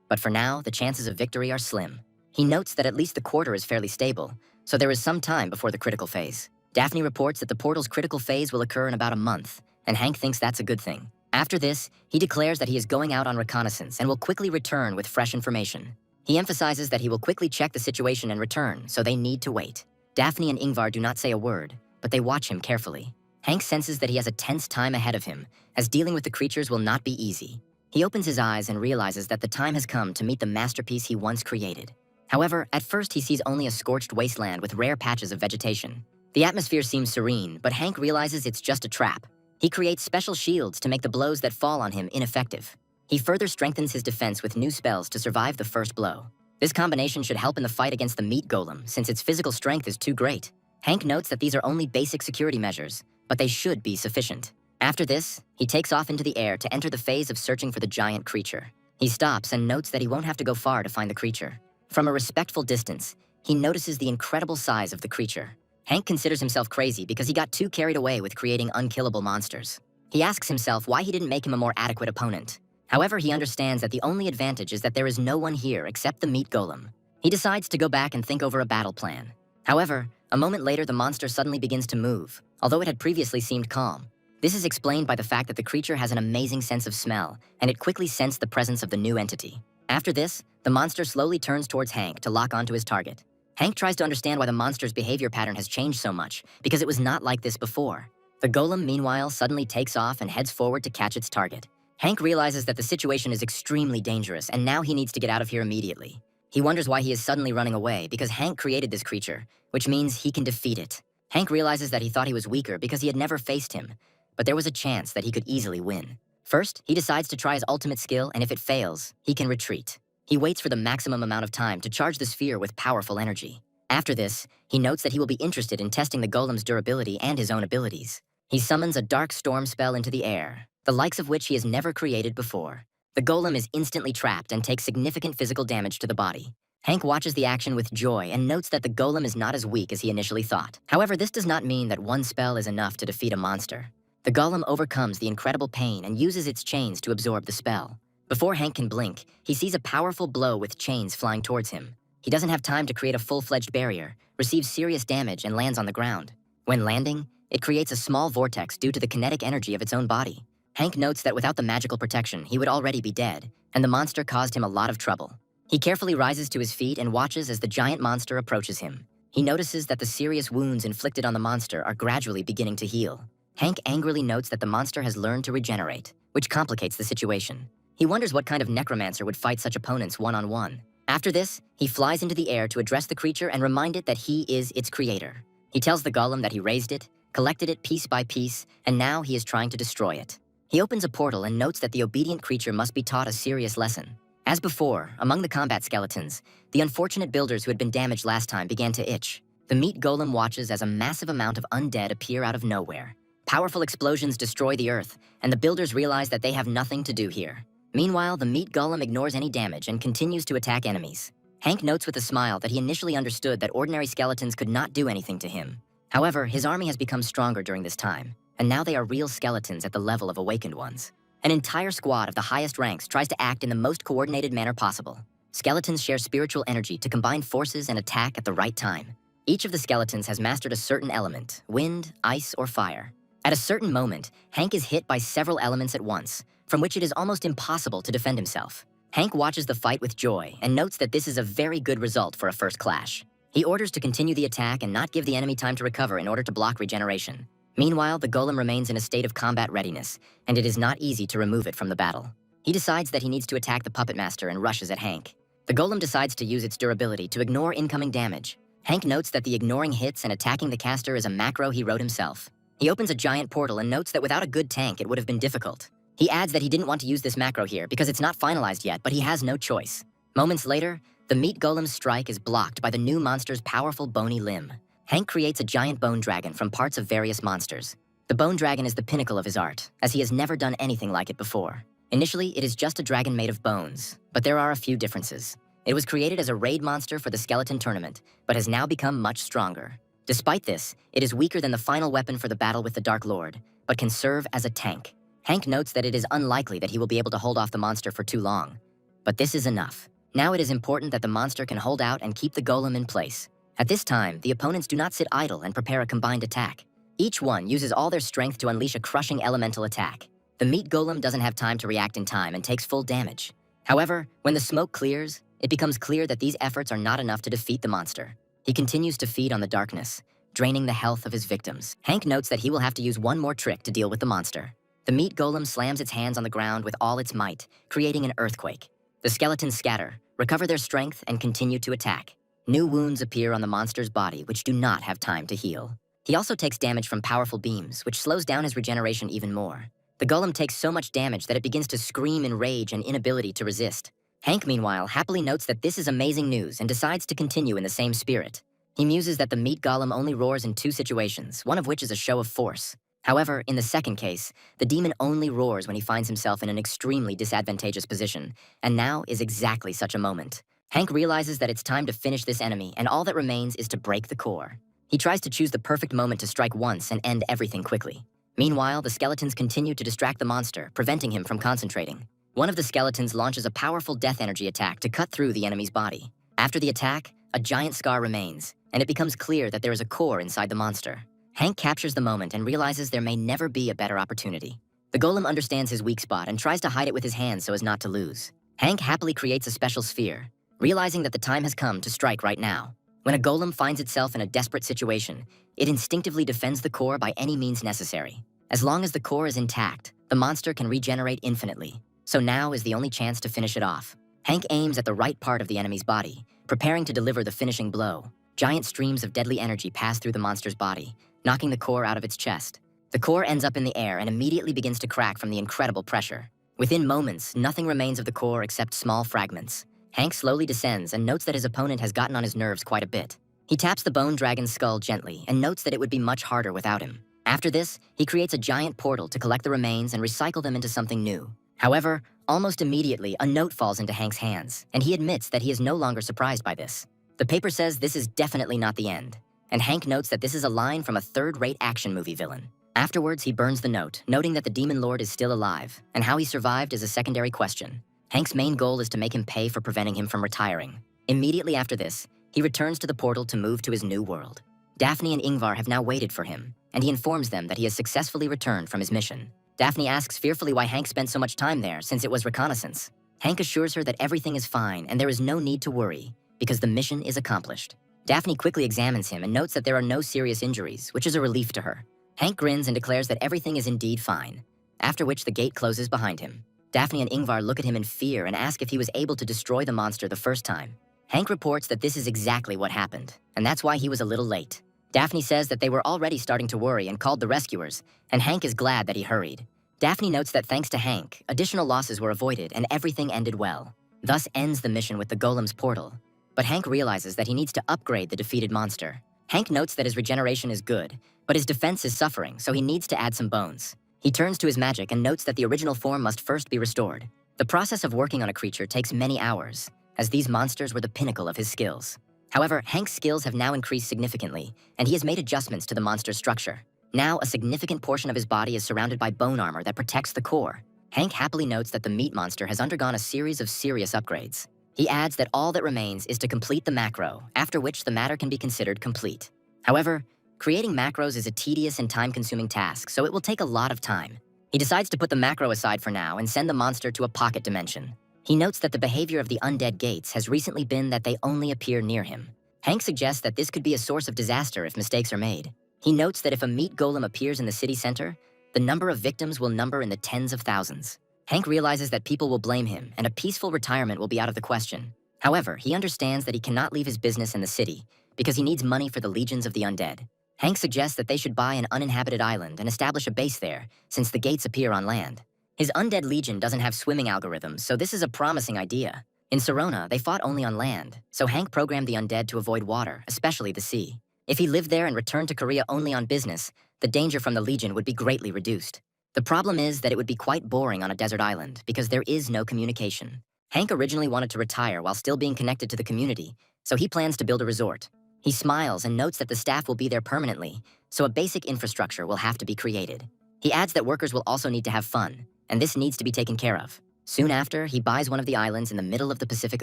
But for now, the chances of victory are slim. He notes that at least the quarter is fairly stable, so there is some time before the critical phase. Daphne reports that the portal's critical phase will occur in about a month, and Hank thinks that's a good thing. After this, he declares that he is going out on reconnaissance and will quickly return with fresh information. He emphasizes that he will quickly check the situation and return, so they need to wait. Daphne and Ingvar do not say a word, but they watch him carefully. Hank senses that he has a tense time ahead of him, as dealing with the creatures will not be easy. He opens his eyes and realizes that the time has come to meet the masterpiece he once created. However, at first he sees only a scorched wasteland with rare patches of vegetation. The atmosphere seems serene, but Hank realizes it's just a trap. He creates special shields to make the blows that fall on him ineffective. He further strengthens his defense with new spells to survive the first blow. This combination should help in the fight against the meat golem, since its physical strength is too great. Hank notes that these are only basic security measures, but they should be sufficient. After this, he takes off into the air to enter the phase of searching for the giant creature. He stops and notes that he won't have to go far to find the creature. From a respectful distance, he notices the incredible size of the creature. Hank considers himself crazy because he got too carried away with creating unkillable monsters. He asks himself why he didn't make him a more adequate opponent. However, he understands that the only advantage is that there is no one here except the meat golem. He decides to go back and think over a battle plan. However, a moment later the monster suddenly begins to move, although it had previously seemed calm. This is explained by the fact that the creature has an amazing sense of smell, and it quickly sensed the presence of the new entity. After this, the monster slowly turns towards Hank to lock onto his target. Hank tries to understand why the monster's behavior pattern has changed so much, because it was not like this before. The golem, meanwhile, suddenly takes off and heads forward to catch its target. Hank realizes that the situation is extremely dangerous, and now he needs to get out of here immediately. He wonders why he is suddenly running away, because Hank created this creature, which means he can defeat it. Hank realizes that he thought he was weaker because he had never faced him. but there was a chance that he could easily win. First, he decides to try his ultimate skill, and if it fails, he can retreat. He waits for the maximum amount of time to charge the sphere with powerful energy. After this, he notes that he will be interested in testing the golem's durability and his own abilities. He summons a dark storm spell into the air, the likes of which he has never created before. The golem is instantly trapped and takes significant physical damage to the body. Hank watches the action with joy and notes that the golem is not as weak as he initially thought. However, this does not mean that one spell is enough to defeat a monster. The golem overcomes the incredible pain and uses its chains to absorb the spell. Before Hank can blink, he sees a powerful blow with chains flying towards him. He doesn't have time to create a full-fledged barrier, receives serious damage, and lands on the ground. When landing, it creates a small vortex due to the kinetic energy of its own body. Hank notes that without the magical protection, he would already be dead, and the monster caused him a lot of trouble. He carefully rises to his feet and watches as the giant monster approaches him. He notices that the serious wounds inflicted on the monster are gradually beginning to heal. Hank angrily notes that the monster has learned to regenerate, which complicates the situation. He wonders what kind of necromancer would fight such opponents one-on-one. After this, he flies into the air to address the creature and remind it that he is its creator. He tells the golem that he raised it, collected it piece by piece, and now he is trying to destroy it. He opens a portal and notes that the obedient creature must be taught a serious lesson. As before, among the combat skeletons, the unfortunate builders who had been damaged last time began to itch. The meat golem watches as a massive amount of undead appear out of nowhere. Powerful explosions destroy the earth, and the builders realize that they have nothing to do here. Meanwhile, the meat golem ignores any damage and continues to attack enemies. Hank notes with a smile that he initially understood that ordinary skeletons could not do anything to him. However, his army has become stronger during this time, and now they are real skeletons at the level of awakened ones. An entire squad of the highest ranks tries to act in the most coordinated manner possible. Skeletons share spiritual energy to combine forces and attack at the right time. Each of the skeletons has mastered a certain element: wind, ice, or fire. At a certain moment, Hank is hit by several elements at once, from which it is almost impossible to defend himself. Hank watches the fight with joy and notes that this is a very good result for a first clash. He orders to continue the attack and not give the enemy time to recover in order to block regeneration. Meanwhile, the golem remains in a state of combat readiness, and it is not easy to remove it from the battle. He decides that he needs to attack the puppet master and rushes at Hank. The golem decides to use its durability to ignore incoming damage. Hank notes that the ignoring hits and attacking the caster is a macro he wrote himself. He opens a giant portal and notes that without a good tank, it would have been difficult. He adds that he didn't want to use this macro here because it's not finalized yet, but he has no choice. Moments later, the meat golem's strike is blocked by the new monster's powerful bony limb. Hank creates a giant bone dragon from parts of various monsters. The bone dragon is the pinnacle of his art, as he has never done anything like it before. Initially, it is just a dragon made of bones, but there are a few differences. It was created as a raid monster for the skeleton tournament, but has now become much stronger. Despite this, it is weaker than the final weapon for the battle with the Dark Lord, but can serve as a tank. Hank notes that it is unlikely that he will be able to hold off the monster for too long. But this is enough. Now it is important that the monster can hold out and keep the golem in place. At this time, the opponents do not sit idle and prepare a combined attack. Each one uses all their strength to unleash a crushing elemental attack. The meat golem doesn't have time to react in time and takes full damage. However, when the smoke clears, it becomes clear that these efforts are not enough to defeat the monster. He continues to feed on the darkness, draining the health of his victims. Hank notes that he will have to use one more trick to deal with the monster. The meat golem slams its hands on the ground with all its might, creating an earthquake. The skeletons scatter, recover their strength, and continue to attack. New wounds appear on the monster's body, which do not have time to heal. He also takes damage from powerful beams, which slows down his regeneration even more. The golem takes so much damage that it begins to scream in rage and inability to resist. Hank, meanwhile, happily notes that this is amazing news and decides to continue in the same spirit. He muses that the meat golem only roars in two situations, one of which is a show of force. However, in the second case, the demon only roars when he finds himself in an extremely disadvantageous position, and now is exactly such a moment. Hank realizes that it's time to finish this enemy, and all that remains is to break the core. He tries to choose the perfect moment to strike once and end everything quickly. Meanwhile, the skeletons continue to distract the monster, preventing him from concentrating. One of the skeletons launches a powerful death energy attack to cut through the enemy's body. After the attack, a giant scar remains, and it becomes clear that there is a core inside the monster. Hank captures the moment and realizes there may never be a better opportunity. The golem understands his weak spot and tries to hide it with his hands so as not to lose. Hank happily creates a special sphere, realizing that the time has come to strike right now. When a golem finds itself in a desperate situation, it instinctively defends the core by any means necessary. As long as the core is intact, the monster can regenerate infinitely. So now is the only chance to finish it off. Hank aims at the right part of the enemy's body, preparing to deliver the finishing blow. Giant streams of deadly energy pass through the monster's body, knocking the core out of its chest. The core ends up in the air and immediately begins to crack from the incredible pressure. Within moments, nothing remains of the core except small fragments. Hank slowly descends and notes that his opponent has gotten on his nerves quite a bit. He taps the bone dragon's skull gently and notes that it would be much harder without him. After this, he creates a giant portal to collect the remains and recycle them into something new. However, almost immediately, a note falls into Hank's hands, and he admits that he is no longer surprised by this. The paper says this is definitely not the end, and Hank notes that this is a line from a third-rate action movie villain. Afterwards, he burns the note, noting that the Demon Lord is still alive, and how he survived is a secondary question. Hank's main goal is to make him pay for preventing him from retiring. Immediately after this, he returns to the portal to move to his new world. Daphne and Ingvar have now waited for him, and he informs them that he has successfully returned from his mission. Daphne asks fearfully why Hank spent so much time there, since it was reconnaissance. Hank assures her that everything is fine and there is no need to worry, because the mission is accomplished. Daphne quickly examines him and notes that there are no serious injuries, which is a relief to her. Hank grins and declares that everything is indeed fine, after which the gate closes behind him. Daphne and Ingvar look at him in fear and ask if he was able to destroy the monster the first time. Hank reports that this is exactly what happened, and that's why he was a little late. Daphne says that they were already starting to worry and called the rescuers, and Hank is glad that he hurried. Daphne notes that thanks to Hank, additional losses were avoided and everything ended well. Thus ends the mission with the golem's portal. But Hank realizes that he needs to upgrade the defeated monster. Hank notes that his regeneration is good, but his defense is suffering, so he needs to add some bones. He turns to his magic and notes that the original form must first be restored. The process of working on a creature takes many hours, as these monsters were the pinnacle of his skills. However, Hank's skills have now increased significantly, and he has made adjustments to the monster's structure. Now, a significant portion of his body is surrounded by bone armor that protects the core. Hank happily notes that the meat monster has undergone a series of serious upgrades. He adds that all that remains is to complete the macro, after which the matter can be considered complete. However, creating macros is a tedious and time-consuming task, so it will take a lot of time. He decides to put the macro aside for now and send the monster to a pocket dimension. He notes that the behavior of the undead gates has recently been that they only appear near him. Hank suggests that this could be a source of disaster if mistakes are made. He notes that if a meat golem appears in the city center, the number of victims will number in the tens of thousands. Hank realizes that people will blame him, and a peaceful retirement will be out of the question. However, he understands that he cannot leave his business in the city, because he needs money for the legions of the undead. Hank suggests that they should buy an uninhabited island and establish a base there, since the gates appear on land. His undead legion doesn't have swimming algorithms, so this is a promising idea. In Serona, they fought only on land, so Hank programmed the undead to avoid water, especially the sea. If he lived there and returned to Korea only on business, the danger from the legion would be greatly reduced. The problem is that it would be quite boring on a desert island, because there is no communication. Hank originally wanted to retire while still being connected to the community, so he plans to build a resort. He smiles and notes that the staff will be there permanently, so a basic infrastructure will have to be created. He adds that workers will also need to have fun, and this needs to be taken care of. Soon after, he buys one of the islands in the middle of the Pacific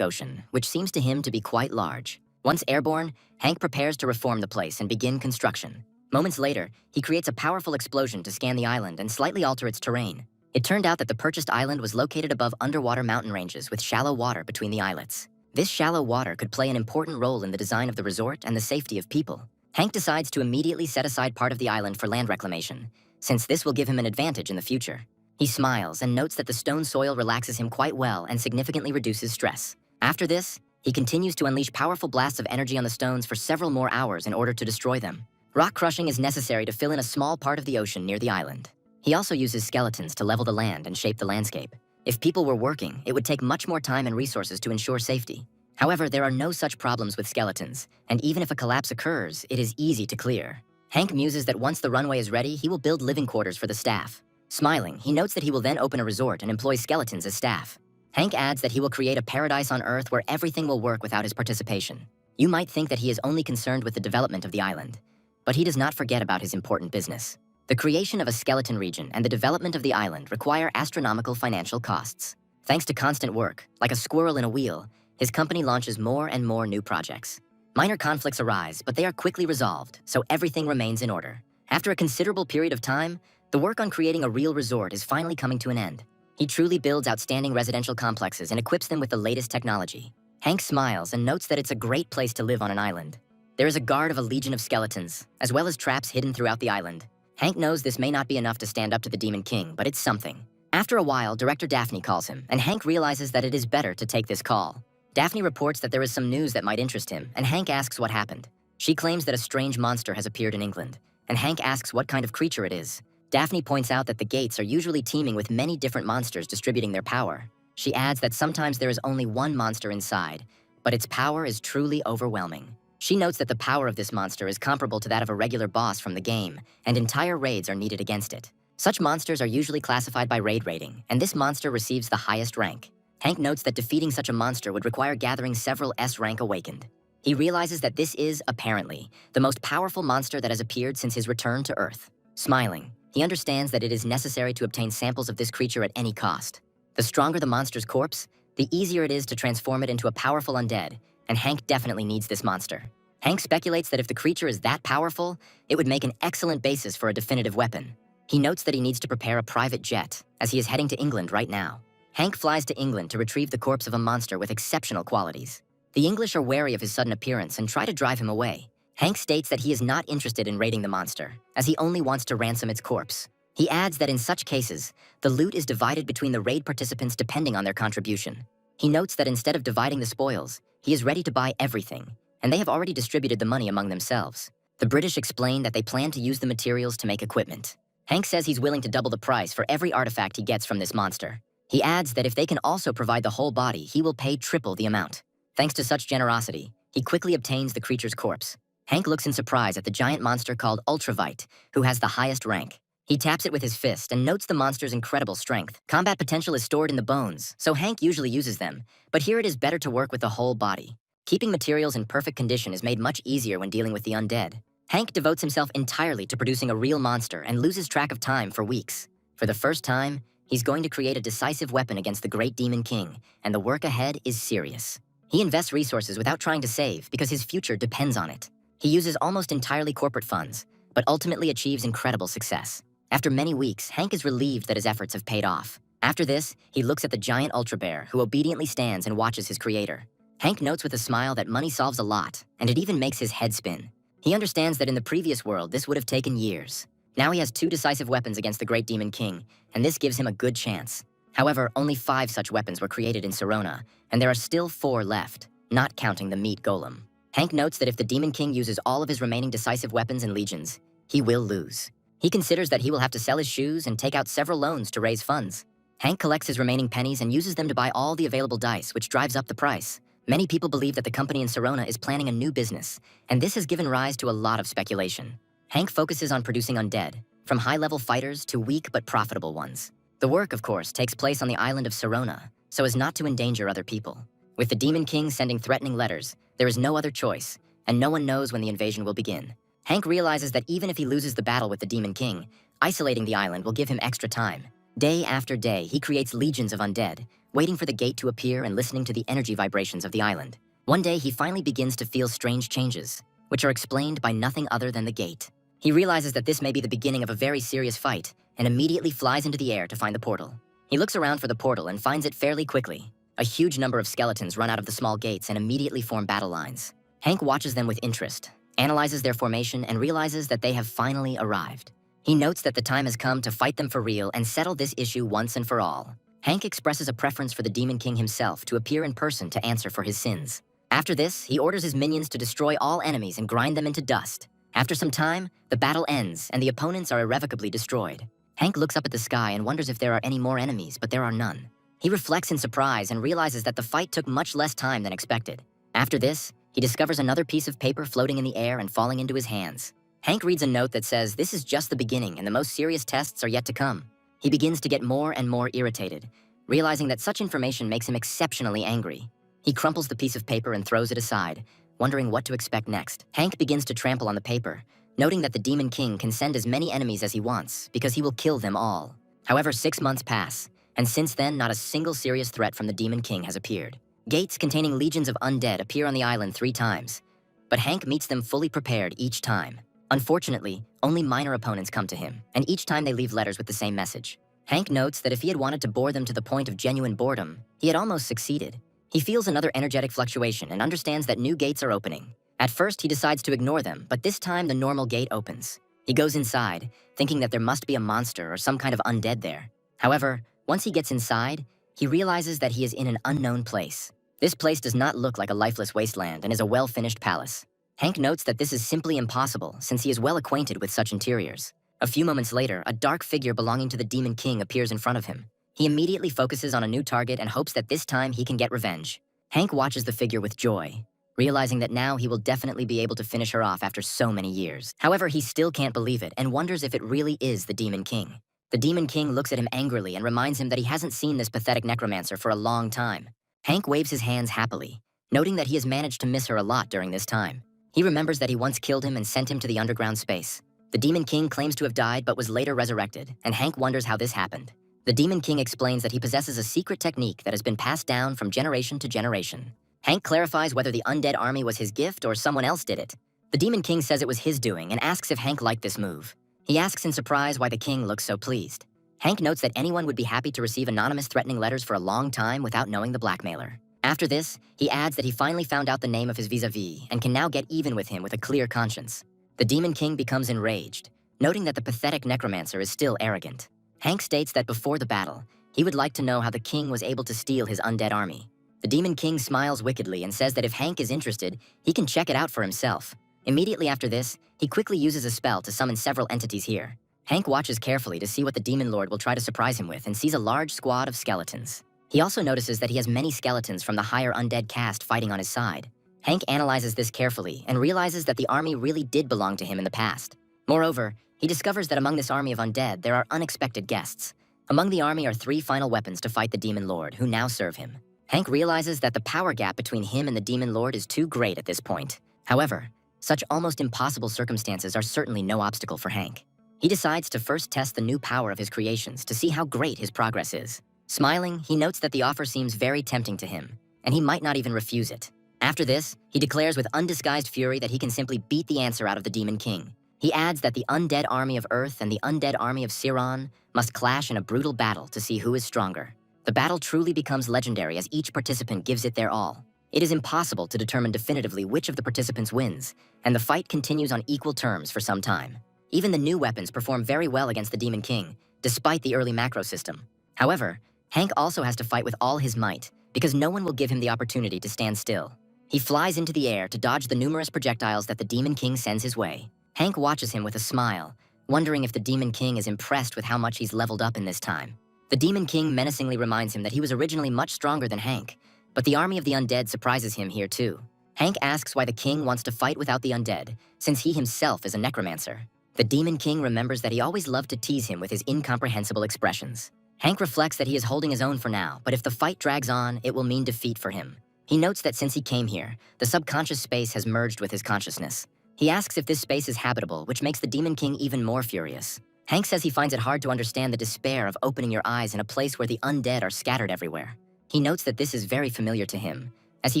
Ocean, which seems to him to be quite large. Once airborne, Hank prepares to reform the place and begin construction. Moments later, he creates a powerful explosion to scan the island and slightly alter its terrain. It turned out that the purchased island was located above underwater mountain ranges with shallow water between the islets. This shallow water could play an important role in the design of the resort and the safety of people. Hank decides to immediately set aside part of the island for land reclamation, since this will give him an advantage in the future. He smiles and notes that the stone soil relaxes him quite well and significantly reduces stress. After this, he continues to unleash powerful blasts of energy on the stones for several more hours in order to destroy them. Rock crushing is necessary to fill in a small part of the ocean near the island. He also uses skeletons to level the land and shape the landscape. If people were working, it would take much more time and resources to ensure safety. However, there are no such problems with skeletons, and even if a collapse occurs, it is easy to clear. Hank muses that once the runway is ready, he will build living quarters for the staff. Smiling, he notes that he will then open a resort and employ skeletons as staff. Hank adds that he will create a paradise on Earth where everything will work without his participation. You might think that he is only concerned with the development of the island, but he does not forget about his important business. The creation of a skeleton region and the development of the island require astronomical financial costs. Thanks to constant work, like a squirrel in a wheel, his company launches more and more new projects. Minor conflicts arise, but they are quickly resolved, so everything remains in order. After a considerable period of time, the work on creating a real resort is finally coming to an end. He truly builds outstanding residential complexes and equips them with the latest technology. Hank smiles and notes that it's a great place to live on an island. There is a guard of a legion of skeletons, as well as traps hidden throughout the island. Hank knows this may not be enough to stand up to the Demon King, but it's something. After a while, Director Daphne calls him, and Hank realizes that it is better to take this call. Daphne reports that there is some news that might interest him, and Hank asks what happened. She claims that a strange monster has appeared in England, and Hank asks what kind of creature it is. Daphne points out that the gates are usually teeming with many different monsters distributing their power. She adds that sometimes there is only one monster inside, but its power is truly overwhelming. She notes that the power of this monster is comparable to that of a regular boss from the game, and entire raids are needed against it. Such monsters are usually classified by raid rating, and this monster receives the highest rank. Hank notes that defeating such a monster would require gathering several S-rank awakened. He realizes that this is, apparently, the most powerful monster that has appeared since his return to Earth. Smiling, he understands that it is necessary to obtain samples of this creature at any cost. The stronger the monster's corpse, the easier it is to transform it into a powerful undead, and Hank definitely needs this monster. Hank speculates that if the creature is that powerful, it would make an excellent basis for a definitive weapon. He notes that he needs to prepare a private jet, as he is heading to England right now. Hank flies to England to retrieve the corpse of a monster with exceptional qualities. The English are wary of his sudden appearance and try to drive him away. Hank states that he is not interested in raiding the monster, as he only wants to ransom its corpse. He adds that in such cases, the loot is divided between the raid participants depending on their contribution. He notes that instead of dividing the spoils, he is ready to buy everything, and they have already distributed the money among themselves. The British explain that they plan to use the materials to make equipment. Hank says he's willing to double the price for every artifact he gets from this monster. He adds that if they can also provide the whole body, he will pay triple the amount. Thanks to such generosity, he quickly obtains the creature's corpse. Hank looks in surprise at the giant monster called Ultravite, who has the highest rank. He taps it with his fist and notes the monster's incredible strength. Combat potential is stored in the bones, so Hank usually uses them, but here it is better to work with the whole body. Keeping materials in perfect condition is made much easier when dealing with the undead. Hank devotes himself entirely to producing a real monster and loses track of time for weeks. For the first time, he's going to create a decisive weapon against the Great Demon King, and the work ahead is serious. He invests resources without trying to save because his future depends on it. He uses almost entirely corporate funds, but ultimately achieves incredible success. After many weeks, Hank is relieved that his efforts have paid off. After this, he looks at the giant Ultra Bear, who obediently stands and watches his creator. Hank notes with a smile that money solves a lot, and it even makes his head spin. He understands that in the previous world, this would have taken years. Now he has 2 decisive weapons against the Great Demon King, and this gives him a good chance. However, only 5 such weapons were created in Sirona, and there are still 4 left, not counting the meat golem. Hank notes that if the Demon King uses all of his remaining decisive weapons and legions, he will lose. He considers that he will have to sell his shoes and take out several loans to raise funds. Hank collects his remaining pennies and uses them to buy all the available dice, which drives up the price. Many people believe that the company in Sirona is planning a new business, and this has given rise to a lot of speculation. Hank focuses on producing undead, from high-level fighters to weak but profitable ones. The work, of course, takes place on the island of Sirona, so as not to endanger other people. With the Demon King sending threatening letters, there is no other choice, and no one knows when the invasion will begin. Hank realizes that even if he loses the battle with the Demon King, isolating the island will give him extra time. Day after day, he creates legions of undead, waiting for the gate to appear and listening to the energy vibrations of the island. One day, he finally begins to feel strange changes, which are explained by nothing other than the gate. He realizes that this may be the beginning of a very serious fight, and immediately flies into the air to find the portal. He looks around for the portal and finds it fairly quickly. A huge number of skeletons run out of the small gates and immediately form battle lines. Hank watches them with interest, analyzes their formation, and realizes that they have finally arrived. He notes that the time has come to fight them for real and settle this issue once and for all. Hank expresses a preference for the Demon King himself to appear in person to answer for his sins. After this, he orders his minions to destroy all enemies and grind them into dust. After some time, the battle ends and the opponents are irrevocably destroyed. Hank looks up at the sky and wonders if there are any more enemies, but there are none. He reflects in surprise and realizes that the fight took much less time than expected. After this, he discovers another piece of paper floating in the air and falling into his hands. Hank reads a note that says this is just the beginning and the most serious tests are yet to come. He begins to get more and more irritated, realizing that such information makes him exceptionally angry. He crumples the piece of paper and throws it aside, wondering what to expect next. Hank begins to trample on the paper, noting that the Demon King can send as many enemies as he wants because he will kill them all. However, 6 months pass, and since then, not a single serious threat from the Demon King has appeared. Gates containing legions of undead appear on the island 3 times, but Hank meets them fully prepared each time. Unfortunately, only minor opponents come to him, and each time they leave letters with the same message. Hank notes that if he had wanted to bore them to the point of genuine boredom, he had almost succeeded. He feels another energetic fluctuation and understands that new gates are opening. At first, he decides to ignore them, but this time the normal gate opens. He goes inside, thinking that there must be a monster or some kind of undead there. However, once he gets inside, he realizes that he is in an unknown place. This place does not look like a lifeless wasteland and is a well-finished palace. Hank notes that this is simply impossible since he is well acquainted with such interiors. A few moments later, a dark figure belonging to the Demon King appears in front of him. He immediately focuses on a new target and hopes that this time he can get revenge. Hank watches the figure with joy, realizing that now he will definitely be able to finish her off after so many years. However, he still can't believe it and wonders if it really is the Demon King. The Demon King looks at him angrily and reminds him that he hasn't seen this pathetic necromancer for a long time. Hank waves his hands happily, noting that he has managed to miss her a lot during this time. He remembers that he once killed him and sent him to the underground space. The Demon King claims to have died but was later resurrected, and Hank wonders how this happened. The Demon King explains that he possesses a secret technique that has been passed down from generation to generation. Hank clarifies whether the undead army was his gift or someone else did it. The Demon King says it was his doing and asks if Hank liked this move. He asks in surprise why the king looks so pleased. Hank notes that anyone would be happy to receive anonymous threatening letters for a long time without knowing the blackmailer. After this, he adds that he finally found out the name of his vis-a-vis and can now get even with him with a clear conscience. The Demon King becomes enraged, noting that the pathetic necromancer is still arrogant. Hank states that before the battle, he would like to know how the king was able to steal his undead army. The Demon King smiles wickedly and says that if Hank is interested, he can check it out for himself. Immediately after this, he quickly uses a spell to summon several entities here. Hank watches carefully to see what the Demon Lord will try to surprise him with and sees a large squad of skeletons. He also notices that he has many skeletons from the higher undead caste fighting on his side. Hank analyzes this carefully and realizes that the army really did belong to him in the past. Moreover, he discovers that among this army of undead, there are unexpected guests. Among the army are 3 final weapons to fight the Demon Lord, who now serve him. Hank realizes that the power gap between him and the Demon Lord is too great at this point. However, such almost impossible circumstances are certainly no obstacle for Hank. He decides to first test the new power of his creations to see how great his progress is. Smiling, he notes that the offer seems very tempting to him, and he might not even refuse it. After this, he declares with undisguised fury that he can simply beat the answer out of the Demon King. He adds that the undead army of Earth and the undead army of Siron must clash in a brutal battle to see who is stronger. The battle truly becomes legendary as each participant gives it their all. It is impossible to determine definitively which of the participants wins, and the fight continues on equal terms for some time. Even the new weapons perform very well against the Demon King, despite the early macro system. However, Hank also has to fight with all his might, because no one will give him the opportunity to stand still. He flies into the air to dodge the numerous projectiles that the Demon King sends his way. Hank watches him with a smile, wondering if the Demon King is impressed with how much he's leveled up in this time. The Demon King menacingly reminds him that he was originally much stronger than Hank, but the army of the undead surprises him here too. Hank asks why the king wants to fight without the undead, since he himself is a necromancer. The Demon King remembers that he always loved to tease him with his incomprehensible expressions. Hank reflects that he is holding his own for now, but if the fight drags on, it will mean defeat for him. He notes that since he came here, the subconscious space has merged with his consciousness. He asks if this space is habitable, which makes the Demon King even more furious. Hank says he finds it hard to understand the despair of opening your eyes in a place where the undead are scattered everywhere. He notes that this is very familiar to him, as he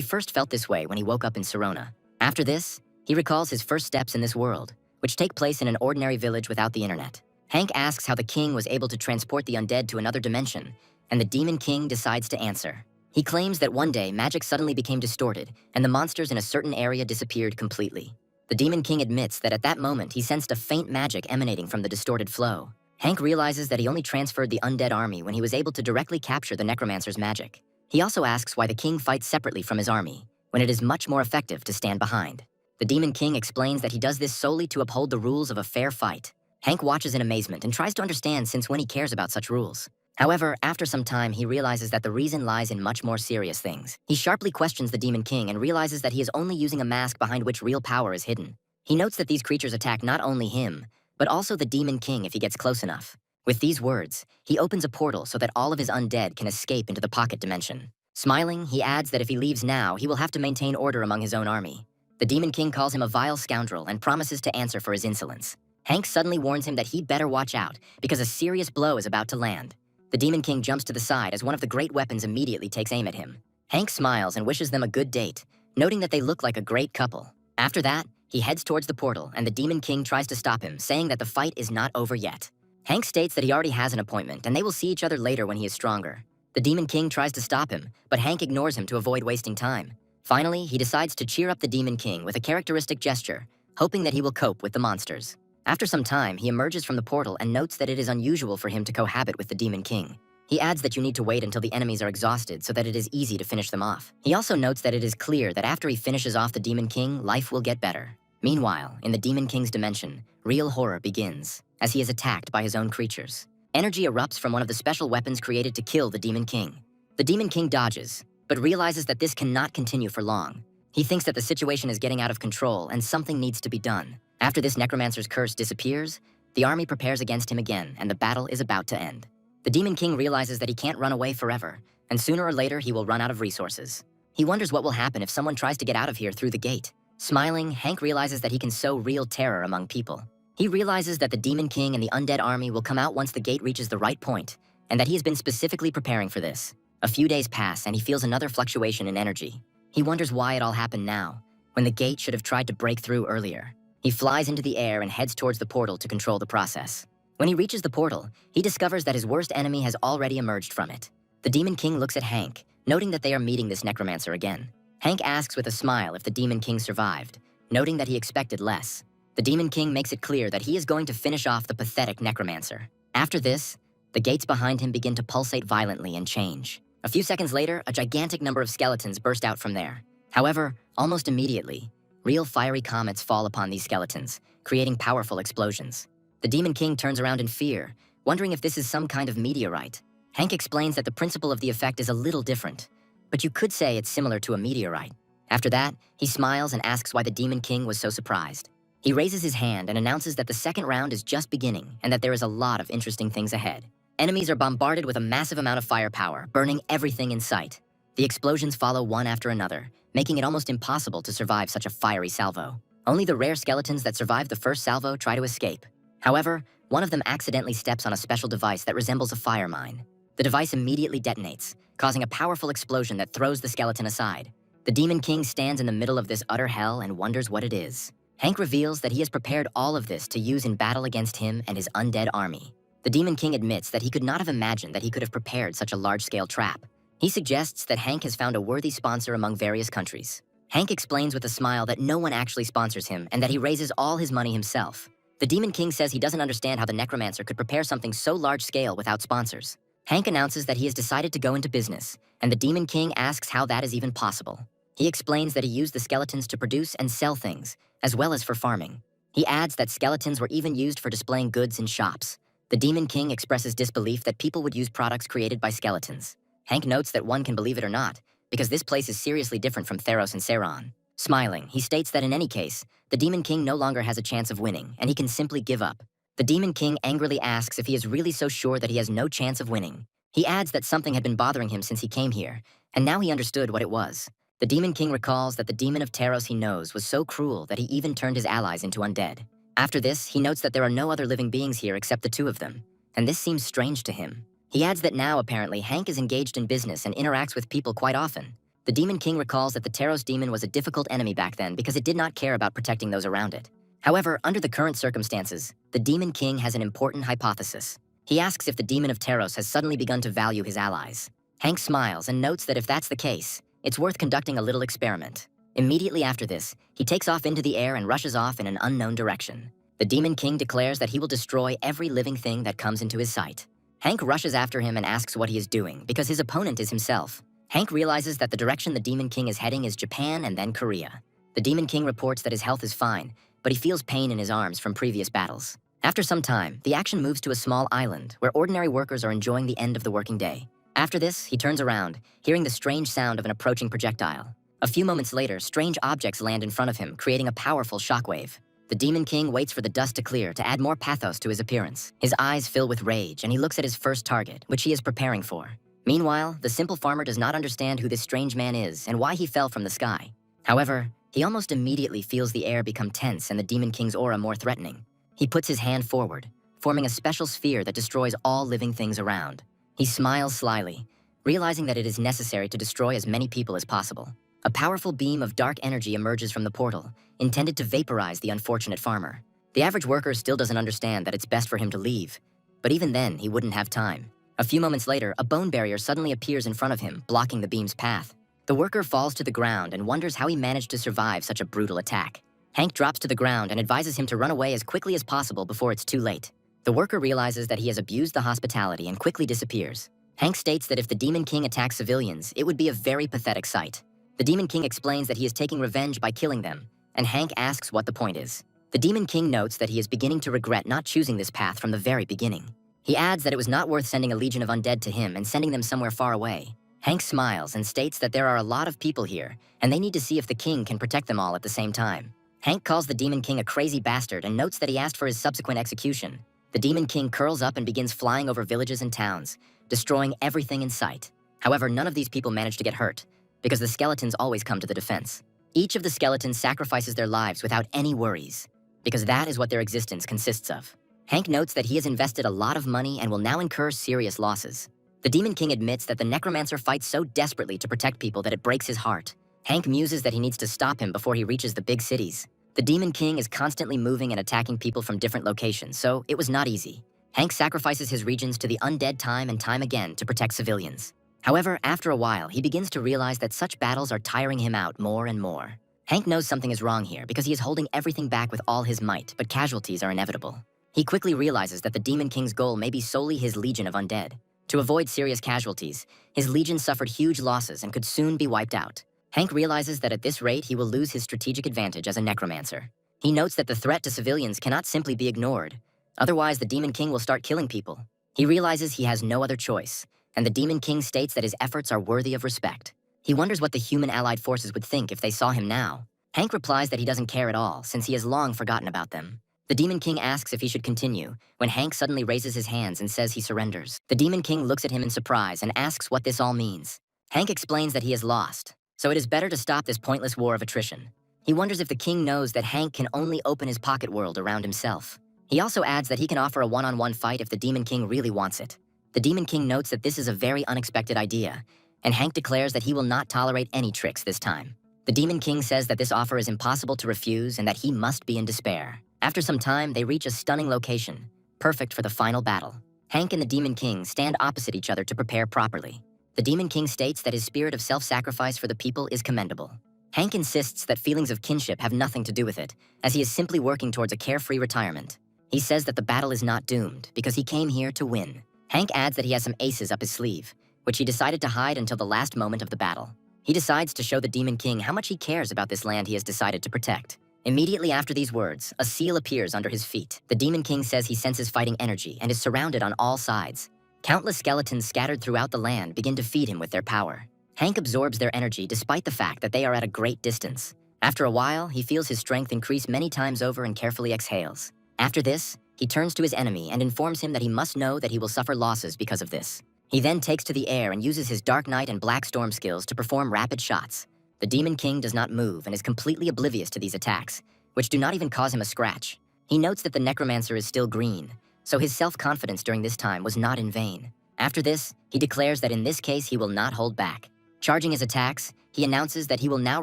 first felt this way when he woke up in Sirona. After this, he recalls his first steps in this world, which take place in an ordinary village without the internet. Hank asks how the king was able to transport the undead to another dimension, and the Demon King decides to answer. He claims that one day magic suddenly became distorted, and the monsters in a certain area disappeared completely. The Demon King admits that at that moment he sensed a faint magic emanating from the distorted flow. Hank realizes that he only transferred the undead army when he was able to directly capture the necromancer's magic. He also asks why the king fights separately from his army, when it is much more effective to stand behind. The Demon King explains that he does this solely to uphold the rules of a fair fight. Hank watches in amazement and tries to understand since when he cares about such rules. However, after some time, he realizes that the reason lies in much more serious things. He sharply questions the Demon King and realizes that he is only using a mask behind which real power is hidden. He notes that these creatures attack not only him, but also the Demon King if he gets close enough. With these words, he opens a portal so that all of his undead can escape into the pocket dimension. Smiling, he adds that if he leaves now, he will have to maintain order among his own army. The Demon King calls him a vile scoundrel and promises to answer for his insolence. Hank suddenly warns him that he better watch out, because a serious blow is about to land. The Demon King jumps to the side as one of the great weapons immediately takes aim at him. Hank smiles and wishes them a good date, noting that they look like a great couple. After that, he heads towards the portal, and the Demon King tries to stop him, saying that the fight is not over yet. Hank states that he already has an appointment, and they will see each other later when he is stronger. The Demon King tries to stop him, but Hank ignores him to avoid wasting time. Finally, he decides to cheer up the Demon King with a characteristic gesture, hoping that he will cope with the monsters. After some time, he emerges from the portal and notes that it is unusual for him to cohabit with the Demon King. He adds that you need to wait until the enemies are exhausted so that it is easy to finish them off. He also notes that it is clear that after he finishes off the Demon King, life will get better. Meanwhile, in the Demon King's dimension, real horror begins, as he is attacked by his own creatures. Energy erupts from one of the special weapons created to kill the Demon King. The Demon King dodges, but realizes that this cannot continue for long. He thinks that the situation is getting out of control and something needs to be done. After this Necromancer's curse disappears, the army prepares against him again and the battle is about to end. The Demon King realizes that he can't run away forever, and sooner or later he will run out of resources. He wonders what will happen if someone tries to get out of here through the gate. Smiling, Hank realizes that he can sow real terror among people. He realizes that the Demon King and the undead army will come out once the gate reaches the right point, and that he has been specifically preparing for this. A few days pass and he feels another fluctuation in energy. He wonders why it all happened now, when the gate should have tried to break through earlier. He flies into the air and heads towards the portal to control the process. When he reaches the portal, he discovers that his worst enemy has already emerged from it. The Demon King looks at Hank, noting that they are meeting this Necromancer again. Hank asks with a smile if the Demon King survived, noting that he expected less. The Demon King makes it clear that he is going to finish off the pathetic Necromancer. After this, the gates behind him begin to pulsate violently and change. A few seconds later, a gigantic number of skeletons burst out from there. However, almost immediately, real fiery comets fall upon these skeletons, creating powerful explosions. The Demon King turns around in fear, wondering if this is some kind of meteorite. Hank explains that the principle of the effect is a little different, but you could say it's similar to a meteorite. After that, he smiles and asks why the Demon King was so surprised. He raises his hand and announces that the second round is just beginning and that there is a lot of interesting things ahead. Enemies are bombarded with a massive amount of firepower, burning everything in sight. The explosions follow one after another, making it almost impossible to survive such a fiery salvo. Only the rare skeletons that survive the first salvo try to escape. However, one of them accidentally steps on a special device that resembles a fire mine. The device immediately detonates, causing a powerful explosion that throws the skeleton aside. The Demon King stands in the middle of this utter hell and wonders what it is. Hank reveals that he has prepared all of this to use in battle against him and his undead army. The Demon King admits that he could not have imagined that he could have prepared such a large-scale trap. He suggests that Hank has found a worthy sponsor among various countries. Hank explains with a smile that no one actually sponsors him and that he raises all his money himself. The Demon King says he doesn't understand how the Necromancer could prepare something so large-scale without sponsors. Hank announces that he has decided to go into business, and the Demon King asks how that is even possible. He explains that he used the skeletons to produce and sell things, as well as for farming. He adds that skeletons were even used for displaying goods in shops. The Demon King expresses disbelief that people would use products created by skeletons. Hank notes that one can believe it or not, because this place is seriously different from Theros and Saron. Smiling, he states that in any case, the Demon King no longer has a chance of winning, and he can simply give up. The Demon King angrily asks if he is really so sure that he has no chance of winning. He adds that something had been bothering him since he came here, and now he understood what it was. The Demon King recalls that the demon of Theros he knows was so cruel that he even turned his allies into undead. After this, he notes that there are no other living beings here except the two of them, and this seems strange to him. He adds that now, apparently, Hank is engaged in business and interacts with people quite often. The Demon King recalls that the Theros demon was a difficult enemy back then because it did not care about protecting those around it. However, under the current circumstances, the Demon King has an important hypothesis. He asks if the demon of Theros has suddenly begun to value his allies. Hank smiles and notes that if that's the case, it's worth conducting a little experiment. Immediately after this, he takes off into the air and rushes off in an unknown direction. The Demon King declares that he will destroy every living thing that comes into his sight. Hank rushes after him and asks what he is doing, because his opponent is himself. Hank realizes that the direction the Demon King is heading is Japan and then Korea. The Demon King reports that his health is fine, but he feels pain in his arms from previous battles. After some time, the action moves to a small island where ordinary workers are enjoying the end of the working day. After this, he turns around, hearing the strange sound of an approaching projectile. A few moments later, strange objects land in front of him, creating a powerful shockwave. The Demon King waits for the dust to clear to add more pathos to his appearance. His eyes fill with rage, and he looks at his first target, which he is preparing for. Meanwhile, the simple farmer does not understand who this strange man is and why he fell from the sky. However, he almost immediately feels the air become tense and the Demon King's aura more threatening. He puts his hand forward, forming a special sphere that destroys all living things around. He smiles slyly, realizing that it is necessary to destroy as many people as possible. A powerful beam of dark energy emerges from the portal, intended to vaporize the unfortunate farmer. The average worker still doesn't understand that it's best for him to leave, but even then, he wouldn't have time. A few moments later, a bone barrier suddenly appears in front of him, blocking the beam's path. The worker falls to the ground and wonders how he managed to survive such a brutal attack. Hank drops to the ground and advises him to run away as quickly as possible before it's too late. The worker realizes that he has abused the hospitality and quickly disappears. Hank states that if the Demon King attacks civilians, it would be a very pathetic sight. The Demon King explains that he is taking revenge by killing them, and Hank asks what the point is. The Demon King notes that he is beginning to regret not choosing this path from the very beginning. He adds that it was not worth sending a legion of undead to him and sending them somewhere far away. Hank smiles and states that there are a lot of people here, and they need to see if the king can protect them all at the same time. Hank calls the Demon King a crazy bastard and notes that he asked for his subsequent execution. The Demon King curls up and begins flying over villages and towns, destroying everything in sight. However, none of these people manage to get hurt, because the skeletons always come to the defense. Each of the skeletons sacrifices their lives without any worries, because that is what their existence consists of. Hank notes that he has invested a lot of money and will now incur serious losses. The Demon King admits that the Necromancer fights so desperately to protect people that it breaks his heart. Hank muses that he needs to stop him before he reaches the big cities. The Demon King is constantly moving and attacking people from different locations, so it was not easy. Hank sacrifices his regions to the undead time and time again to protect civilians. However, after a while, he begins to realize that such battles are tiring him out more and more. Hank knows something is wrong here because he is holding everything back with all his might, but casualties are inevitable. He quickly realizes that the Demon King's goal may be solely his legion of undead. To avoid serious casualties, his legion suffered huge losses and could soon be wiped out. Hank realizes that at this rate he will lose his strategic advantage as a necromancer. He notes that the threat to civilians cannot simply be ignored. Otherwise, the Demon King will start killing people. He realizes he has no other choice, and the Demon King states that his efforts are worthy of respect. He wonders what the human allied forces would think if they saw him now. Hank replies that he doesn't care at all, since he has long forgotten about them. The Demon King asks if he should continue, when Hank suddenly raises his hands and says he surrenders. The Demon King looks at him in surprise and asks what this all means. Hank explains that he has lost, so it is better to stop this pointless war of attrition. He wonders if the king knows that Hank can only open his pocket world around himself. He also adds that he can offer a one-on-one fight if the Demon King really wants it. The Demon King notes that this is a very unexpected idea, and Hank declares that he will not tolerate any tricks this time. The Demon King says that this offer is impossible to refuse and that he must be in despair. After some time, they reach a stunning location, perfect for the final battle. Hank and the Demon King stand opposite each other to prepare properly. The Demon King states that his spirit of self-sacrifice for the people is commendable. Hank insists that feelings of kinship have nothing to do with it, as he is simply working towards a carefree retirement. He says that the battle is not doomed, because he came here to win. Hank adds that he has some aces up his sleeve, which he decided to hide until the last moment of the battle. He decides to show the Demon King how much he cares about this land he has decided to protect. Immediately after these words, a seal appears under his feet. The Demon King says he senses fighting energy and is surrounded on all sides. Countless skeletons scattered throughout the land begin to feed him with their power. Hank absorbs their energy despite the fact that they are at a great distance. After a while, he feels his strength increase many times over and carefully exhales. After this, he turns to his enemy and informs him that he must know that he will suffer losses because of this. He then takes to the air and uses his Dark Knight and Black Storm skills to perform rapid shots. The Demon King does not move and is completely oblivious to these attacks, which do not even cause him a scratch. He notes that the Necromancer is still green, so his self-confidence during this time was not in vain. After this, he declares that in this case he will not hold back. Charging his attacks, he announces that he will now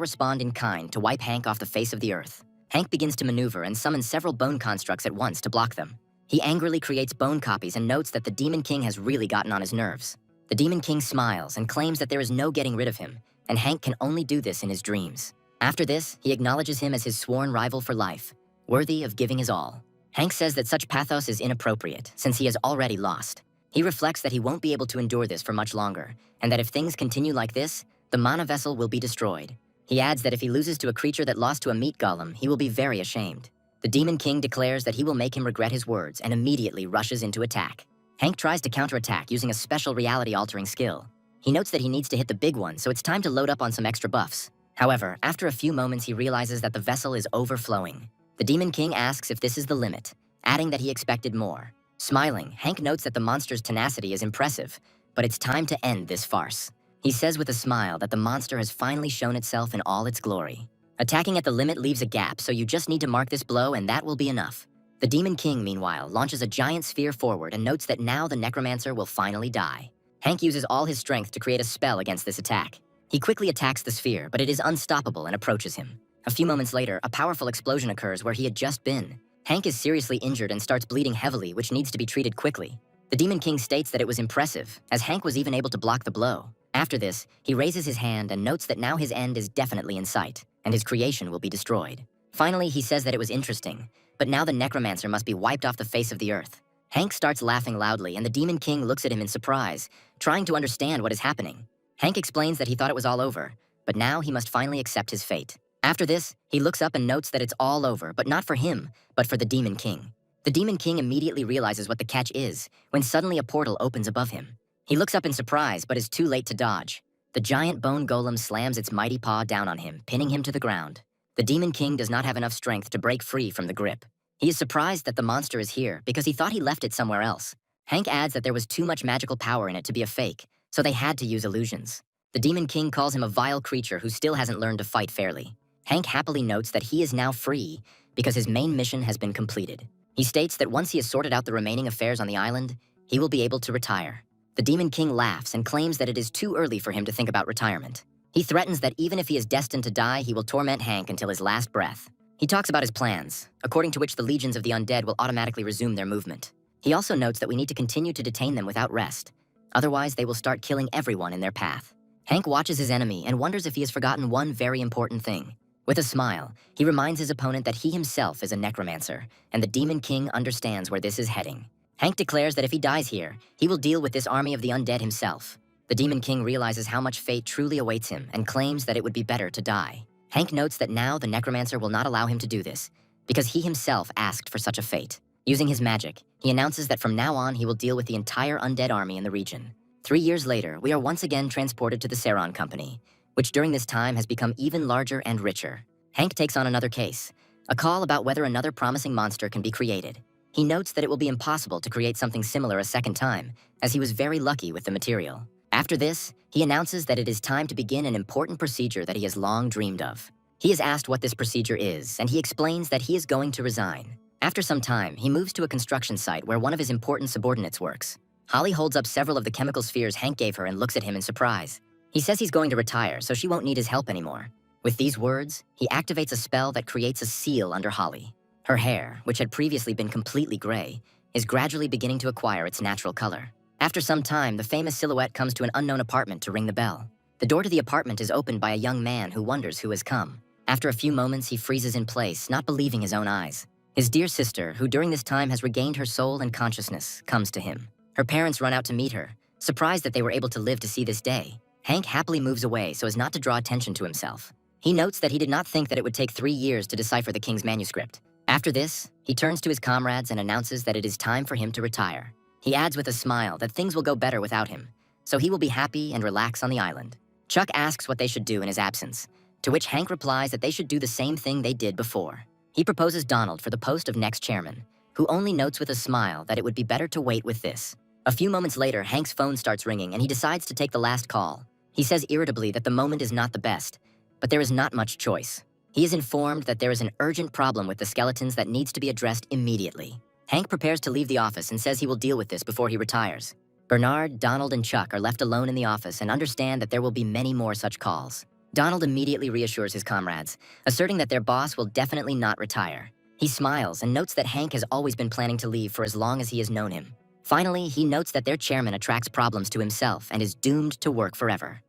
respond in kind to wipe Hank off the face of the earth. Hank begins to maneuver and summons several bone constructs at once to block them. He angrily creates bone copies and notes that the Demon King has really gotten on his nerves. The Demon King smiles and claims that there is no getting rid of him, and Hank can only do this in his dreams. After this, he acknowledges him as his sworn rival for life, worthy of giving his all. Hank says that such pathos is inappropriate, since he has already lost. He reflects that he won't be able to endure this for much longer, and that if things continue like this, the mana vessel will be destroyed. He adds that if he loses to a creature that lost to a meat golem, he will be very ashamed. The Demon King declares that he will make him regret his words and immediately rushes into attack. Hank tries to counterattack using a special reality-altering skill. He notes that he needs to hit the big one, so it's time to load up on some extra buffs. However, after a few moments he realizes that the vessel is overflowing. The Demon King asks if this is the limit, adding that he expected more. Smiling, Hank notes that the monster's tenacity is impressive, but it's time to end this farce. He says with a smile that the monster has finally shown itself in all its glory. Attacking at the limit leaves a gap, so you just need to mark this blow and that will be enough. The Demon King, meanwhile, launches a giant sphere forward and notes that now the Necromancer will finally die. Hank uses all his strength to create a spell against this attack. He quickly attacks the sphere, but it is unstoppable and approaches him. A few moments later, a powerful explosion occurs where he had just been. Hank is seriously injured and starts bleeding heavily, which needs to be treated quickly. The Demon King states that it was impressive, as Hank was even able to block the blow. After this, he raises his hand and notes that now his end is definitely in sight, and his creation will be destroyed. Finally, he says that it was interesting, but now the Necromancer must be wiped off the face of the earth. Hank starts laughing loudly, and the Demon King looks at him in surprise, trying to understand what is happening. Hank explains that he thought it was all over, but now he must finally accept his fate. After this, he looks up and notes that it's all over, but not for him, but for the Demon King. The Demon King immediately realizes what the catch is, when suddenly a portal opens above him. He looks up in surprise, but is too late to dodge. The giant bone golem slams its mighty paw down on him, pinning him to the ground. The Demon King does not have enough strength to break free from the grip. He is surprised that the monster is here because he thought he left it somewhere else. Hank adds that there was too much magical power in it to be a fake, so they had to use illusions. The Demon King calls him a vile creature who still hasn't learned to fight fairly. Hank happily notes that he is now free because his main mission has been completed. He states that once he has sorted out the remaining affairs on the island, he will be able to retire. The Demon King laughs and claims that it is too early for him to think about retirement. He threatens that even if he is destined to die, he will torment Hank until his last breath. He talks about his plans, according to which the legions of the undead will automatically resume their movement. He also notes that we need to continue to detain them without rest. Otherwise, they will start killing everyone in their path. Hank watches his enemy and wonders if he has forgotten one very important thing. With a smile, he reminds his opponent that he himself is a necromancer, and the Demon King understands where this is heading. Hank declares that if he dies here, he will deal with this army of the undead himself. The Demon King realizes how much fate truly awaits him and claims that it would be better to die. Hank notes that now the necromancer will not allow him to do this, because he himself asked for such a fate. Using his magic, he announces that from now on he will deal with the entire undead army in the region. 3 years later, we are once again transported to the Saron Company, which during this time has become even larger and richer. Hank takes on another case, a call about whether another promising monster can be created. He notes that it will be impossible to create something similar a second time, as he was very lucky with the material. After this, he announces that it is time to begin an important procedure that he has long dreamed of. He is asked what this procedure is, and he explains that he is going to resign. After some time, he moves to a construction site where one of his important subordinates works. Holly holds up several of the chemical spheres Hank gave her and looks at him in surprise. He says he's going to retire, so she won't need his help anymore. With these words, he activates a spell that creates a seal under Holly. Her hair, which had previously been completely gray, is gradually beginning to acquire its natural color. After some time, the famous silhouette comes to an unknown apartment to ring the bell. The door to the apartment is opened by a young man who wonders who has come. After a few moments, he freezes in place, not believing his own eyes. His dear sister, who during this time has regained her soul and consciousness, comes to him. Her parents run out to meet her, surprised that they were able to live to see this day. Hank happily moves away so as not to draw attention to himself. He notes that he did not think that it would take 3 years to decipher the king's manuscript. After this, he turns to his comrades and announces that it is time for him to retire. He adds with a smile that things will go better without him, so he will be happy and relax on the island. Chuck asks what they should do in his absence, to which Hank replies that they should do the same thing they did before. He proposes Donald for the post of next chairman, who only notes with a smile that it would be better to wait with this. A few moments later, Hank's phone starts ringing and he decides to take the last call. He says irritably that the moment is not the best, but there is not much choice. He is informed that there is an urgent problem with the skeletons that needs to be addressed immediately. Hank prepares to leave the office and says he will deal with this before he retires. Bernard, Donald, and Chuck are left alone in the office and understand that there will be many more such calls. Donald immediately reassures his comrades, asserting that their boss will definitely not retire. He smiles and notes that Hank has always been planning to leave for as long as he has known him. Finally, he notes that their chairman attracts problems to himself and is doomed to work forever.